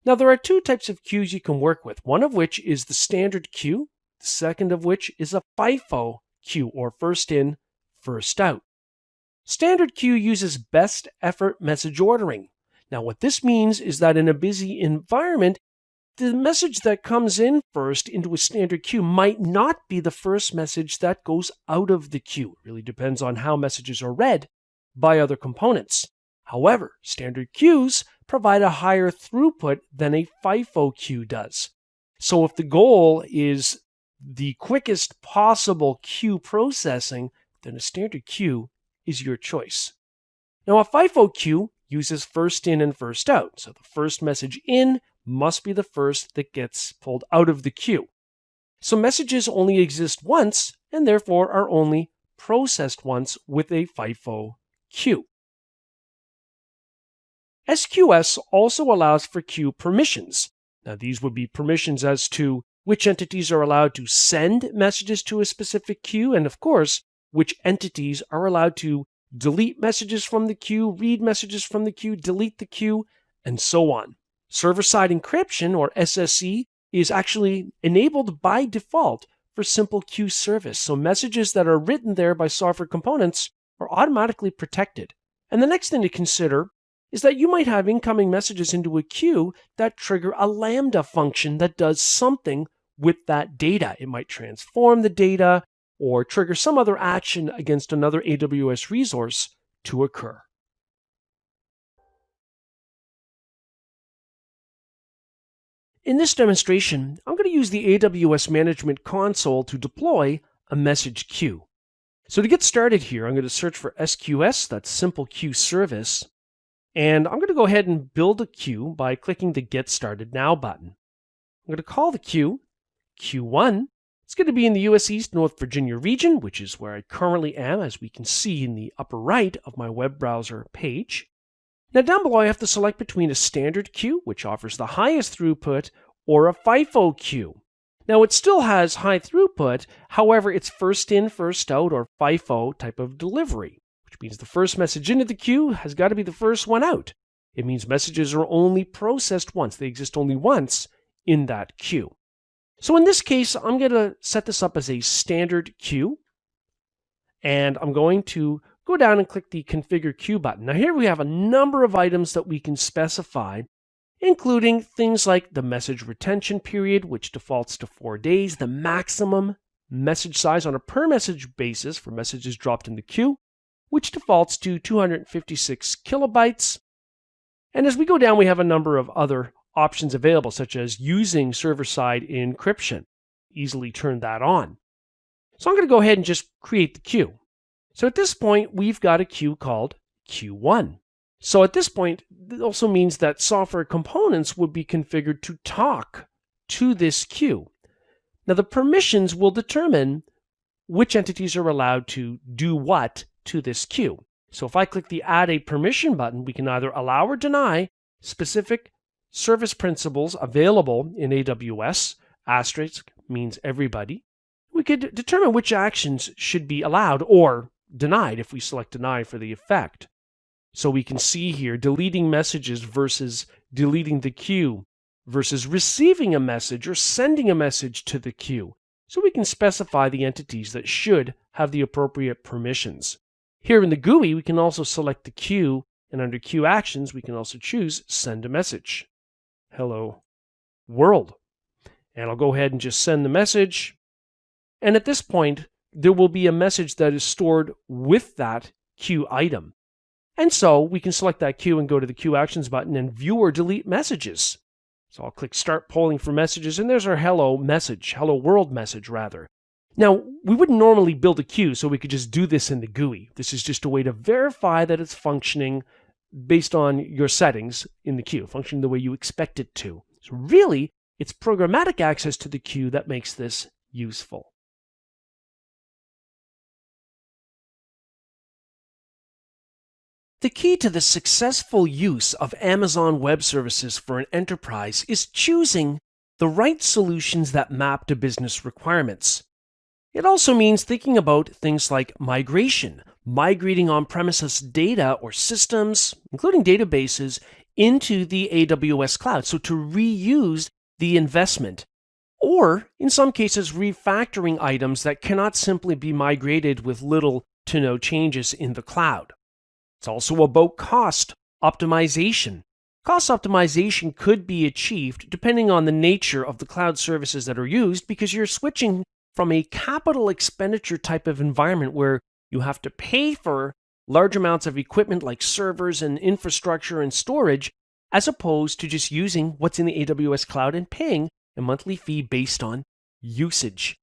Now, there are 2 types of queues you can work with, one of which is the standard queue, the second of which is a FIFO queue, or first in, first out. Standard queue uses best effort message ordering. Now, what this means is that in a busy environment, the message that comes in first into a standard queue might not be the first message that goes out of the queue. It really depends on how messages are read by other components. However, standard queues provide a higher throughput than a FIFO queue does. So if the goal is the quickest possible queue processing, then a standard queue is your choice. Now, a FIFO queue uses first in and first out. So the first message in must be the first that gets pulled out of the queue. So messages only exist once and therefore are only processed once with a FIFO queue. SQS also allows for queue permissions. Now, these would be permissions as to which entities are allowed to send messages to a specific queue, and of course, which entities are allowed to delete messages from the queue, read messages from the queue, delete the queue, and so on. Server-side encryption, or SSE, is actually enabled by default for Simple Queue Service, so messages that are written there by software components are automatically protected. And the next thing to consider is that you might have incoming messages into a queue that trigger a Lambda function that does something with that data. It might transform the data or trigger some other action against another AWS resource to occur. In this demonstration, I'm going to use the AWS Management Console to deploy a message queue. So to get started here, I'm going to search for SQS, that's Simple Queue Service, and I'm going to go ahead and build a queue by clicking the Get Started Now button. I'm going to call the queue Q1. It's going to be in the US East North Virginia region, which is where I currently am, as we can see in the upper right of my web browser page. Now down below, I have to select between a standard queue, which offers the highest throughput, or a FIFO queue. Now it still has high throughput, however, it's first in, first out, or FIFO type of delivery, which means the first message into the queue has got to be the first one out. It means messages are only processed once. They exist only once in that queue. So in this case, I'm going to set this up as a standard queue, and I'm going to go down and click the Configure Queue button. Now here we have a number of items that we can specify, including things like the message retention period, which defaults to 4 days, the maximum message size on a per message basis for messages dropped in the queue, which defaults to 256 kilobytes. And as we go down, we have a number of other options available, such as using server-side encryption. Easily turn that on. So I'm going to go ahead and just create the queue. So at this point, we've got a queue called Q1. So at this point, it also means that software components would be configured to talk to this queue. Now the permissions will determine which entities are allowed to do what to this queue. So if I click the Add a Permission button, we can either allow or deny specific service principals available in AWS, asterisk means everybody. We could determine which actions should be allowed or denied if we select deny for the effect. So we can see here deleting messages versus deleting the queue versus receiving a message or sending a message to the queue. So we can specify the entities that should have the appropriate permissions. Here in the GUI, we can also select the queue, and under queue actions, we can also choose send a message. Hello world. And I'll go ahead and just send the message. And at this point, there will be a message that is stored with that queue item. And so we can select that queue and go to the queue actions button and view or delete messages. So I'll click start polling for messages, and there's our hello world message rather. Now, we wouldn't normally build a queue, so we could just do this in the GUI. This is just a way to verify that it's functioning based on your settings in the queue, functioning the way you expect it to. So really, it's programmatic access to the queue that makes this useful. The key to the successful use of Amazon Web Services for an enterprise is choosing the right solutions that map to business requirements. It also means thinking about things like migration, migrating on-premises data or systems, including databases, into the AWS cloud, so to reuse the investment, or in some cases refactoring items that cannot simply be migrated with little to no changes in the cloud. It's also about cost optimization. Cost optimization could be achieved depending on the nature of the cloud services that are used, because you're switching from a capital expenditure type of environment where you have to pay for large amounts of equipment like servers and infrastructure and storage, as opposed to just using what's in the AWS cloud and paying a monthly fee based on usage.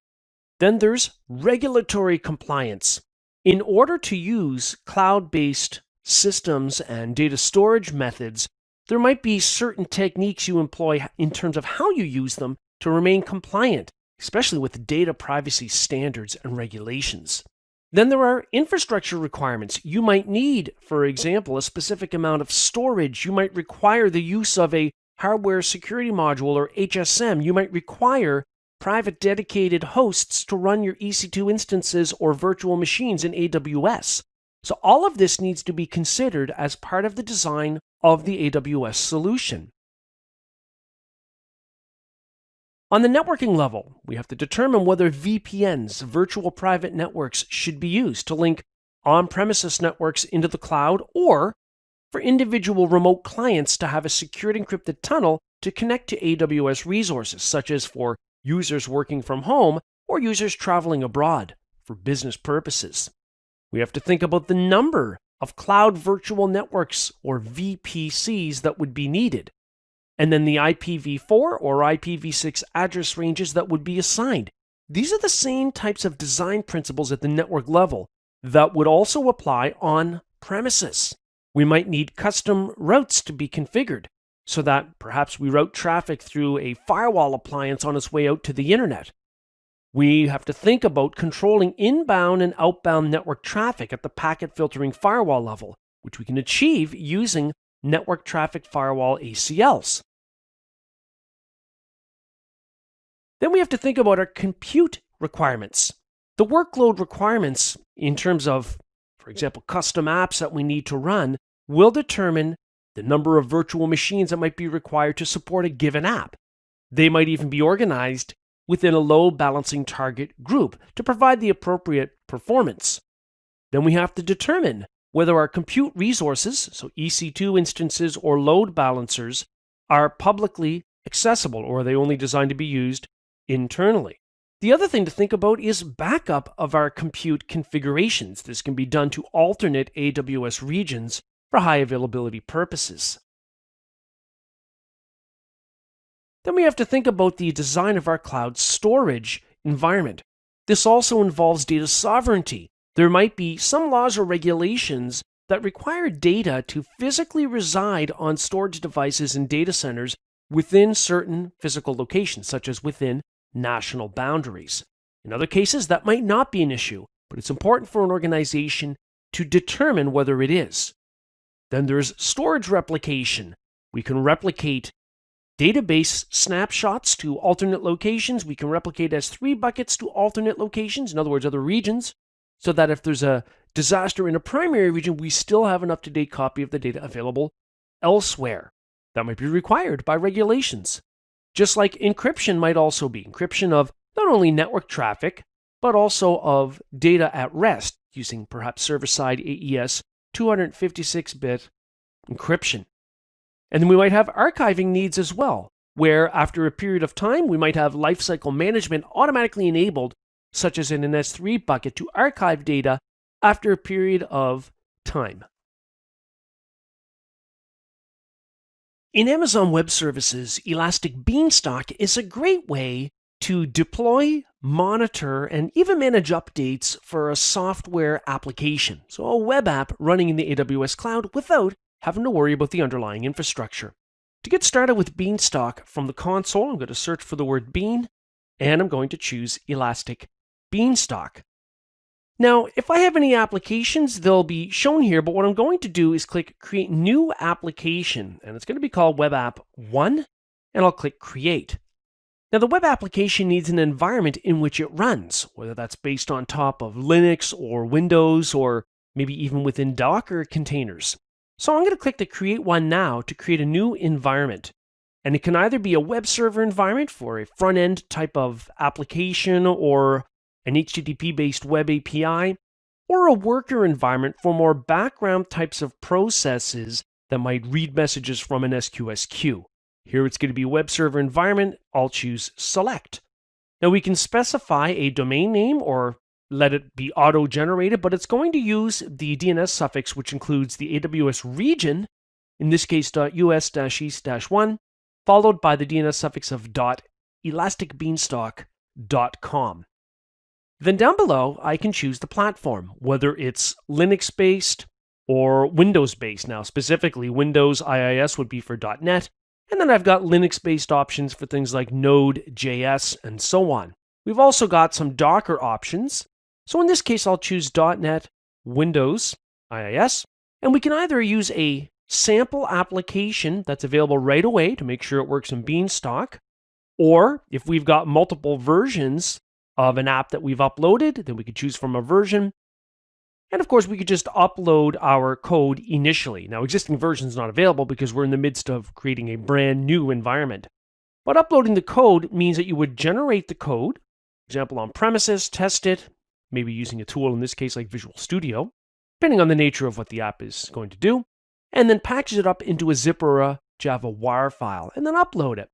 Then there's regulatory compliance. In order to use cloud-based systems and data storage methods, there might be certain techniques you employ in terms of how you use them to remain compliant, especially with data privacy standards and regulations. Then there are infrastructure requirements. You might need, for example, a specific amount of storage. You might require the use of a hardware security module or HSM. You might require private dedicated hosts to run your EC2 instances or virtual machines in AWS. So all of this needs to be considered as part of the design of the AWS solution. On the networking level, we have to determine whether VPNs, virtual private networks, should be used to link on-premises networks into the cloud, or for individual remote clients to have a secured encrypted tunnel to connect to AWS resources, such as for users working from home or users traveling abroad for business purposes. We have to think about the number of cloud virtual networks, or VPCs, that would be needed. and then the IPv4 or IPv6 address ranges that would be assigned. These are the same types of design principles at the network level that would also apply on premises. We might need custom routes to be configured so that perhaps we route traffic through a firewall appliance on its way out to the internet. We have to think about controlling inbound and outbound network traffic at the packet filtering firewall level, which we can achieve using network traffic firewall ACLs. Then we have to think about our compute requirements. The workload requirements in terms of, for example, custom apps that we need to run will determine the number of virtual machines that might be required to support a given app. They might even be organized within a load balancing target group to provide the appropriate performance. Then we have to determine whether our compute resources, so EC2 instances or load balancers, are publicly accessible or are they only designed to be used internally. The other thing to think about is backup of our compute configurations. This can be done to alternate AWS regions for high availability purposes. Then we have to think about the design of our cloud storage environment. This also involves data sovereignty. There might be some laws or regulations that require data to physically reside on storage devices and data centers within certain physical locations, such as within national boundaries. In other cases, that might not be an issue, but it's important for an organization to determine whether it is. Then there's storage replication. We can replicate database snapshots to alternate locations. We can replicate S3 buckets to alternate locations, in other words, other regions, so that if there's a disaster in a primary region, we still have an up-to-date copy of the data available elsewhere. That might be required by regulations. Just like encryption might also be. Encryption of not only network traffic, but also of data at rest using perhaps server-side AES 256-bit encryption. And then we might have archiving needs as well, where after a period of time, we might have lifecycle management automatically enabled, such as in an S3 bucket, to archive data after a period of time. In Amazon Web Services, Elastic Beanstalk is a great way to deploy, monitor, and even manage updates for a software application, so a web app running in the AWS cloud without having to worry about the underlying infrastructure. To get started with Beanstalk from the console, I'm going to search for the word bean, and I'm going to choose Elastic Beanstalk. Now, if I have any applications, they'll be shown here, but what I'm going to do is click Create New Application, and it's going to be called Web App 1, and I'll click Create. Now, the web application needs an environment in which it runs, whether that's based on top of Linux or Windows, or maybe even within Docker containers. So I'm going to click the Create One Now to create a new environment. And it can either be a web server environment for a front-end type of application or an HTTP-based web API, or a worker environment for more background types of processes that might read messages from an SQS queue. Here it's going to be a web server environment. I'll choose Select. Now we can specify a domain name or let it be auto-generated, but it's going to use the DNS suffix, which includes the AWS region, in this case .us-east-1, followed by the DNS suffix of .elasticbeanstalk.com. Then down below, I can choose the platform, whether it's Linux-based or Windows-based. Now, specifically, Windows IIS would be for .NET, and then I've got Linux-based options for things like Node.js and so on. We've also got some Docker options. So in this case, I'll choose .NET, Windows, IIS, and we can either use a sample application that's available right away to make sure it works in Beanstalk, or if we've got multiple versions of an app that we've uploaded, then we could choose from a version. And of course, we could just upload our code initially. Now, existing version is not available because we're in the midst of creating a brand new environment. But uploading the code means that you would generate the code, for example, on premises, test it, maybe using a tool, in this case, like Visual Studio, depending on the nature of what the app is going to do, and then package it up into a zip or a Java WAR file, and then upload it.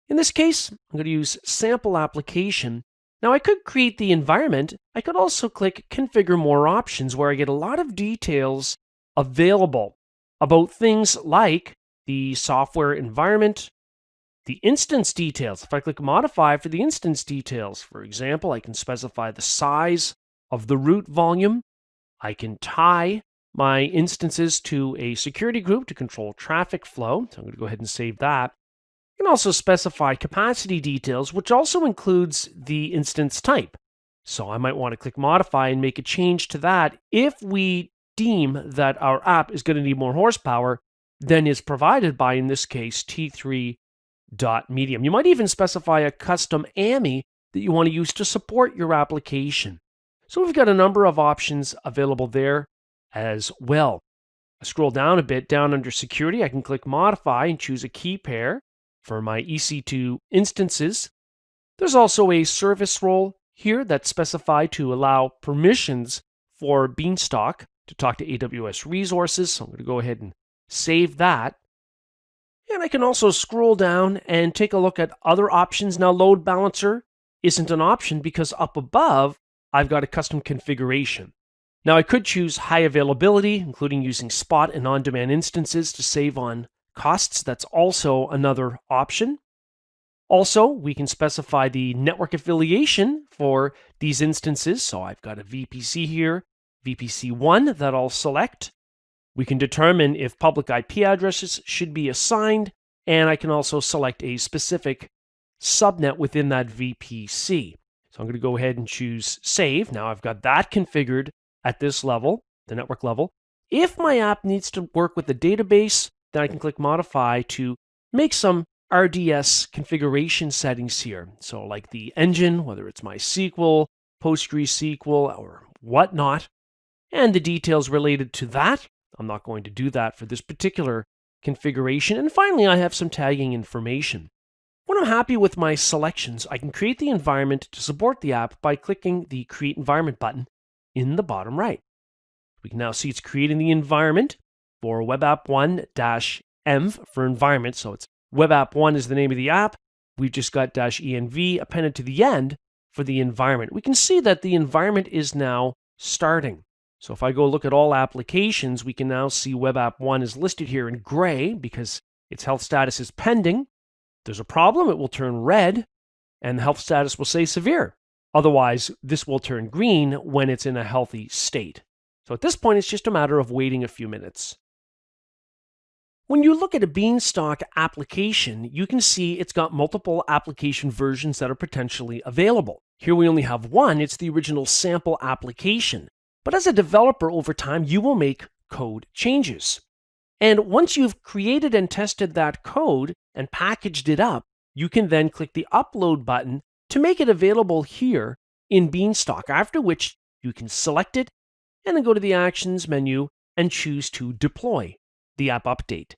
In this case, I'm going to use sample application. Now, I could create the environment. I could also click Configure More Options, where I get a lot of details available about things like the software environment, The instance details. If I click Modify for the instance details, for example, I can specify the size of the root volume. I can tie my instances to a security group to control traffic flow. So I'm going to go ahead and save that. I can also specify capacity details, which also includes the instance type. So I might want to click Modify and make a change to that if we deem that our app is going to need more horsepower than is provided by, in this case, T3.medium. You might even specify a custom AMI that you want to use to support your application. So we've got a number of options available there as well. I scroll down a bit, down under Security, I can click Modify and choose a key pair for my EC2 instances. There's also a service role here that's specified to allow permissions for Beanstalk to talk to AWS resources. So I'm going to go ahead and save that. And I can also scroll down and take a look at other options. Now, load balancer isn't an option because up above, I've got a custom configuration. Now, I could choose high availability, including using spot and on-demand instances to save on costs. That's also another option. Also, we can specify the network affiliation for these instances. So I've got a VPC here, VPC1 that I'll select. We can determine if public IP addresses should be assigned, and I can also select a specific subnet within that VPC. So I'm going to go ahead and choose Save. Now I've got that configured at this level, the network level. If my app needs to work with the database, then I can click Modify to make some RDS configuration settings here. So like the engine, whether it's MySQL, PostgreSQL, or whatnot, and the details related to that. I'm not going to do that for this particular configuration. And finally, I have some tagging information. When I'm happy with my selections, I can create the environment to support the app by clicking the Create Environment button in the bottom right. We can now see it's creating the environment for webapp1-env for environment. So it's webapp1 is the name of the app. We've just got -env appended to the end for the environment. We can see that the environment is now starting. So if I go look at all applications, we can now see webapp1 is listed here in gray because its health status is pending. If there's a problem, it will turn red, and the health status will say severe. Otherwise, this will turn green when it's in a healthy state. So at this point, it's just a matter of waiting a few minutes. When you look at a Beanstalk application, you can see it's got multiple application versions that are potentially available. Here we only have one. It's the original sample application. But as a developer over time, you will make code changes. And once you've created and tested that code and packaged it up, you can then click the Upload button to make it available here in Beanstalk, after which you can select it and then go to the Actions menu and choose to deploy the app update.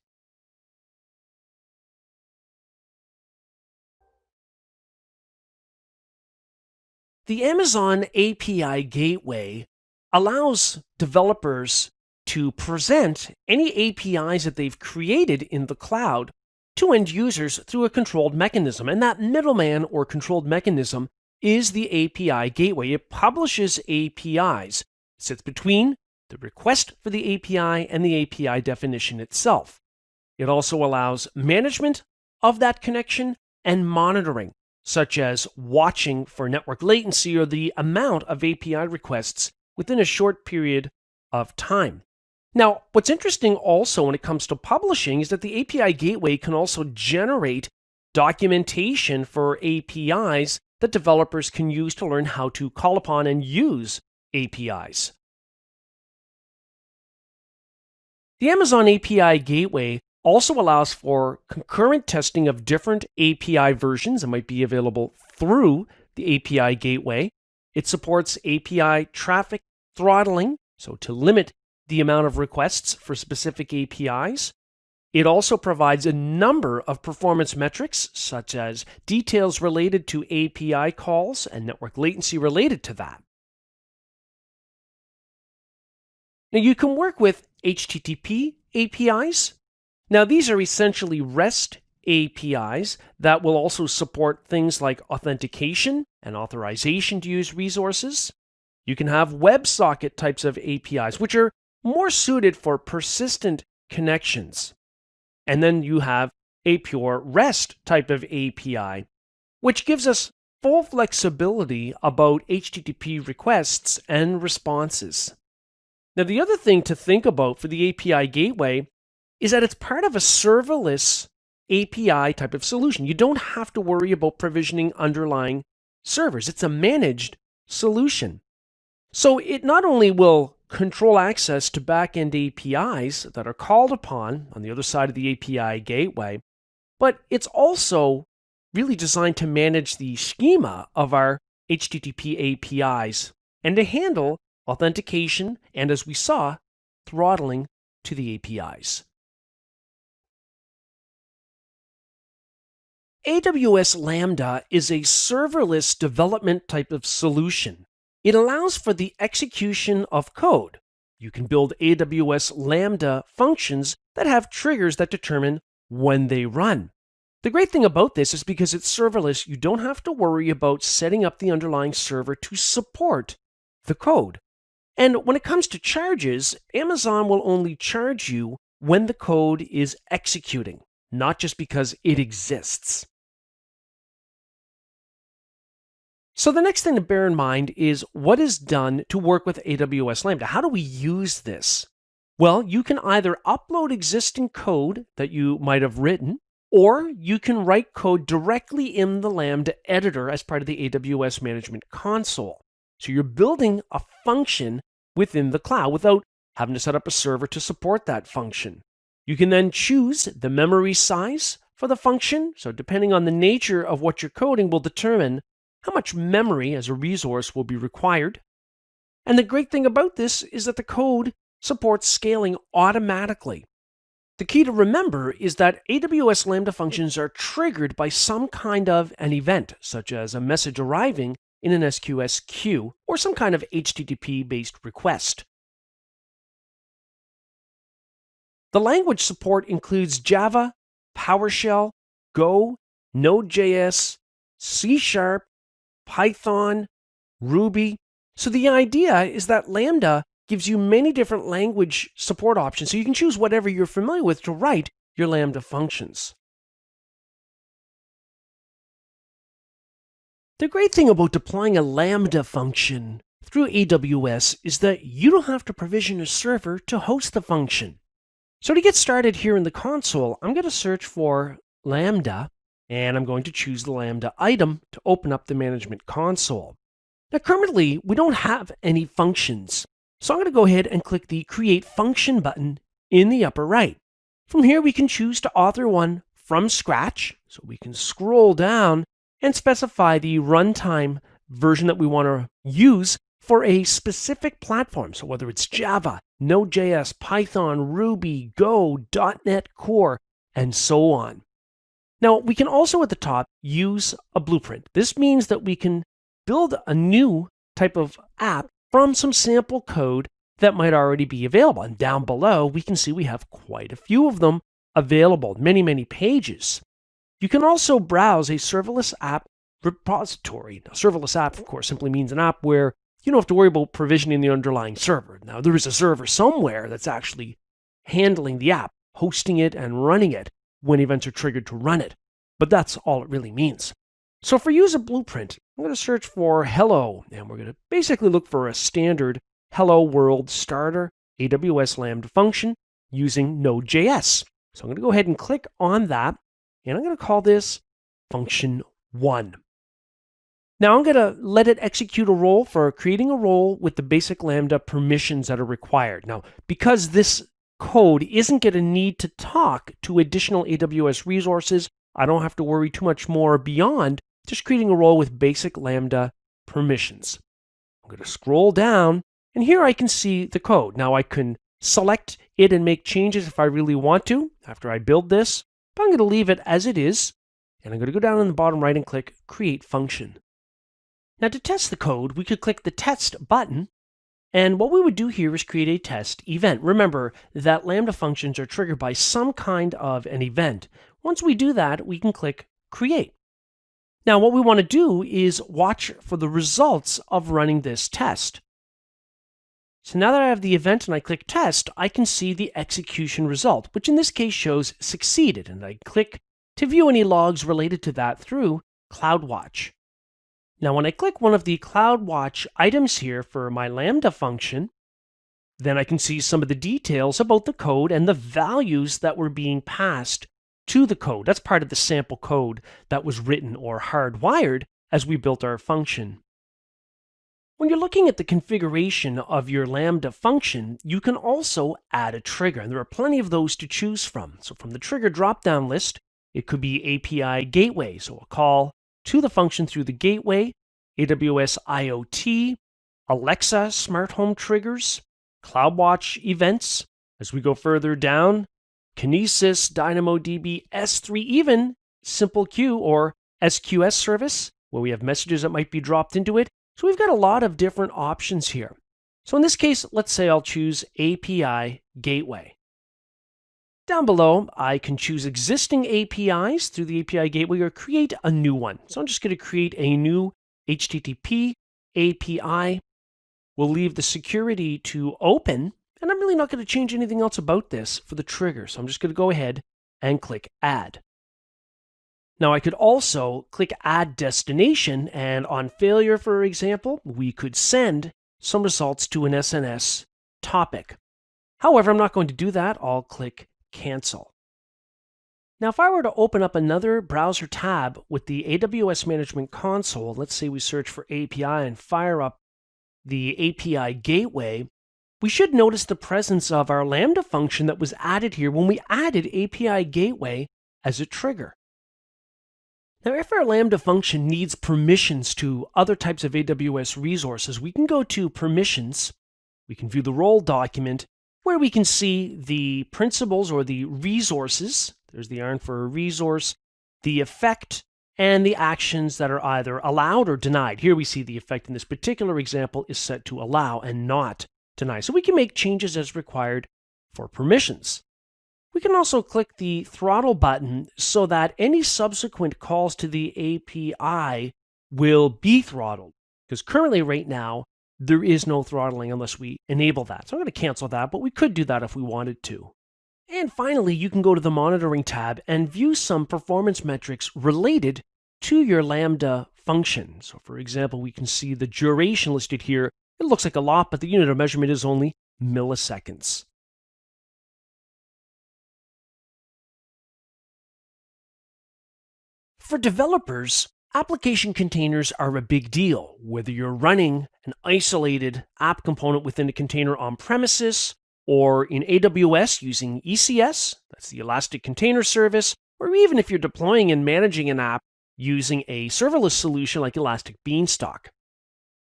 The Amazon API Gateway allows developers to present any APIs that they've created in the cloud to end users through a controlled mechanism. And that middleman or controlled mechanism is the API Gateway. It publishes APIs, it sits between the request for the API and the API definition itself. It also allows management of that connection and monitoring, such as watching for network latency or the amount of API requests within a short period of time. Now, what's interesting also when it comes to publishing is that the API Gateway can also generate documentation for APIs that developers can use to learn how to call upon and use APIs. The Amazon API Gateway also allows for concurrent testing of different API versions that might be available through the API Gateway. It supports API traffic throttling, so to limit the amount of requests for specific APIs. It also provides a number of performance metrics, such as details related to API calls and network latency related to that. Now, you can work with HTTP APIs. Now, these are essentially REST APIs that will also support things like authentication and authorization to use resources. You can have WebSocket types of APIs, which are more suited for persistent connections. And then you have a pure REST type of API, which gives us full flexibility about HTTP requests and responses. Now, the other thing to think about for the API gateway is that it's part of a serverless API type of solution. You don't have to worry about provisioning underlying servers. It's a managed solution. So it not only will control access to backend APIs that are called upon on the other side of the API gateway, but it's also really designed to manage the schema of our HTTP APIs and to handle authentication and, as we saw, throttling to the APIs. AWS Lambda is a serverless development type of solution. It allows for the execution of code. You can build AWS Lambda functions that have triggers that determine when they run. The great thing about this is because it's serverless, you don't have to worry about setting up the underlying server to support the code. And when it comes to charges, Amazon will only charge you when the code is executing, not just because it exists. So the next thing to bear in mind is what is done to work with AWS Lambda. How do we use this? Well, you can either upload existing code that you might have written, or you can write code directly in the Lambda editor as part of the AWS Management Console. So you're building a function within the cloud without having to set up a server to support that function. You can then choose the memory size for the function. So depending on the nature of what you're coding will determine how much memory as a resource will be required. And the great thing about this is that the code supports scaling automatically. The key to remember is that AWS Lambda functions are triggered by some kind of an event, such as a message arriving in an SQS queue or some kind of HTTP-based request. The language support includes Java, PowerShell, Go, Node.js, C#, Python, Ruby. So the idea is that Lambda gives you many different language support options, so you can choose whatever you're familiar with to write your Lambda functions. The great thing about deploying a Lambda function through AWS is that you don't have to provision a server to host the function. So to get started here in the console, I'm going to search for Lambda, and I'm going to choose the Lambda item to open up the management console. Now currently, we don't have any functions, so I'm going to go ahead and click the Create Function button in the upper right. From here, we can choose to author one from scratch, so we can scroll down and specify the runtime version that we want to use for a specific platform. So whether it's Java, Node.js, Python, Ruby, Go, .NET Core, and so on. Now, we can also at the top use a blueprint. This means that we can build a new type of app from some sample code that might already be available. And down below, we can see we have quite a few of them available, many pages. You can also browse a serverless app repository. Now, serverless app, of course, simply means an app where you don't have to worry about provisioning the underlying server. Now, there is a server somewhere that's actually handling the app, hosting it and running it when events are triggered to run it. But that's all it really means. So for use a blueprint, I'm going to search for hello, and we're going to basically look for a standard hello world starter AWS Lambda function using Node.js. So I'm going to go ahead and click on that, and I'm going to call this function 1. Now I'm going to let it execute a role for creating a role with the basic Lambda permissions that are required. Now, because this code isn't going to need to talk to additional AWS resources, I don't have to worry too much more beyond just creating a role with basic Lambda permissions. I'm going to scroll down, and here I can see the code. Now I can select it and make changes if I really want to after I build this, but I'm going to leave it as it is, and I'm going to go down in the bottom right and click Create Function. Now to test the code, we could click the Test button, and what we would do here is create a test event. Remember that Lambda functions are triggered by some kind of an event. Once we do that, we can click Create. Now what we want to do is watch for the results of running this test. So now that I have the event and I click Test, I can see the execution result, which in this case shows succeeded, and I click to view any logs related to that through CloudWatch. Now, when I click one of the CloudWatch items here for my Lambda function, then I can see some of the details about the code and the values that were being passed to the code. That's part of the sample code that was written or hardwired as we built our function. When you're looking at the configuration of your Lambda function, you can also add a trigger, and there are plenty of those to choose from. So from the trigger drop-down list, it could be API gateway, so a call to the function through the gateway, AWS IoT, Alexa smart home triggers, CloudWatch events. As we go further down, Kinesis, DynamoDB, S3, even Simple Queue or SQS service, where we have messages that might be dropped into it. So we've got a lot of different options here. So in this case, let's say I'll choose API Gateway. Down below, I can choose existing APIs through the API Gateway or create a new one. So I'm just going to create a new HTTP API. We'll leave the security to open, and I'm really not going to change anything else about this for the trigger. So I'm just going to go ahead and click Add. Now I could also click Add Destination, and on failure, for example, we could send some results to an SNS topic. However, I'm not going to do that. I'll click Cancel. Now, if I were to open up another browser tab with the AWS Management Console, let's say we search for API and fire up the API Gateway, we should notice the presence of our Lambda function that was added here when we added API Gateway as a trigger. Now, if our Lambda function needs permissions to other types of AWS resources, we can go to Permissions. We can view the role document where we can see the principals or the resources. There's the iron for a resource, the effect, and the actions that are either allowed or denied. Here we see the effect in this particular example is set to allow and not deny. So we can make changes as required for permissions. We can also click the throttle button so that any subsequent calls to the API will be throttled. Because currently, right now, there is no throttling unless we enable that. So I'm going to cancel that, but we could do that if we wanted to. And finally, you can go to the Monitoring tab and view some performance metrics related to your Lambda function. So for example, we can see the duration listed here. It looks like a lot, but the unit of measurement is only milliseconds. For developers, application containers are a big deal, whether you're running an isolated app component within a container on premises, or in AWS using ECS, that's the Elastic Container Service, or even if you're deploying and managing an app using a serverless solution like Elastic Beanstalk.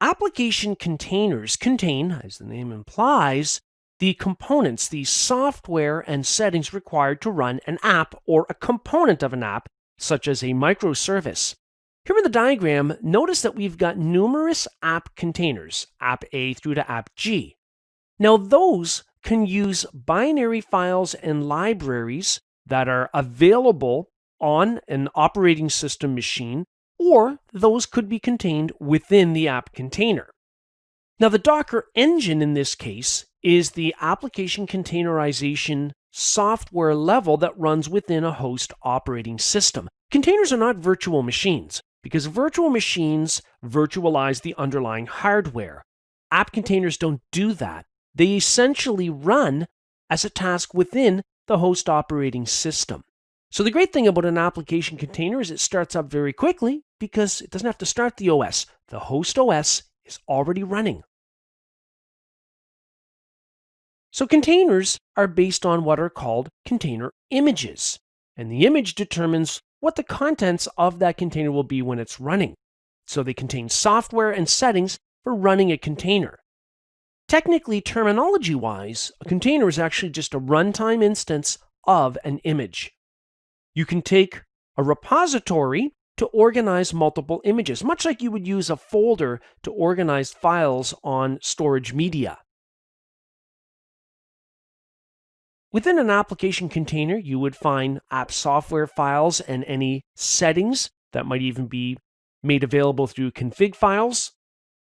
Application containers contain, as the name implies, the components, the software and settings required to run an app or a component of an app, such as a microservice. Here in the diagram, notice that we've got numerous app containers, app A through to app G. Now those can use binary files and libraries that are available on an operating system machine, or those could be contained within the app container. Now the Docker engine in this case is the application containerization software level that runs within a host operating system. Containers are not virtual machines because virtual machines virtualize the underlying hardware. App containers don't do that. They essentially run as a task within the host operating system. So the great thing about an application container is it starts up very quickly because it doesn't have to start the OS. The host OS is already running. So containers are based on what are called container images, and the image determines what the contents of that container will be when it's running. So they contain software and settings for running a container. Technically, terminology-wise, a container is actually just a runtime instance of an image. You can take a repository to organize multiple images, much like you would use a folder to organize files on storage media. Within an application container, you would find app software files and any settings that might even be made available through config files.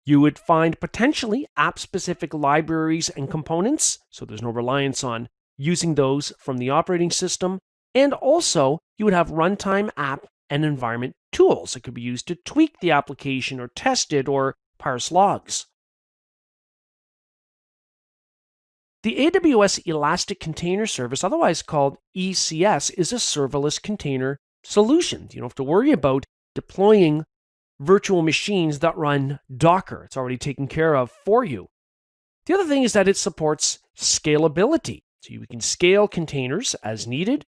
You would find potentially app-specific libraries and components, so there's no reliance on using those from the operating system. And also, you would have runtime app and environment tools that could be used to tweak the application or test it or parse logs. The AWS Elastic Container Service, otherwise called ECS, is a serverless container solution. You don't have to worry about deploying virtual machines that run Docker. It's already taken care of for you. The other thing is that it supports scalability. So you can scale containers as needed.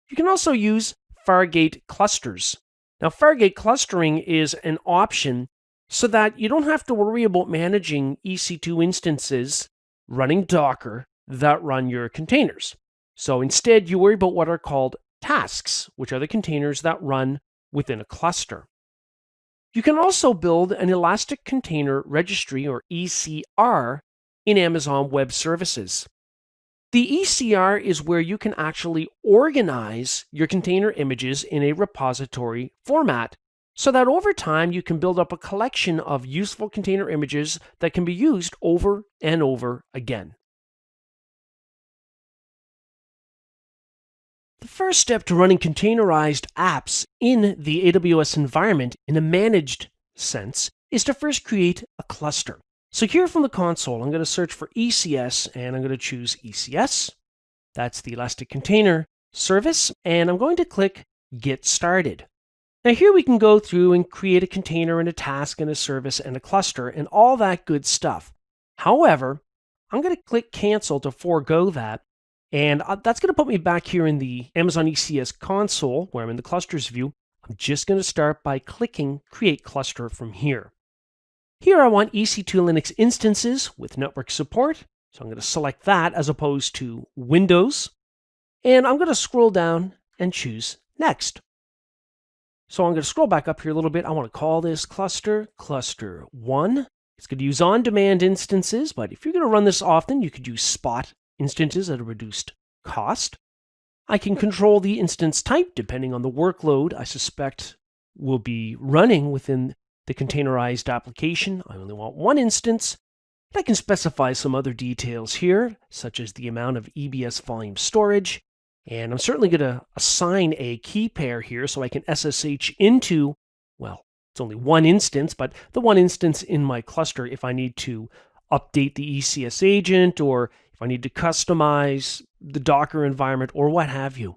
You can also use Fargate clusters. Now, Fargate clustering is an option so that you don't have to worry about managing EC2 instances running Docker that run your containers. So instead, you worry about what are called tasks, which are the containers that run within a cluster. You can also build an Elastic Container Registry, or ECR, in Amazon Web Services. The ECR is where you can actually organize your container images in a repository format so that over time you can build up a collection of useful container images that can be used over and over again. The first step to running containerized apps in the AWS environment in a managed sense is to first create a cluster. So here from the console, I'm going to search for ECS and I'm going to choose ECS. That's the Elastic Container Service, and I'm going to click Get Started. Now here we can go through and create a container and a task and a service and a cluster and all that good stuff. However, I'm going to click Cancel to forego that, and that's going to put me back here in the Amazon ECS console where I'm in the clusters view. I'm just going to start by clicking Create Cluster from here. Here I want EC2 Linux instances with network support, so I'm going to select that as opposed to Windows, and I'm going to scroll down and choose Next. So I'm going to scroll back up here a little bit. I want to call this cluster 1. It's going to use on-demand instances, but if you're going to run this often, you could use spot instances at a reduced cost. I can control the instance type depending on the workload I suspect will be running within the containerized application. I only want one instance. I can specify some other details here, such as the amount of EBS volume storage. And I'm certainly going to assign a key pair here so I can SSH into, well, it's only one instance, but the one instance in my cluster if I need to update the ECS agent or if I need to customize the Docker environment or what have you.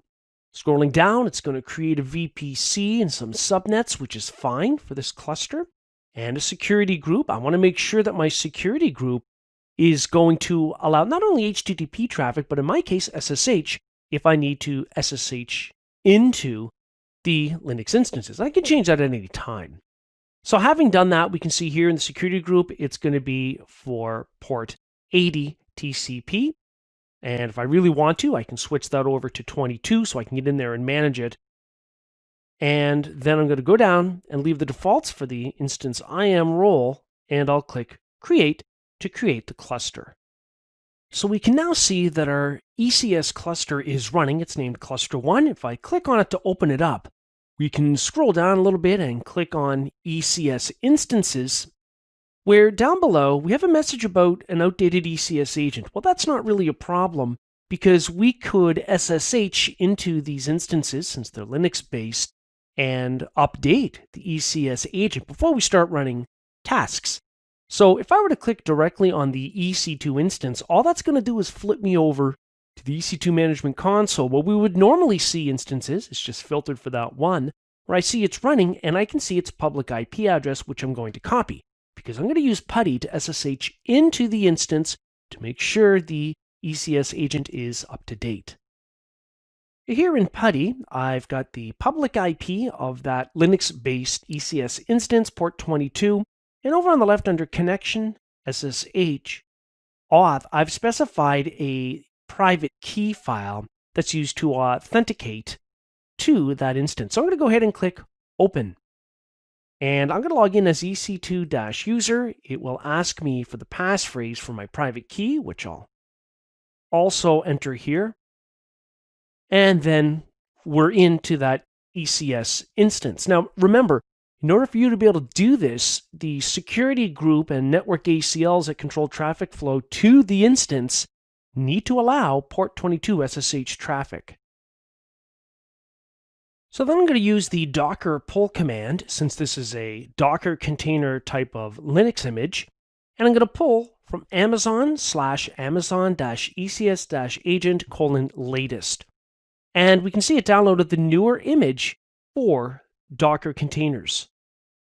Scrolling down, it's going to create a VPC and some subnets, which is fine for this cluster, and a security group. I want to make sure that my security group is going to allow not only HTTP traffic, but in my case, SSH, if I need to SSH into the Linux instances. I can change that at any time. So having done that, we can see here in the security group, it's going to be for port 80 TCP. And if I really want to, I can switch that over to 22 so I can get in there and manage it. And then I'm going to go down and leave the defaults for the instance IAM role, and I'll click Create to create the cluster. So we can now see that our ECS cluster is running. It's named Cluster 1. If I click on it to open it up, we can scroll down a little bit and click on ECS Instances, where down below we have a message about an outdated ECS agent. Well, that's not really a problem because we could SSH into these instances, since they're Linux-based, and update the ECS agent before we start running tasks. So if I were to click directly on the EC2 instance, all that's going to do is flip me over to the EC2 management console where we would normally see instances. It's just filtered for that one, where I see it's running and I can see its public IP address, which I'm going to copy because I'm going to use PuTTY to SSH into the instance to make sure the ECS agent is up to date. Here in PuTTY, I've got the public IP of that Linux-based ECS instance, port 22, and over on the left under Connection, SSH, Auth, I've specified a private key file that's used to authenticate to that instance. So I'm going to go ahead and click Open. And I'm going to log in as EC2-user. It will ask me for the passphrase for my private key, which I'll also enter here. And then we're into that ECS instance. Now, remember, in order for you to be able to do this, the security group and network ACLs that control traffic flow to the instance need to allow port 22 SSH traffic. So then I'm going to use the docker pull command, since this is a Docker container type of Linux image, and I'm going to pull from Amazon/Amazon-ECS-agent:\latest. And we can see it downloaded the newer image for Docker containers.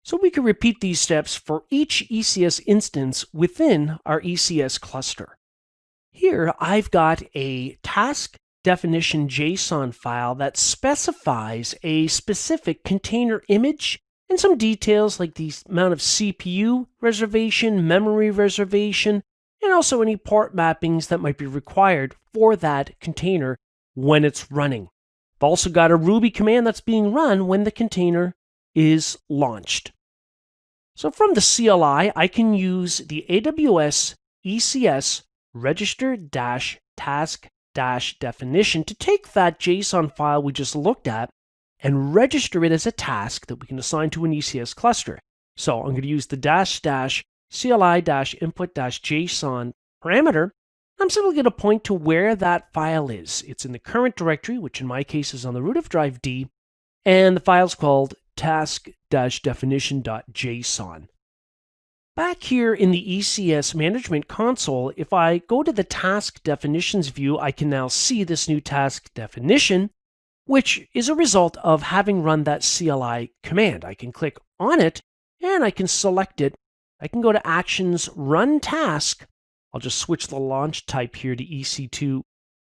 So we can repeat these steps for each ECS instance within our ECS cluster. Here I've got a task definition JSON file that specifies a specific container image and some details like the amount of CPU reservation, memory reservation, and also any port mappings that might be required for that container when it's running. I've also got a Ruby command that's being run when the container is launched. So from the CLI, I can use the AWS ECS register-task-definition to take that JSON file we just looked at and register it as a task that we can assign to an ECS cluster. So I'm going to use the --CLI-input-JSON parameter. I'm simply going to point to where that file is. It's in the current directory, which in my case is on the root of drive D, and the file's called task-definition.json. Back here in the ECS management console, if I go to the task definitions view, I can now see this new task definition, which is a result of having run that CLI command. I can click on it and I can select it. I can go to Actions, Run Task. I'll just switch the launch type here to EC2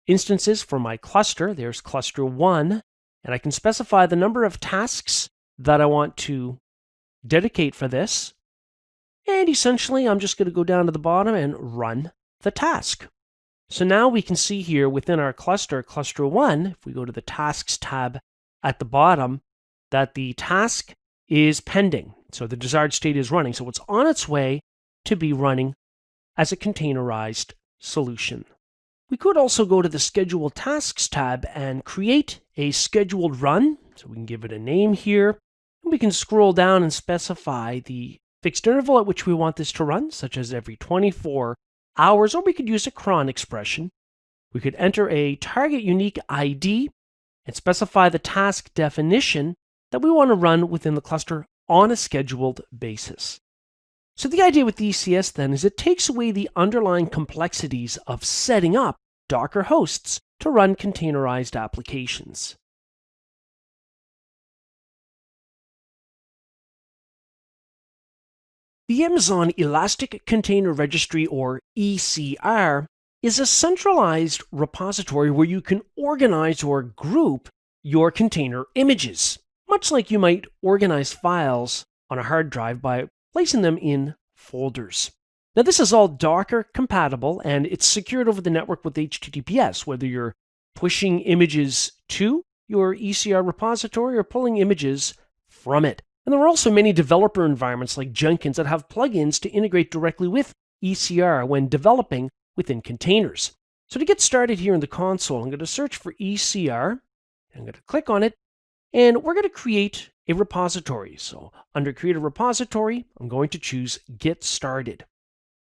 instances for my cluster. There's cluster 1, and I can specify the number of tasks that I want to dedicate for this. And essentially, I'm just going to go down to the bottom and run the task. So now we can see here within our cluster, cluster 1, if we go to the Tasks tab at the bottom, that the task is pending. So the desired state is running. So it's on its way to be running as a containerized solution. We could also go to the Schedule Tasks tab and create a scheduled run. So we can give it a name here. And we can scroll down and specify the fixed interval at which we want this to run, such as every 24 hours, or we could use a cron expression. We could enter a target unique ID and specify the task definition that we want to run within the cluster on a scheduled basis. So the idea with ECS then is it takes away the underlying complexities of setting up Docker hosts to run containerized applications. The Amazon Elastic Container Registry, or ECR, is a centralized repository where you can organize or group your container images, much like you might organize files on a hard drive by placing them in folders. Now, this is all Docker compatible, and it's secured over the network with HTTPS, whether you're pushing images to your ECR repository or pulling images from it. And there are also many developer environments like Jenkins that have plugins to integrate directly with ECR when developing within containers. So to get started here in the console, I'm going to search for ECR. I'm going to click on it, and we're going to create a repository. So under Create a Repository, I'm going to choose Get Started.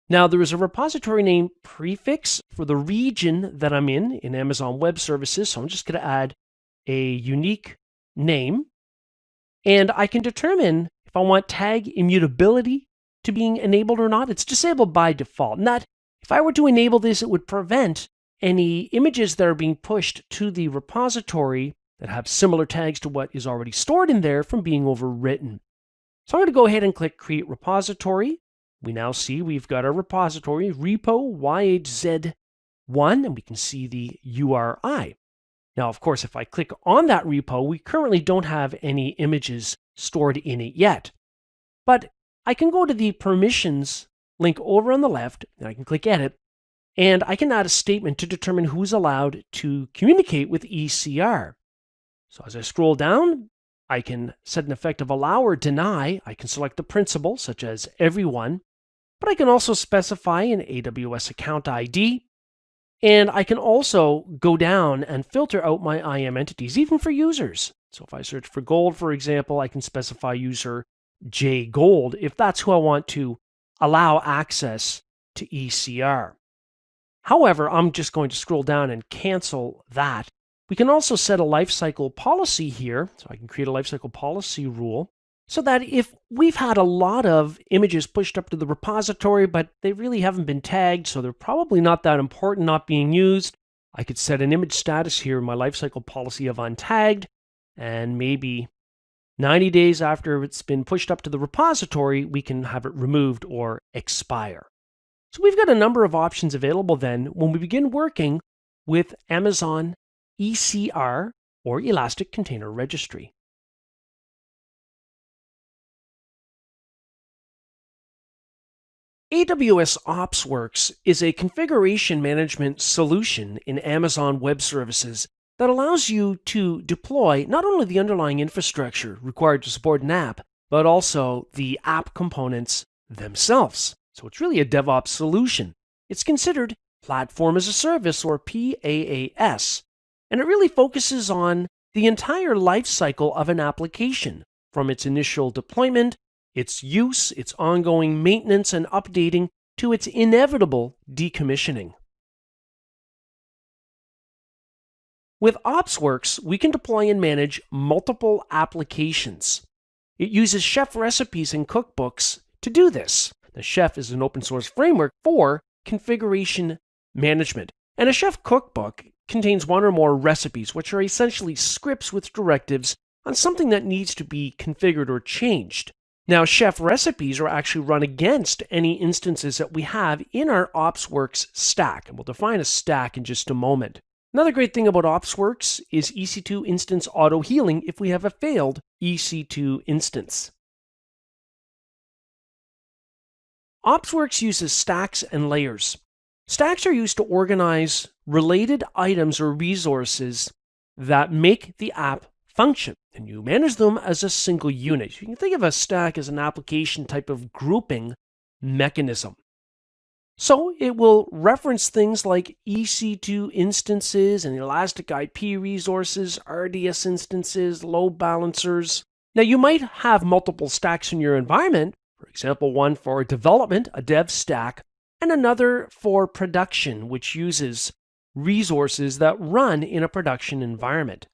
Now, there is a repository name prefix for the region that I'm in Amazon Web Services. So I'm just going to add a unique name. And I can determine if I want tag immutability to being enabled or not. It's disabled by default. And that, if I were to enable this, it would prevent any images that are being pushed to the repository that have similar tags to what is already stored in there from being overwritten. So I'm going to go ahead and click Create Repository. We now see we've got our repository, repo YHZ1, and we can see the URI. Now, of course, if I click on that repo, we currently don't have any images stored in it yet. But I can go to the permissions link over on the left, and I can click Edit, and I can add a statement to determine who's allowed to communicate with ECR. So as I scroll down, I can set an effective allow or deny. I can select the principal, such as everyone, but I can also specify an AWS account ID. And I can also go down and filter out my IAM entities, even for users. So if I search for gold, for example, I can specify user jgold if that's who I want to allow access to ECR. However, I'm just going to scroll down and cancel that We can also set a lifecycle policy here. So I can create a lifecycle policy rule so that if we've had a lot of images pushed up to the repository, but they really haven't been tagged, so they're probably not that important, not being used, I could set an image status here in my lifecycle policy of untagged, and maybe 90 days after it's been pushed up to the repository, we can have it removed or expire. So we've got a number of options available then when we begin working with Amazon ECR or Elastic Container Registry. AWS OpsWorks is a configuration management solution in Amazon Web Services that allows you to deploy not only the underlying infrastructure required to support an app, but also the app components themselves. So it's really a DevOps solution. It's considered Platform as a Service, or PaaS, and it really focuses on the entire life cycle of an application, from its initial deployment, its use, its ongoing maintenance and updating, to its inevitable decommissioning. With OpsWorks, we can deploy and manage multiple applications. It uses Chef recipes and cookbooks to do this. The Chef is an open source framework for configuration management, and a Chef cookbook contains one or more recipes, which are essentially scripts with directives on something that needs to be configured or changed. Now, Chef recipes are actually run against any instances that we have in our OpsWorks stack, and we'll define a stack in just a moment. Another great thing about OpsWorks is EC2 instance auto-healing if we have a failed EC2 instance. OpsWorks uses stacks and layers. Stacks are used to organize related items or resources that make the app function, and you manage them as a single unit. You can think of a stack as an application type of grouping mechanism. So it will reference things like EC2 instances and Elastic IP resources, RDS instances, load balancers. Now you might have multiple stacks in your environment, for example, one for development, a dev stack, and another for production, which uses resources that run in a production environment.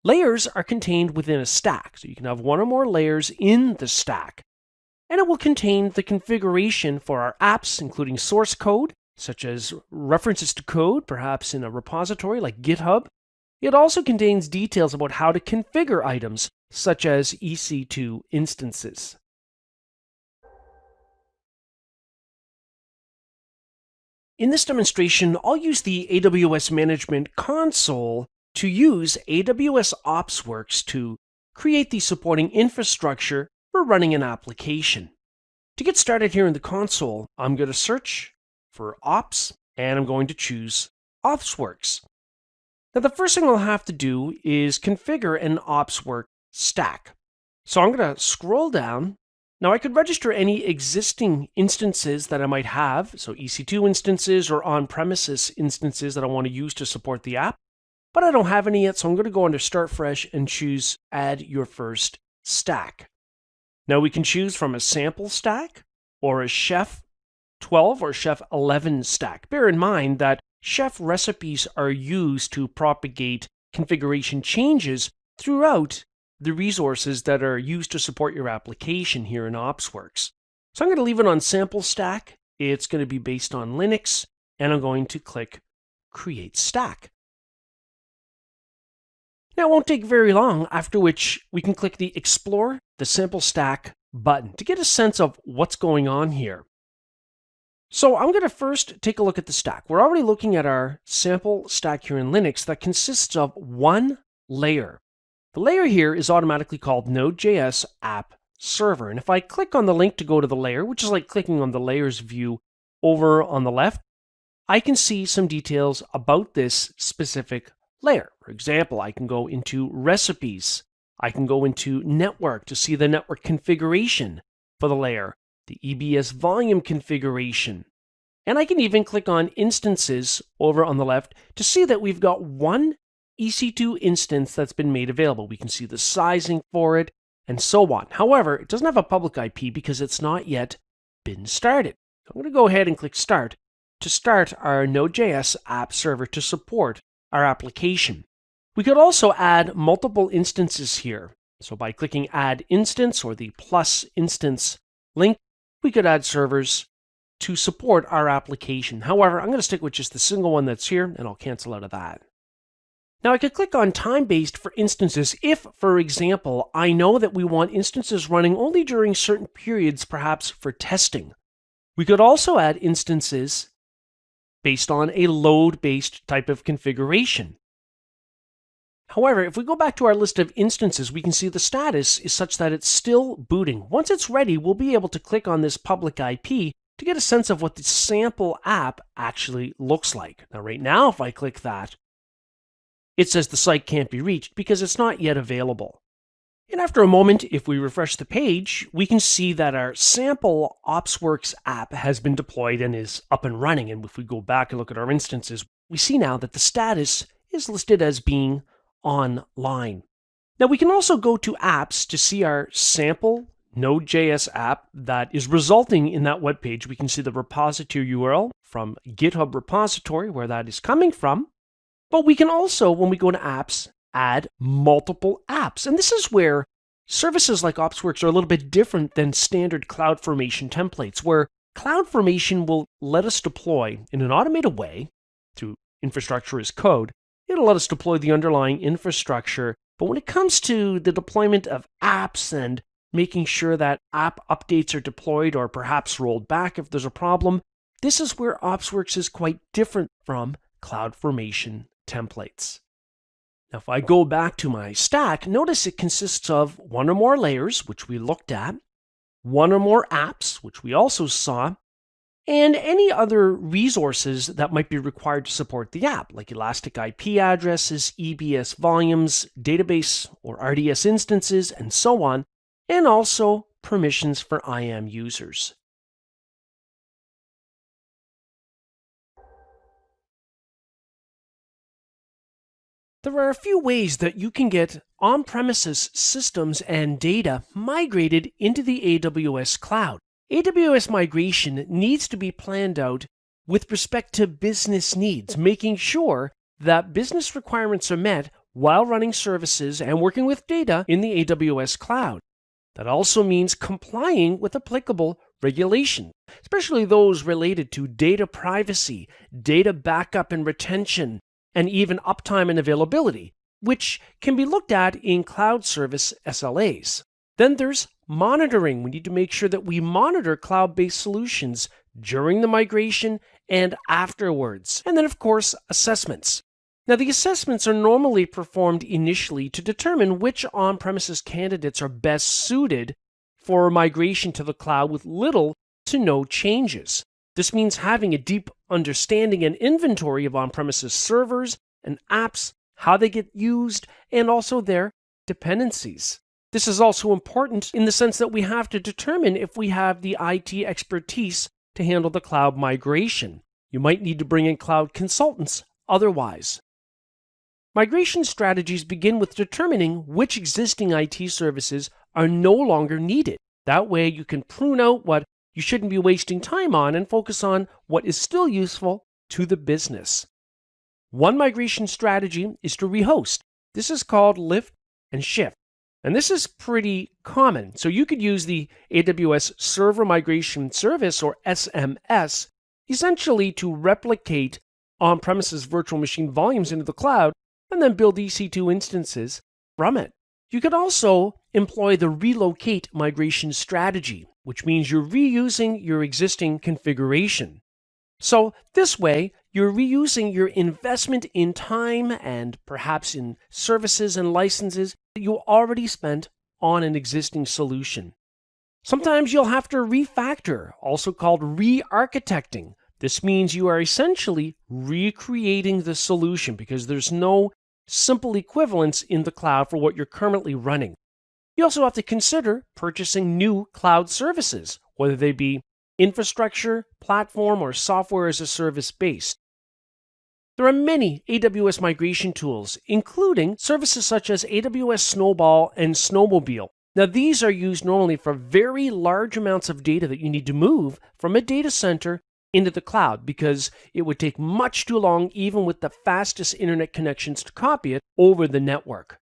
Layers are contained within a stack, so you can have one or more layers in the stack. And it will contain the configuration for our apps, including source code, such as references to code, perhaps in a repository like GitHub. It also contains details about how to configure items, such as EC2 instances. In this demonstration, I'll use the AWS Management Console to use AWS OpsWorks to create the supporting infrastructure for running an application. To get started here in the console, I'm going to search for Ops, and I'm going to choose OpsWorks. Now, the first thing I'll have to do is configure an OpsWorks stack. So I'm going to scroll down. Now, I could register any existing instances that I might have, so EC2 instances or on-premises instances that I want to use to support the app, but I don't have any yet, so I'm going to go under Start Fresh and choose Add Your First Stack. Now, we can choose from a sample stack or a Chef 12 or Chef 11 stack. Bear in mind that Chef recipes are used to propagate configuration changes throughout the resources that are used to support your application here in OpsWorks. So I'm going to leave it on sample stack. It's going to be based on Linux, and I'm going to click Create Stack. Now, it won't take very long, after which we can click the Explore the Sample Stack button to get a sense of what's going on here. So I'm going to first take a look at the stack. We're already looking at our sample stack here in Linux that consists of one layer. The layer here is automatically called Node.js App Server. And if I click on the link to go to the layer, which is like clicking on the layers view over on the left, I can see some details about this specific layer. For example, I can go into recipes. I can go into network to see the network configuration for the layer, the EBS volume configuration. And I can even click on instances over on the left to see that we've got one EC2 instance that's been made available. We can see the sizing for it and so on. However, it doesn't have a public IP because it's not yet been started. So I'm going to go ahead and click Start to start our Node.js app server to support our application. We could also add multiple instances here. So by clicking Add Instance or the plus instance link, we could add servers to support our application. However, I'm going to stick with just the single one that's here, and I'll cancel out of that. Now I could click on time-based for instances if, for example, I know that we want instances running only during certain periods, perhaps for testing. We could also add instances based on a load-based type of configuration. However, if we go back to our list of instances, we can see the status is such that it's still booting. Once it's ready, we'll be able to click on this public IP to get a sense of what the sample app actually looks like. Now, right now, if I click that, it says the site can't be reached because it's not yet available. And after a moment, if we refresh the page, we can see that our sample OpsWorks app has been deployed and is up and running. And if we go back and look at our instances, we see now that the status is listed as being online. Now we can also go to apps to see our sample Node.js app that is resulting in that web page. We can see the repository URL from GitHub repository where that is coming from. But we can also, when we go to apps, add multiple apps. And this is where services like OpsWorks are a little bit different than standard CloudFormation templates, where CloudFormation will let us deploy in an automated way through infrastructure as code. It'll let us deploy the underlying infrastructure. But when it comes to the deployment of apps and making sure that app updates are deployed or perhaps rolled back if there's a problem, this is where OpsWorks is quite different from CloudFormation templates. Now, if I go back to my stack, notice it consists of one or more layers, which we looked at, one or more apps, which we also saw, and any other resources that might be required to support the app, like elastic IP addresses, EBS volumes, database or RDS instances, and so on, and also permissions for IAM users. There are a few ways that you can get on-premises systems and data migrated into the AWS cloud. AWS migration needs to be planned out with respect to business needs, making sure that business requirements are met while running services and working with data in the AWS cloud. That also means complying with applicable regulations, especially those related to data privacy, data backup and retention, and even uptime and availability, which can be looked at in cloud service SLAs. Then there's monitoring. We need to make sure that we monitor cloud-based solutions during the migration and afterwards. And then, of course, assessments. Now, the assessments are normally performed initially to determine which on-premises candidates are best suited for migration to the cloud with little to no changes. This means having a deep understanding and inventory of on-premises servers and apps, how they get used, and also their dependencies. This is also important in the sense that we have to determine if we have the IT expertise to handle the cloud migration. You might need to bring in cloud consultants otherwise. Migration strategies begin with determining which existing IT services are no longer needed. That way you can prune out what you shouldn't be wasting time on and focus on what is still useful to the business. One migration strategy is to rehost. This is called lift and shift. And this is pretty common. So you could use the AWS Server Migration Service, or SMS, essentially to replicate on-premises virtual machine volumes into the cloud and then build EC2 instances from it. You could also employ the relocate migration strategy, which means you're reusing your existing configuration. So this way, you're reusing your investment in time and perhaps in services and licenses that you already spent on an existing solution. Sometimes you'll have to refactor, also called re-architecting. This means you are essentially recreating the solution because there's no simple equivalence in the cloud for what you're currently running. You also have to consider purchasing new cloud services, whether they be infrastructure, platform, or software as a service based. There are many AWS migration tools, including services such as AWS Snowball and Snowmobile. Now, these are used normally for very large amounts of data that you need to move from a data center into the cloud because it would take much too long, even with the fastest internet connections, to copy it over the network.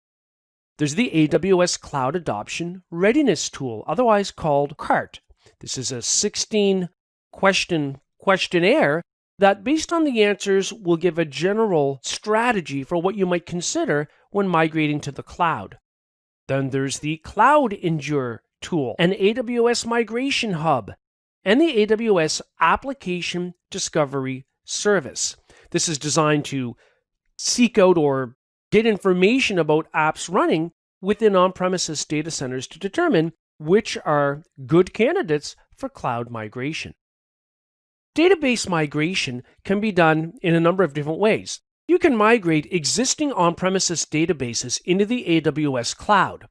There's the AWS Cloud Adoption Readiness Tool, otherwise called CART. This is a 16-question questionnaire that, based on the answers, will give a general strategy for what you might consider when migrating to the cloud. Then there's the Cloud Endure tool, an AWS Migration Hub, and the AWS Application Discovery Service. This is designed to seek out or get information about apps running within on-premises data centers to determine which are good candidates for cloud migration. Database migration can be done in a number of different ways. You can migrate existing on-premises databases into the AWS cloud.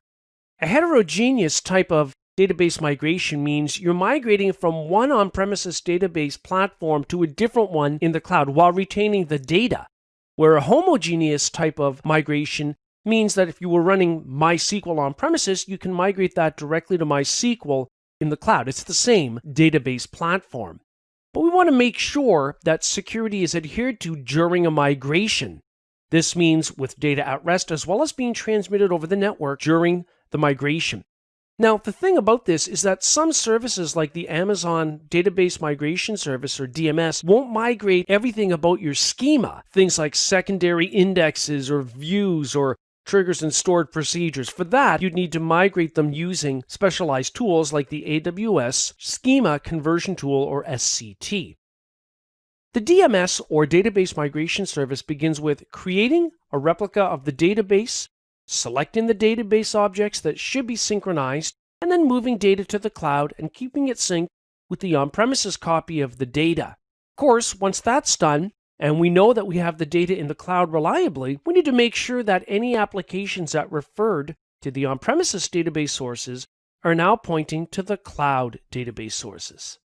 A heterogeneous type of database migration means you're migrating from one on-premises database platform to a different one in the cloud while retaining the data, where a homogeneous type of migration means that if you were running MySQL on-premises, you can migrate that directly to MySQL in the cloud. It's the same database platform. But we want to make sure that security is adhered to during a migration. This means with data at rest as well as being transmitted over the network during the migration. Now, the thing about this is that some services like the Amazon Database Migration Service, or DMS, won't migrate everything about your schema, things like secondary indexes or views or triggers and stored procedures. For that, you'd need to migrate them using specialized tools like the AWS Schema Conversion Tool, or SCT. The DMS, or Database Migration Service, begins with creating a replica of the database, selecting the database objects that should be synchronized, and then moving data to the cloud and keeping it synced with the on-premises copy of the data. Of course, once that's done, and we know that we have the data in the cloud reliably, we need to make sure that any applications that referred to the on-premises database sources are now pointing to the cloud database sources.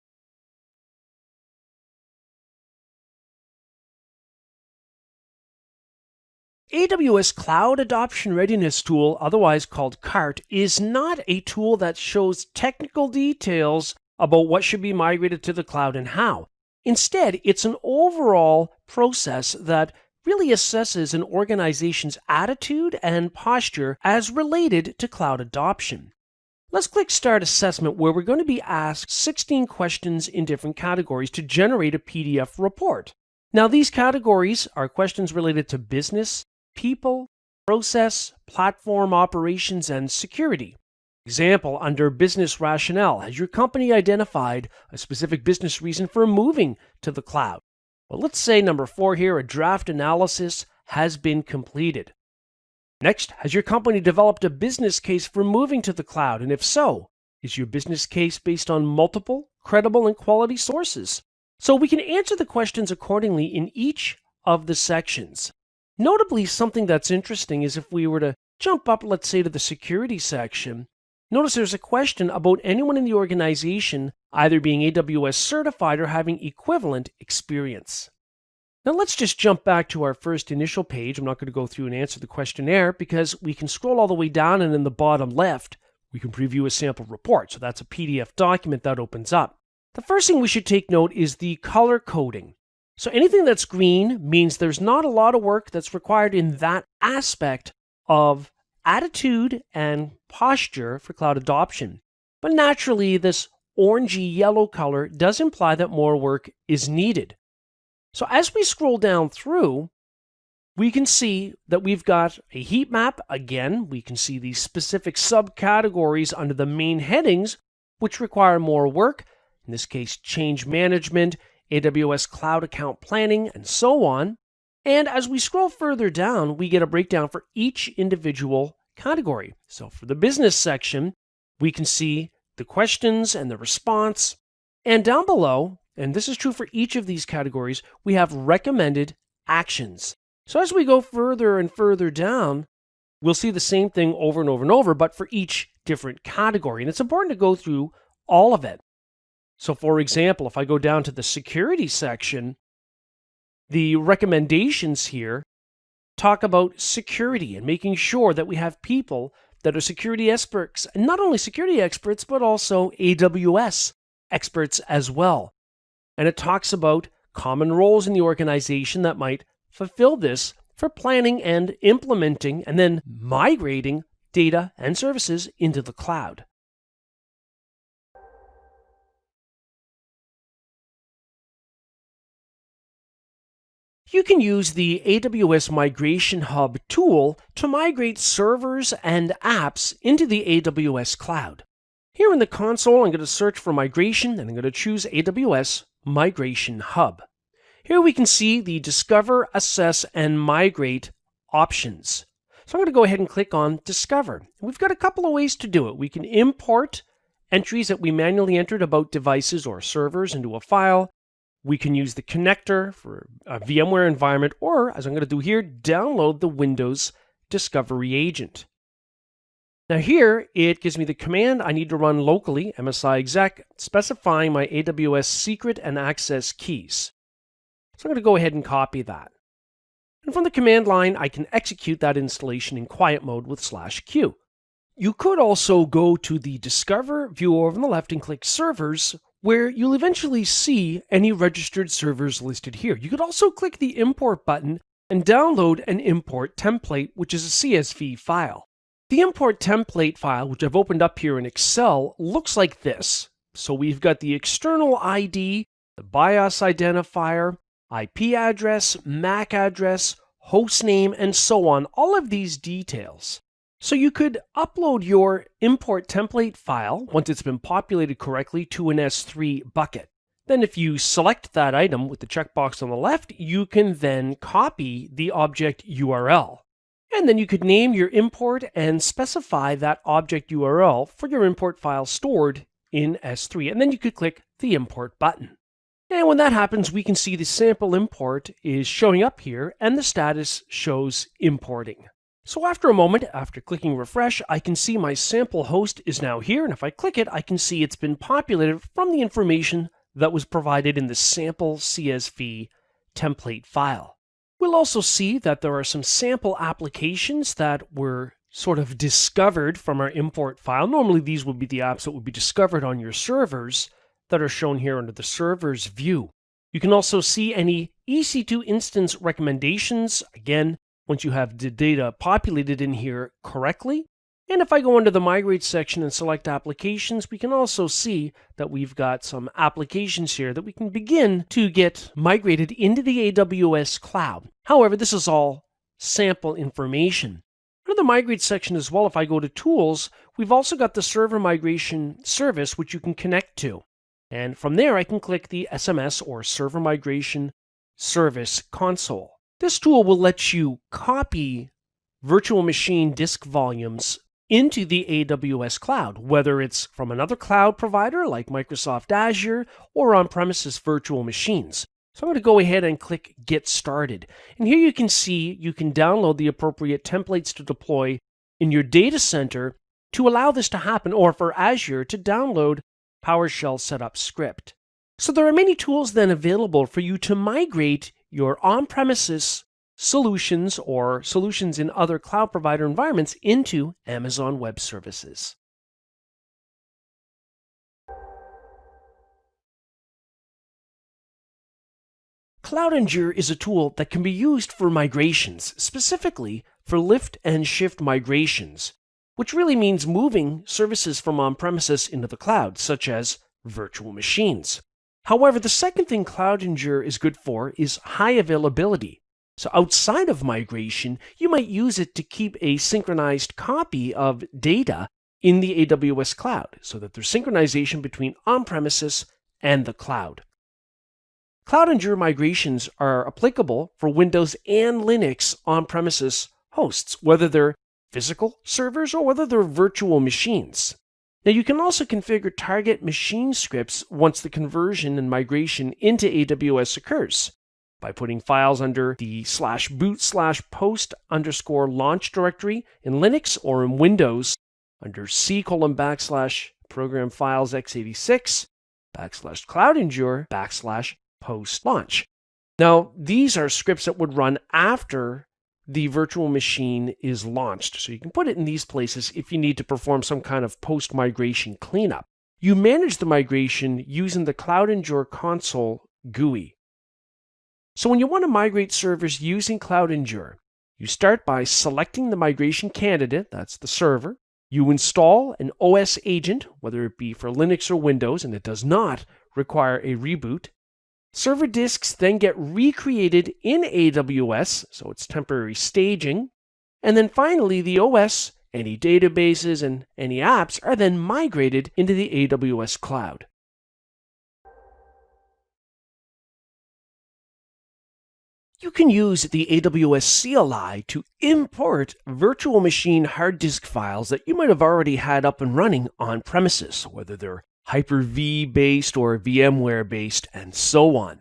AWS Cloud Adoption Readiness Tool, otherwise called CART, is not a tool that shows technical details about what should be migrated to the cloud and how. Instead, it's an overall process that really assesses an organization's attitude and posture as related to cloud adoption. Let's click Start Assessment, where we're going to be asked 16 questions in different categories to generate a PDF report. Now, these categories are questions related to business, people, process, platform operations, and security. Example, under business rationale, has your company identified a specific business reason for moving to the cloud? Well, let's say number 4 here, a draft analysis has been completed. Next, has your company developed a business case for moving to the cloud? And if so, is your business case based on multiple, credible, and quality sources? So we can answer the questions accordingly in each of the sections. Notably, something that's interesting is if we were to jump up, let's say, to the security section, notice there's a question about anyone in the organization either being AWS certified or having equivalent experience. Now let's just jump back to our first initial page. I'm not going to go through and answer the questionnaire because we can scroll all the way down, and in the bottom left, we can preview a sample report. So that's a PDF document that opens up. The first thing we should take note is the color coding. So anything that's green means there's not a lot of work that's required in that aspect of attitude and posture for cloud adoption. But naturally, this orangey yellow color does imply that more work is needed. So as we scroll down through, we can see that we've got a heat map. Again, we can see these specific subcategories under the main headings, which require more work. In this case, change management, AWS Cloud Account Planning, and so on. And as we scroll further down, we get a breakdown for each individual category. So for the business section, we can see the questions and the response. And down below, and this is true for each of these categories, we have recommended actions. So as we go further and further down, we'll see the same thing over and over and over, but for each different category. And it's important to go through all of it. So for example, if I go down to the security section, the recommendations here talk about security and making sure that we have people that are security experts, and not only security experts, but also AWS experts as well. And it talks about common roles in the organization that might fulfill this for planning and implementing and then migrating data and services into the cloud. You can use the AWS Migration Hub tool to migrate servers and apps into the AWS cloud. Here in the console, I'm going to search for migration, and I'm going to choose AWS Migration Hub. Here we can see the Discover, Assess, and Migrate options. So I'm going to go ahead and click on Discover. We've got a couple of ways to do it. We can import entries that we manually entered about devices or servers into a file. We can use the connector for a VMware environment, or, as I'm going to do here, download the Windows Discovery Agent. Now here, it gives me the command I need to run locally, MSI exec, specifying my AWS secret and access keys. So I'm going to go ahead and copy that. And from the command line, I can execute that installation in quiet mode with /q. You could also go to the Discover view over on the left and click Servers, where you'll eventually see any registered servers listed here. You could also click the Import button and download an import template, which is a CSV file. The import template file, which I've opened up here in Excel, looks like this. So we've got the external ID, the BIOS identifier, IP address, MAC address, host name, and so on, all of these details. So you could upload your import template file, once it's been populated correctly, to an S3 bucket. Then if you select that item with the checkbox on the left, you can then copy the object URL. And then you could name your import and specify that object URL for your import file stored in S3. And then you could click the Import button. And when that happens, we can see the sample import is showing up here, and the status shows importing. So after a moment, after clicking refresh, I can see my sample host is now here, and if I click it, I can see it's been populated from the information that was provided in the sample CSV template file. We'll also see that there are some sample applications that were sort of discovered from our import file. Normally, these would be the apps that would be discovered on your servers that are shown here under the servers view. You can also see any EC2 instance recommendations, again, once you have the data populated in here correctly. And if I go under the Migrate section and select Applications, we can also see that we've got some applications here that we can begin to get migrated into the AWS cloud. However, this is all sample information. Under the Migrate section as well, if I go to Tools, we've also got the Server Migration Service, which you can connect to. And from there, I can click the SMS or Server Migration Service console. This tool will let you copy virtual machine disk volumes into the AWS cloud, whether it's from another cloud provider like Microsoft Azure or on-premises virtual machines. So I'm going to go ahead and click Get Started. And here you can see you can download the appropriate templates to deploy in your data center to allow this to happen, or for Azure to download PowerShell setup script. So there are many tools then available for you to migrate your on-premises solutions or solutions in other cloud provider environments into Amazon Web Services. CloudEndure is a tool that can be used for migrations, specifically for lift and shift migrations, which really means moving services from on-premises into the cloud, such as virtual machines. However, the second thing CloudEndure is good for is high availability. So outside of migration, you might use it to keep a synchronized copy of data in the AWS cloud so that there's synchronization between on-premises and the cloud. CloudEndure migrations are applicable for Windows and Linux on-premises hosts, whether they're physical servers or whether they're virtual machines. Now, you can also configure target machine scripts once the conversion and migration into AWS occurs by putting files under the /boot/post_launch directory in Linux or in Windows under C:\program files x86 /CloudEndure /post launch. Now, these are scripts that would run after the virtual machine is launched. So you can put it in these places if you need to perform some kind of post-migration cleanup. You manage the migration using the CloudEndure console GUI. So when you want to migrate servers using CloudEndure, you start by selecting the migration candidate, that's the server. You install an OS agent, whether it be for Linux or Windows, and it does not require a reboot. Server disks then get recreated in AWS, so it's temporary staging. And then finally, the OS, any databases, and any apps are then migrated into the AWS cloud. You can use the AWS CLI to import virtual machine hard disk files that you might have already had up and running on premises, whether they're Hyper-V based or VMware based, and so on.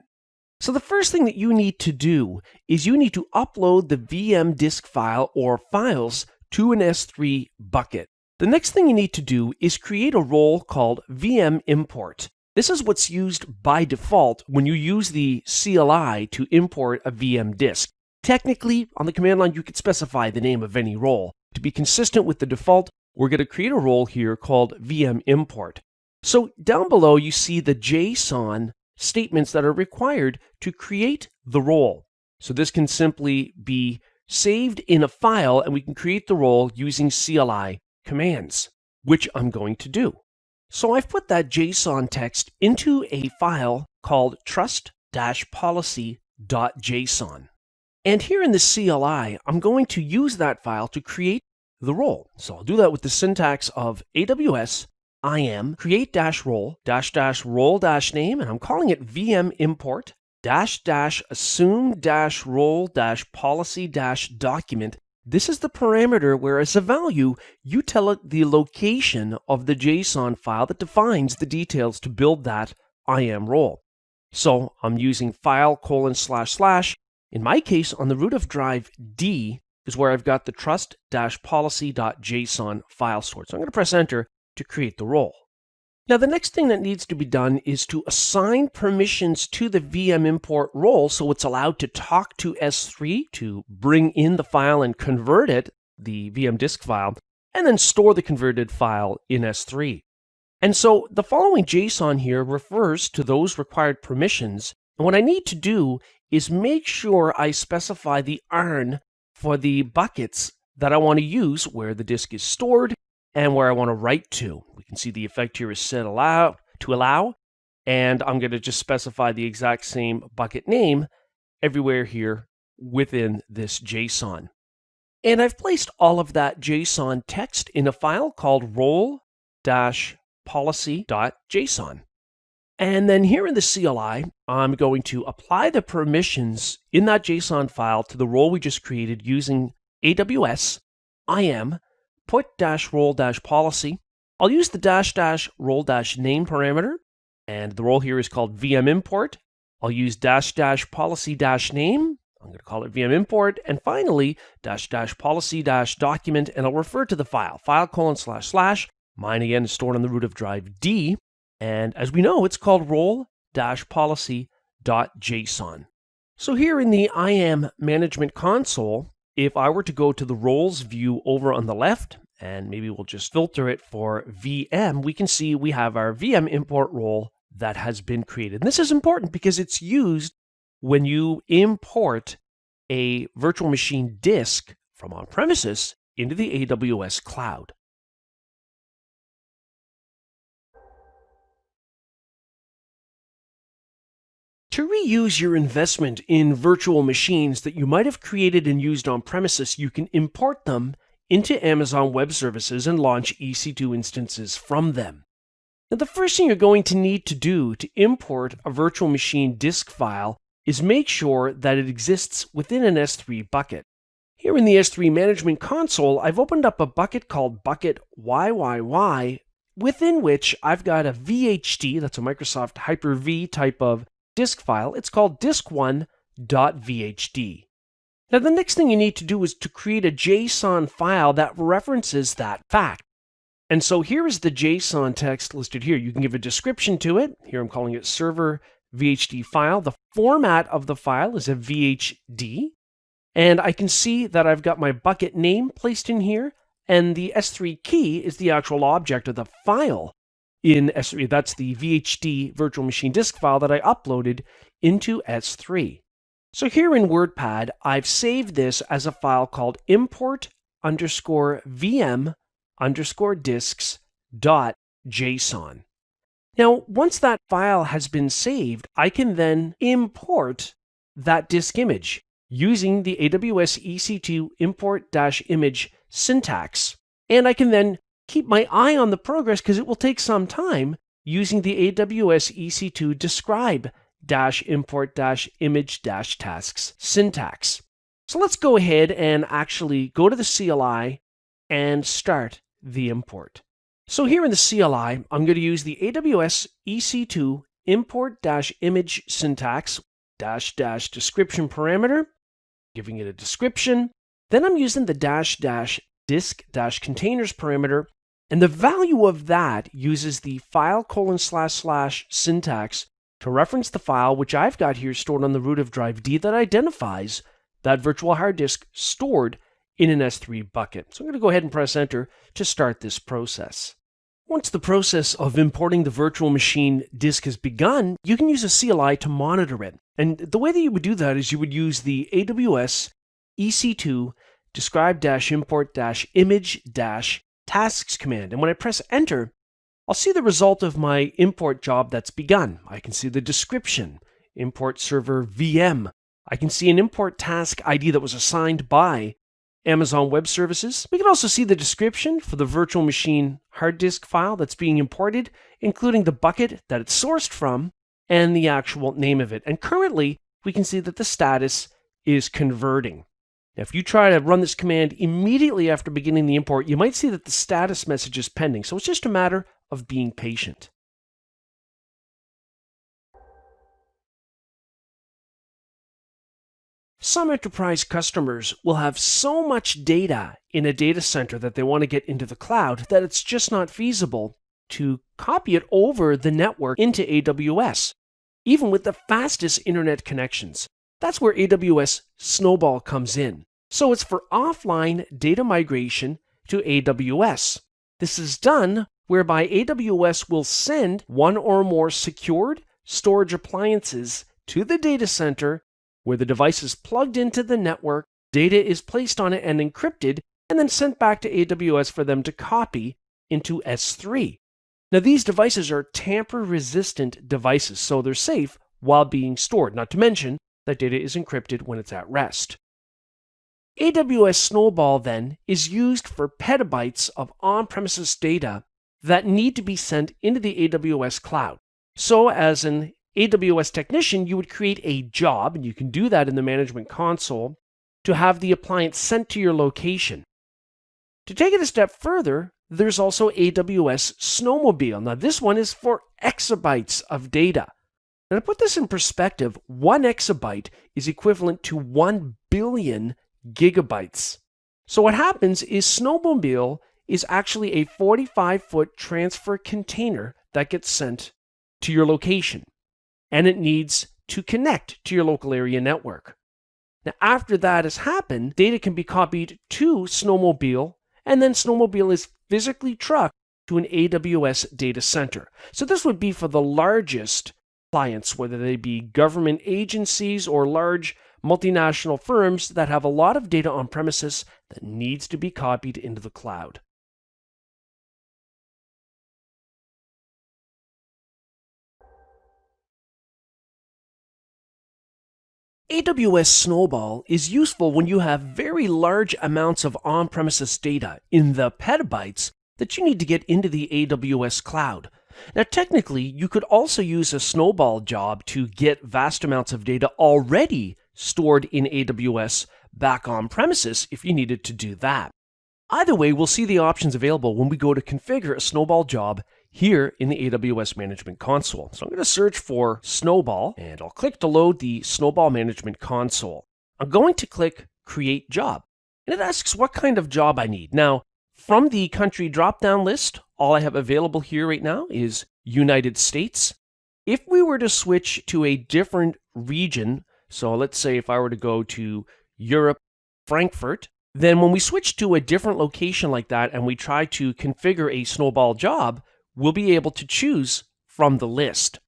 So the first thing that you need to do is you need to upload the VM disk file or files to an S3 bucket. The next thing you need to do is create a role called VM import. This is what's used by default when you use the CLI to import a VM disk. Technically, on the command line, you could specify the name of any role. To be consistent with the default, we're going to create a role here called VM import. So down below, you see the JSON statements that are required to create the role. So this can simply be saved in a file, and we can create the role using CLI commands, which I'm going to do. So I've put that JSON text into a file called trust-policy.json. And here in the CLI, I'm going to use that file to create the role. So I'll do that with the syntax of AWS IAM create-role -role-name, and I'm calling it VM import -assume-role-policy-document. This is the parameter where, as a value, you tell it the location of the JSON file that defines the details to build that IAM role. So I'm using file : // In my case, on the root of drive D is where I've got the trust-policy.json file stored. So I'm going to press enter to create the role. Now, the next thing that needs to be done is to assign permissions to the VM import role so it's allowed to talk to S3 to bring in the file and convert it, the VM disk file, and then store the converted file in S3. And so the following JSON here refers to those required permissions. And what I need to do is make sure I specify the ARN for the buckets that I want to use where the disk is stored and where I want to write to. We can see the effect here is set to allow, and I'm going to just specify the exact same bucket name everywhere here within this JSON. And I've placed all of that JSON text in a file called role-policy.json. And then here in the CLI, I'm going to apply the permissions in that JSON file to the role we just created using AWS IAM put-role-policy. I'll use the --role-name parameter, and the role here is called VM import. I'll use --policy-name. I'm going to call it VM import, and finally --policy-document, and I'll refer to the file // Mine again is stored on the root of drive D, and as we know, it's called role-policy.json. So here in the IAM management console, if I were to go to the roles view over on the left, and maybe we'll just filter it for VM, we can see we have our VM import role that has been created. And this is important because it's used when you import a virtual machine disk from on-premises into the AWS cloud. To reuse your investment in virtual machines that you might have created and used on premises, you can import them into Amazon Web Services and launch EC2 instances from them. Now, the first thing you're going to need to do to import a virtual machine disk file is make sure that it exists within an S3 bucket. Here in the S3 Management Console, I've opened up a bucket called Bucket YYY, within which I've got a VHD, that's a Microsoft Hyper-V type of disk file. It's called disk1.vhd. Now, the next thing you need to do is to create a JSON file that references that fact. And so here is the JSON text listed here. You can give a description to it. Here I'm calling it server VHD file. The format of the file is a VHD. And I can see that I've got my bucket name placed in here. And the S3 key is the actual object of the file in S3. That's the VHD virtual machine disk file that I uploaded into S3. So here in WordPad, I've saved this as a file called import_vm_disks.json. Now, once that file has been saved, I can then import that disk image using the AWS EC2 import-image syntax. And I can then keep my eye on the progress because it will take some time using the AWS EC2 describe-import-image-tasks syntax. So let's go ahead and actually go to the CLI and start the import. So here in the CLI, I'm going to use the AWS EC2 import-image syntax --description parameter, giving it a description. Then I'm using the --disk-containers parameter, and the value of that uses the file : / syntax to reference the file which I've got here stored on the root of drive D that identifies that virtual hard disk stored in an S3 bucket. So I'm going to go ahead and press enter to start this process. Once the process of importing the virtual machine disk has begun, you can use a CLI to monitor it. And the way that you would do that is you would use the AWS EC2 describe-import-image-tasks command. And when I press enter, I'll see the result of my import job that's begun. I can see the description, import server VM. I can see an import task ID that was assigned by Amazon Web Services. We can also see the description for the virtual machine hard disk file that's being imported, including the bucket that it's sourced from and the actual name of it. And currently, we can see that the status is converting. Now, if you try to run this command immediately after beginning the import, you might see that the status message is pending. So it's just a matter of being patient. Some enterprise customers will have so much data in a data center that they want to get into the cloud that it's just not feasible to copy it over the network into AWS, even with the fastest internet connections. That's where AWS Snowball comes in. So it's for offline data migration to AWS. This is done whereby AWS will send one or more secured storage appliances to the data center where the device is plugged into the network, data is placed on it and encrypted, and then sent back to AWS for them to copy into S3. Now, these devices are tamper-resistant devices, so they're safe while being stored, not to mention that data is encrypted when it's at rest. AWS Snowball, then, is used for petabytes of on-premises data that need to be sent into the AWS cloud. So, as an AWS technician, you would create a job, and you can do that in the management console, to have the appliance sent to your location. To take it a step further, there's also AWS Snowmobile. Now, this one is for exabytes of data. Now, to put this in perspective, 1 exabyte is equivalent to 1 billion gigabytes. So what happens is Snowmobile is actually a 45-foot transfer container that gets sent to your location, and it needs to connect to your local area network. Now, after that has happened, data can be copied to Snowmobile, and then Snowmobile is physically trucked to an AWS data center. So this would be for the largest clients, whether they be government agencies or large multinational firms that have a lot of data on premises that needs to be copied into the cloud. AWS Snowball is useful when you have very large amounts of on-premises data in the petabytes that you need to get into the AWS cloud. Now, technically, you could also use a Snowball job to get vast amounts of data already stored in AWS back on premises if you needed to do that. Either way, we'll see the options available when we go to configure a Snowball job here in the AWS Management Console. So I'm going to search for Snowball, and I'll click to load the Snowball Management Console. I'm going to click Create Job, and it asks what kind of job I need. Now, from the country drop-down list, all I have available here right now is United States. If we were to switch to a different region, so let's say if I were to go to Europe, Frankfurt, then when we switch to a different location like that and we try to configure a Snowball job, we'll be able to choose from the list.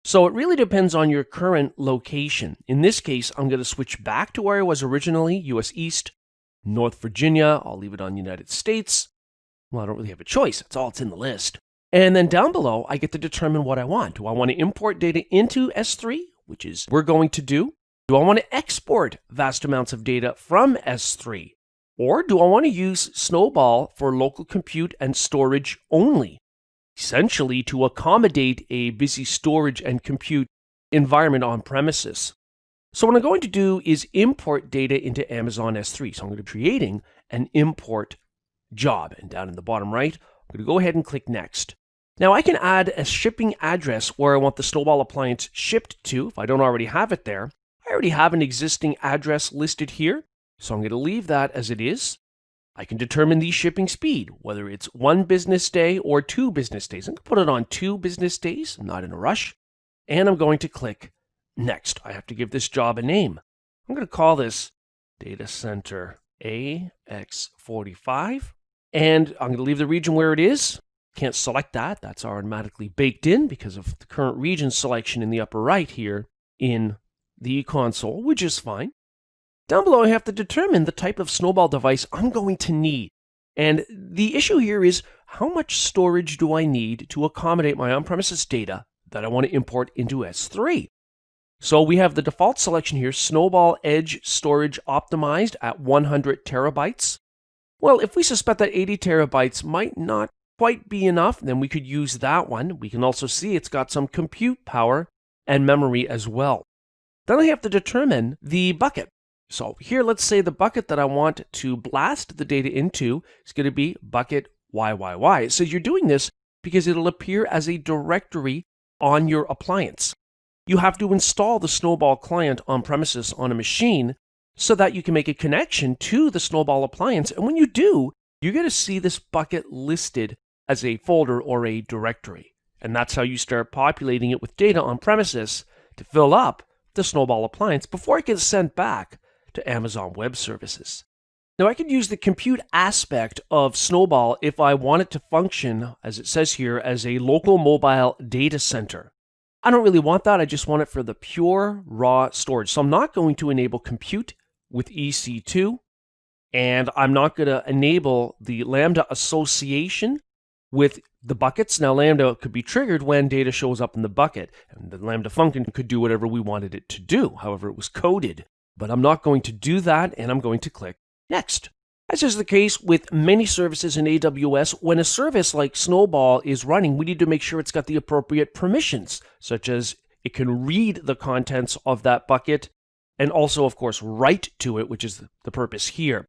So it really depends on your current location. In this case, I'm going to switch back to where I was originally, US East, North Virginia. I'll leave it on United States. Well, I don't really have a choice. That's all that's in the list. And then down below, I get to determine what I want. Do I want to import data into S3, which is we're going to do? Do I want to export vast amounts of data from S3? Or do I want to use Snowball for local compute and storage only? Essentially to accommodate a busy storage and compute environment on premises. So what I'm going to do is import data into Amazon S3. So I'm going to be creating an import job. And down in the bottom right, I'm going to go ahead and click Next. Now I can add a shipping address where I want the Snowball appliance shipped to if I don't already have it there. I already have an existing address listed here, so I'm going to leave that as it is. I can determine the shipping speed, whether it's 1 business day or 2 business days. I'm going to put it on 2 business days. I'm not in a rush. And I'm going to click Next. I have to give this job a name. I'm going to call this Data Center AX45. And I'm going to leave the region where it is. Can't select that. That's automatically baked in because of the current region selection in the upper right here in the console, which is fine. Down below, I have to determine the type of Snowball device I'm going to need. And the issue here is how much storage do I need to accommodate my on-premises data that I want to import into S3? So we have the default selection here, Snowball Edge Storage Optimized at 100 terabytes. Well, if we suspect that 80 terabytes might not quite be enough, then we could use that one. We can also see it's got some compute power and memory as well. Then I have to determine the bucket. So here, let's say the bucket that I want to blast the data into is going to be bucket YYY. It says you're doing this because it'll appear as a directory on your appliance. You have to install the Snowball client on premises on a machine so that you can make a connection to the Snowball appliance. And when you do, you're going to see this bucket listed as a folder or a directory. And that's how you start populating it with data on premises to fill up the Snowball appliance before it gets sent back to Amazon Web Services. Now I could use the compute aspect of Snowball if I want it to function, as it says here, as a local mobile data center. I don't really want that. I just want it for the pure raw storage. So I'm not going to enable compute with EC2, and I'm not going to enable the Lambda association with the buckets. Now Lambda could be triggered when data shows up in the bucket, and the Lambda function could do whatever we wanted it to do, however it was coded. But I'm not going to do that, and I'm going to click Next. As is the case with many services in AWS, when a service like Snowball is running, we need to make sure it's got the appropriate permissions, such as it can read the contents of that bucket, and also, of course, write to it, which is the purpose here.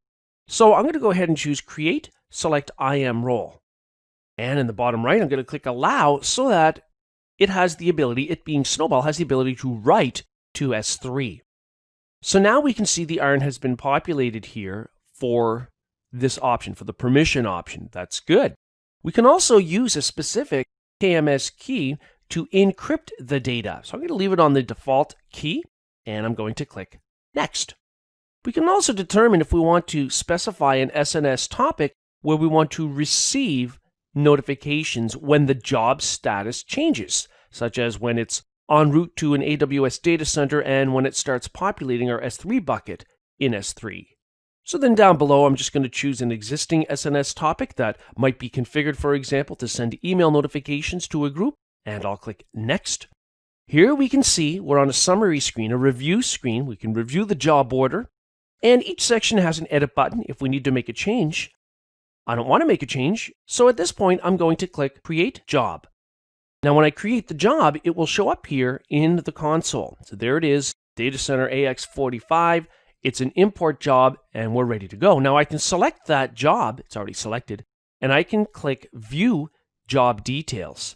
So I'm going to go ahead and choose Create, select IAM Role. And in the bottom right, I'm going to click Allow so that it has the ability, it being Snowball, has the ability to write to S3. So now we can see the iron has been populated here for this option, for the permission option. That's good. We can also use a specific KMS key to encrypt the data. So I'm going to leave it on the default key, and I'm going to click Next. We can also determine if we want to specify an SNS topic where we want to receive notifications when the job status changes, such as when it's en route to an AWS data center and when it starts populating our S3 bucket in S3. So then down below, I'm just going to choose an existing SNS topic that might be configured, for example, to send email notifications to a group, and I'll click Next. Here we can see we're on a summary screen, a review screen. We can review the job order, and each section has an edit button if we need to make a change. I don't want to make a change, so at this point, I'm going to click Create Job. Now, when I create the job, it will show up here in the console. So there it is, Data Center AX45. It's an import job, and we're ready to go. Now, I can select that job. It's already selected, and I can click View Job Details.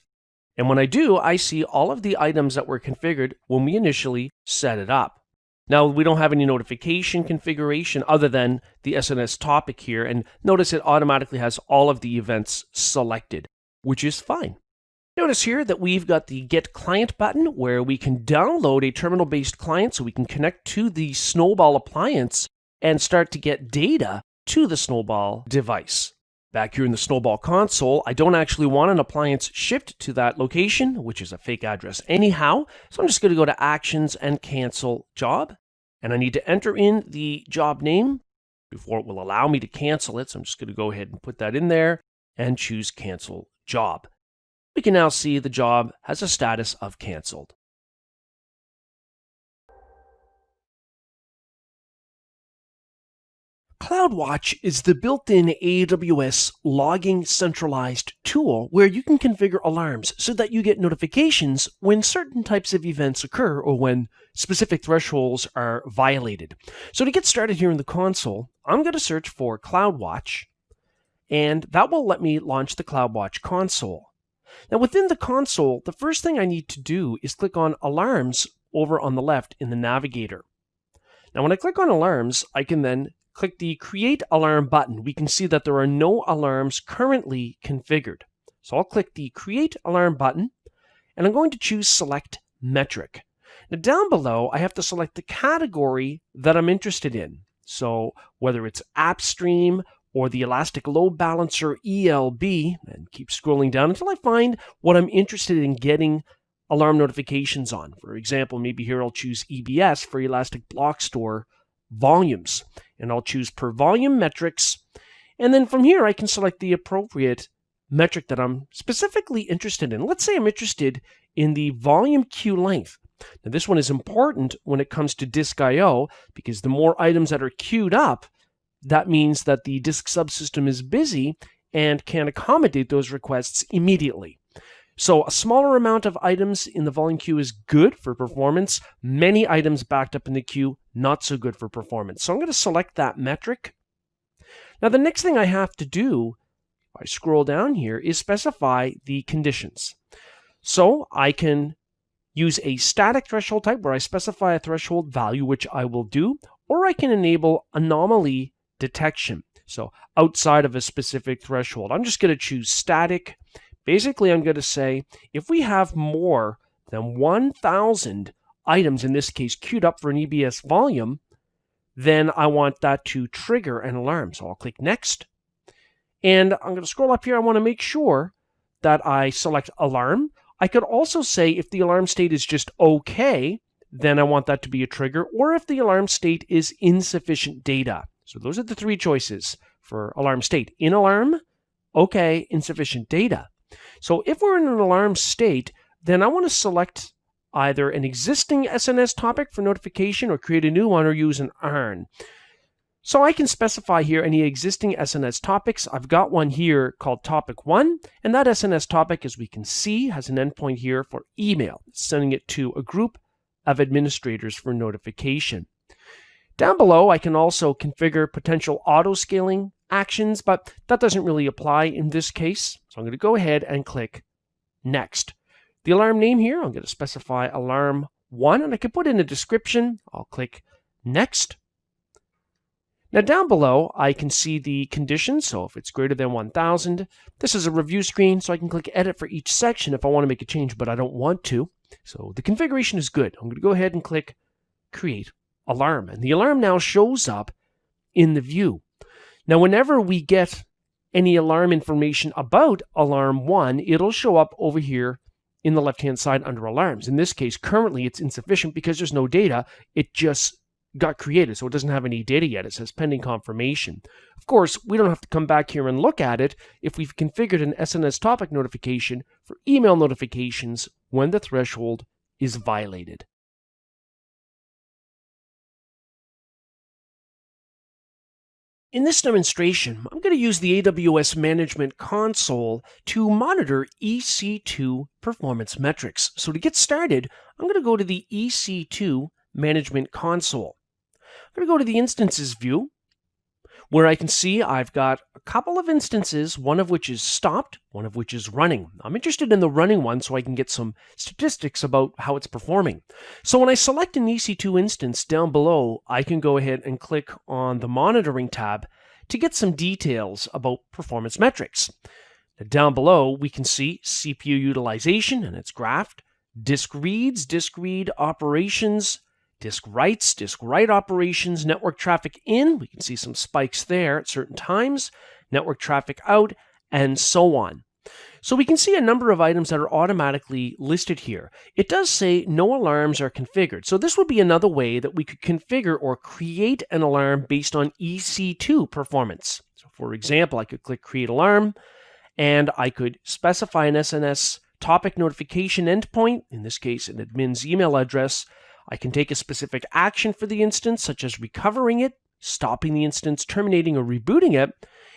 And when I do, I see all of the items that were configured when we initially set it up. Now, we don't have any notification configuration other than the SNS topic here, and notice it automatically has all of the events selected, which is fine. Notice here that we've got the Get Client button where we can download a terminal-based client so we can connect to the Snowball appliance and start to get data to the Snowball device. Back here in the Snowball console, I don't actually want an appliance shipped to that location, which is a fake address anyhow. So I'm just going to go to Actions and Cancel Job. And I need to enter in the job name before it will allow me to cancel it. So I'm just going to go ahead and put that in there and choose Cancel Job. We can now see the job has a status of canceled. CloudWatch is the built-in AWS logging centralized tool where you can configure alarms so that you get notifications when certain types of events occur or when specific thresholds are violated. So to get started here in the console, I'm going to search for CloudWatch, and that will let me launch the CloudWatch console. Now within the console, the first thing I need to do is click on Alarms over on the left in the navigator. Now when I click on Alarms, I can then click the Create Alarm button. We can see that there are no alarms currently configured. So I'll click the Create Alarm button, and I'm going to choose Select Metric. Now down below, I have to select the category that I'm interested in. So whether it's AppStream or the Elastic Load Balancer ELB, and keep scrolling down until I find what I'm interested in getting alarm notifications on. For example, maybe here I'll choose EBS for Elastic Block Store volumes, and I'll choose per volume metrics, and then from here I can select the appropriate metric that I'm specifically interested in. Let's say I'm interested in the volume queue length. Now this one is important when it comes to disk I/O because the more items that are queued up, that means that the disk subsystem is busy and can accommodate those requests immediately. So a smaller amount of items in the volume queue is good for performance. Many items backed up in the queue, not so good for performance. So I'm going to select that metric. Now the next thing I have to do, if I scroll down here, is specify the conditions. So I can use a static threshold type where I specify a threshold value, which I will do, or I can enable anomaly detection. So outside of a specific threshold, I'm just going to choose static. Basically, I'm going to say if we have more than 1,000 items, in this case, queued up for an EBS volume, then I want that to trigger an alarm. So I'll click Next. And I'm going to scroll up here. I want to make sure that I select Alarm. I could also say if the alarm state is just OK, then I want that to be a trigger, or if the alarm state is insufficient data. So those are the three choices for alarm state. In alarm, OK, insufficient data. So if we're in an alarm state, then I want to select either an existing SNS topic for notification or create a new one or use an ARN. So I can specify here any existing SNS topics. I've got one here called Topic 1, and that SNS topic, as we can see, has an endpoint here for email, sending it to a group of administrators for notification. Down below, I can also configure potential auto-scaling actions, but that doesn't really apply in this case. So I'm going to go ahead and click Next. The alarm name here, I'm going to specify Alarm 1, and I can put in a description. I'll click Next. Now down below, I can see the conditions. So if it's greater than 1,000, this is a review screen, so I can click Edit for each section if I want to make a change, but I don't want to. So the configuration is good. I'm going to go ahead and click Create Alarm, and the alarm now shows up in the view. Now, whenever we get any alarm information about Alarm 1, it'll show up over here in the left-hand side under Alarms. In this case, currently it's insufficient because there's no data. It just got created, so it doesn't have any data yet. It says pending confirmation. Of course, we don't have to come back here and look at it if we've configured an SNS topic notification for email notifications when the threshold is violated. In this demonstration, I'm going to use the AWS Management Console to monitor EC2 performance metrics. So to get started, I'm going to go to the EC2 Management Console. I'm going to go to the Instances view, where I can see I've got a couple of instances, one of which is stopped, one of which is running. I'm interested in the running one so I can get some statistics about how it's performing. So when I select an EC2 instance down below, I can go ahead and click on the Monitoring tab to get some details about performance metrics. Now, down below, we can see CPU utilization, and it's graphed, disk reads, disk read operations, disk write operations, network traffic in. We can see some spikes there at certain times. network traffic out, and so on. So we can see a number of items that are automatically listed here. It does say no alarms are configured. So this would be another way that we could configure or create an alarm based on EC2 performance. So for example, I could click Create Alarm, and I could specify an SNS topic notification endpoint, in this case an admin's email address. I can take a specific action for the instance, such as recovering it, stopping the instance, terminating or rebooting it,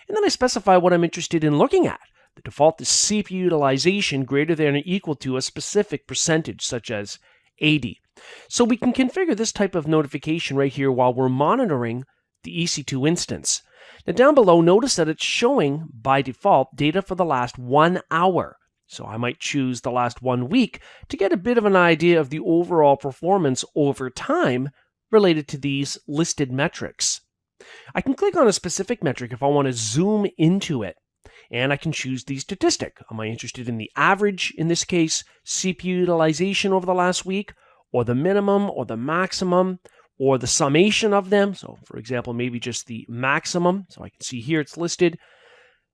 and then I specify what I'm interested in looking at. The default is CPU utilization greater than or equal to a specific percentage, such as 80. So we can configure this type of notification right here while we're monitoring the EC2 instance. Now down below, notice that it's showing by default data for the last 1 hour. So I might choose the last 1 week to get a bit of an idea of the overall performance over time related to these listed metrics. I can click on a specific metric if I want to zoom into it, and I can choose the statistic. Am I interested in the average, in this case, CPU utilization over the last week, or the minimum, or the maximum, or the summation of them? So for example, maybe just the maximum. So I can see here it's listed.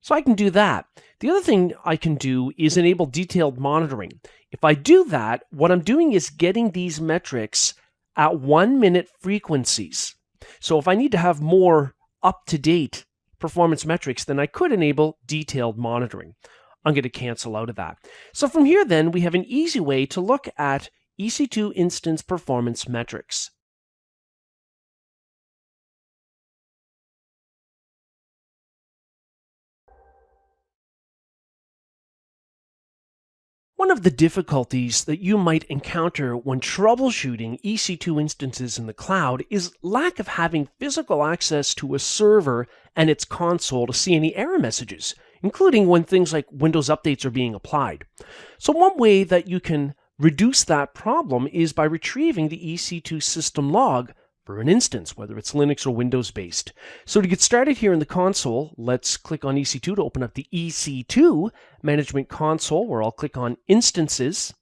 So I can do that. The other thing I can do is enable detailed monitoring. If I do that, what I'm doing is getting these metrics at 1-minute frequencies. So if I need to have more up-to-date performance metrics, then I could enable detailed monitoring. I'm going to cancel out of that. So from here then, we have an easy way to look at EC2 instance performance metrics. One of the difficulties that you might encounter when troubleshooting EC2 instances in the cloud is lack of having physical access to a server and its console to see any error messages, including when things like Windows updates are being applied. So one way that you can reduce that problem is by retrieving the EC2 system log for an instance, whether it's Linux or Windows based. So to get started here in the console, let's click on EC2 to open up the EC2 Management Console, where I'll click on Instances.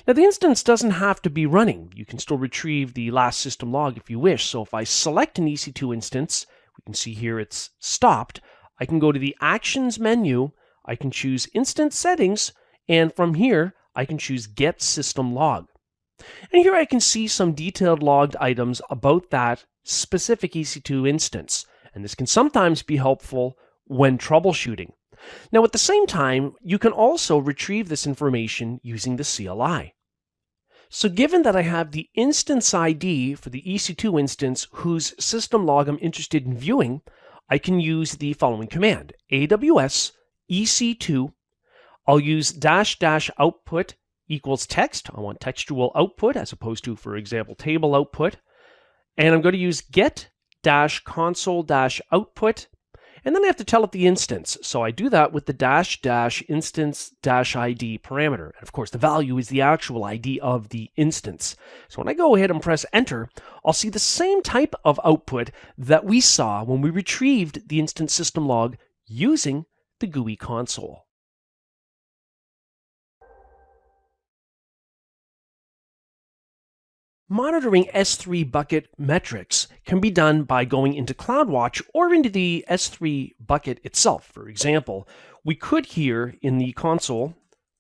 Now the instance doesn't have to be running. You can still retrieve the last system log if you wish. So if I select an EC2 instance, we can see here it's stopped. I can go to the Actions menu, I can choose Instance Settings, and from here I can choose Get System Log. And here I can see some detailed logged items about that specific EC2 instance, and this can sometimes be helpful when troubleshooting. Now at the same time, you can also retrieve this information using the CLI. So given that I have the instance ID for the EC2 instance whose system log I'm interested in viewing, I can use the following command, AWS EC2. I'll use -- output equals text. I want textual output as opposed to, for example, table output. And I'm going to use get -console -output. And then I have to tell it the instance. So I do that with the -- instance -ID parameter. And of course, the value is the actual ID of the instance. So when I go ahead and press enter, I'll see the same type of output that we saw when we retrieved the instance system log using the GUI console. Monitoring S3 bucket metrics can be done by going into CloudWatch or into the S3 bucket itself. For example, we could here in the console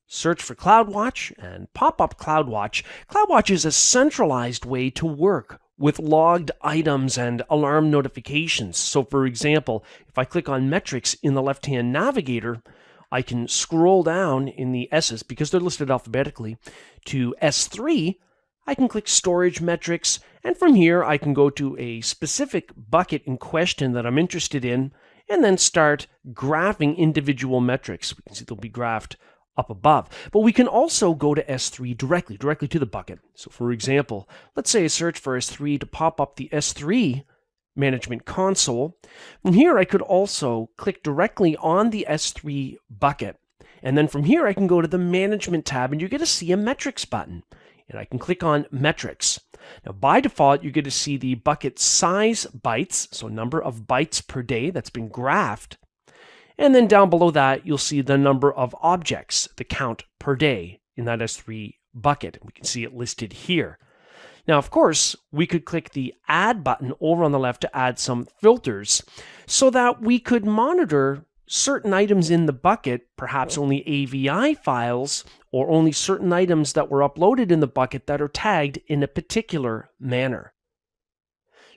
search for CloudWatch and pop up CloudWatch. CloudWatch is a centralized way to work with logged items and alarm notifications. So for example, if I click on metrics in the left-hand navigator, I can scroll down in the S's, because they're listed alphabetically, to S3. I can click Storage Metrics, and from here I can go to a specific bucket in question that I'm interested in, and then start graphing individual metrics. We can see they'll be graphed up above. But we can also go to S3 directly to the bucket. So for example, let's say I search for S3 to pop up the S3 Management Console. From here I could also click directly on the S3 bucket. And then from here I can go to the Management tab, and you're going to see a Metrics button. And I can click on Metrics. Now, by default, you're going to see the bucket size bytes, so number of bytes per day that's been graphed. And then down below that, you'll see the number of objects, the count per day in that S3 bucket. We can see it listed here. Now, of course, we could click the Add button over on the left to add some filters so that we could monitor certain items in the bucket, perhaps only AVI files, or only certain items that were uploaded in the bucket that are tagged in a particular manner.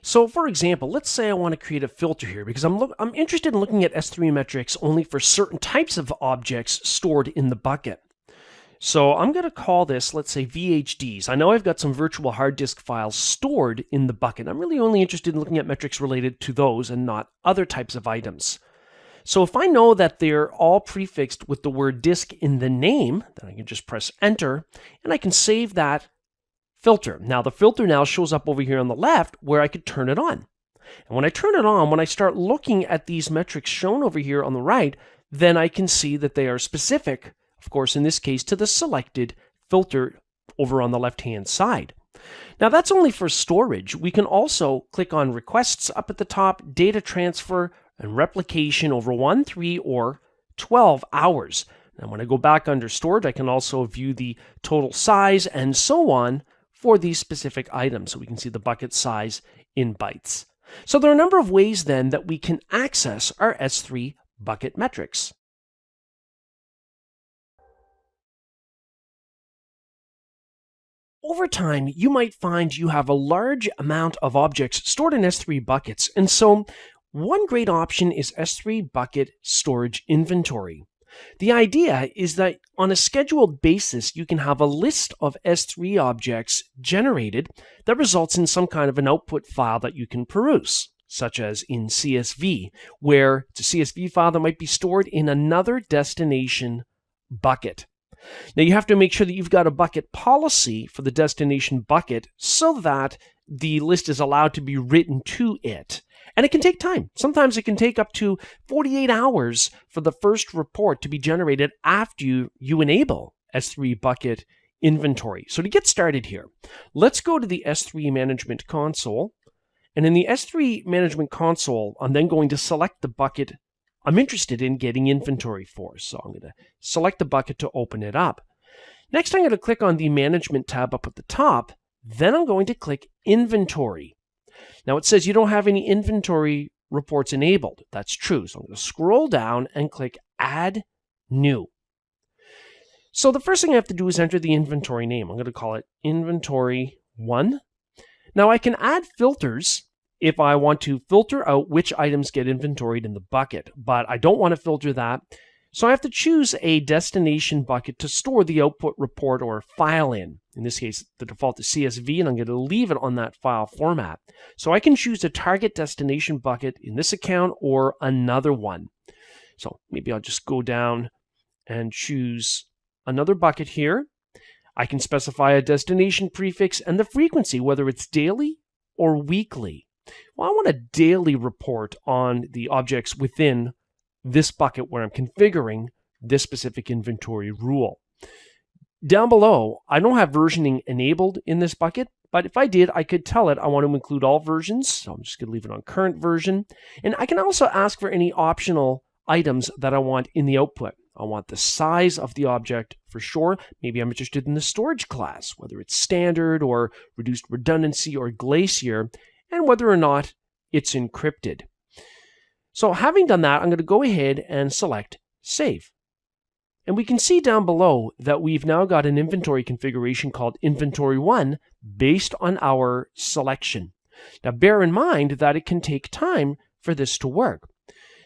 So for example, let's say I want to create a filter here because I'm interested in looking at S3 metrics only for certain types of objects stored in the bucket. So I'm going to call this, let's say, VHDs. I know I've got some virtual hard disk files stored in the bucket. I'm really only interested in looking at metrics related to those and not other types of items. So if I know that they're all prefixed with the word disk in the name, then I can just press enter and I can save that filter. Now the filter now shows up over here on the left where I could turn it on. And when I turn it on, when I start looking at these metrics shown over here on the right, then I can see that they are specific, of course, in this case, to the selected filter over on the left-hand side. Now, that's only for storage. We can also click on requests up at the top, data transfer, and replication over 1, 3, or 12 hours. Now, when I go back under storage, I can also view the total size and so on for these specific items. So we can see the bucket size in bytes. So there are a number of ways then that we can access our S3 bucket metrics. Over time, you might find you have a large amount of objects stored in S3 buckets, and so one great option is S3 Bucket Storage Inventory. The idea is that on a scheduled basis, you can have a list of S3 objects generated that results in some kind of an output file that you can peruse, such as in CSV, where it's a CSV file that might be stored in another destination bucket. Now you have to make sure that you've got a bucket policy for the destination bucket so that the list is allowed to be written to it. And it can take time. Sometimes it can take up to 48 hours for the first report to be generated after you enable S3 Bucket Inventory. So to get started here, let's go to the S3 Management Console. And in the S3 Management Console, I'm then going to select the bucket I'm interested in getting inventory for. So I'm going to select the bucket to open it up. Next, I'm going to click on the Management tab up at the top. Then I'm going to click Inventory. Now it says you don't have any inventory reports enabled. That's true. So I'm going to scroll down and click Add New. So the first thing I have to do is enter the inventory name. I'm going to call it Inventory 1. Now I can add filters if I want to filter out which items get inventoried in the bucket, but I don't want to filter that. So I have to choose a destination bucket to store the output report or file in. In this case, the default is CSV, and I'm going to leave it on that file format. So I can choose a target destination bucket in this account or another one. So maybe I'll just go down and choose another bucket here. I can specify a destination prefix and the frequency, whether it's daily or weekly. Well, I want a daily report on the objects within this bucket where I'm configuring this specific inventory rule. Down below, I don't have versioning enabled in this bucket, but if I did, I could tell it I want to include all versions. So I'm just going to leave it on current version. And I can also ask for any optional items that I want in the output. I want the size of the object for sure. Maybe I'm interested in the storage class, whether it's standard or reduced redundancy or glacier, and whether or not it's encrypted. So having done that, I'm going to go ahead and select Save. And we can see down below that we've now got an inventory configuration called Inventory 1 based on our selection. Now bear in mind that it can take time for this to work.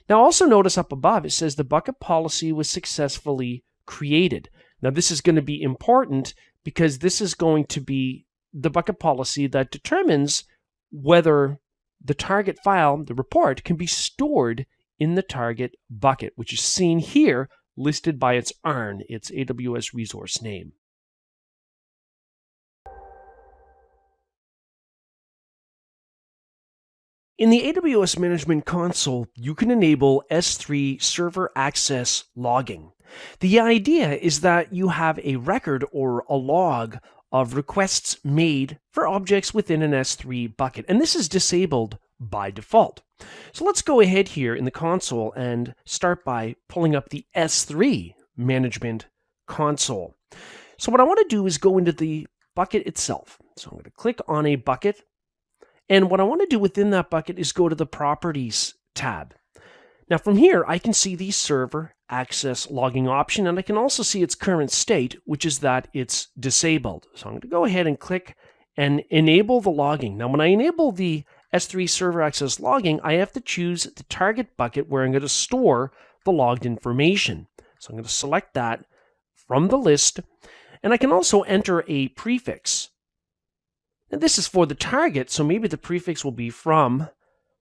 Now also notice up above it says the bucket policy was successfully created. Now this is going to be important because this is going to be the bucket policy that determines whether the target file, the report, can be stored in the target bucket, which is seen here listed by its ARN, its AWS resource name. In the AWS Management Console, you can enable S3 Server Access Logging. The idea is that you have a record or a log of requests made for objects within an S3 bucket, and this is disabled by default. So let's go ahead here in the console and start by pulling up the S3 Management Console. So what I want to do is go into the bucket itself. So I'm going to click on a bucket, and what I want to do within that bucket is go to the Properties tab. Now from here, I can see the server access logging option, and I can also see its current state, which is that it's disabled. So I'm going to go ahead and click and enable the logging. Now when I enable the S3 server access logging, I have to choose the target bucket where I'm going to store the logged information. So I'm going to select that from the list, and I can also enter a prefix. And this is for the target, so maybe the prefix will be from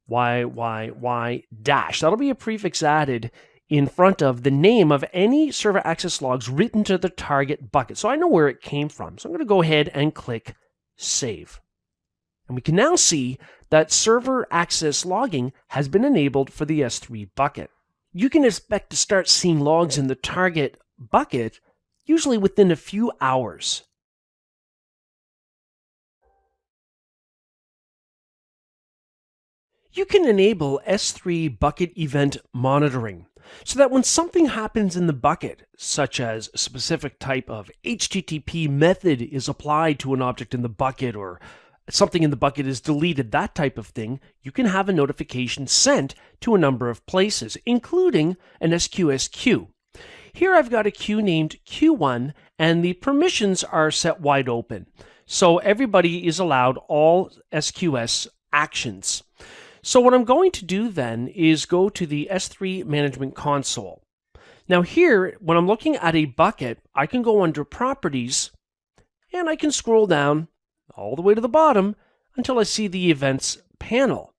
YYY dash. That'll be a prefix added in front of the name of any server access logs written to the target bucket. So I know where it came from. So I'm going to go ahead and click Save. And we can now see that server access logging has been enabled for the S3 bucket. You can expect to start seeing logs in the target bucket usually within a few hours. You can enable S3 bucket event monitoring so that when something happens in the bucket, such as a specific type of HTTP method is applied to an object in the bucket or something in the bucket is deleted, that type of thing, you can have a notification sent to a number of places, including an SQS queue. Here I've got a queue named Q1, and the permissions are set wide open. So everybody is allowed all SQS actions. So what I'm going to do then is go to the S3 Management Console. Now here, when I'm looking at a bucket, I can go under Properties, and I can scroll down all the way to the bottom until I see the Events panel.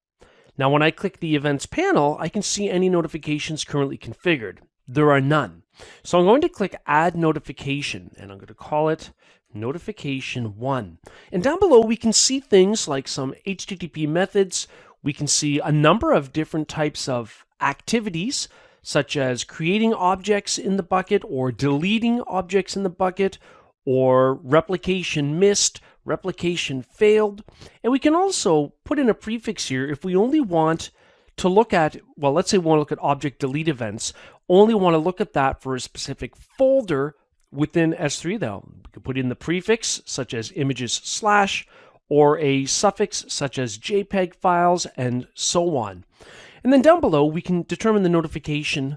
Now when I click the Events panel, I can see any notifications currently configured. There are none. So I'm going to click Add Notification, and I'm going to call it Notification 1. And down below we can see things like some HTTP methods. We can see a number of different types of activities, such as creating objects in the bucket or deleting objects in the bucket, or replication missed, replication failed. And we can also put in a prefix here if we only want to look at, well, let's say we want to look at object delete events, only want to look at that for a specific folder within S3 though. We could put in the prefix, such as images / or a suffix such as JPEG files, and so on. And then down below, we can determine the notification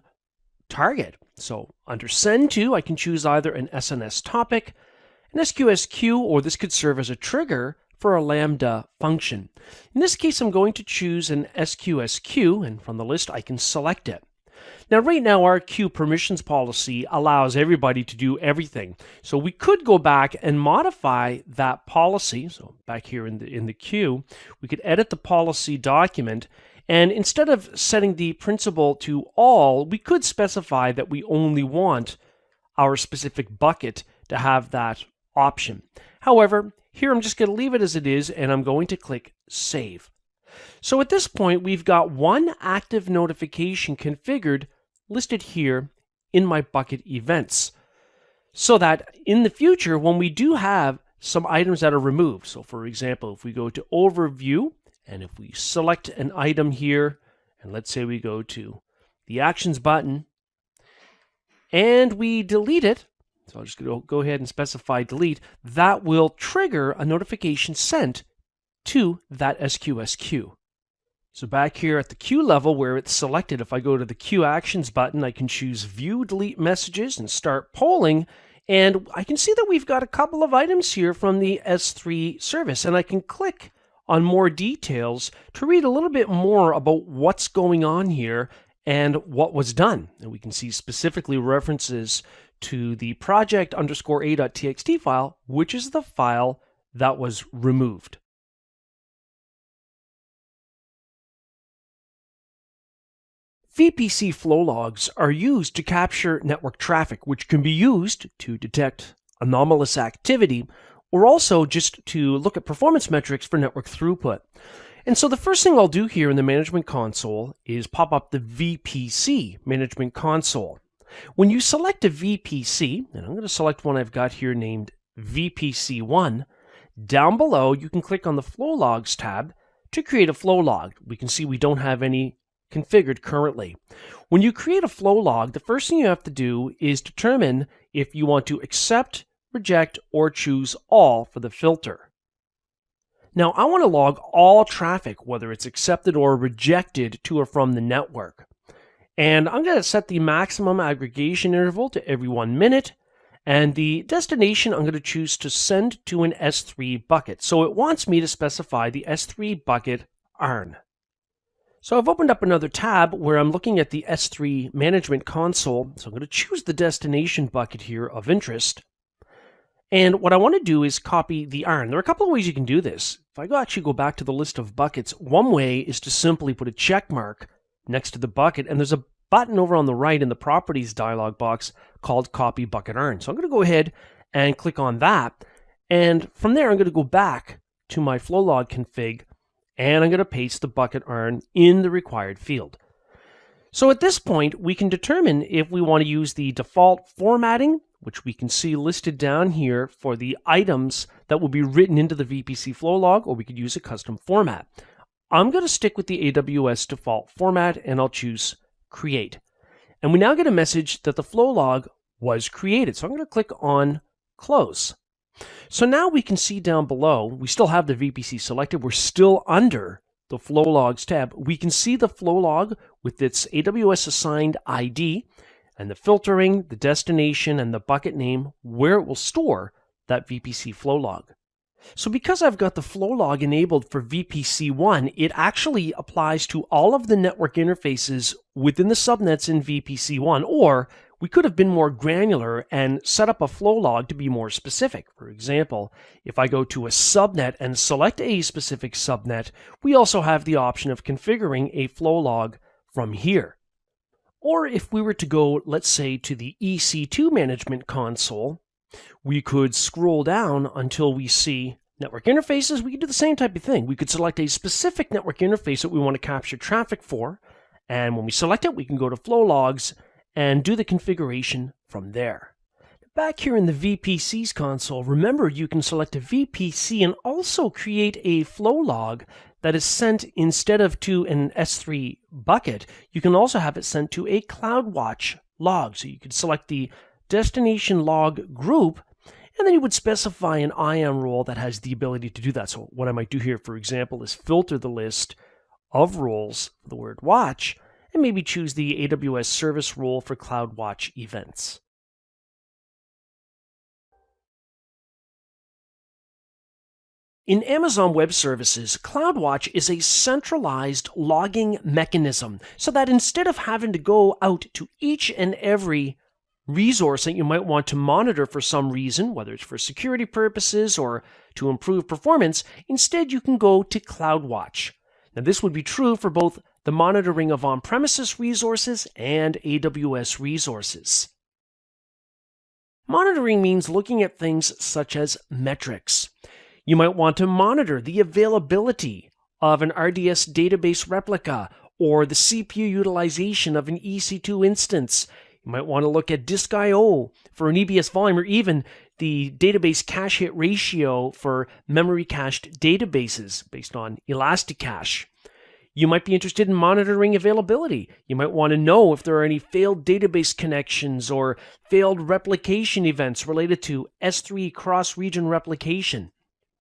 target. So under Send To, I can choose either an SNS topic, an SQS queue, or this could serve as a trigger for a Lambda function. In this case, I'm going to choose an SQS queue, and from the list, I can select it. Now, right now, our queue permissions policy allows everybody to do everything. So we could go back and modify that policy. So back here in the queue, we could edit the policy document. And instead of setting the principal to all, we could specify that we only want our specific bucket to have that option. However, here I'm just going to leave it as it is, and I'm going to click Save. So at this point, we've got one active notification configured listed here in my bucket events, so that in the future, when we do have some items that are removed, so for example, if we go to Overview, and if we select an item here, and let's say we go to the Actions button, and we delete it, so I'll just go ahead and specify delete, that will trigger a notification sent to that SQS queue. So back here at the queue level where it's selected, if I go to the Queue Actions button, I can choose View Delete Messages and start polling. And I can see that we've got a couple of items here from the S3 service. And I can click on more details to read a little bit more about what's going on here and what was done. And we can see specifically references to the project_a.txt file, which is the file that was removed. VPC flow logs are used to capture network traffic, which can be used to detect anomalous activity, or also just to look at performance metrics for network throughput. And so the first thing I'll do here in the Management Console is pop up the VPC Management Console. When you select a VPC, and I'm going to select one I've got here named VPC1, down below you can click on the Flow Logs tab to create a flow log. We can see we don't have any configured currently. When you create a flow log, the first thing you have to do is determine if you want to accept, reject, or choose all for the filter. Now, I want to log all traffic, whether it's accepted or rejected to or from the network. And I'm going to set the maximum aggregation interval to every 1 minute. And the destination I'm going to choose to send to an S3 bucket. So it wants me to specify the S3 bucket ARN. So I've opened up another tab where I'm looking at the S3 management console. So I'm going to choose the destination bucket here of interest. And what I want to do is copy the ARN. There are a couple of ways you can do this. If I actually go back to the list of buckets, one way is to simply put a check mark next to the bucket, and there's a button over on the right in the Properties dialog box called Copy Bucket ARN. So I'm going to go ahead and click on that, and from there I'm going to go back to my Flowlog config, and I'm going to paste the bucket ARN in the required field. So at this point, we can determine if we want to use the default formatting, which we can see listed down here for the items that will be written into the VPC flow log, or we could use a custom format. I'm going to stick with the AWS default format, and I'll choose Create. And we now get a message that the flow log was created. So I'm going to click on Close. So now we can see down below, we still have the VPC selected. We're still under the flow logs tab. We can see the flow log with its AWS assigned ID, and the filtering, the destination, and the bucket name where it will store that VPC flow log. So because I've got the flow log enabled for VPC1, it actually applies to all of the network interfaces within the subnets in VPC1, or we could have been more granular and set up a flow log to be more specific. For example, if I go to a subnet and select a specific subnet, we also have the option of configuring a flow log from here. Or if we were to go, let's say, to the EC2 management console, we could scroll down until we see network interfaces. We could do the same type of thing. We could select a specific network interface that we want to capture traffic for, and when we select it, we can go to flow logs and do the configuration from there. Back here in the VPCs console, remember you can select a VPC and also create a flow log that is sent instead of to an S3 bucket. You can also have it sent to a CloudWatch log. So you could select the destination log group, and then you would specify an IAM role that has the ability to do that. So what I might do here, for example, is filter the list of roles for the word watch, and maybe choose the AWS service role for CloudWatch events. In Amazon Web Services, CloudWatch is a centralized logging mechanism so that instead of having to go out to each and every resource that you might want to monitor for some reason, whether it's for security purposes or to improve performance, instead you can go to CloudWatch. Now this would be true for both the monitoring of on-premises resources and AWS resources. Monitoring means looking at things such as metrics. You might want to monitor the availability of an RDS database replica or the CPU utilization of an EC2 instance. You might want to look at disk I/O for an EBS volume, or even the database cache hit ratio for memory cached databases based on Elasticache. You might be interested in monitoring availability. You might want to know if there are any failed database connections or failed replication events related to S3 cross-region replication.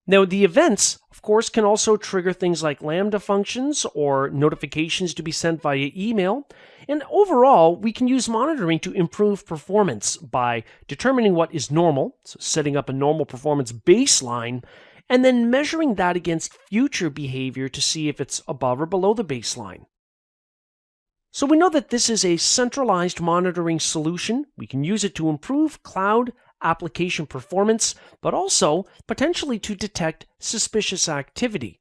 Now, the events, of course, can also trigger things like Lambda functions or notifications to be sent via email. And overall, we can use monitoring to improve performance by determining what is normal, so setting up a normal performance baseline, and then measuring that against future behavior to see if it's above or below the baseline. So we know that this is a centralized monitoring solution. We can use it to improve cloud application performance, but also potentially to detect suspicious activity.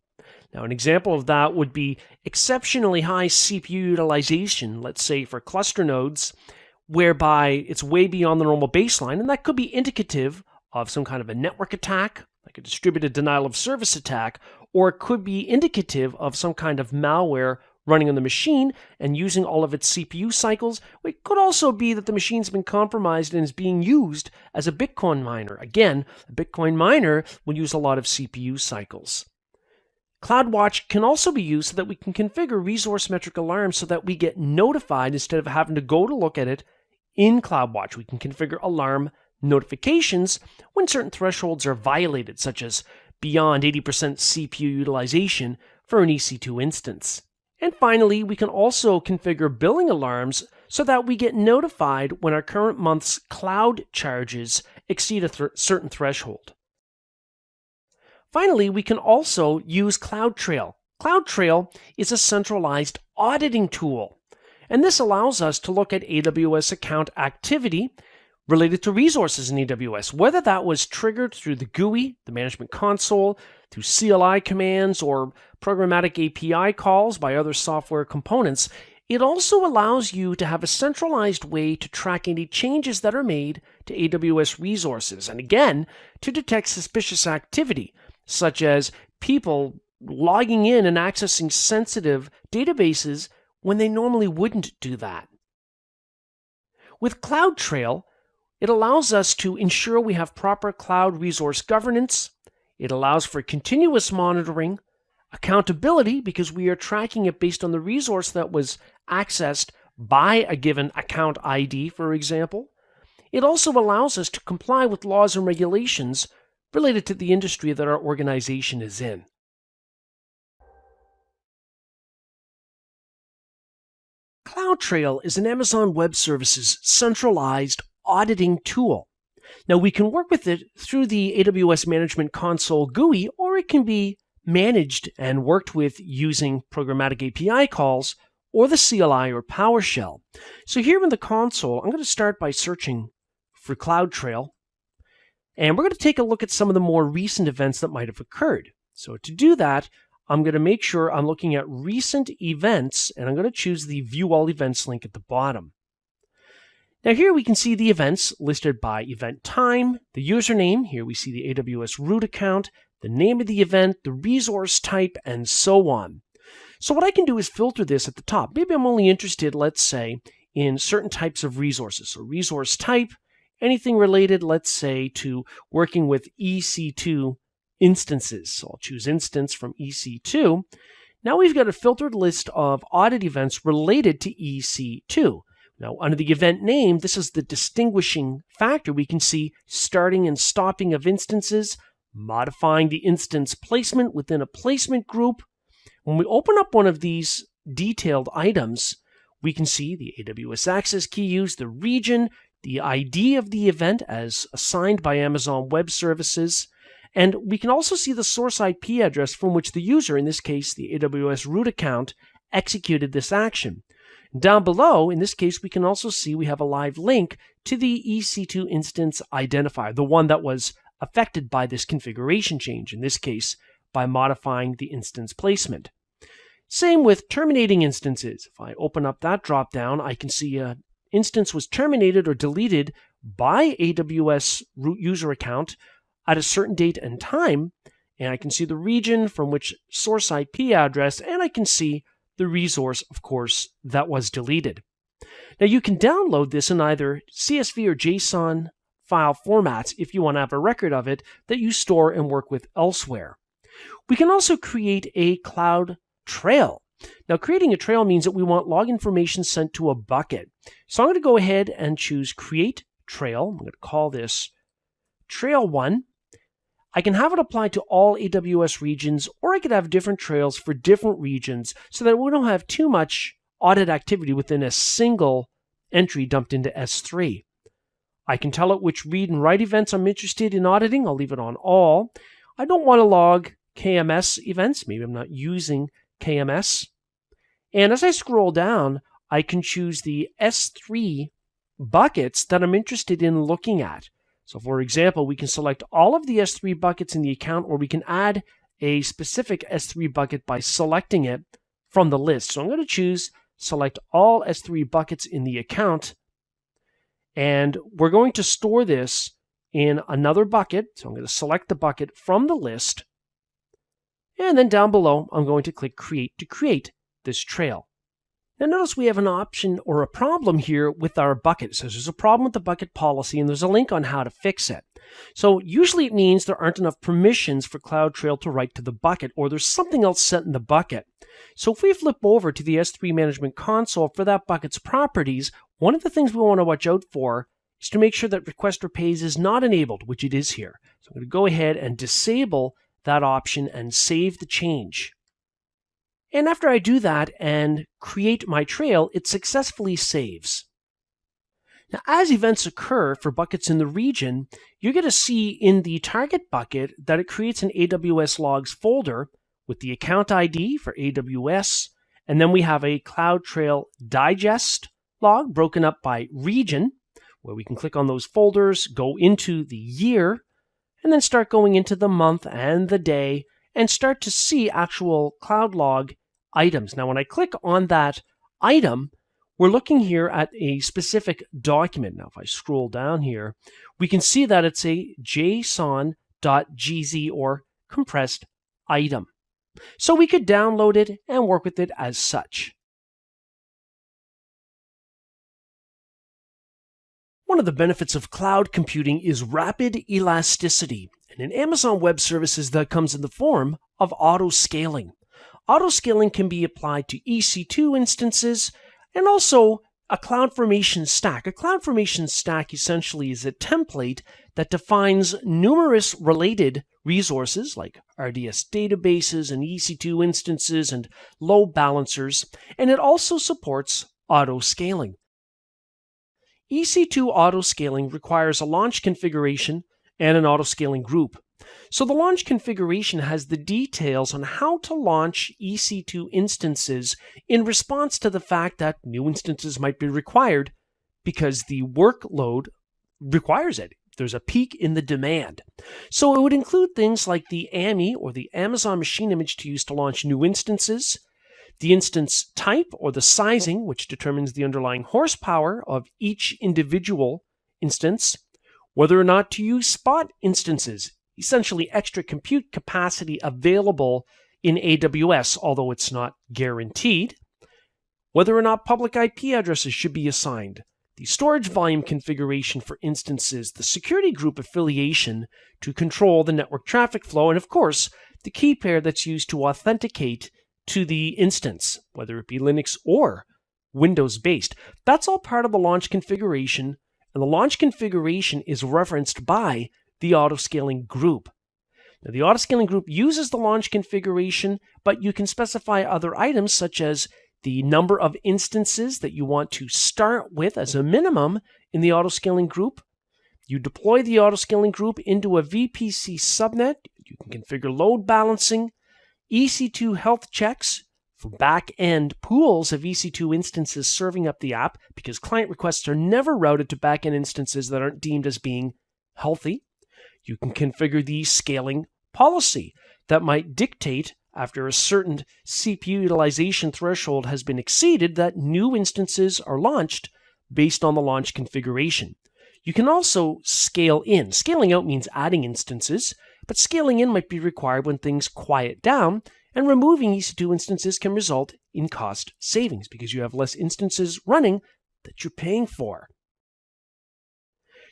Now, an example of that would be exceptionally high CPU utilization, let's say for cluster nodes, whereby it's way beyond the normal baseline, and that could be indicative of some kind of a network attack, like a distributed denial of service attack, or it could be indicative of some kind of malware running on the machine and using all of its CPU cycles. It could also be that the machine's been compromised and is being used as a Bitcoin miner. Again, a Bitcoin miner will use a lot of CPU cycles. CloudWatch can also be used so that we can configure resource metric alarms so that we get notified instead of having to go to look at it in CloudWatch. We can configure alarm notifications when certain thresholds are violated, such as beyond 80% CPU utilization for an EC2 instance. And finally, we can also configure billing alarms so that we get notified when our current month's cloud charges exceed a certain threshold. Finally, we can also use CloudTrail. CloudTrail is a centralized auditing tool, and this allows us to look at AWS account activity related to resources in AWS, whether that was triggered through the GUI, the management console, through CLI commands, or programmatic API calls by other software components. It also allows you to have a centralized way to track any changes that are made to AWS resources, and again, to detect suspicious activity, such as people logging in and accessing sensitive databases when they normally wouldn't do that. With CloudTrail, it allows us to ensure we have proper cloud resource governance. It allows for continuous monitoring, accountability, because we are tracking it based on the resource that was accessed by a given account ID, for example. It also allows us to comply with laws and regulations related to the industry that our organization is in. CloudTrail is an Amazon Web Services centralized auditing tool. Now, we can work with it through the AWS Management Console GUI, or it can be managed and worked with using programmatic API calls or the CLI or PowerShell. So here in the console, I'm going to start by searching for CloudTrail, and we're going to take a look at some of the more recent events that might have occurred. So to do that, I'm going to make sure I'm looking at recent events, and I'm going to choose the View All Events link at the bottom. Now here we can see the events listed by event time, the username. Here we see the AWS root account, the name of the event, the resource type, and so on. So what I can do is filter this at the top. Maybe I'm only interested, let's say, in certain types of resources. So resource type, anything related, let's say, to working with EC2 instances. So I'll choose instance from EC2. Now we've got a filtered list of audit events related to EC2. Now, under the event name, this is the distinguishing factor. We can see starting and stopping of instances, modifying the instance placement within a placement group. When we open up one of these detailed items, we can see the AWS access key used, the region, the ID of the event as assigned by Amazon Web Services, and we can also see the source IP address from which the user, in this case the AWS root account, executed this action. Down below, in this case, we can also see we have a live link to the EC2 instance identifier, the one that was affected by this configuration change, in this case, by modifying the instance placement. Same with terminating instances. If I open up that dropdown, I can see an instance was terminated or deleted by AWS root user account at a certain date and time, and I can see the region from which source IP address, and I can see the resource, of course, that was deleted. Now you can download this in either CSV or JSON file formats if you want to have a record of it that you store and work with elsewhere. We can also create a cloud trail. Now creating a trail means that we want log information sent to a bucket. So I'm going to go ahead and choose Create Trail. I'm going to call this Trail 1. I can have it apply to all AWS regions, or I could have different trails for different regions so that we don't have too much audit activity within a single entry dumped into S3. I can tell it which read and write events I'm interested in auditing. I'll leave it on all. I don't want to log KMS events. Maybe I'm not using KMS. And as I scroll down, I can choose the S3 buckets that I'm interested in looking at. So for example, we can select all of the S3 buckets in the account, or we can add a specific S3 bucket by selecting it from the list. So I'm going to choose select all S3 buckets in the account, and we're going to store this in another bucket. So I'm going to select the bucket from the list, and then down below, I'm going to click Create to create this trail. Now notice we have an option or a problem here with our bucket. It says there's a problem with the bucket policy, and there's a link on how to fix it. So usually it means there aren't enough permissions for CloudTrail to write to the bucket, or there's something else set in the bucket. So if we flip over to the S3 Management Console for that bucket's properties, one of the things we want to watch out for is to make sure that Requester Pays is not enabled, which it is here. So I'm going to go ahead and disable that option and save the change. And after I do that and create my trail, it successfully saves. Now, as events occur for buckets in the region, you're going to see in the target bucket that it creates an AWS logs folder with the account ID for AWS, and then we have a CloudTrail digest log broken up by region, where we can click on those folders, go into the year, and then start going into the month and the day, and start to see actual cloud log items. Now, when I click on that item, we're looking here at a specific document. Now, if I scroll down here, we can see that it's a JSON.gz or compressed item. So we could download it and work with it as such. One of the benefits of cloud computing is rapid elasticity. And in Amazon Web Services, that comes in the form of auto-scaling. Auto-scaling can be applied to EC2 instances and also a CloudFormation stack. A CloudFormation stack essentially is a template that defines numerous related resources like RDS databases and EC2 instances and load balancers, and it also supports auto-scaling. EC2 auto-scaling requires a launch configuration and an auto-scaling group. So the launch configuration has the details on how to launch EC2 instances in response to the fact that new instances might be required because the workload requires it. There's a peak in the demand. So it would include things like the AMI or the Amazon Machine Image to use to launch new instances, the instance type or the sizing, which determines the underlying horsepower of each individual instance, whether or not to use spot instances, essentially extra compute capacity available in AWS, although it's not guaranteed, whether or not public IP addresses should be assigned, the storage volume configuration for instances, the security group affiliation to control the network traffic flow, and of course, the key pair that's used to authenticate to the instance, whether it be Linux or Windows-based. That's all part of the launch configuration, and the launch configuration is referenced by the auto-scaling group. Now, the auto-scaling group uses the launch configuration, but you can specify other items such as the number of instances that you want to start with as a minimum in the auto-scaling group. You deploy the auto-scaling group into a VPC subnet. You can configure load balancing, EC2 health checks for back-end pools of EC2 instances serving up the app, because client requests are never routed to back-end instances that aren't deemed as being healthy. You can configure the scaling policy that might dictate, after a certain CPU utilization threshold has been exceeded, that new instances are launched based on the launch configuration. You can also scale in. Scaling out means adding instances, but scaling in might be required when things quiet down, and removing EC2 instances can result in cost savings because you have less instances running that you're paying for.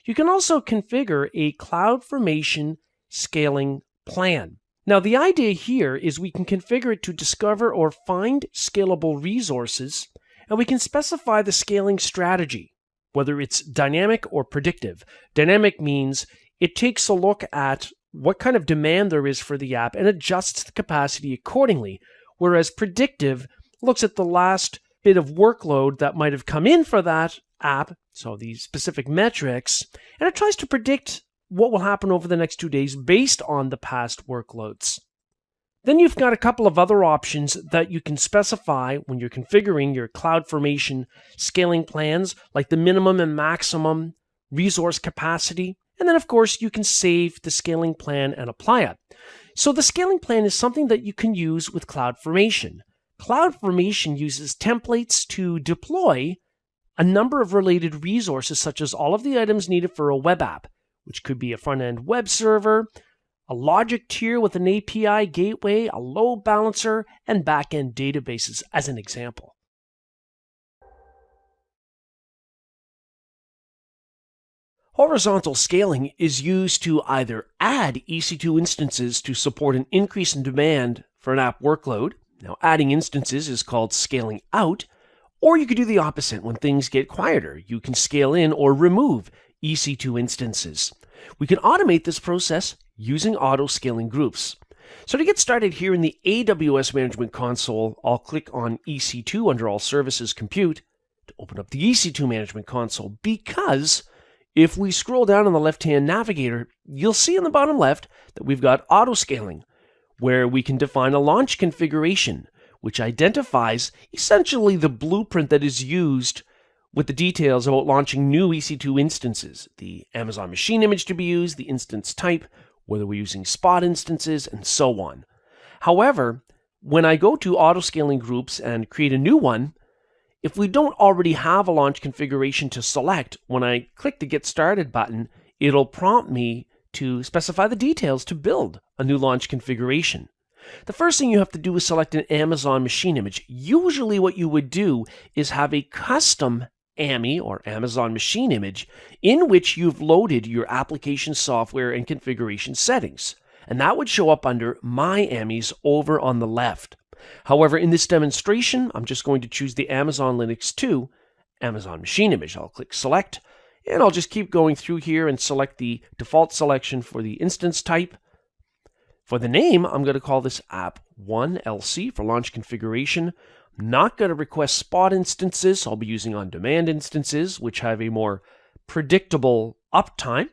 You can also configure a CloudFormation scaling plan. Now, the idea here is we can configure it to discover or find scalable resources, and we can specify the scaling strategy, whether it's dynamic or predictive. Dynamic means it takes a look at what kind of demand there is for the app and adjusts the capacity accordingly, whereas predictive looks at the last bit of workload that might have come in for that app, so these specific metrics, and it tries to predict what will happen over the next 2 days based on the past workloads. Then you've got a couple of other options that you can specify when you're configuring your CloudFormation scaling plans, like the minimum and maximum resource capacity. And then, of course, you can save the scaling plan and apply it. So the scaling plan is something that you can use with CloudFormation. CloudFormation uses templates to deploy a number of related resources, such as all of the items needed for a web app, which could be a front-end web server, a logic tier with an API gateway, a load balancer, and back-end databases, as an example. Horizontal scaling is used to either add EC2 instances to support an increase in demand for an app workload. Now, adding instances is called scaling out, or you could do the opposite when things get quieter. You can scale in or remove EC2 instances. We can automate this process using auto-scaling groups. So to get started here in the AWS Management Console, I'll click on EC2 under All Services Compute to open up the EC2 Management Console, because if we scroll down on the left-hand navigator, you'll see in the bottom left that we've got auto-scaling, where we can define a launch configuration, which identifies essentially the blueprint that is used with the details about launching new EC2 instances, the Amazon machine image to be used, the instance type, whether we're using spot instances, and so on. However, when I go to auto-scaling groups and create a new one, if we don't already have a launch configuration to select, when I click the Get Started button, it'll prompt me to specify the details to build a new launch configuration. The first thing you have to do is select an Amazon machine image. Usually what you would do is have a custom AMI, or Amazon machine image, in which you've loaded your application software and configuration settings. And that would show up under My AMIs over on the left. However, in this demonstration, I'm just going to choose the Amazon Linux 2 Amazon machine image. I'll click Select, and I'll just keep going through here and select the default selection for the instance type. For the name, I'm going to call this App1LC for launch configuration. I'm not going to request spot instances. I'll be using on-demand instances, which have a more predictable uptime.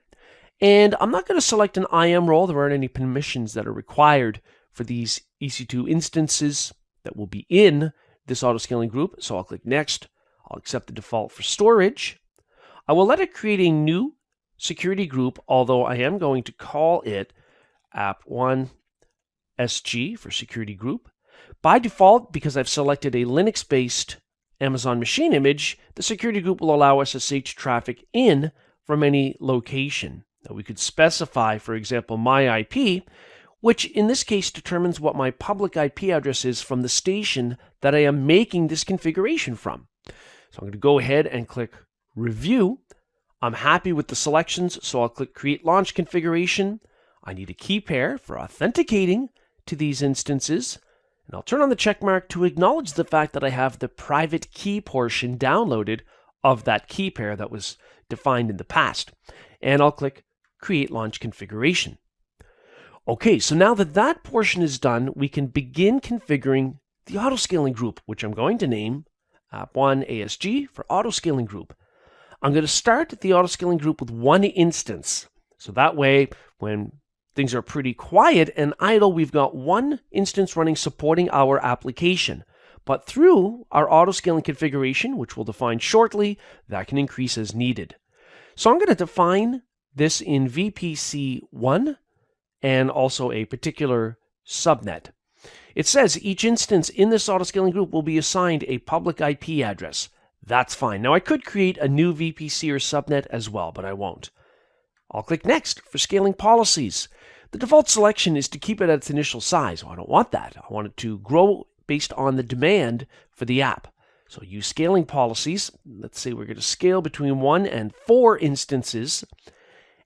And I'm not going to select an IAM role. There aren't any permissions that are required for these EC2 instances that will be in this auto-scaling group. So I'll click Next. I'll accept the default for storage. I will let it create a new security group, although I am going to call it App1SG for security group. By default, because I've selected a Linux-based Amazon machine image, the security group will allow SSH traffic in from any location. Now we could specify, for example, my IP, which in this case determines what my public IP address is from the station that I am making this configuration from. So I'm going to go ahead and click Review. I'm happy with the selections, so I'll click Create Launch Configuration. I need a key pair for authenticating to these instances. And I'll turn on the check mark to acknowledge the fact that I have the private key portion downloaded of that key pair that was defined in the past. And I'll click Create Launch Configuration. Okay, so now that that portion is done, we can begin configuring the autoscaling group, which I'm going to name App1ASG for autoscaling group. I'm going to start the autoscaling group with one instance. So that way, when things are pretty quiet and idle, we've got one instance running supporting our application. But through our autoscaling configuration, which we'll define shortly, that can increase as needed. So I'm going to define this in VPC1 and also a particular subnet. It says each instance in this autoscaling group will be assigned a public IP address. That's fine. Now I could create a new VPC or subnet as well, but I won't. I'll click Next for scaling policies. The default selection is to keep it at its initial size. Well, I don't want that. I want it to grow based on the demand for the app. So use scaling policies. Let's say we're going to scale between 1 and 4 instances.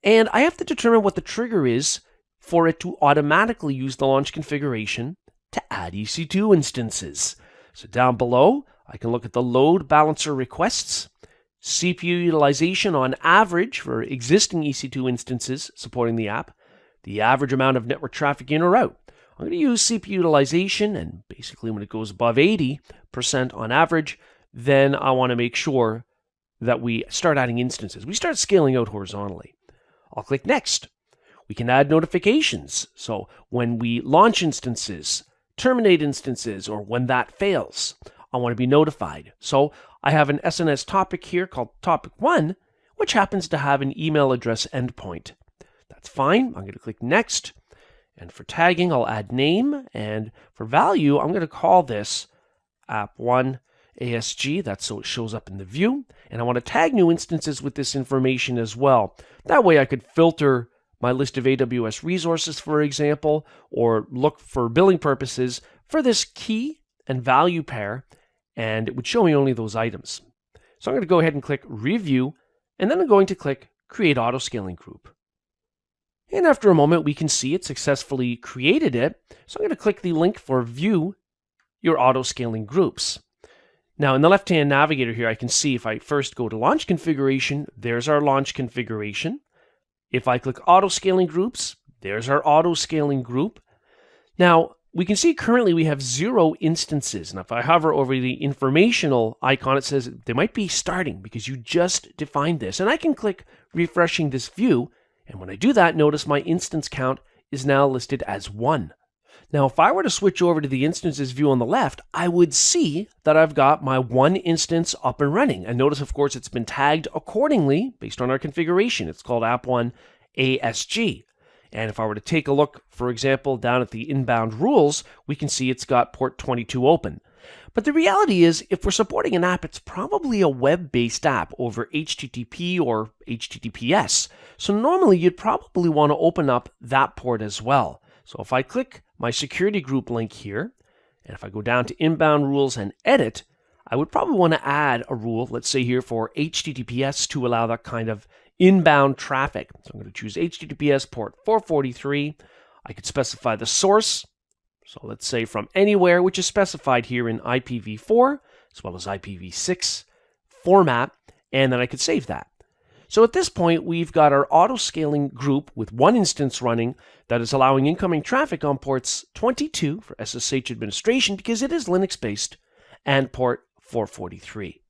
And I have to determine what the trigger is for it to automatically use the launch configuration to add EC2 instances. So down below, I can look at the load balancer requests, CPU utilization on average for existing EC2 instances supporting the app, the average amount of network traffic in or out. I'm going to use CPU utilization, and basically when it goes above 80% on average, then I want to make sure that we start adding instances. We start scaling out horizontally. I'll click Next. We can add notifications. So when we launch instances, terminate instances, or when that fails, I want to be notified. So I have an SNS topic here called Topic 1, which happens to have an email address endpoint. That's fine. I'm going to click Next. And for tagging, I'll add name. And for value, I'm going to call this App1ASG. That's so it shows up in the view. And I want to tag new instances with this information as well. That way I could filter my list of AWS resources, for example, or look for billing purposes for this key and value pair, and it would show me only those items. So I'm going to go ahead and click Review, and then I'm going to click Create Autoscaling Group. And after a moment, we can see it successfully created it. So I'm going to click the link for View Your Autoscaling Groups. Now, in the left-hand navigator here, I can see if I first go to Launch Configuration, there's our launch configuration. If I click Autoscaling Groups, there's our autoscaling group. Now, we can see currently we have 0 instances. And if I hover over the informational icon, it says they might be starting because you just defined this. And I can click refreshing this view. And when I do that, notice my instance count is now listed as 1. Now, if I were to switch over to the instances view on the left, I would see that I've got my 1 instance up and running. And notice, of course, it's been tagged accordingly based on our configuration. It's called app1 ASG. And if I were to take a look, for example, down at the inbound rules, we can see it's got port 22 open. But the reality is, if we're supporting an app, it's probably a web-based app over HTTP or HTTPS. So normally you'd probably want to open up that port as well. So if I click my security group link here, and if I go down to inbound rules and edit, I would probably want to add a rule, let's say here for HTTPS, to allow that kind of inbound traffic. So I'm going to choose HTTPS port 443. I could specify the source. So let's say from anywhere, which is specified here in IPv4 as well as IPv6 format, and then I could save that. So at this point, we've got our auto-scaling group with 1 instance running that is allowing incoming traffic on ports 22 for SSH administration because it is Linux-based, and port 443.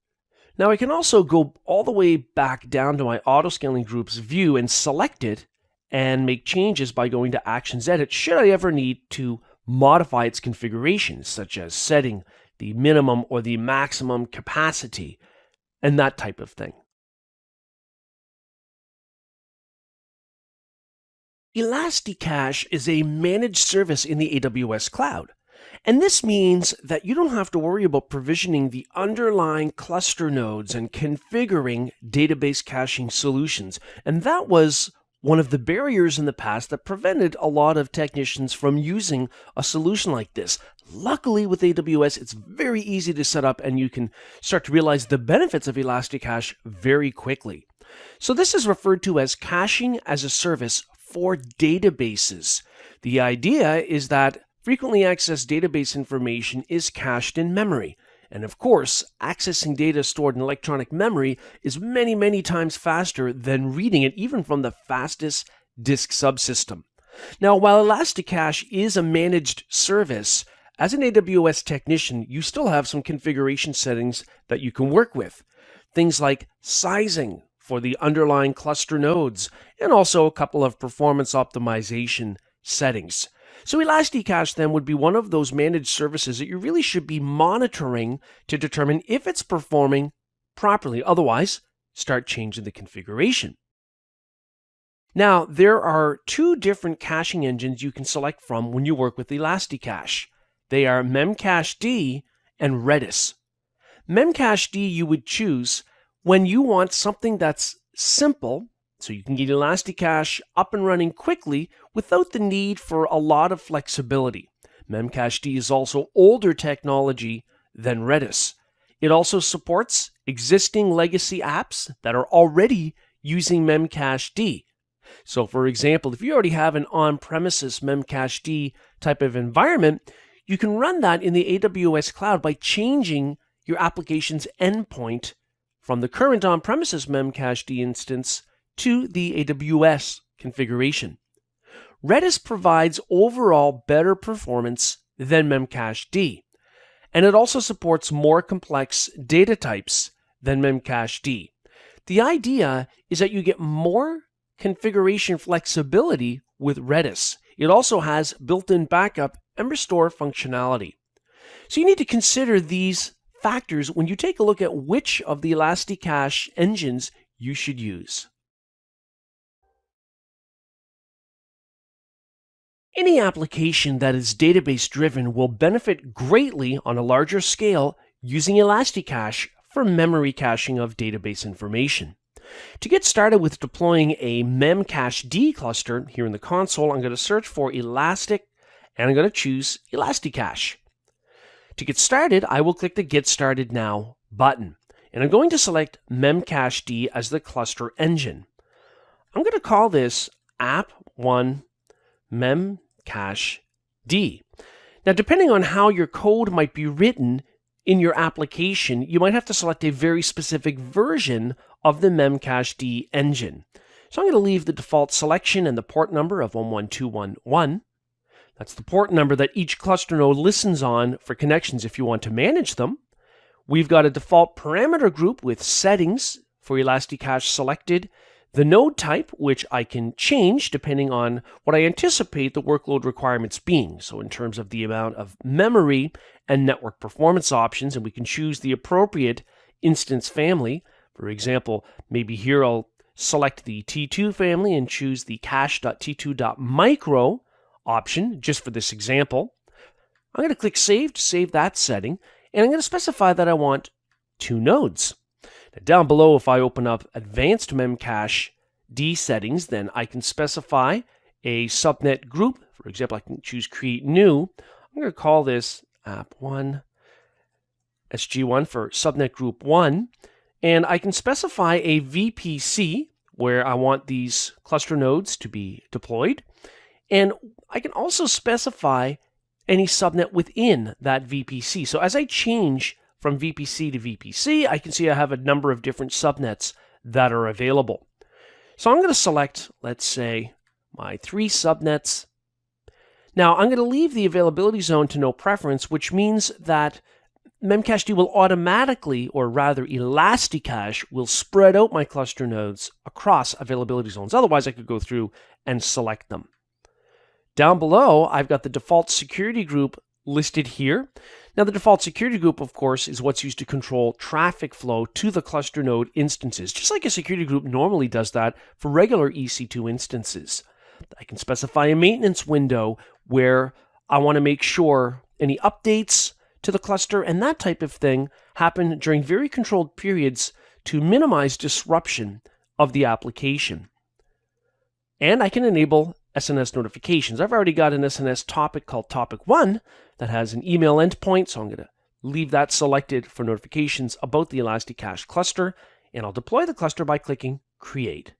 Now I can also go all the way back down to my auto-scaling group's view and select it and make changes by going to Actions Edit should I ever need to modify its configuration, such as setting the minimum or the maximum capacity and that type of thing. Elasticache is a managed service in the AWS cloud. And this means that you don't have to worry about provisioning the underlying cluster nodes and configuring database caching solutions. And that was one of the barriers in the past that prevented a lot of technicians from using a solution like this. Luckily, with AWS, it's very easy to set up and you can start to realize the benefits of Elasticache very quickly. So this is referred to as caching as a service for databases. The idea is that frequently accessed database information is cached in memory. And of course, accessing data stored in electronic memory is many, many times faster than reading it, even from the fastest disk subsystem. Now, while Elasticache is a managed service, as an AWS technician, you still have some configuration settings that you can work with. Things like sizing for the underlying cluster nodes, and also a couple of performance optimization settings. So Elasticache then would be one of those managed services that you really should be monitoring to determine if it's performing properly. Otherwise, start changing the configuration. Now, there are 2 different caching engines you can select from when you work with Elasticache. They are Memcached and Redis. Memcached you would choose when you want something that's simple, so you can get Elasticache up and running quickly without the need for a lot of flexibility. Memcached is also older technology than Redis. It also supports existing legacy apps that are already using Memcached. So for example, if you already have an on-premises Memcached type of environment, you can run that in the AWS cloud by changing your application's endpoint from the current on-premises Memcached instance to the AWS configuration. Redis provides overall better performance than Memcached, and it also supports more complex data types than Memcached. The idea is that you get more configuration flexibility with Redis. It also has built-in backup and restore functionality. So you need to consider these factors when you take a look at which of the Elasticache engines you should use. Any application that is database-driven will benefit greatly on a larger scale using Elasticache for memory caching of database information. To get started with deploying a Memcached cluster here in the console, I'm going to search for Elastic and I'm going to choose Elasticache. To get started, I will click the Get Started Now button, and I'm going to select Memcached as the cluster engine. I'm going to call this App1 Memcached. Now, depending on how your code might be written in your application, you might have to select a very specific version of the Memcached engine. So I'm going to leave the default selection and the port number of 11211. That's the port number that each cluster node listens on for connections if you want to manage them. We've got a default parameter group with settings for ElastiCache selected, the node type, which I can change depending on what I anticipate the workload requirements being. So in terms of the amount of memory and network performance options, and we can choose the appropriate instance family. For example, maybe here I'll select the T2 family and choose the cache.t2.micro option just for this example. I'm going to click Save to save that setting, and I'm going to specify that I want 2 nodes. Now, down below, if I open up Advanced Memcache D settings, then I can specify a subnet group. For example, I can choose Create New. I'm going to call this App1 SG1 for subnet group 1, and I can specify a VPC where I want these cluster nodes to be deployed, and I can also specify any subnet within that VPC. So as I change from VPC to VPC, I can see I have a number of different subnets that are available. So I'm going to select, let's say, my 3 subnets. Now I'm going to leave the availability zone to no preference, which means that Memcached will automatically, or rather ElastiCache, will spread out my cluster nodes across availability zones. Otherwise, I could go through and select them. Down below, I've got the default security group listed here. Now, the default security group, of course, is what's used to control traffic flow to the cluster node instances, just like a security group normally does that for regular EC2 instances. I can specify a maintenance window where I want to make sure any updates to the cluster and that type of thing happen during very controlled periods to minimize disruption of the application. And I can enable SNS notifications. I've already got an SNS topic called Topic 1 that has an email endpoint, so I'm going to leave that selected for notifications about the ElastiCache cluster, and I'll deploy the cluster by clicking Create.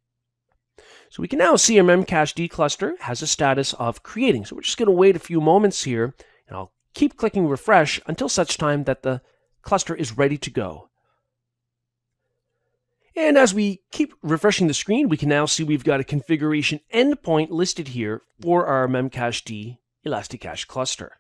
So we can now see our Memcached cluster has a status of creating. So we're just going to wait a few moments here, and I'll keep clicking refresh until such time that the cluster is ready to go. And as we keep refreshing the screen, we can now see we've got a configuration endpoint listed here for our Memcached ElastiCache cluster.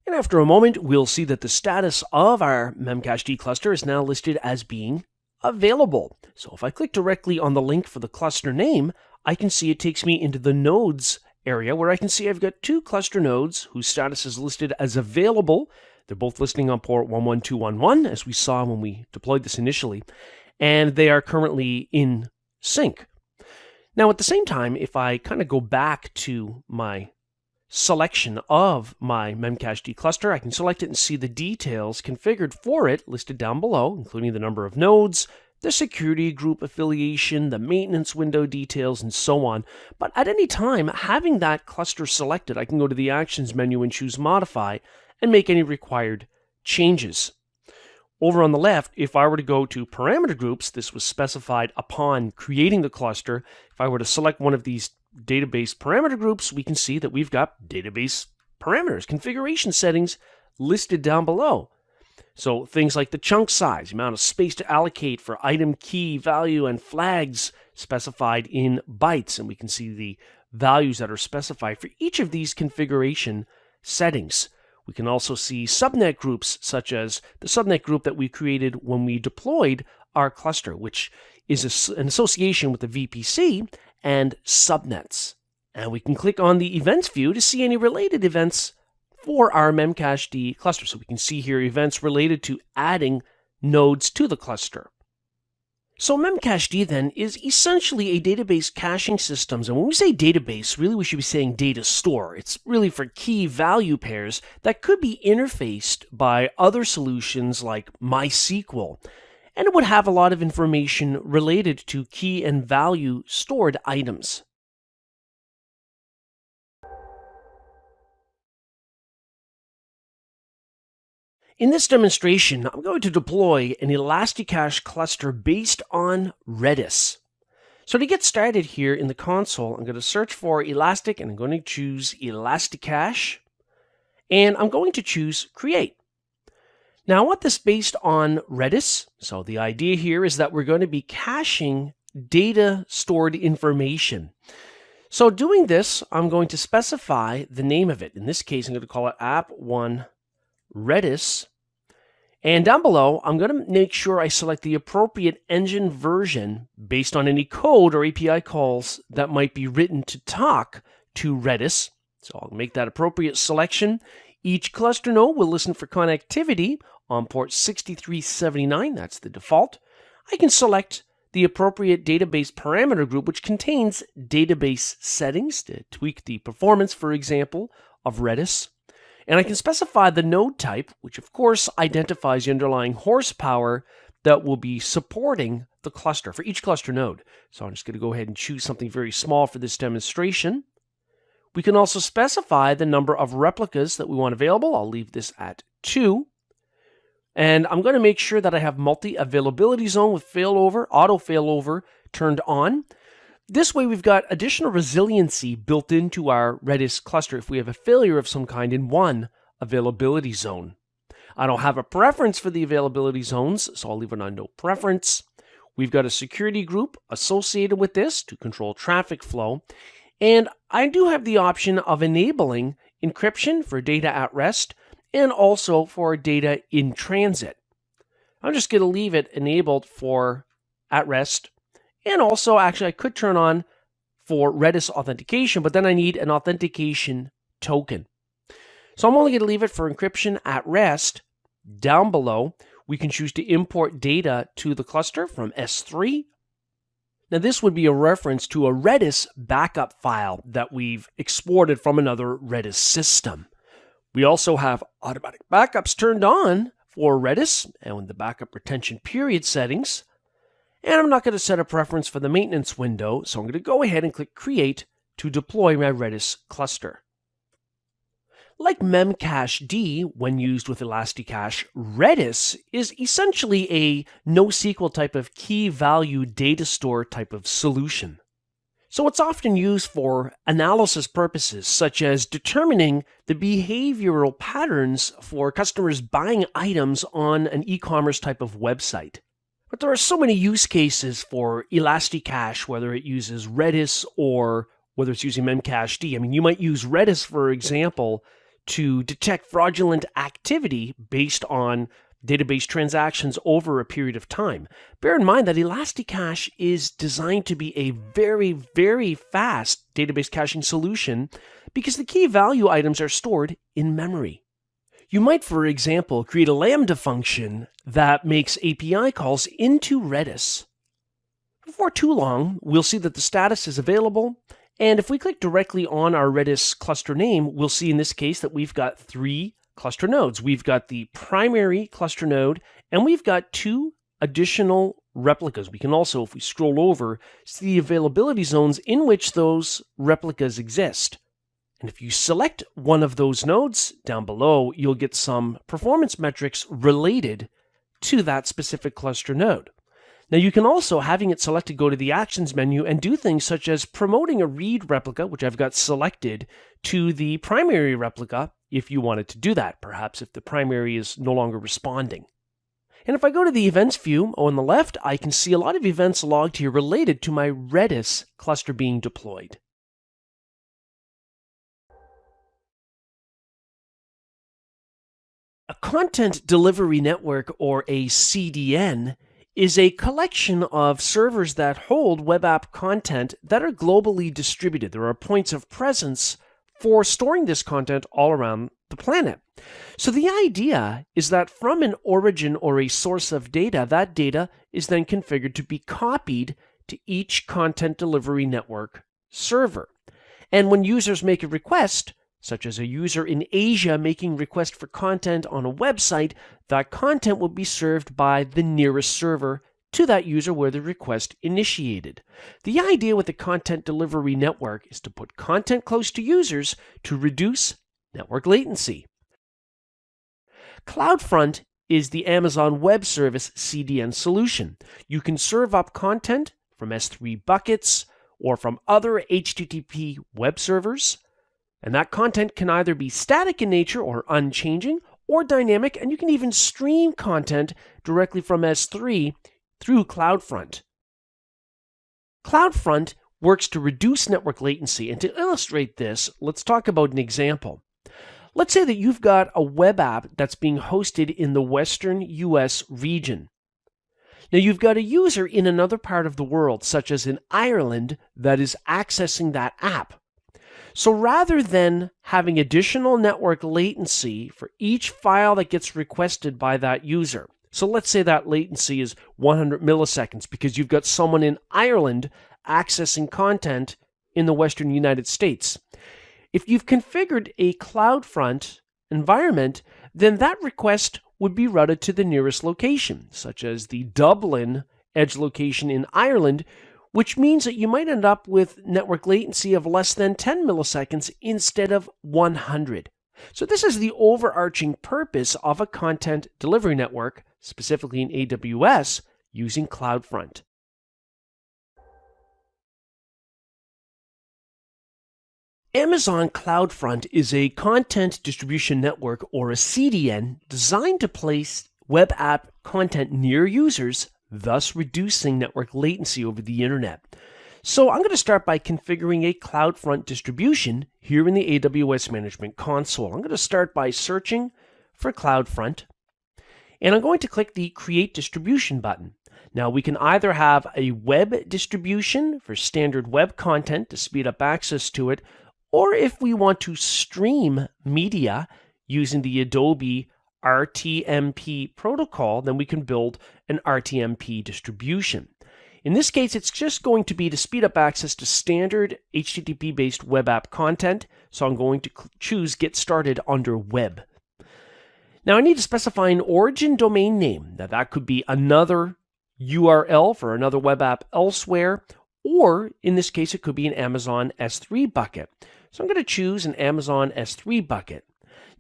And after a moment, we'll see that the status of our Memcached cluster is now listed as being available. So if I click directly on the link for the cluster name, I can see it takes me into the nodes area where I can see I've got 2 cluster nodes whose status is listed as available. They're both listing on port 11211, as we saw when we deployed this initially, and they are currently in sync. Now, at the same time, if I kind of go back to my selection of my Memcached cluster, I can select it and see the details configured for it listed down below, including the number of nodes, the security group affiliation, the maintenance window details, and so on. But at any time, having that cluster selected, I can go to the Actions menu and choose Modify and make any required changes. Over on the left, if I were to go to Parameter Groups, this was specified upon creating the cluster. If I were to select one of these database parameter groups, we can see that we've got database parameters, configuration settings listed down below. So things like the chunk size, amount of space to allocate for item key, value, and flags specified in bytes. And we can see the values that are specified for each of these configuration settings. We can also see subnet groups, such as the subnet group that we created when we deployed our cluster, which is an association with the VPC and subnets. And we can click on the events view to see any related events for our Memcached cluster. So we can see here events related to adding nodes to the cluster. So Memcached then is essentially a database caching system. And when we say database, really we should be saying data store. It's really for key value pairs that could be interfaced by other solutions like MySQL. And it would have a lot of information related to key and value stored items. In this demonstration, I'm going to deploy an ElastiCache cluster based on Redis. So to get started here in the console, I'm going to search for Elastic and I'm going to choose ElastiCache. And I'm going to choose Create. Now I want this based on Redis. So the idea here is that we're going to be caching data stored information. So doing this, I'm going to specify the name of it. In this case, I'm going to call it app1 Redis. And down below, I'm going to make sure I select the appropriate engine version based on any code or API calls that might be written to talk to Redis. So I'll make that appropriate selection. Each cluster node will listen for connectivity on port 6379. That's the default. I can select the appropriate database parameter group, which contains database settings to tweak the performance, for example, of Redis. And I can specify the node type, which of course identifies the underlying horsepower that will be supporting the cluster for each cluster node. So I'm just going to go ahead and choose something very small for this demonstration. We can also specify the number of replicas that we want available. I'll leave this at 2. And I'm going to make sure that I have multi-availability zone with failover, auto failover turned on. This way, we've got additional resiliency built into our Redis cluster if we have a failure of some kind in one availability zone. I don't have a preference for the availability zones, so I'll leave it on no preference. We've got a security group associated with this to control traffic flow. And I do have the option of enabling encryption for data at rest and also for data in transit. I'm just going to leave it enabled for at rest. And also, actually, I could turn on for Redis authentication, but then I need an authentication token. So I'm only going to leave it for encryption at rest. Down below, we can choose to import data to the cluster from S3. Now, this would be a reference to a Redis backup file that we've exported from another Redis system. We also have automatic backups turned on for Redis and the backup retention period settings. And I'm not going to set a preference for the maintenance window, so I'm going to go ahead and click Create to deploy my Redis cluster. Like Memcached, when used with Elasticache, Redis is essentially a NoSQL type of key value data store type of solution. So it's often used for analysis purposes, such as determining the behavioral patterns for customers buying items on an e-commerce type of website. But there are so many use cases for Elasticache, whether it uses Redis or whether it's using Memcached. I mean, you might use Redis, for example, to detect fraudulent activity based on database transactions over a period of time. Bear in mind that Elasticache is designed to be a very, very fast database caching solution because the key value items are stored in memory. You might, for example, create a Lambda function that makes API calls into Redis. Before too long, we'll see that the status is available, and if we click directly on our Redis cluster name, we'll see in this case that we've got 3 cluster nodes. We've got the primary cluster node, and we've got 2 additional replicas. We can also, if we scroll over, see the availability zones in which those replicas exist. And if you select one of those nodes down below, you'll get some performance metrics related to that specific cluster node. Now you can also, having it selected, go to the Actions menu and do things such as promoting a read replica, which I've got selected, to the primary replica if you wanted to do that, perhaps if the primary is no longer responding. And if I go to the Events view on the left, I can see a lot of events logged here related to my Redis cluster being deployed. A content delivery network, or a CDN, is a collection of servers that hold web app content that are globally distributed. There are points of presence for storing this content all around the planet. So the idea is that from an origin or a source of data, that data is then configured to be copied to each content delivery network server. And when users make a request, such as a user in Asia making request for content on a website, that content will be served by the nearest server to that user where the request initiated. The idea with the content delivery network is to put content close to users to reduce network latency. CloudFront is the Amazon Web Service CDN solution. You can serve up content from S3 buckets or from other HTTP web servers. And that content can either be static in nature or unchanging or dynamic, and you can even stream content directly from S3 through CloudFront. CloudFront works to reduce network latency. And to illustrate this, let's talk about an example. Let's say that you've got a web app that's being hosted in the Western US region. Now, you've got a user in another part of the world, such as in Ireland, that is accessing that app. So rather than having additional network latency for each file that gets requested by that user, so let's say that latency is 100 milliseconds because you've got someone in Ireland accessing content in the Western United States. If you've configured a CloudFront environment, then that request would be routed to the nearest location, such as the Dublin edge location in Ireland, which means that you might end up with network latency of less than 10 milliseconds instead of 100. So this is the overarching purpose of a content delivery network, specifically in AWS, using CloudFront. Amazon CloudFront is a content distribution network, or a CDN, designed to place web app content near users, thus reducing network latency over the internet. So I'm going to start by configuring a CloudFront distribution here in the AWS Management Console. I'm going to start by searching for CloudFront, and I'm going to click the Create Distribution button. Now, we can either have a web distribution for standard web content to speed up access to it, or if we want to stream media using the Adobe RTMP protocol, then we can build an RTMP distribution. In this case, it's just going to be to speed up access to standard HTTP-based web app content, so I'm going to choose Get Started under Web. Now, I need to specify an origin domain name. Now, that could be another URL for another web app elsewhere, or in this case, it could be an Amazon S3 bucket. So I'm going to choose an Amazon S3 bucket.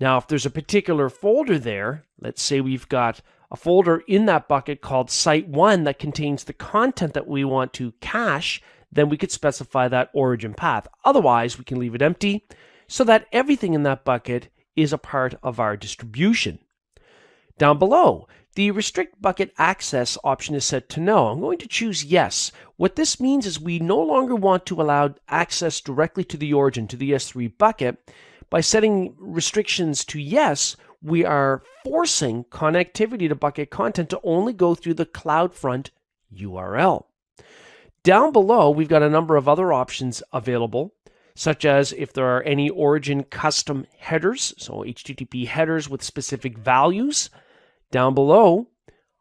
Now, if there's a particular folder there, let's say we've got a folder in that bucket called Site1 that contains the content that we want to cache, then we could specify that origin path. Otherwise, we can leave it empty so that everything in that bucket is a part of our distribution. Down below, the Restrict Bucket Access option is set to No. I'm going to choose Yes. What this means is we no longer want to allow access directly to the origin, to the S3 bucket. By setting restrictions to Yes, we are forcing connectivity to bucket content to only go through the CloudFront URL. Down below, we've got a number of other options available, such as if there are any origin custom headers, so HTTP headers with specific values. Down below,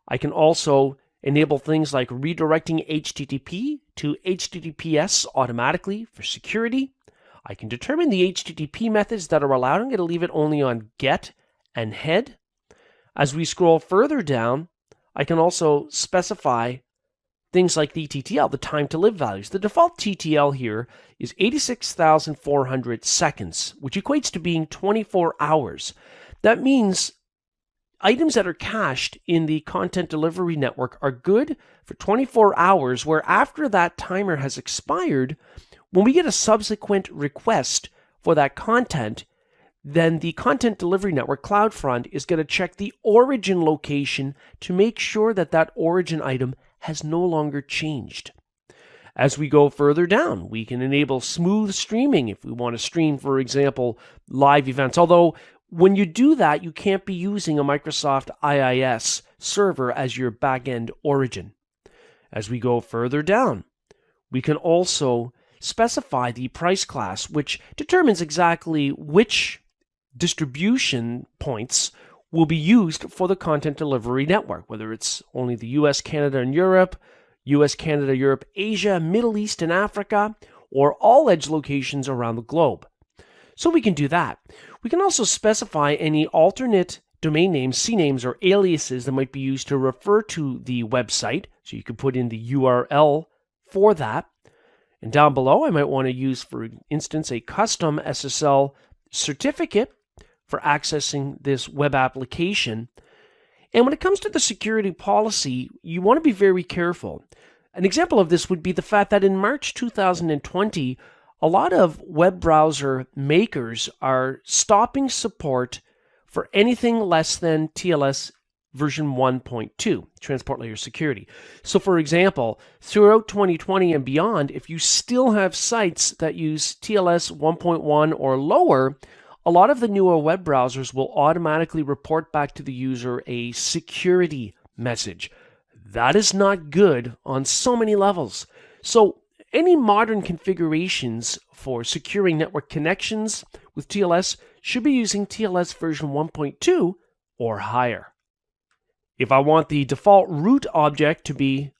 I can also enable things like redirecting HTTP to HTTPS automatically for security. I can determine the HTTP methods that are allowed. I'm going to leave it only on GET and HEAD. As we scroll further down, I can also specify things like the TTL, the time to live values. The default TTL here is 86,400 seconds, which equates to being 24 hours. That means items that are cached in the content delivery network are good for 24 hours, where after that timer has expired, when we get a subsequent request for that content, then the content delivery network, CloudFront, is going to check the origin location to make sure that that origin item has no longer changed. As we go further down, we can enable smooth streaming if we want to stream, for example, live events. Although when you do that, you can't be using a Microsoft IIS server as your backend origin. As we go further down, we can also specify the price class, which determines exactly which distribution points will be used for the content delivery network, whether it's only the US, Canada, and Europe, US, Canada, Europe, Asia, Middle East, and Africa, or all edge locations around the globe. So we can do that. We can also specify any alternate domain names, CNAMEs, or aliases that might be used to refer to the website. So you could put in the URL for that. And down below, I might want to use, for instance, a custom SSL certificate for accessing this web application. And when it comes to the security policy, you want to be very careful. An example of this would be the fact that in March 2020, a lot of web browser makers are stopping support for anything less than TLS version 1.2, transport layer security. So for example, throughout 2020 and beyond, if you still have sites that use TLS 1.1 or lower, a lot of the newer web browsers will automatically report back to the user a security message. That is not good on so many levels. So any modern configurations for securing network connections with TLS should be using TLS version 1.2 or higher. If I want the default root object to be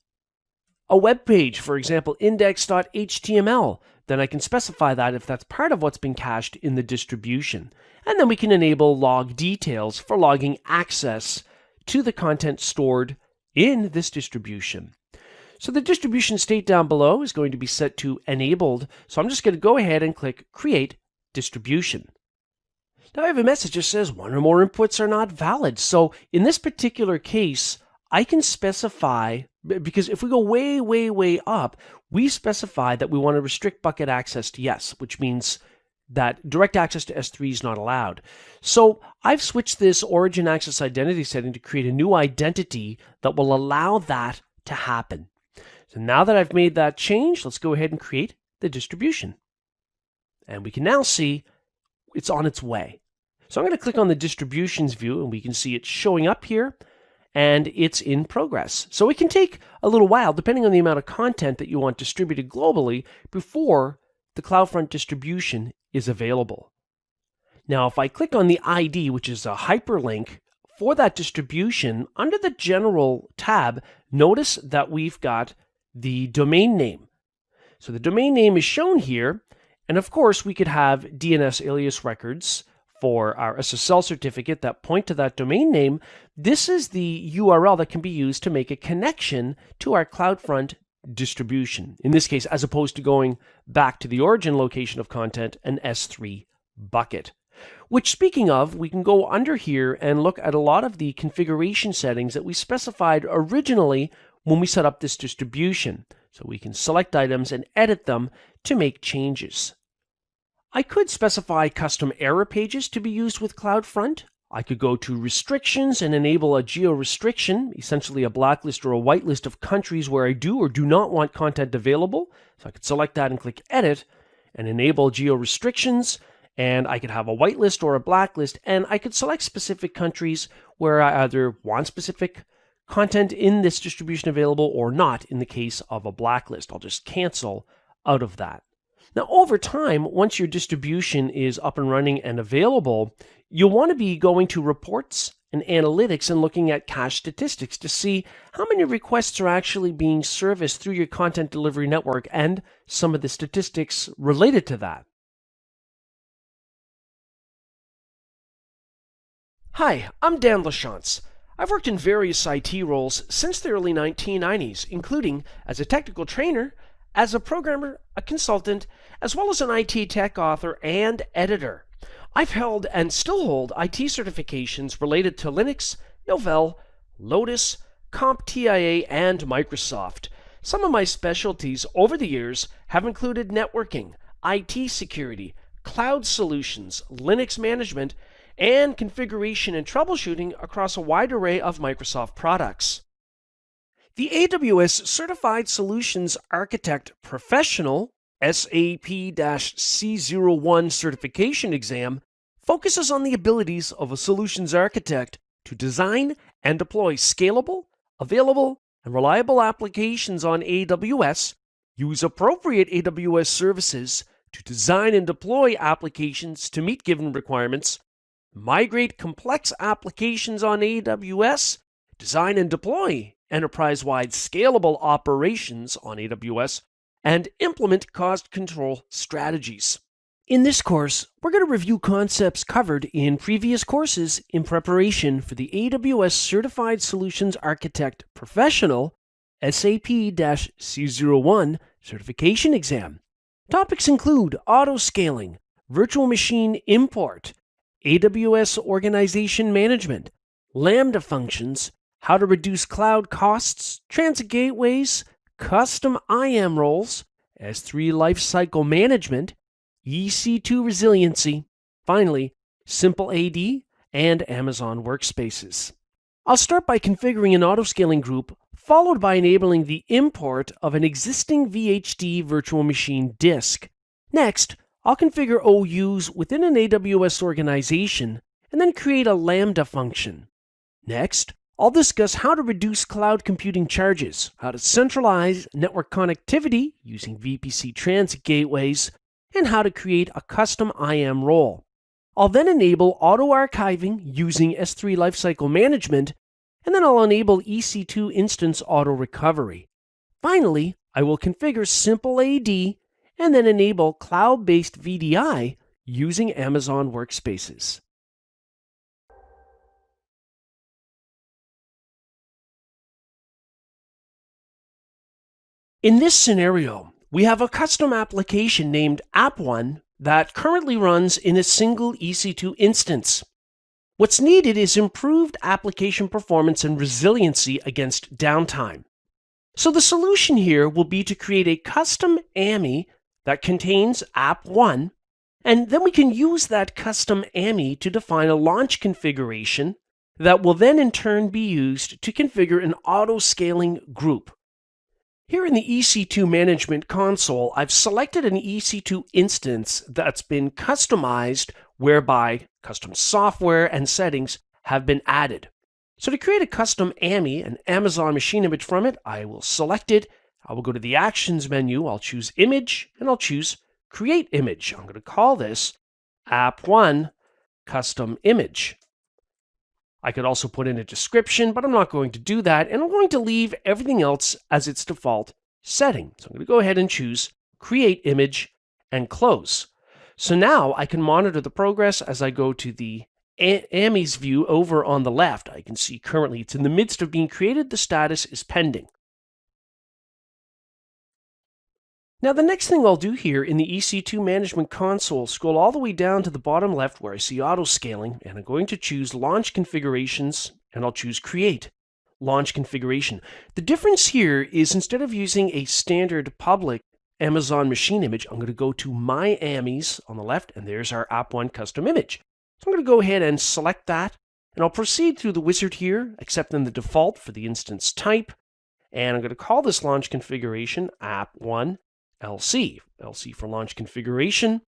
a web page, for example, index.html, then I can specify that if that's part of what's been cached in the distribution. And then we can enable log details for logging access to the content stored in this distribution. So the distribution state down below is going to be set to enabled. So I'm just going to go ahead and click Create Distribution. Now I have a message that says one or more inputs are not valid. So in this particular case, I can specify, because if we go way up, we specify that we want to restrict bucket access to yes, which means that direct access to S3 is not allowed. So I've switched this origin access identity setting to create a new identity that will allow that to happen. So now that I've made that change, let's go ahead and create the distribution. And we can now see it's on its way. So I'm going to click on the distributions view and we can see it showing up here and it's in progress. So it can take a little while, depending on the amount of content that you want distributed globally, before the CloudFront distribution is available. Now, if I click on the ID, which is a hyperlink for that distribution, under the General tab, notice that we've got the domain name. So the domain name is shown here, and of course we could have DNS alias records for our SSL certificate that point to that domain name. This is the URL that can be used to make a connection to our CloudFront distribution. In this case, as opposed to going back to the origin location of content, an S3 bucket. Which, speaking of, we can go under here and look at a lot of the configuration settings that we specified originally when we set up this distribution. So we can select items and edit them to make changes. I could specify custom error pages to be used with CloudFront. I could go to restrictions and enable a geo-restriction, essentially a blacklist or a whitelist of countries where I do or do not want content available. So I could select that and click edit and enable geo-restrictions. And I could have a whitelist or a blacklist, and I could select specific countries where I either want specific content in this distribution available or not in the case of a blacklist. I'll just cancel out of that. Now, over time, once your distribution is up and running and available, you'll want to be going to reports and analytics and looking at cache statistics to see how many requests are actually being serviced through your content delivery network and some of the statistics related to that. Hi, I'm Dan Lachance. I've worked in various IT roles since the early 1990s, including as a technical trainer, as a programmer, a consultant, as well as an IT tech author and editor. I've held and still hold IT certifications related to Linux, Novell, Lotus, CompTIA, and Microsoft. Some of my specialties over the years have included networking, IT security, cloud solutions, Linux management, and configuration and troubleshooting across a wide array of Microsoft products. The AWS Certified Solutions Architect Professional SAP-C01 certification exam focuses on the abilities of a solutions architect to design and deploy scalable, available, and reliable applications on AWS, use appropriate AWS services to design and deploy applications to meet given requirements, migrate complex applications on AWS, design and deploy enterprise-wide scalable operations on AWS, and implement cost control strategies. In this course, we're going to review concepts covered in previous courses in preparation for the AWS Certified Solutions Architect Professional SAP-C01 certification exam. Topics include auto-scaling, virtual machine import, AWS organization management, Lambda functions, how to reduce cloud costs, transit gateways, custom IAM roles, S3 lifecycle management, EC2 resiliency, finally, simple AD, and Amazon workspaces. I'll start by configuring an autoscaling group, followed by enabling the import of an existing VHD virtual machine disk. Next, I'll configure OUs within an AWS organization, and then create a Lambda function. Next, I'll discuss how to reduce cloud computing charges, how to centralize network connectivity using VPC transit gateways, and how to create a custom IAM role. I'll then enable auto-archiving using S3 Lifecycle Management, and then I'll enable EC2 instance auto-recovery. Finally, I will configure simple AD and then enable cloud-based VDI using Amazon Workspaces. In this scenario, we have a custom application named App1 that currently runs in a single EC2 instance. What's needed is improved application performance and resiliency against downtime. So the solution here will be to create a custom AMI that contains App1, and then we can use that custom AMI to define a launch configuration that will then in turn be used to configure an auto-scaling group. Here in the EC2 Management Console, I've selected an EC2 instance that's been customized whereby custom software and settings have been added. So to create a custom AMI, an Amazon machine image from it, I will select it. I will go to the Actions menu, I'll choose Image, and I'll choose Create Image. I'm going to call this App1 Custom Image. I could also put in a description, but I'm not going to do that, and I'm going to leave everything else as its default setting. So I'm going to go ahead and choose Create Image and Close. So now I can monitor the progress as I go to the AMI's view over on the left. I can see currently it's in the midst of being created. The status is pending. Now the next thing I'll do here in the EC2 Management Console, scroll all the way down to the bottom left where I see auto-scaling, and I'm going to choose Launch Configurations, and I'll choose Create Launch Configuration. The difference here is instead of using a standard public Amazon machine image, I'm going to go to My AMIs on the left, and there's our App1 custom image. So I'm going to go ahead and select that, and I'll proceed through the wizard here, accepting the default for the instance type, and I'm going to call this launch configuration App1 LC. LC for launch configuration.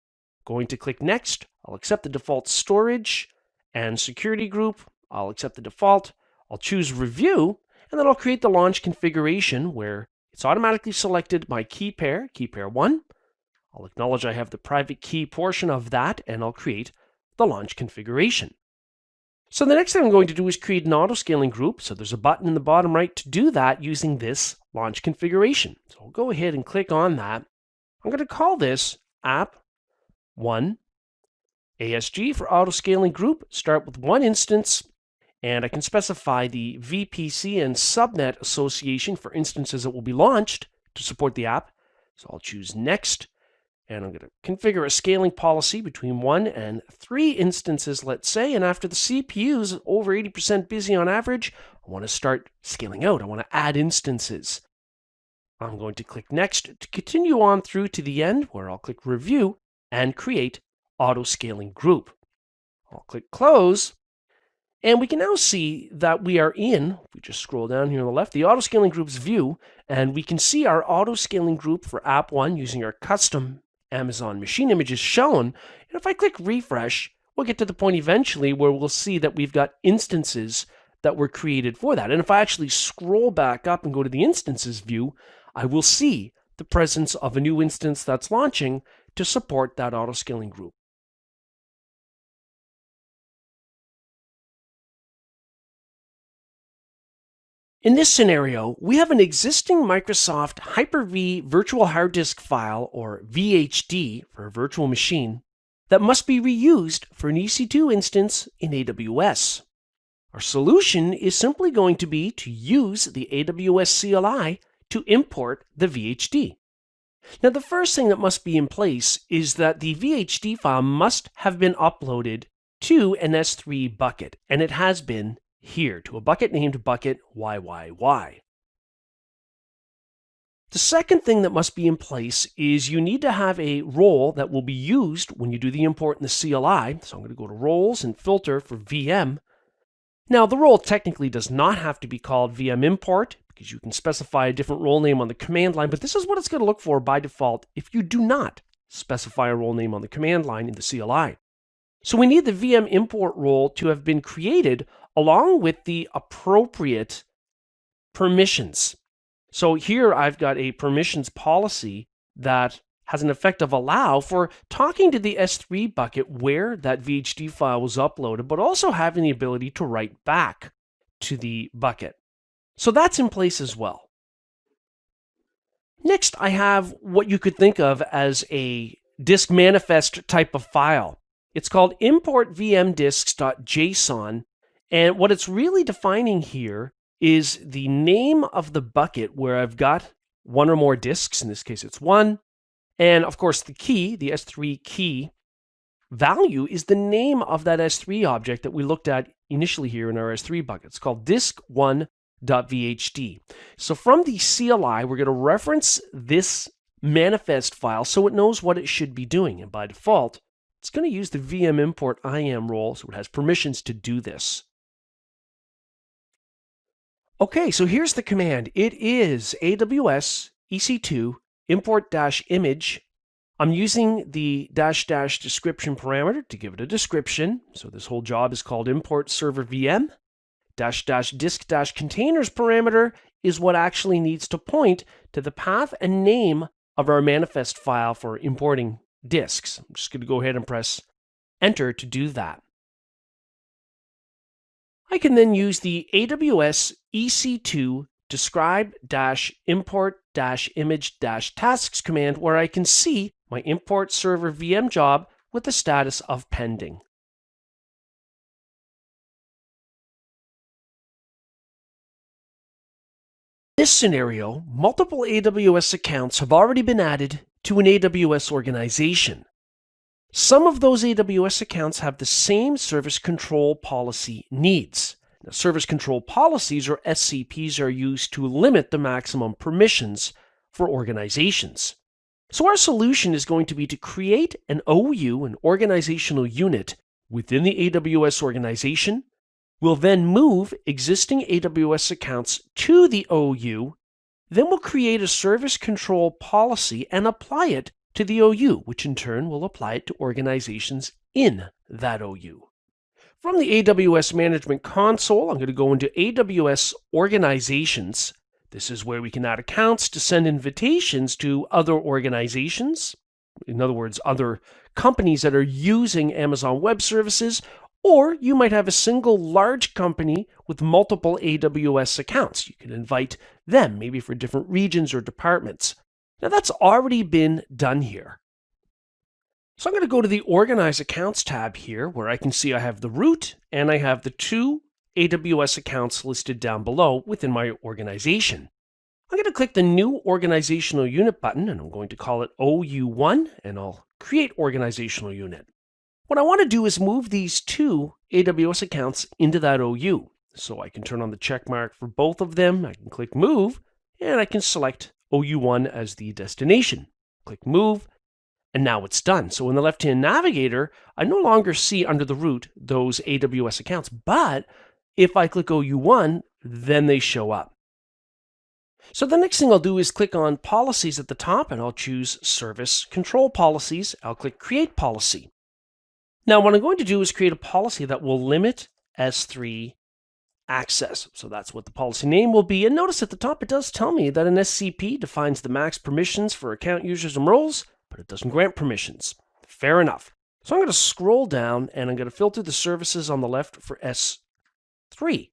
Going to click Next. I'll accept the default storage and security group. I'll accept the default. I'll choose Review, and then I'll create the launch configuration where it's automatically selected my key pair 1. I'll acknowledge I have the private key portion of that, and I'll create the launch configuration. So the next thing I'm going to do is create an auto-scaling group. So there's a button in the bottom right to do that using this launch configuration. So I'll go ahead and click on that. I'm going to call this App1 ASG for auto-scaling group. Start with one instance, and I can specify the VPC and subnet association for instances that will be launched to support the app. So I'll choose Next, and I'm going to configure a scaling policy between 1 and 3 instances, let's say, and after the CPU is over 80% busy on average, I want to start scaling out. I want to add instances. I'm going to click Next to continue on through to the end, where I'll click Review and create auto-scaling group. I'll click Close, and we can now see that we are in, if we just scroll down here on the left, the auto-scaling group's view, and we can see our auto-scaling group for App1 using our custom Amazon machine images shown. And if I click Refresh, we'll get to the point eventually where we'll see that we've got instances that were created for that. And if I actually scroll back up and go to the Instances view, I will see the presence of a new instance that's launching to support that auto-scaling group. In this scenario, we have an existing Microsoft Hyper-V virtual hard disk file, or VHD for a virtual machine, that must be reused for an EC2 instance in AWS. Our solution is simply going to be to use the AWS CLI to import the VHD. Now, the first thing that must be in place is that the VHD file must have been uploaded to an S3 bucket, and it has been here to a bucket named bucket YYY. The second thing that must be in place is you need to have a role that will be used when you do the import in the CLI. So I'm going to go to Roles and Filter for VM. Now, the role technically does not have to be called VM import because you can specify a different role name on the command line, but this is what it's going to look for by default if you do not specify a role name on the command line in the CLI. So we need the VM import role to have been created along with the appropriate permissions. So here I've got a permissions policy that has an effect of allow for talking to the S3 bucket where that VHD file was uploaded, but also having the ability to write back to the bucket. So that's in place as well. Next, I have what you could think of as a disk manifest type of file. It's called import vmdisks.json, and what it's really defining here is the name of the bucket where I've got one or more disks. In this case, it's one. And of course, the key, the S3 key value, is the name of that S3 object that we looked at initially here in our S3 bucket. It's called disk1.vhd. So from the CLI, we're going to reference this manifest file so it knows what it should be doing. And by default, it's going to use the VM import IAM role, so it has permissions to do this. Okay, so here's the command. It is AWS EC2 import-image. I'm using the -- description parameter to give it a description. So this whole job is called import server VM. -- disk - containers parameter is what actually needs to point to the path and name of our manifest file for importing disks. I'm just going to go ahead and press enter to do that. I can then use the AWS EC2 describe-import-image-tasks command where I can see my import server VM job with the status of pending. In this scenario, multiple AWS accounts have already been added to an AWS organization. Some of those AWS accounts have the same service control policy needs. Now, service control policies, or SCPs, are used to limit the maximum permissions for organizations. So our solution is going to be to create an OU, an organizational unit, within the AWS organization. We'll then move existing AWS accounts to the OU. Then we'll create a service control policy and apply it to the OU, which in turn will apply it to organizations in that OU. From the AWS Management Console, I'm going to go into AWS Organizations. This is where we can add accounts to send invitations to other organizations. In other words, other companies that are using Amazon Web Services, or you might have a single large company with multiple AWS accounts. You can invite them, maybe for different regions or departments. Now that's already been done here. So I'm going to go to the Organize Accounts tab here, where I can see I have the root and I have the 2 AWS accounts listed down below within my organization. I'm going to click the New Organizational Unit button, and I'm going to call it OU1, and I'll create Organizational Unit. What I want to do is move these 2 AWS accounts into that OU. So I can turn on the check mark for both of them. I can click Move, and I can select OU1 as the destination. Click Move, and now it's done. So in the left-hand navigator, I no longer see under the root those AWS accounts, but if I click OU1, then they show up. So the next thing I'll do is click on Policies at the top, and I'll choose Service Control Policies. I'll click Create Policy. Now what I'm going to do is create a policy that will limit S3 access. So that's what the policy name will be. And notice at the top, it does tell me that an SCP defines the max permissions for account users and roles, but it doesn't grant permissions. Fair enough. So I'm going to scroll down and I'm going to filter the services on the left for S3.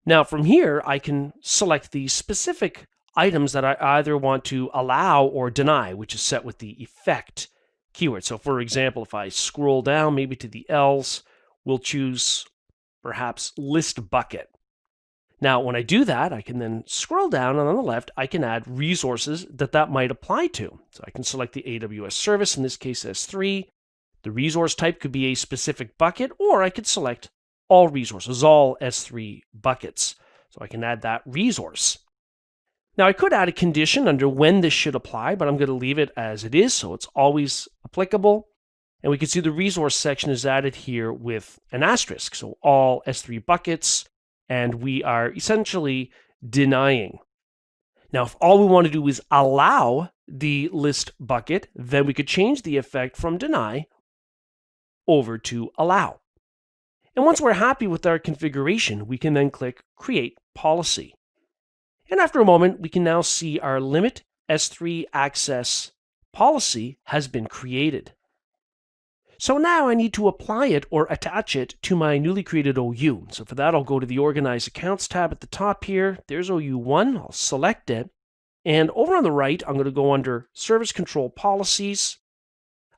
Now from here, I can select the specific items that I either want to allow or deny, which is set with the effect keyword. So for example, if I scroll down maybe to the else, we'll choose perhaps list bucket. Now, when I do that, I can then scroll down, and on the left, I can add resources that might apply to. So I can select the AWS service, in this case S3. The resource type could be a specific bucket, or I could select all resources, all S3 buckets. So I can add that resource. Now, I could add a condition under when this should apply, but I'm going to leave it as it is, so it's always applicable. And we can see the resource section is added here with an asterisk. So all S3 buckets, and we are essentially denying. Now, if all we want to do is allow the list bucket, then we could change the effect from deny over to allow. And once we're happy with our configuration, we can then click Create Policy. And after a moment, we can now see our limit S3 access policy has been created. So now I need to apply it or attach it to my newly created OU. So for that, I'll go to the Organize Accounts tab at the top here. There's OU1. I'll select it. And over on the right, I'm going to go under Service Control Policies.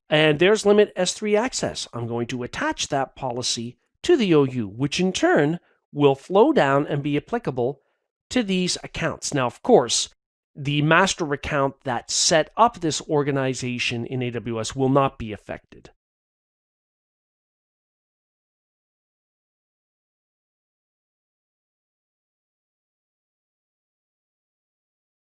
And there's Limit S3 Access. I'm going to attach that policy to the OU, which in turn will flow down and be applicable to these accounts. Now, of course, the master account that set up this organization in AWS will not be affected.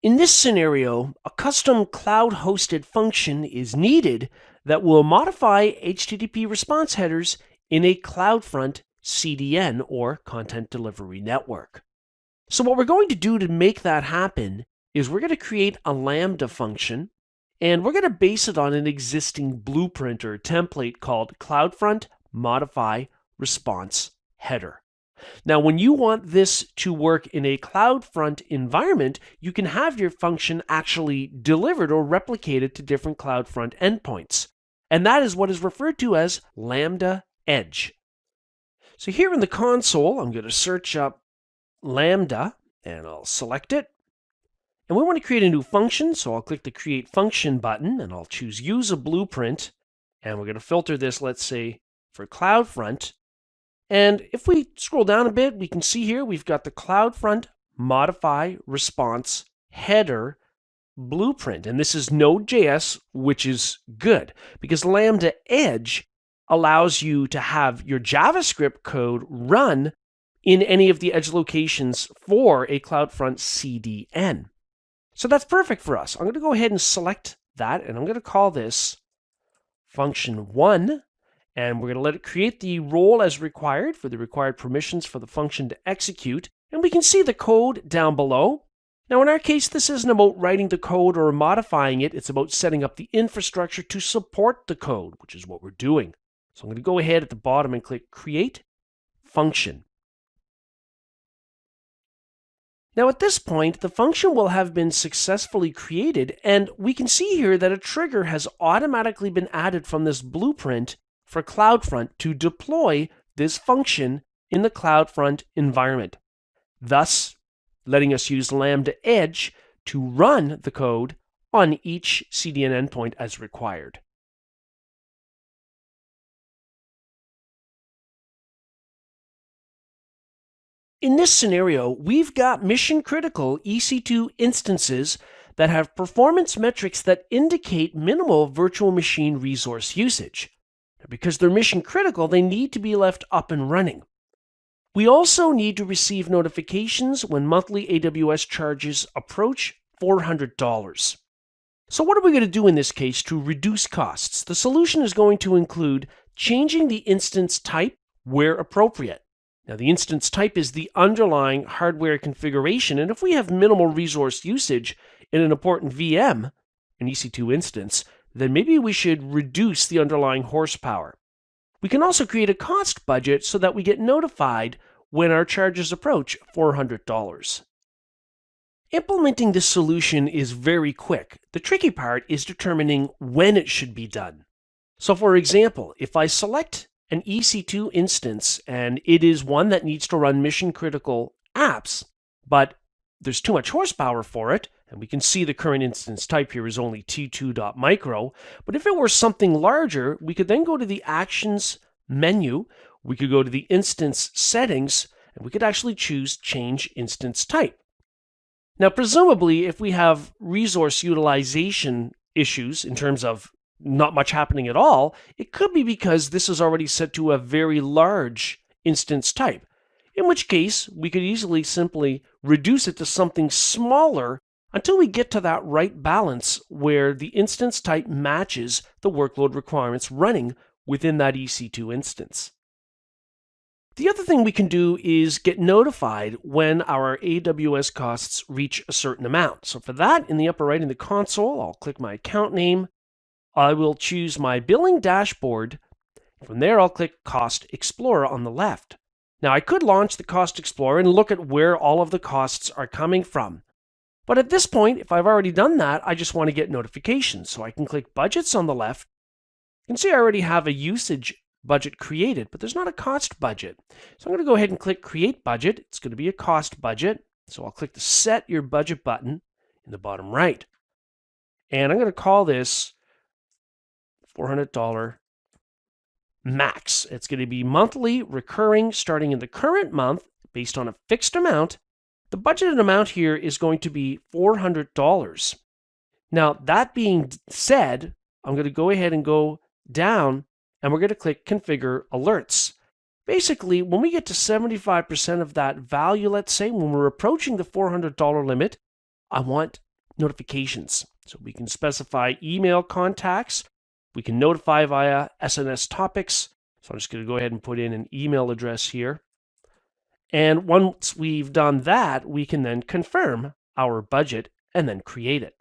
In this scenario, a custom cloud-hosted function is needed that will modify HTTP response headers in a CloudFront CDN, or Content Delivery Network. So what we're going to do to make that happen is we're going to create a Lambda function, and we're going to base it on an existing blueprint or template called CloudFront Modify Response Header. Now, when you want this to work in a CloudFront environment, you can have your function actually delivered or replicated to different CloudFront endpoints. And that is what is referred to as Lambda Edge. So here in the console, I'm going to search up Lambda, and I'll select it. And we want to create a new function, so I'll click the Create Function button, and I'll choose Use a Blueprint. And we're going to filter this, let's say, for CloudFront. And if we scroll down a bit, we can see here we've got the CloudFront Modify Response Header Blueprint. And this is Node.js, which is good because Lambda Edge allows you to have your JavaScript code run in any of the edge locations for a CloudFront CDN. So that's perfect for us. I'm going to go ahead and select that, and I'm going to call this function 1. And we're going to let it create the role as required for the required permissions for the function to execute. And we can see the code down below. Now, in our case, this isn't about writing the code or modifying it. It's about setting up the infrastructure to support the code, which is what we're doing. So I'm going to go ahead at the bottom and click Create Function. Now, at this point, the function will have been successfully created, and we can see here that a trigger has automatically been added from this blueprint for CloudFront to deploy this function in the CloudFront environment, thus letting us use Lambda Edge to run the code on each CDN endpoint as required. In this scenario, we've got mission-critical EC2 instances that have performance metrics that indicate minimal virtual machine resource usage. Because they're mission critical, they need to be left up and running. We also need to receive notifications when monthly AWS charges approach $400. So what are we going to do in this case to reduce costs? The solution is going to include changing the instance type where appropriate. Now, the instance type is the underlying hardware configuration, and if we have minimal resource usage in an important VM, an EC2 instance, then maybe we should reduce the underlying horsepower. We can also create a cost budget so that we get notified when our charges approach $400. Implementing this solution is very quick. The tricky part is determining when it should be done. So for example, if I select an EC2 instance and it is one that needs to run mission-critical apps, but there's too much horsepower for it, and we can see the current instance type here is only T2.micro. But if it were something larger, we could then go to the Actions menu, we could go to the Instance Settings, and we could actually choose Change Instance Type. Now, presumably, if we have resource utilization issues in terms of not much happening at all, it could be because this is already set to a very large instance type, in which case we could easily simply reduce it to something smaller until we get to that right balance where the instance type matches the workload requirements running within that EC2 instance. The other thing we can do is get notified when our AWS costs reach a certain amount. So for that, in the upper right in the console, I'll click my account name. I will choose my billing dashboard. From there, I'll click Cost Explorer on the left. Now, I could launch the Cost Explorer and look at where all of the costs are coming from. But at this point, if I've already done that, I just want to get notifications. So I can click Budgets on the left. You can see I already have a usage budget created, but there's not a cost budget. So I'm going to go ahead and click Create Budget. It's going to be a cost budget. So I'll click the Set Your Budget button in the bottom right. And I'm going to call this $400 max. It's going to be monthly recurring starting in the current month based on a fixed amount. The budgeted amount here is going to be $400. Now, that being said, I'm going to go ahead and go down and we're going to click Configure Alerts. Basically, when we get to 75% of that value, let's say, when we're approaching the $400 limit, I want notifications. So we can specify email contacts. We can notify via SNS topics. So I'm just going to go ahead and put in an email address here. And once we've done that, we can then confirm our budget and then create it.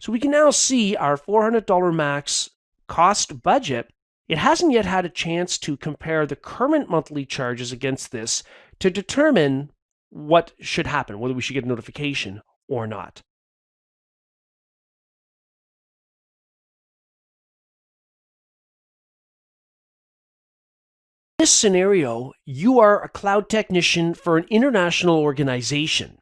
So we can now see our $400 max cost budget. It hasn't yet had a chance to compare the current monthly charges against this to determine what should happen, whether we should get a notification or not. In this scenario, you are a cloud technician for an international organization,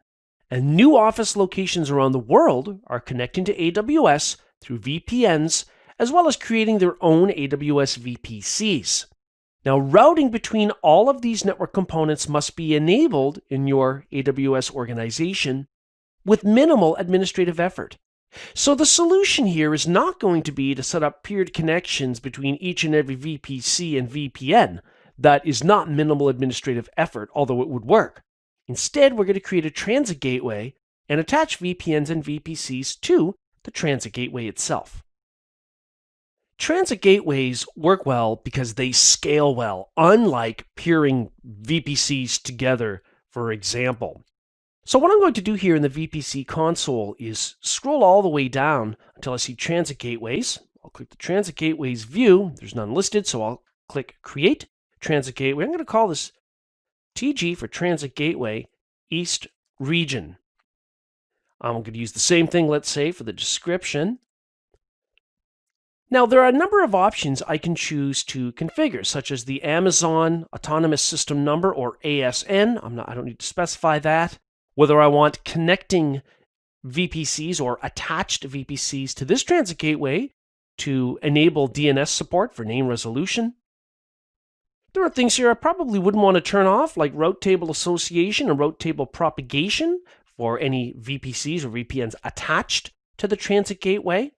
and new office locations around the world are connecting to AWS through VPNs, as well as creating their own AWS VPCs. Now, routing between all of these network components must be enabled in your AWS organization with minimal administrative effort. So the solution here is not going to be to set up peered connections between each and every VPC and VPN. That is not minimal administrative effort, although it would work. Instead, we're going to create a transit gateway and attach VPNs and VPCs to the transit gateway itself. Transit gateways work well because they scale well, unlike peering VPCs together, for example. So what I'm going to do here in the VPC console is scroll all the way down until I see transit gateways. I'll click the transit gateways view. There's none listed, so I'll click Create Transit Gateway. I'm going to call this TG for Transit Gateway East Region. I'm going to use the same thing, let's say, for the description. Now, there are a number of options I can choose to configure, such as the Amazon Autonomous System Number, or ASN. I don't need to specify that. Whether I want connecting VPCs or attached VPCs to this transit gateway to enable DNS support for name resolution. There are things here I probably wouldn't want to turn off, like route table association and route table propagation for any VPCs or VPNs attached to the transit gateway.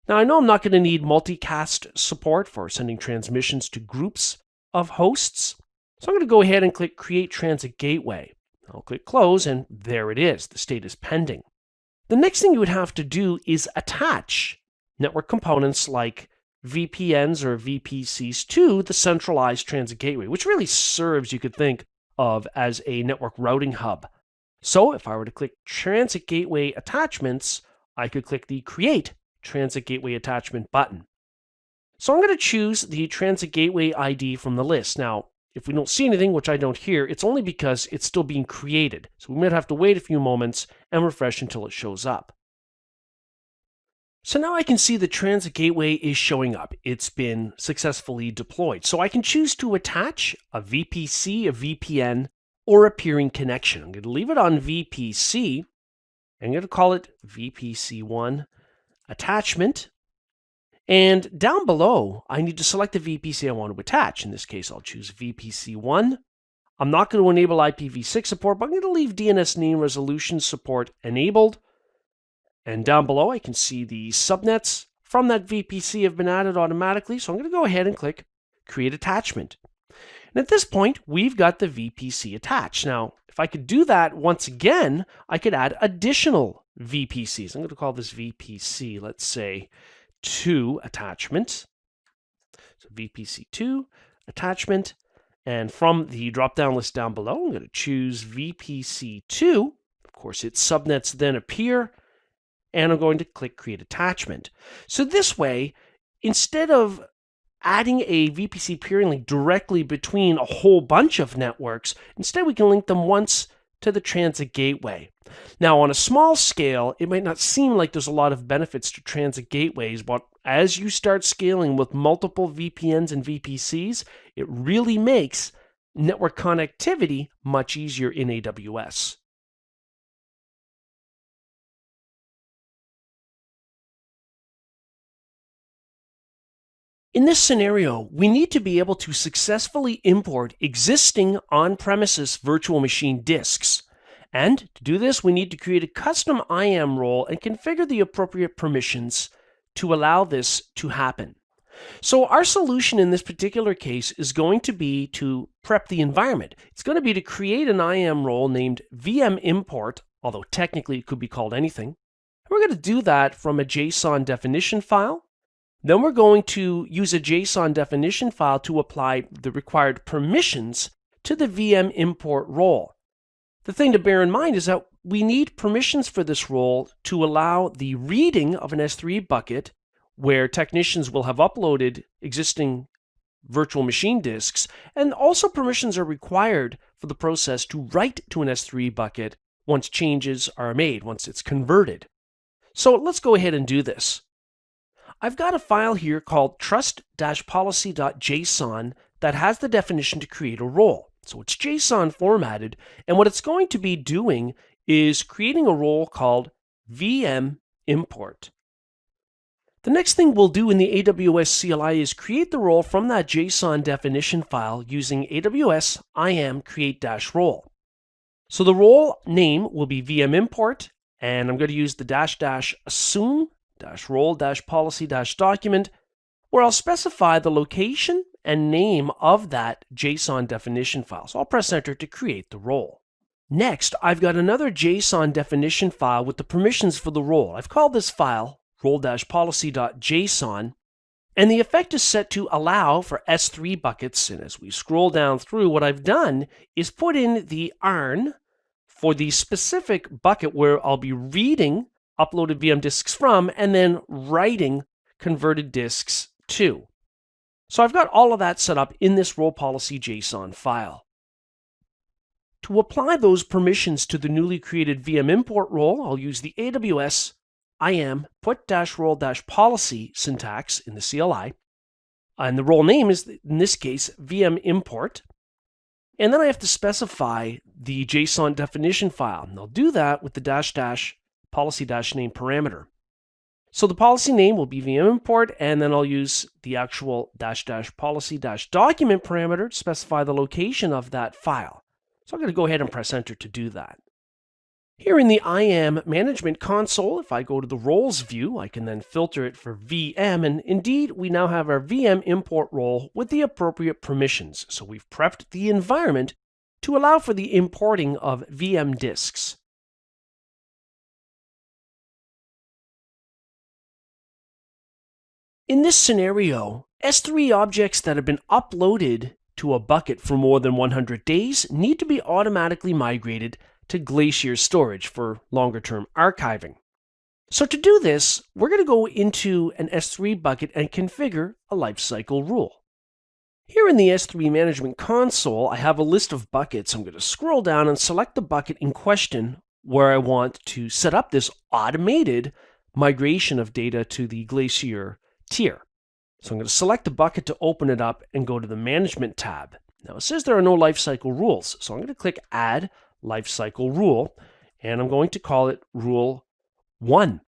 Now, I know I'm not going to need multicast support for sending transmissions to groups of hosts, so I'm going to go ahead and click Create Transit Gateway. I'll click Close, and there it is. The state is pending. The next thing you would have to do is attach network components like VPNs or VPCs to the centralized transit gateway, which really serves, you could think of, as a network routing hub. So if I were to click Transit Gateway Attachments, I could click the Create Transit Gateway Attachment button. So I'm going to choose the Transit Gateway ID from the list. Now, if we don't see anything, which I don't here, it's only because it's still being created. So we might have to wait a few moments and refresh until it shows up. So now I can see the transit gateway is showing up. It's been successfully deployed. So I can choose to attach a VPC, a VPN, or a peering connection. I'm going to leave it on VPC. I'm going to call it VPC1 attachment. And down below, I need to select the VPC I want to attach. In this case, I'll choose VPC1. I'm not going to enable IPv6 support, but I'm going to leave DNS name resolution support enabled. And down below, I can see the subnets from that VPC have been added automatically. So I'm going to go ahead and click Create Attachment. And at this point, we've got the VPC attached. Now, if I could do that once again, I could add additional VPCs. I'm going to call this VPC, let's say, 2 attachment. So VPC2, attachment, and from the drop-down list down below, I'm going to choose VPC2. Of course, its subnets then appear, and I'm going to click Create Attachment. So this way, instead of adding a VPC peering link directly between a whole bunch of networks, instead we can link them once to the transit gateway. Now, on a small scale, it might not seem like there's a lot of benefits to transit gateways, but as you start scaling with multiple VPNs and VPCs, it really makes network connectivity much easier in AWS. In this scenario, we need to be able to successfully import existing on-premises virtual machine disks. And to do this, we need to create a custom IAM role and configure the appropriate permissions to allow this to happen. So our solution in this particular case is going to be to prep the environment. It's going to be to create an IAM role named VM import, although technically it could be called anything. We're going to do that from a JSON definition file. Then we're going to use a JSON definition file to apply the required permissions to the VM import role. The thing to bear in mind is that we need permissions for this role to allow the reading of an S3 bucket where technicians will have uploaded existing virtual machine disks, and also permissions are required for the process to write to an S3 bucket once changes are made, once it's converted. So let's go ahead and do this. I've got a file here called trust-policy.json that has the definition to create a role. So it's JSON formatted, and what it's going to be doing is creating a role called VM import. The next thing we'll do in the AWS CLI is create the role from that JSON definition file using AWS IAM create-role. So the role name will be VM import, and I'm going to use the --assume -role-policy-document, where I'll specify the location and name of that JSON definition file. So I'll press enter to create the role. Next, I've got another JSON definition file with the permissions for the role. I've called this file role-policy.json, and the effect is set to allow for S3 buckets. And as we scroll down through, what I've done is put in the ARN for the specific bucket where I'll be reading uploaded VM disks from and then writing converted disks to. So I've got all of that set up in this role policy JSON file. To apply those permissions to the newly created VM import role, I'll use the AWS IAM put-role-policy syntax in the CLI. And the role name is, in this case, VM import. And then I have to specify the JSON definition file. And I'll do that with the --policy-name parameter. So the policy name will be VM import, and then I'll use the actual --policy-document parameter to specify the location of that file. So I'm going to go ahead and press enter to do that. Here in the IAM management console, if I go to the roles view, I can then filter it for VM, and indeed we now have our VM import role with the appropriate permissions. So we've prepped the environment to allow for the importing of VM disks. In this scenario, S3 objects that have been uploaded to a bucket for more than 100 days need to be automatically migrated to Glacier storage for longer-term archiving. So to do this, we're going to go into an S3 bucket and configure a lifecycle rule. Here in the S3 management console, I have a list of buckets. I'm going to scroll down and select the bucket in question where I want to set up this automated migration of data to the Glacier tier. So I'm going to select the bucket to open it up and go to the Management tab. Now it says there are no lifecycle rules, so I'm going to click Add Lifecycle Rule, and I'm going to call it Rule 1.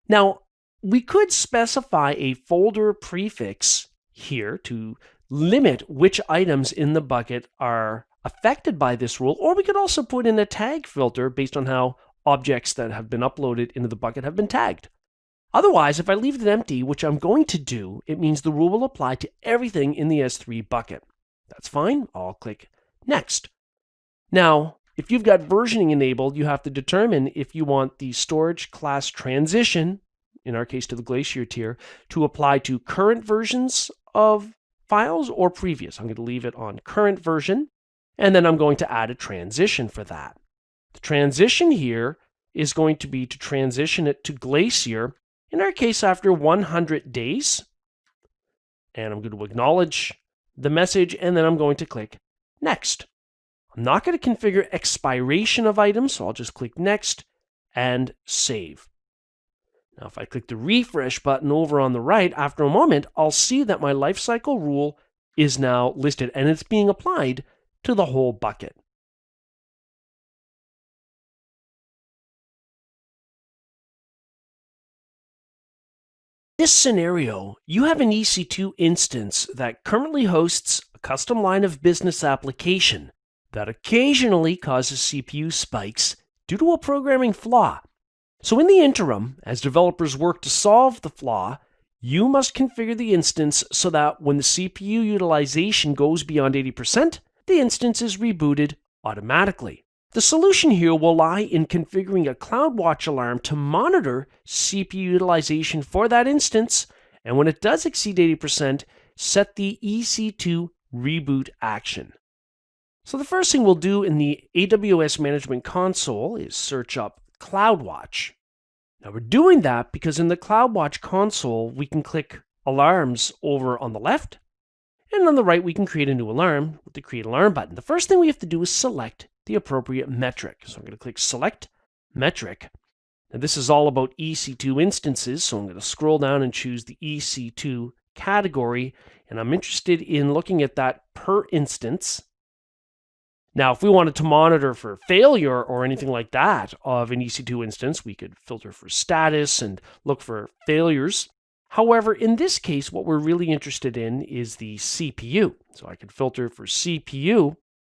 Now, we could specify a folder prefix here to limit which items in the bucket are affected by this rule, or we could also put in a tag filter based on how objects that have been uploaded into the bucket have been tagged. Otherwise, if I leave it empty, which I'm going to do, it means the rule will apply to everything in the S3 bucket. That's fine. I'll click Next. Now, if you've got versioning enabled, you have to determine if you want the storage class transition, in our case to the Glacier tier, to apply to current versions of files or previous. I'm going to leave it on current version, and then I'm going to add a transition for that. The transition here is going to be to transition it to Glacier, in our case after 100 days. And I'm going to acknowledge the message, and then I'm going to click Next. I'm not going to configure expiration of items, so I'll just click Next and Save. Now, if I click the refresh button over on the right, after a moment, I'll see that my lifecycle rule is now listed, and it's being applied to the whole bucket. In this scenario, you have an EC2 instance that currently hosts a custom line of business application that occasionally causes CPU spikes due to a programming flaw. So in the interim, as developers work to solve the flaw, you must configure the instance so that when the CPU utilization goes beyond 80%, the instance is rebooted automatically. The solution here will lie in configuring a CloudWatch alarm to monitor CPU utilization for that instance, and when it does exceed 80%, set the EC2 reboot action. So the first thing we'll do in the AWS Management Console is search up CloudWatch. Now we're doing that because in the CloudWatch console, we can click Alarms over on the left, and on the right, we can create a new alarm with the Create Alarm button. The first thing we have to do is select the appropriate metric. So I'm going to click Select Metric. Now this is all about EC2 instances, so I'm going to scroll down and choose the EC2 category, and I'm interested in looking at that per instance. Now, if we wanted to monitor for failure or anything like that of an EC2 instance, we could filter for status and look for failures. However, in this case, what we're really interested in is the CPU. So I could filter for CPU.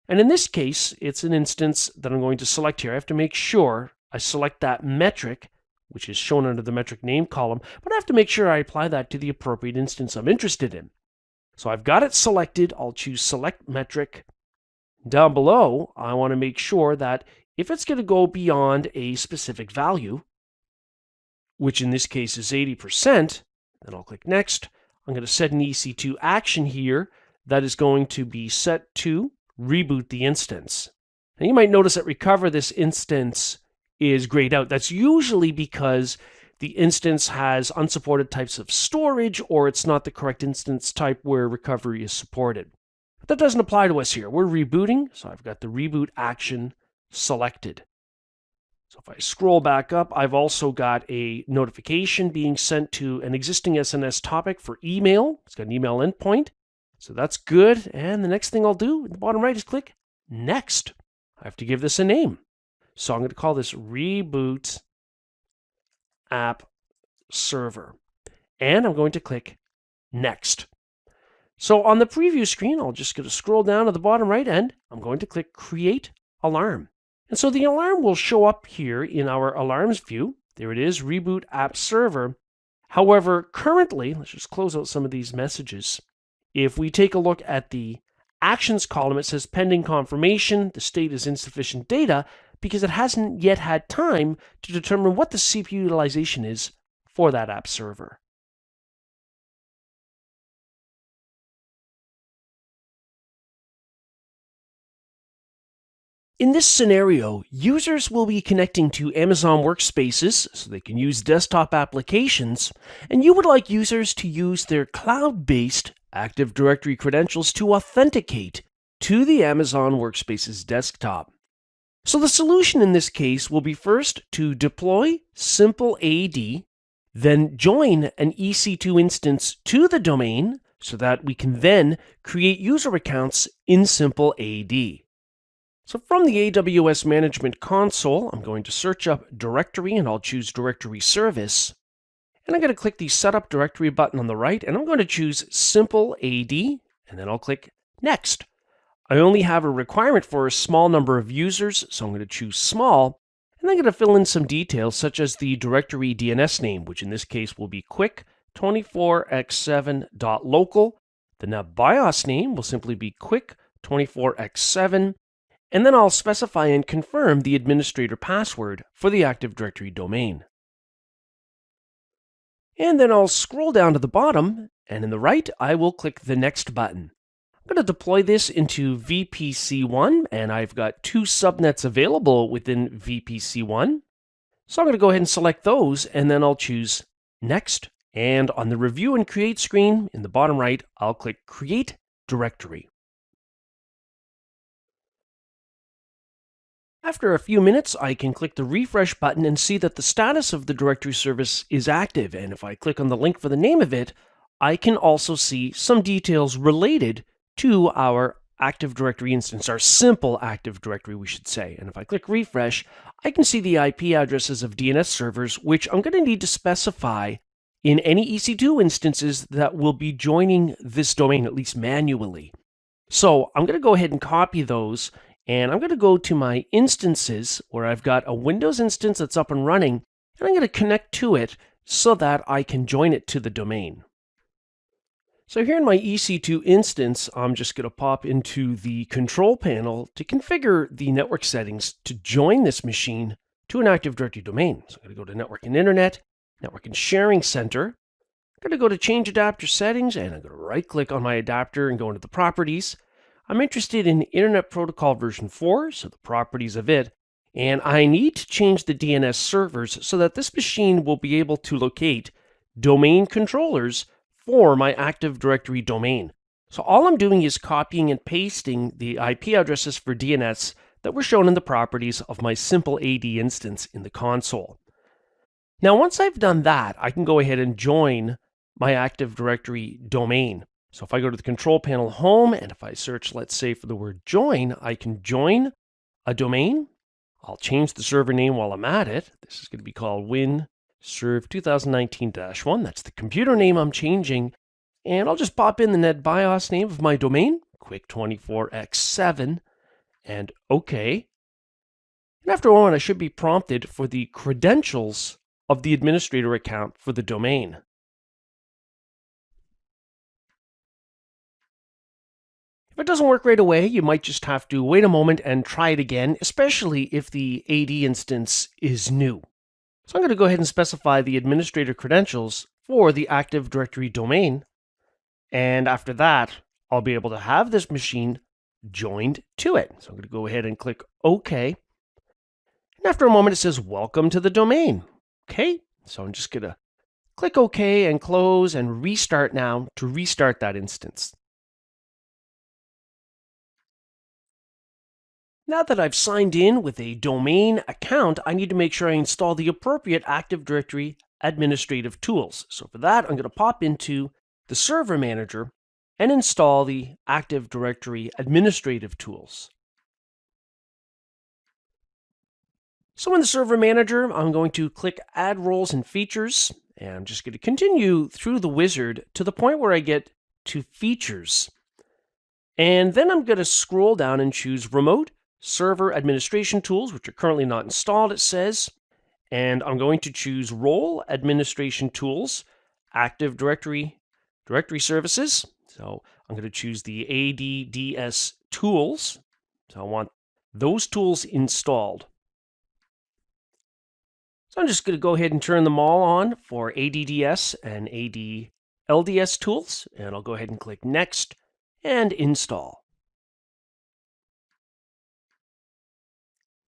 And in this case, it's an instance that I'm going to select here. I have to make sure I select that metric, which is shown under the metric name column, but I have to make sure I apply that to the appropriate instance I'm interested in. So I've got it selected. I'll choose Select Metric. Down below, I want to make sure that if it's going to go beyond a specific value, which in this case is 80%, then I'll click Next. I'm going to set an EC2 action here that is going to be set to reboot the instance. Now you might notice that Recover this instance is grayed out. That's usually because the instance has unsupported types of storage, or it's not the correct instance type where recovery is supported. But that doesn't apply to us here. We're rebooting, so I've got the reboot action selected. So if I scroll back up, I've also got a notification being sent to an existing SNS topic for email. It's got an email endpoint. So that's good. And the next thing I'll do in the bottom right is click Next. I have to give this a name. So I'm going to call this Reboot App Server. And I'm going to click Next. So on the preview screen, I'll just going to scroll down to the bottom right and I'm going to click Create Alarm. And so the alarm will show up here in our alarms view. There it is, Reboot App Server. However, currently, let's just close out some of these messages. If we take a look at the Actions column, it says pending confirmation. The state is insufficient data because it hasn't yet had time to determine what the CPU utilization is for that app server. In this scenario, users will be connecting to Amazon Workspaces so they can use desktop applications, and you would like users to use their cloud-based Active Directory credentials to authenticate to the Amazon Workspaces desktop. So the solution in this case will be first to deploy Simple AD, then join an EC2 instance to the domain so that we can then create user accounts in Simple AD. So from the AWS Management Console, I'm going to search up Directory and I'll choose Directory Service. And I'm going to click the Setup Directory button on the right and I'm going to choose Simple AD and then I'll click Next. I only have a requirement for a small number of users, so I'm going to choose Small. And I'm going to fill in some details such as the directory DNS name, which in this case will be quick24x7.local. The NetBIOS name will simply be quick24x7. And then I'll specify and confirm the administrator password for the Active Directory domain. And then I'll scroll down to the bottom And in the right, I will click the Next button. I'm going to deploy this into VPC1, and I've got 2 subnets available within VPC1. So I'm going to go ahead and select those, and then I'll choose Next. And on the Review and Create screen in the bottom right, I'll click Create Directory. After a few minutes, I can click the Refresh button and see that the status of the directory service is active. And if I click on the link for the name of it, I can also see some details related to our Active Directory instance, our simple Active Directory, we should say. And if I click Refresh, I can see the IP addresses of DNS servers, which I'm going to need to specify in any EC2 instances that will be joining this domain, at least manually. So I'm going to go ahead and copy those, and I'm going to go to my instances where I've got a Windows instance that's up and running, and I'm going to connect to it so that I can join it to the domain. So here in my EC2 instance, I'm just going to pop into the control panel to configure the network settings to join this machine to an Active Directory domain. So I'm going to go to Network and Internet, Network and Sharing Center. I'm going to go to Change Adapter Settings, and I'm going to right-click on my adapter and go into the Properties. I'm interested in Internet Protocol version 4, so the properties of it, and I need to change the DNS servers so that this machine will be able to locate domain controllers for my Active Directory domain. So all I'm doing is copying and pasting the IP addresses for DNS that were shown in the properties of my simple AD instance in the console. Now, once I've done that, I can go ahead and join my Active Directory domain. So if I go to the control panel home, and if I search, let's say, for the word join, I can join a domain. I'll change the server name while I'm at it. This is going to be called WinServe 2019-1. That's the computer name I'm changing. And I'll just pop in the NetBIOS name of my domain, Quick24x7, and OK. And after a moment, I should be prompted for the credentials of the administrator account for the domain. If it doesn't work right away, you might just have to wait a moment and try it again, especially if the AD instance is new. So I'm going to go ahead and specify the administrator credentials for the Active Directory domain. And after that, I'll be able to have this machine joined to it. So I'm going to go ahead and click OK. And after a moment, it says, Welcome to the domain. Okay, so I'm just going to click OK and close and restart now to restart that instance. Now that I've signed in with a domain account, I need to make sure I install the appropriate Active Directory administrative tools. So for that, I'm going to pop into the Server Manager and install the Active Directory administrative tools. So in the Server Manager, I'm going to click Add Roles and Features, and I'm just going to continue through the wizard to the point where I get to Features. And then I'm going to scroll down and choose Remote Server Administration Tools, which are currently not installed, it says. And I'm going to choose Role Administration Tools, Active Directory Services. So I'm going to choose the ADDS tools. So I want those tools installed. So I'm just going to go ahead and turn them all on for ADDS and ADLDS tools. And I'll go ahead and click Next and Install.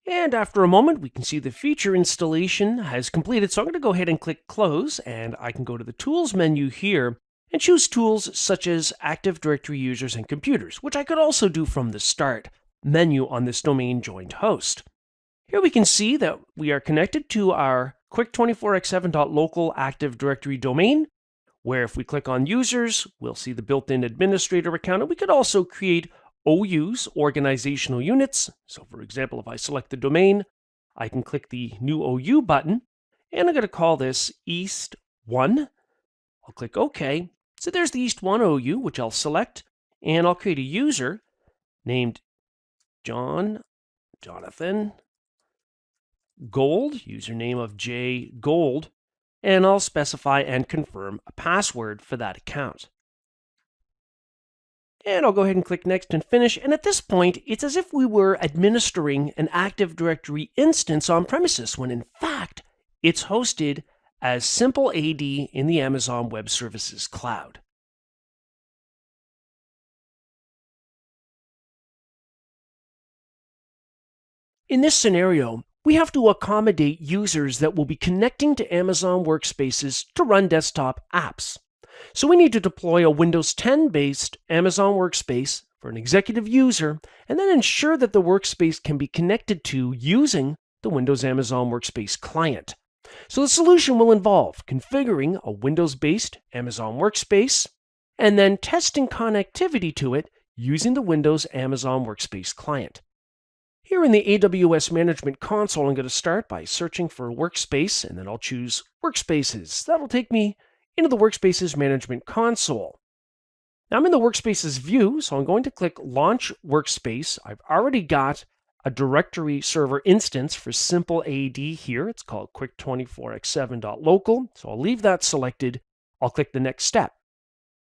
And after a moment, we can see the feature installation has completed. So I'm going to go ahead and click Close, and I can go to the Tools menu here and choose tools such as Active Directory Users and Computers, which I could also do from the Start menu on this domain joined host. Here we can see that we are connected to our Quick24x7.local Active Directory domain, where if we click on Users, we'll see the built-in administrator account, and we could also create OUs, organizational units. So for example, if I select the domain, I can click the new OU button, and I'm going to call this East 1. I'll click OK. So there's the East 1 OU, which I'll select, and I'll create a user named Jonathan Gold, username of J Gold, and I'll specify and confirm a password for that account. And I'll go ahead and click Next and Finish. And at this point, it's as if we were administering an Active Directory instance on premises, when in fact, it's hosted as simple AD in the Amazon Web Services cloud. In this scenario, we have to accommodate users that will be connecting to Amazon workspaces to run desktop apps. So we need to deploy a Windows 10-based Amazon workspace for an executive user, and then ensure that the workspace can be connected to using the Windows Amazon Workspace client. So the solution will involve configuring a Windows-based Amazon workspace, and then testing connectivity to it using the Windows Amazon Workspace client. Here in the AWS Management Console, I'm going to start by searching for Workspace, and then I'll choose Workspaces. That'll take me into the Workspaces Management Console. Now I'm in the Workspaces view, so I'm going to click Launch Workspace. I've already got a directory server instance for simple AD here. It's called quick24x7.local, so I'll leave that selected. I'll click the next step.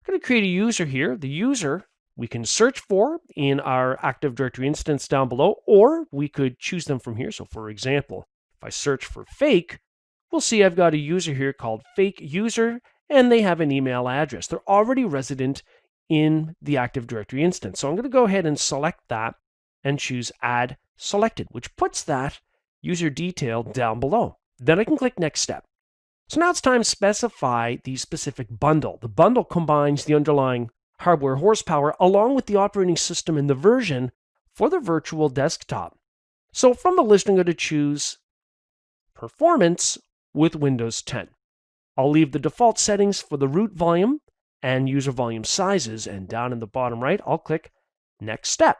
I'm going to create a user here. The user we can search for in our Active Directory instance down below, or we could choose them from here. So for example, if I search for fake, we'll see I've got a user here called fake user, and they have an email address. They're already resident in the Active Directory instance. So I'm going to go ahead and select that and choose Add Selected, which puts that user detail down below. Then I can click Next Step. So now it's time to specify the specific bundle. The bundle combines the underlying hardware horsepower along with the operating system and the version for the virtual desktop. So from the list, I'm going to choose Performance with Windows 10. I'll leave the default settings for the root volume and user volume sizes, and down in the bottom right, I'll click Next Step.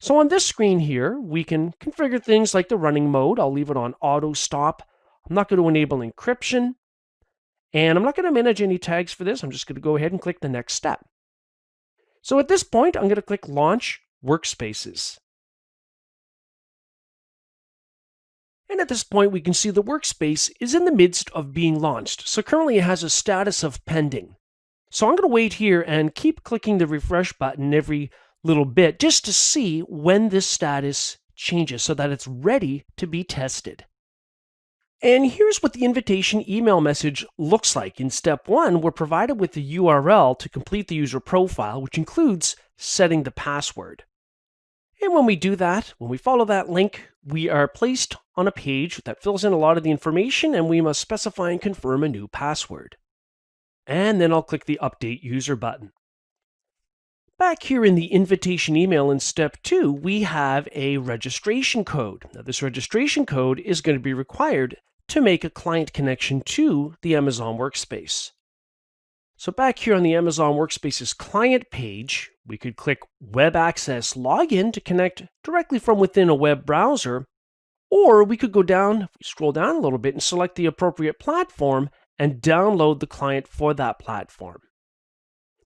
So on this screen here, we can configure things like the running mode. I'll leave it on auto stop. I'm not going to enable encryption, and I'm not going to manage any tags for this. I'm just going to go ahead and click the next step. So at this point, I'm going to click Launch Workspaces. And at this point, we can see the workspace is in the midst of being launched. So currently it has a status of pending. So I'm going to wait here and keep clicking the refresh button every little bit just to see when this status changes so that it's ready to be tested. And here's what the invitation email message looks like. In step 1, we're provided with the URL to complete the user profile, which includes setting the password. And when we do that, when we follow that link, we are placed on a page that fills in a lot of the information, and we must specify and confirm a new password. And then I'll click the Update User button. Back here in the invitation email in step 2, we have a registration code. Now, this registration code is going to be required to make a client connection to the Amazon Workspace. So back here on the Amazon Workspace's client page, we could click Web Access Login to connect directly from within a web browser, or we could go down, if we scroll down a little bit, and select the appropriate platform and download the client for that platform.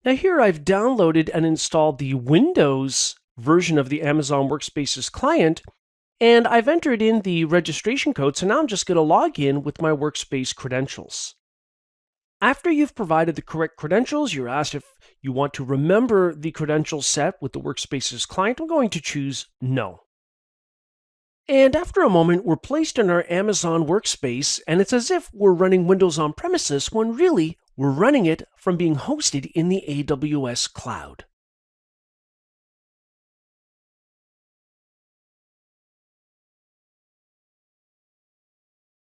Now here I've downloaded and installed the Windows version of the Amazon Workspace's client, and I've entered in the registration code, so now I'm just going to log in with my Workspace credentials. After you've provided the correct credentials, you're asked if you want to remember the credentials set with the Workspace's client. I'm going to choose No. And after a moment, we're placed in our Amazon Workspace, and it's as if we're running Windows on premises when really we're running it from being hosted in the AWS cloud.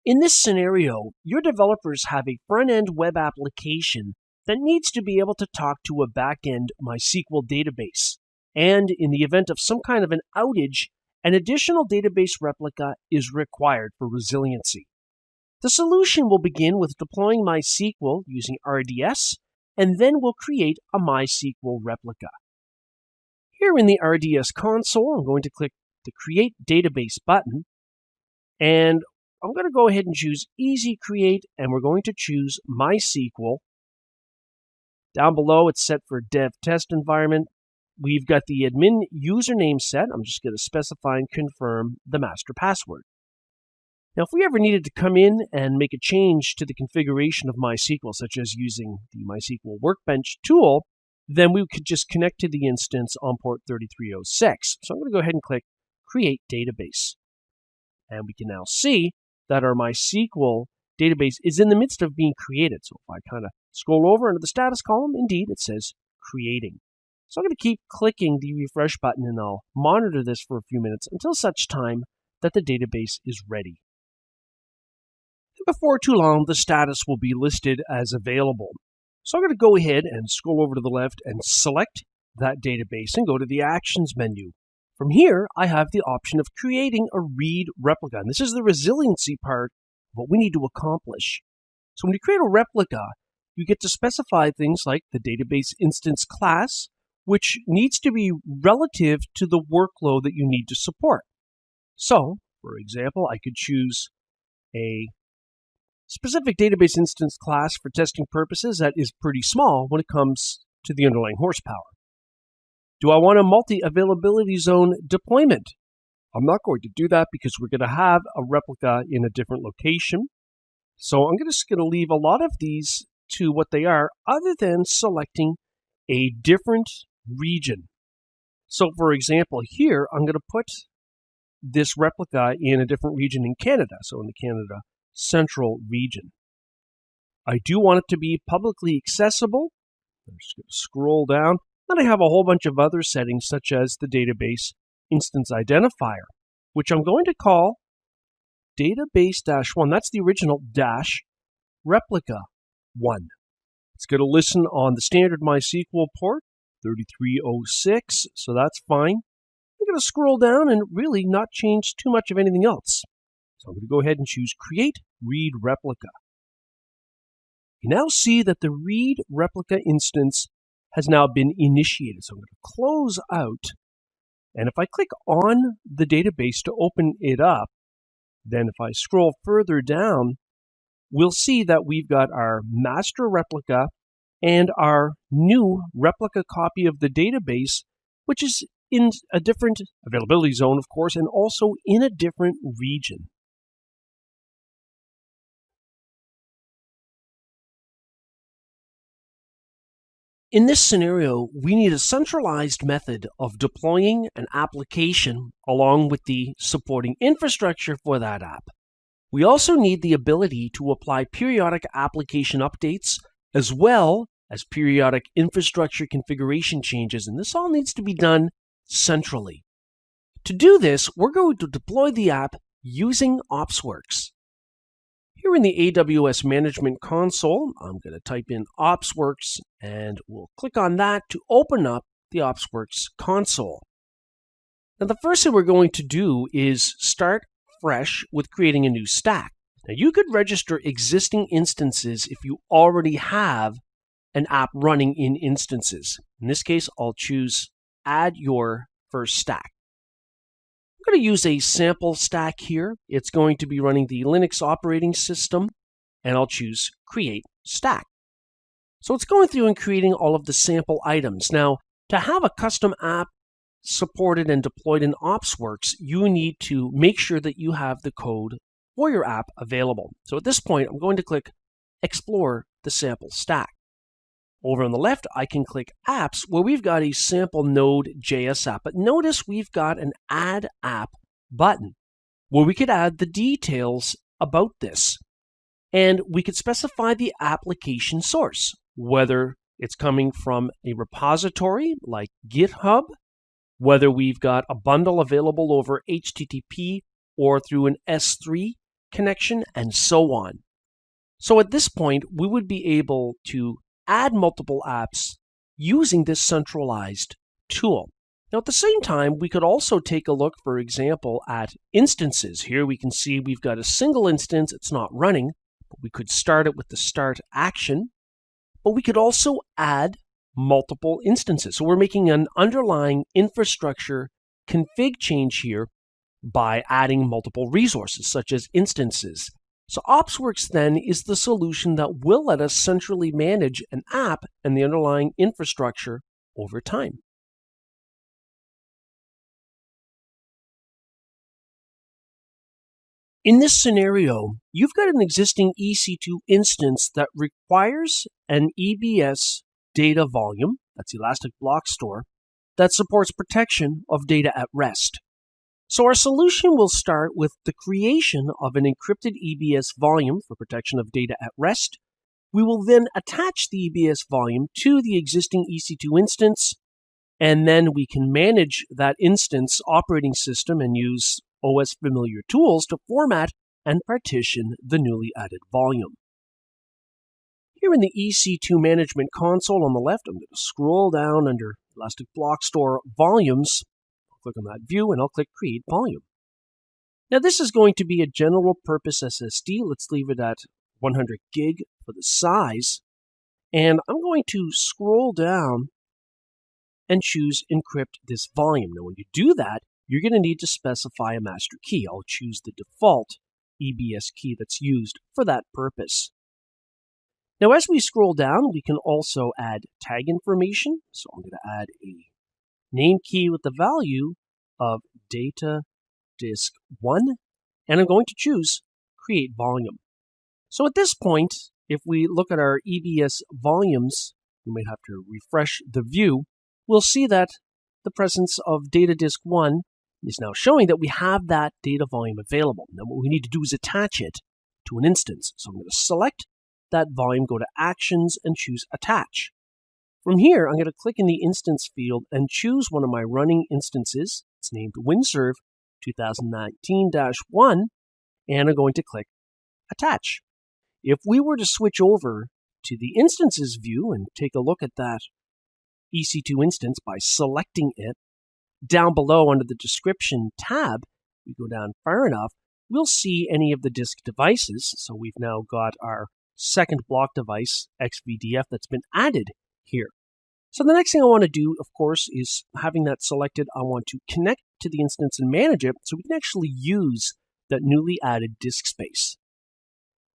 In this scenario, your developers have a front-end web application that needs to be able to talk to a back-end MySQL database. And in the event of some kind of an outage, an additional database replica is required for resiliency. The solution will begin with deploying MySQL using RDS, and then we'll create a MySQL replica. Here in the RDS console, I'm going to click the Create Database button, and I'm going to go ahead and choose Easy Create, and we're going to choose MySQL. Down below, it's set for Dev Test Environment. We've got the admin username set. I'm just going to specify and confirm the master password. Now, if we ever needed to come in and make a change to the configuration of MySQL, such as using the MySQL Workbench tool, then we could just connect to the instance on port 3306. So I'm going to go ahead and click Create Database. And we can now see that our MySQL database is in the midst of being created. So if I kind of scroll over into the status column, indeed, it says creating. So I'm going to keep clicking the refresh button, and I'll monitor this for a few minutes until such time that the database is ready. Before too long, the status will be listed as available. So I'm going to go ahead and scroll over to the left and select that database and go to the Actions menu. From here, I have the option of creating a read replica. And this is the resiliency part of what we need to accomplish. So when you create a replica, you get to specify things like the database instance class, which needs to be relative to the workload that you need to support. So, for example, I could choose a specific database instance class for testing purposes that is pretty small when it comes to the underlying horsepower. Do I want a multi-availability zone deployment? I'm not going to do that because we're going to have a replica in a different location. So I'm just going to leave a lot of these to what they are, other than selecting a different region. So for example, here I'm going to put this replica in a different region in Canada, so in the Canada Central region. I do want it to be publicly accessible. I'm just going to scroll down. Then I have a whole bunch of other settings, such as the database instance identifier, which I'm going to call database-1. That's the original dash replica 1. It's going to listen on the standard MySQL port, 3306, so that's fine. I'm going to scroll down and really not change too much of anything else. So I'm going to go ahead and choose Create Read Replica. You now see that the read replica instance has now been initiated. So I'm going to close out, and if I click on the database to open it up, then if I scroll further down, we'll see that we've got our master replica and our new replica copy of the database, which is in a different availability zone, of course, and also in a different region. In this scenario, we need a centralized method of deploying an application along with the supporting infrastructure for that app. We also need the ability to apply periodic application updates as well as periodic infrastructure configuration changes, and this all needs to be done centrally. To do this, we're going to deploy the app using OpsWorks. Here in the AWS Management Console, I'm going to type in OpsWorks, and we'll click on that to open up the OpsWorks console. Now, the first thing we're going to do is start fresh with creating a new stack. Now, you could register existing instances if you already have an app running in instances. In this case, I'll choose Add Your First Stack. I'm going to use a sample stack here. It's going to be running the Linux operating system, and I'll choose Create Stack. So it's going through and creating all of the sample items. Now, to have a custom app supported and deployed in OpsWorks, you need to make sure that you have the code for your app available. So at this point, I'm going to click Explore the Sample Stack. Over on the left, I can click Apps, where we've got a sample Node.js app. But notice we've got an Add App button, where we could add the details about this. And we could specify the application source, whether it's coming from a repository like GitHub, whether we've got a bundle available over HTTP or through an S3 connection, and so on. So at this point, we would be able to add multiple apps using this centralized tool. Now, at the same time, we could also take a look, for example, at instances. Here we can see we've got a single instance. It's not running, but we could start it with the start action. But we could also add multiple instances. So we're making an underlying infrastructure config change here by adding multiple resources, such as instances. So OpsWorks then is the solution that will let us centrally manage an app and the underlying infrastructure over time. In this scenario, you've got an existing EC2 instance that requires an EBS data volume, that's Elastic Block Store, that supports protection of data at rest. So our solution will start with the creation of an encrypted EBS volume for protection of data at rest. We will then attach the EBS volume to the existing EC2 instance, and then we can manage that instance operating system and use OS familiar tools to format and partition the newly added volume. Here in the EC2 Management Console on the left, I'm going to scroll down under Elastic Block Store Volumes. I'll click on that view and I'll click Create Volume. Now this is going to be a general purpose SSD. Let's leave it at 100 gig for the size. And I'm going to scroll down and choose Encrypt this volume. Now when you do that, you're going to need to specify a master key. I'll choose the default EBS key that's used for that purpose. Now as we scroll down, we can also add tag information. So I'm going to add a name key with the value of data disk 1, and I'm going to choose Create Volume. So at this point, if we look at our EBS volumes, we might have to refresh the view, we'll see that the presence of data disk 1 is now showing that we have that data volume available. Now what we need to do is attach it to an instance. So I'm going to select that volume, go to Actions, and choose Attach. From here, I'm going to click in the Instance field and choose one of my running instances. It's named WinServe 2019-1, and I'm going to click Attach. If we were to switch over to the Instances view and take a look at that EC2 instance by selecting it, down below under the Description tab, we go down far enough, we'll see any of the disk devices. So we've now got our second block device, XVDF, that's been added here. So the next thing I want to do, of course, is having that selected, I want to connect to the instance and manage it so we can actually use that newly added disk space.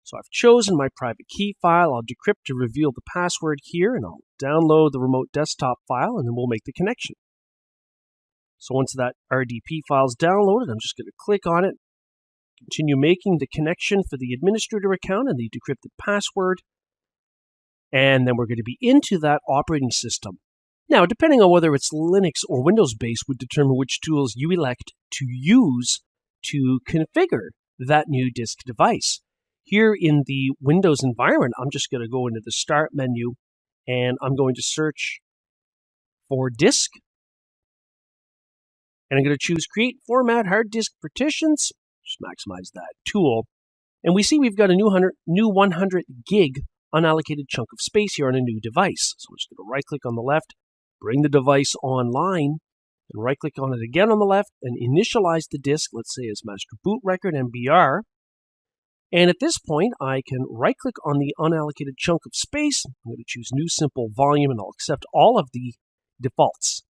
So I've chosen my private key file. I'll decrypt to reveal the password here, and I'll download the remote desktop file, and then we'll make the connection. So once that RDP file is downloaded, I'm just going to click on it, continue making the connection for the administrator account and the decrypted password, and then we're going to be into that operating system. Now, depending on whether it's Linux or Windows-based would determine which tools you elect to use to configure that new disk device. Here in the Windows environment, I'm just going to go into the Start menu, and I'm going to search for disk. And I'm going to choose Create Format Hard Disk Partitions. Just maximize that tool. And we see we've got a new 100 gig unallocated chunk of space here on a new device. So we're just going to right-click on the left, bring the device online, and right-click on it again on the left, and initialize the disk, let's say as master boot record, MBR. And at this point, I can right-click on the unallocated chunk of space. I'm going to choose New Simple Volume, and I'll accept all of the defaults.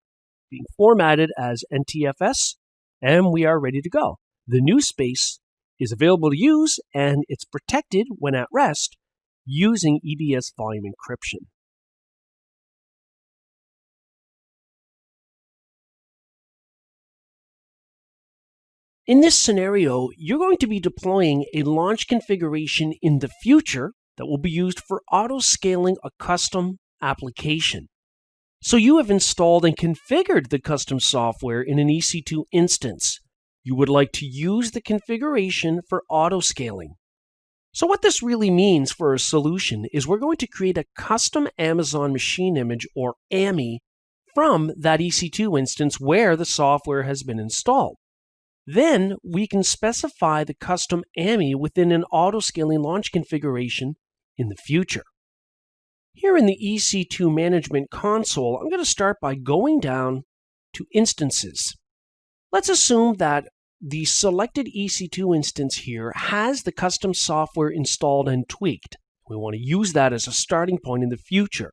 Being formatted as NTFS, and we are ready to go. The new space is available to use, and it's protected when at rest using EBS volume encryption. In this scenario, you're going to be deploying a launch configuration in the future that will be used for auto-scaling a custom application. So you have installed and configured the custom software in an EC2 instance. You would like to use the configuration for auto-scaling. So what this really means for a solution is we're going to create a custom Amazon machine image, or AMI, from that EC2 instance where the software has been installed. Then we can specify the custom AMI within an auto-scaling launch configuration in the future. Here in the EC2 Management Console, I'm going to start by going down to Instances. Let's assume that the selected EC2 instance here has the custom software installed and tweaked. We want to use that as a starting point in the future.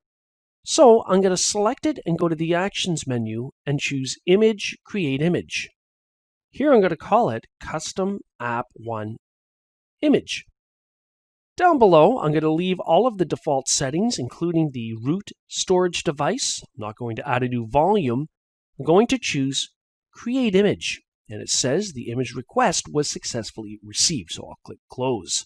So I'm going to select it and go to the Actions menu and choose Image, Create Image. Here I'm going to call it Custom App 1 Image. Down below, I'm going to leave all of the default settings, including the root storage device. I'm not going to add a new volume. I'm going to choose Create Image. And it says the image request was successfully received. So I'll click Close.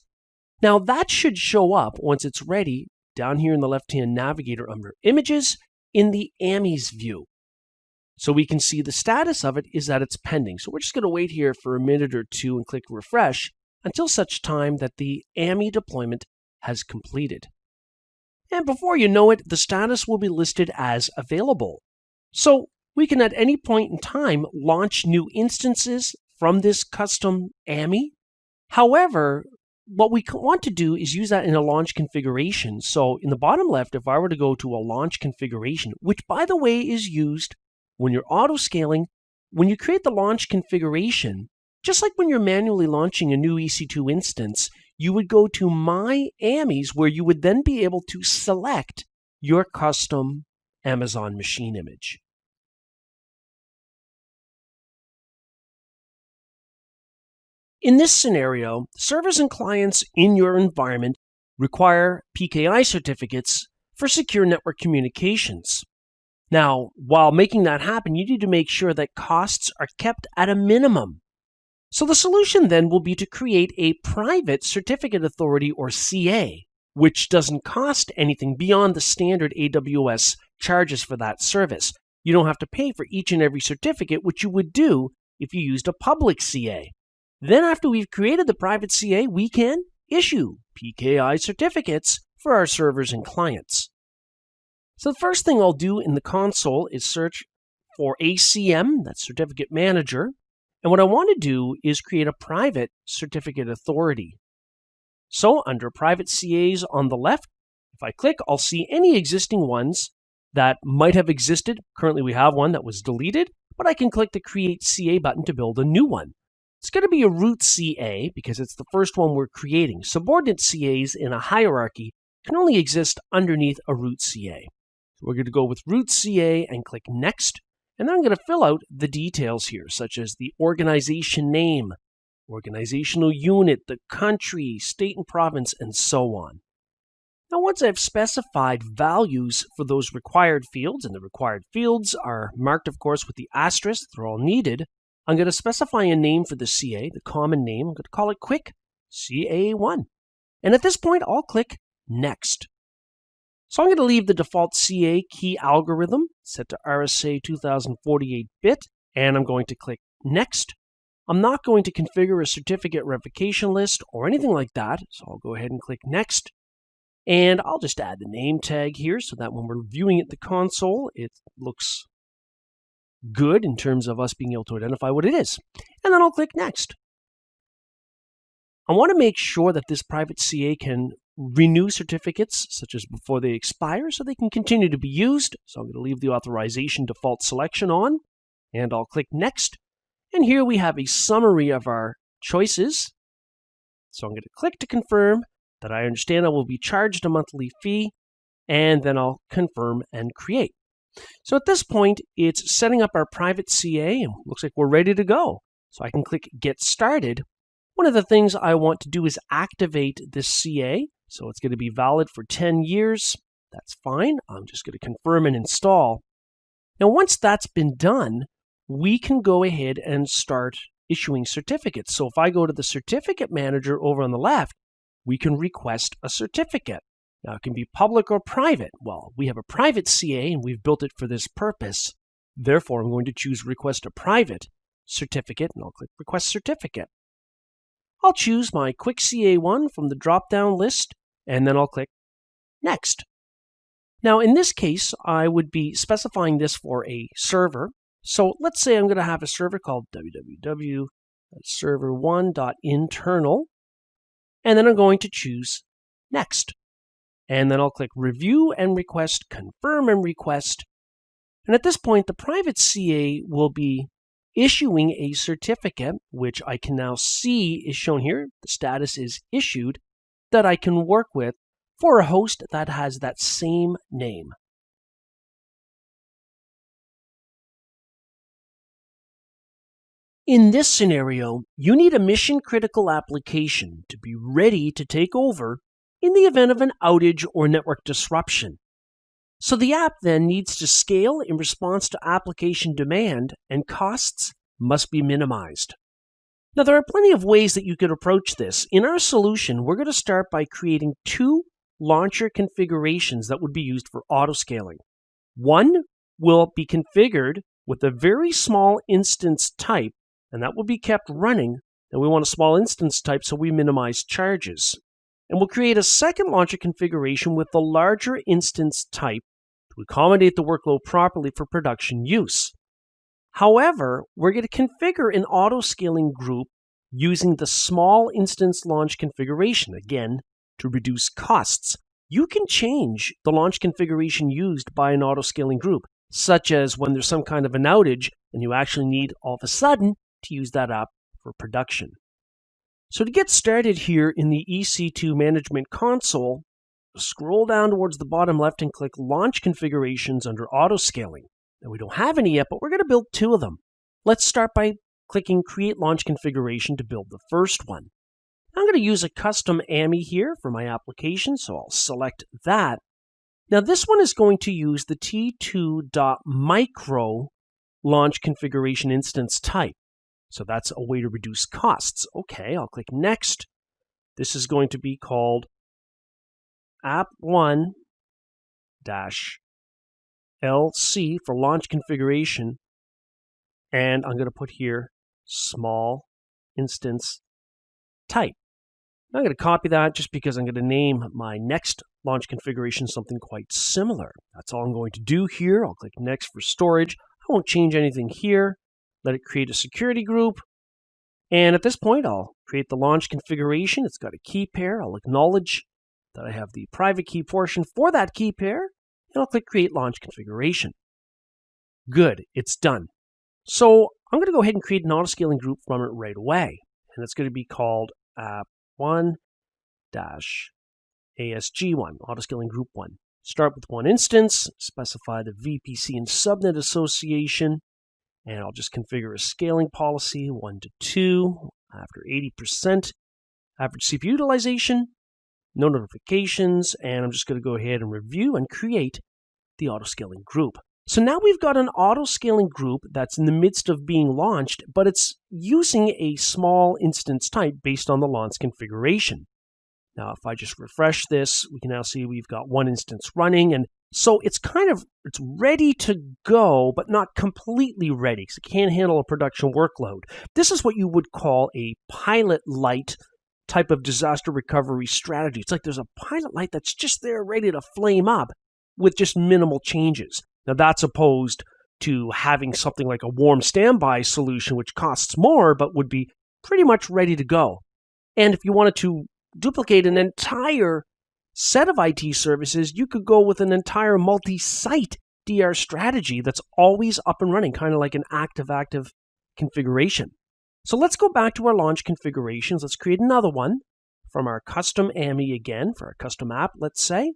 Now that should show up once it's ready down here in the left-hand navigator under Images in the AMIs view. So we can see the status of it is that it's pending. So we're just going to wait here for a minute or two and click Refresh until such time that the AMI deployment has completed. And before you know it, the status will be listed as available. So we can at any point in time launch new instances from this custom AMI. However, what we want to do is use that in a launch configuration. So in the bottom left, if I were to go to a launch configuration, which by the way is used when you're auto-scaling, when you create the launch configuration, just like when you're manually launching a new EC2 instance, you would go to My AMIs, where you would then be able to select your custom Amazon machine image. In this scenario, servers and clients in your environment require PKI certificates for secure network communications. Now, while making that happen, you need to make sure that costs are kept at a minimum. So the solution then will be to create a private certificate authority, or CA, which doesn't cost anything beyond the standard AWS charges for that service. You don't have to pay for each and every certificate, which you would do if you used a public CA. Then after we've created the private CA, we can issue PKI certificates for our servers and clients. So the first thing I'll do in the console is search for ACM, that's Certificate Manager. And what I want to do is create a private certificate authority. So under private CAs on the left, if I click, I'll see any existing ones that might have existed. Currently we have one that was deleted, but I can click the Create CA button to build a new one. It's going to be a root CA because it's the first one we're creating. Subordinate CAs in a hierarchy can only exist underneath a root CA. So we're going to go with root CA and click Next. And then I'm going to fill out the details here, such as the organization name, organizational unit, the country, state and province, and so on. Now, once I've specified values for those required fields, and the required fields are marked, of course, with the asterisk, they're all needed, I'm going to specify a name for the CA, the common name. I'm going to call it Quick CA1. And at this point, I'll click Next. So I'm going to leave the default CA key algorithm set to RSA 2048-bit, and I'm going to click Next. I'm not going to configure a certificate revocation list or anything like that, so I'll go ahead and click Next. And I'll just add the name tag here so that when we're viewing it in the console, it looks good in terms of us being able to identify what it is. And then I'll click Next. I want to make sure that this private CA can renew certificates, such as before they expire, so they can continue to be used. So I'm going to leave the authorization default selection on, and I'll click Next. And here we have a summary of our choices. So I'm going to click to confirm that I understand I will be charged a monthly fee, and then I'll confirm and create. So at this point, it's setting up our private CA, and looks like we're ready to go. So I can click Get Started. One of the things I want to do is activate this CA. So it's going to be valid for 10 years. That's fine. I'm just going to confirm and install. Now, once that's been done, we can go ahead and start issuing certificates. So if I go to the Certificate Manager over on the left, we can request a certificate. Now, it can be public or private. Well, we have a private CA, and we've built it for this purpose. Therefore, I'm going to choose Request a Private Certificate, and I'll click Request Certificate. I'll choose my Quick CA1 from the drop-down list, and then I'll click Next. Now, in this case, I would be specifying this for a server. So let's say I'm going to have a server called www.server1.internal, and then I'm going to choose Next. And then I'll click Review and Request, Confirm and Request. And at this point, the private CA will be issuing a certificate, which I can now see is shown here. The status is issued, that I can work with for a host that has that same name. In this scenario, you need a mission-critical application to be ready to take over in the event of an outage or network disruption. So the app then needs to scale in response to application demand, and costs must be minimized. Now, there are plenty of ways that you could approach this. In our solution, we're going to start by creating two launcher configurations that would be used for auto-scaling. One will be configured with a very small instance type, and that will be kept running. And we want a small instance type so we minimize charges. And we'll create a second launcher configuration with the larger instance type to accommodate the workload properly for production use. However, we're going to configure an auto-scaling group using the small instance launch configuration, again, to reduce costs. You can change the launch configuration used by an auto-scaling group, such as when there's some kind of an outage and you actually need all of a sudden to use that app for production. So to get started here in the EC2 Management Console, scroll down towards the bottom left and click Launch Configurations under Auto-Scaling. Now we don't have any yet, but we're going to build two of them. Let's start by clicking Create Launch Configuration to build the first one. I'm going to use a custom AMI here for my application, so I'll select that. Now this one is going to use the T2.micro launch configuration instance type. So that's a way to reduce costs. Okay, I'll click Next. This is going to be called app1-LC for launch configuration. And I'm going to put here small instance type. I'm going to copy that just because I'm going to name my next launch configuration something quite similar. That's all I'm going to do here. I'll click Next for storage. I won't change anything here. Let it create a security group. And at this point, I'll create the launch configuration. It's got a key pair. I'll acknowledge that I have the private key portion for that key pair. And I'll click Create Launch Configuration. Good, it's done. So I'm going to go ahead and create an auto-scaling group from it right away. And it's going to be called app1-ASG1, auto-scaling group 1. Start with one instance, specify the VPC and subnet association, and I'll just configure a scaling policy 1 to 2 after 80% average CPU utilization, no notifications, and I'm just going to go ahead and review and create the auto-scaling group. So now we've got an auto-scaling group that's in the midst of being launched, but it's using a small instance type based on the launch configuration. Now, if I just refresh this, we can now see we've got one instance running, and so it's ready to go, but not completely ready, because it can't handle a production workload. This is what you would call a pilot light type of disaster recovery strategy. It's like there's a pilot light that's just there ready to flame up with just minimal changes. Now, that's opposed to having something like a warm standby solution, which costs more, but would be pretty much ready to go. And if you wanted to duplicate an entire set of IT services, you could go with an entire multi-site DR strategy that's always up and running, kind of like an active-active configuration. So let's go back to our launch configurations. Let's create another one from our custom AMI again for our custom app, let's say.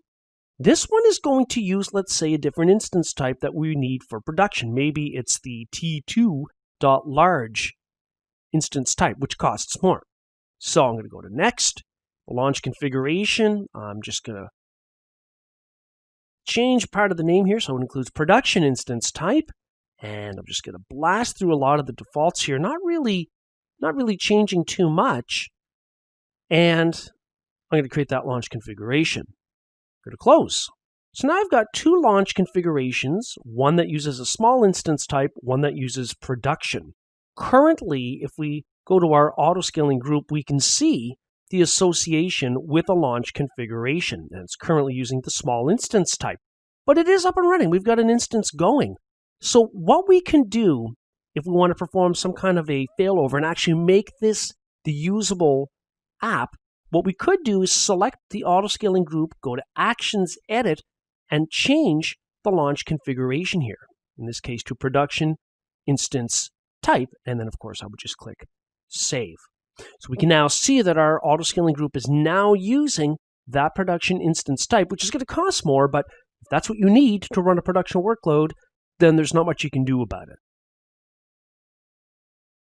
This one is going to use, let's say, a different instance type that we need for production. Maybe it's the T2.large instance type, which costs more. So I'm going to go to Next, launch configuration. I'm just going to change part of the name here so it includes production instance type. And I'm just going to blast through a lot of the defaults here, not really changing too much. And I'm going to create that launch configuration. Go to Close. So now I've got two launch configurations, one that uses a small instance type, one that uses production. Currently, if we go to our auto-scaling group, we can see the association with a launch configuration, and it's currently using the small instance type. But it is up and running. We've got an instance going. So what we can do if we want to perform some kind of a failover and actually make this the usable app, what we could do is select the auto-scaling group, go to Actions, Edit, and change the launch configuration here. In this case, to production instance type, and then, of course, I would just click Save. So we can now see that our auto-scaling group is now using that production instance type, which is going to cost more, but if that's what you need to run a production workload, then there's not much you can do about it.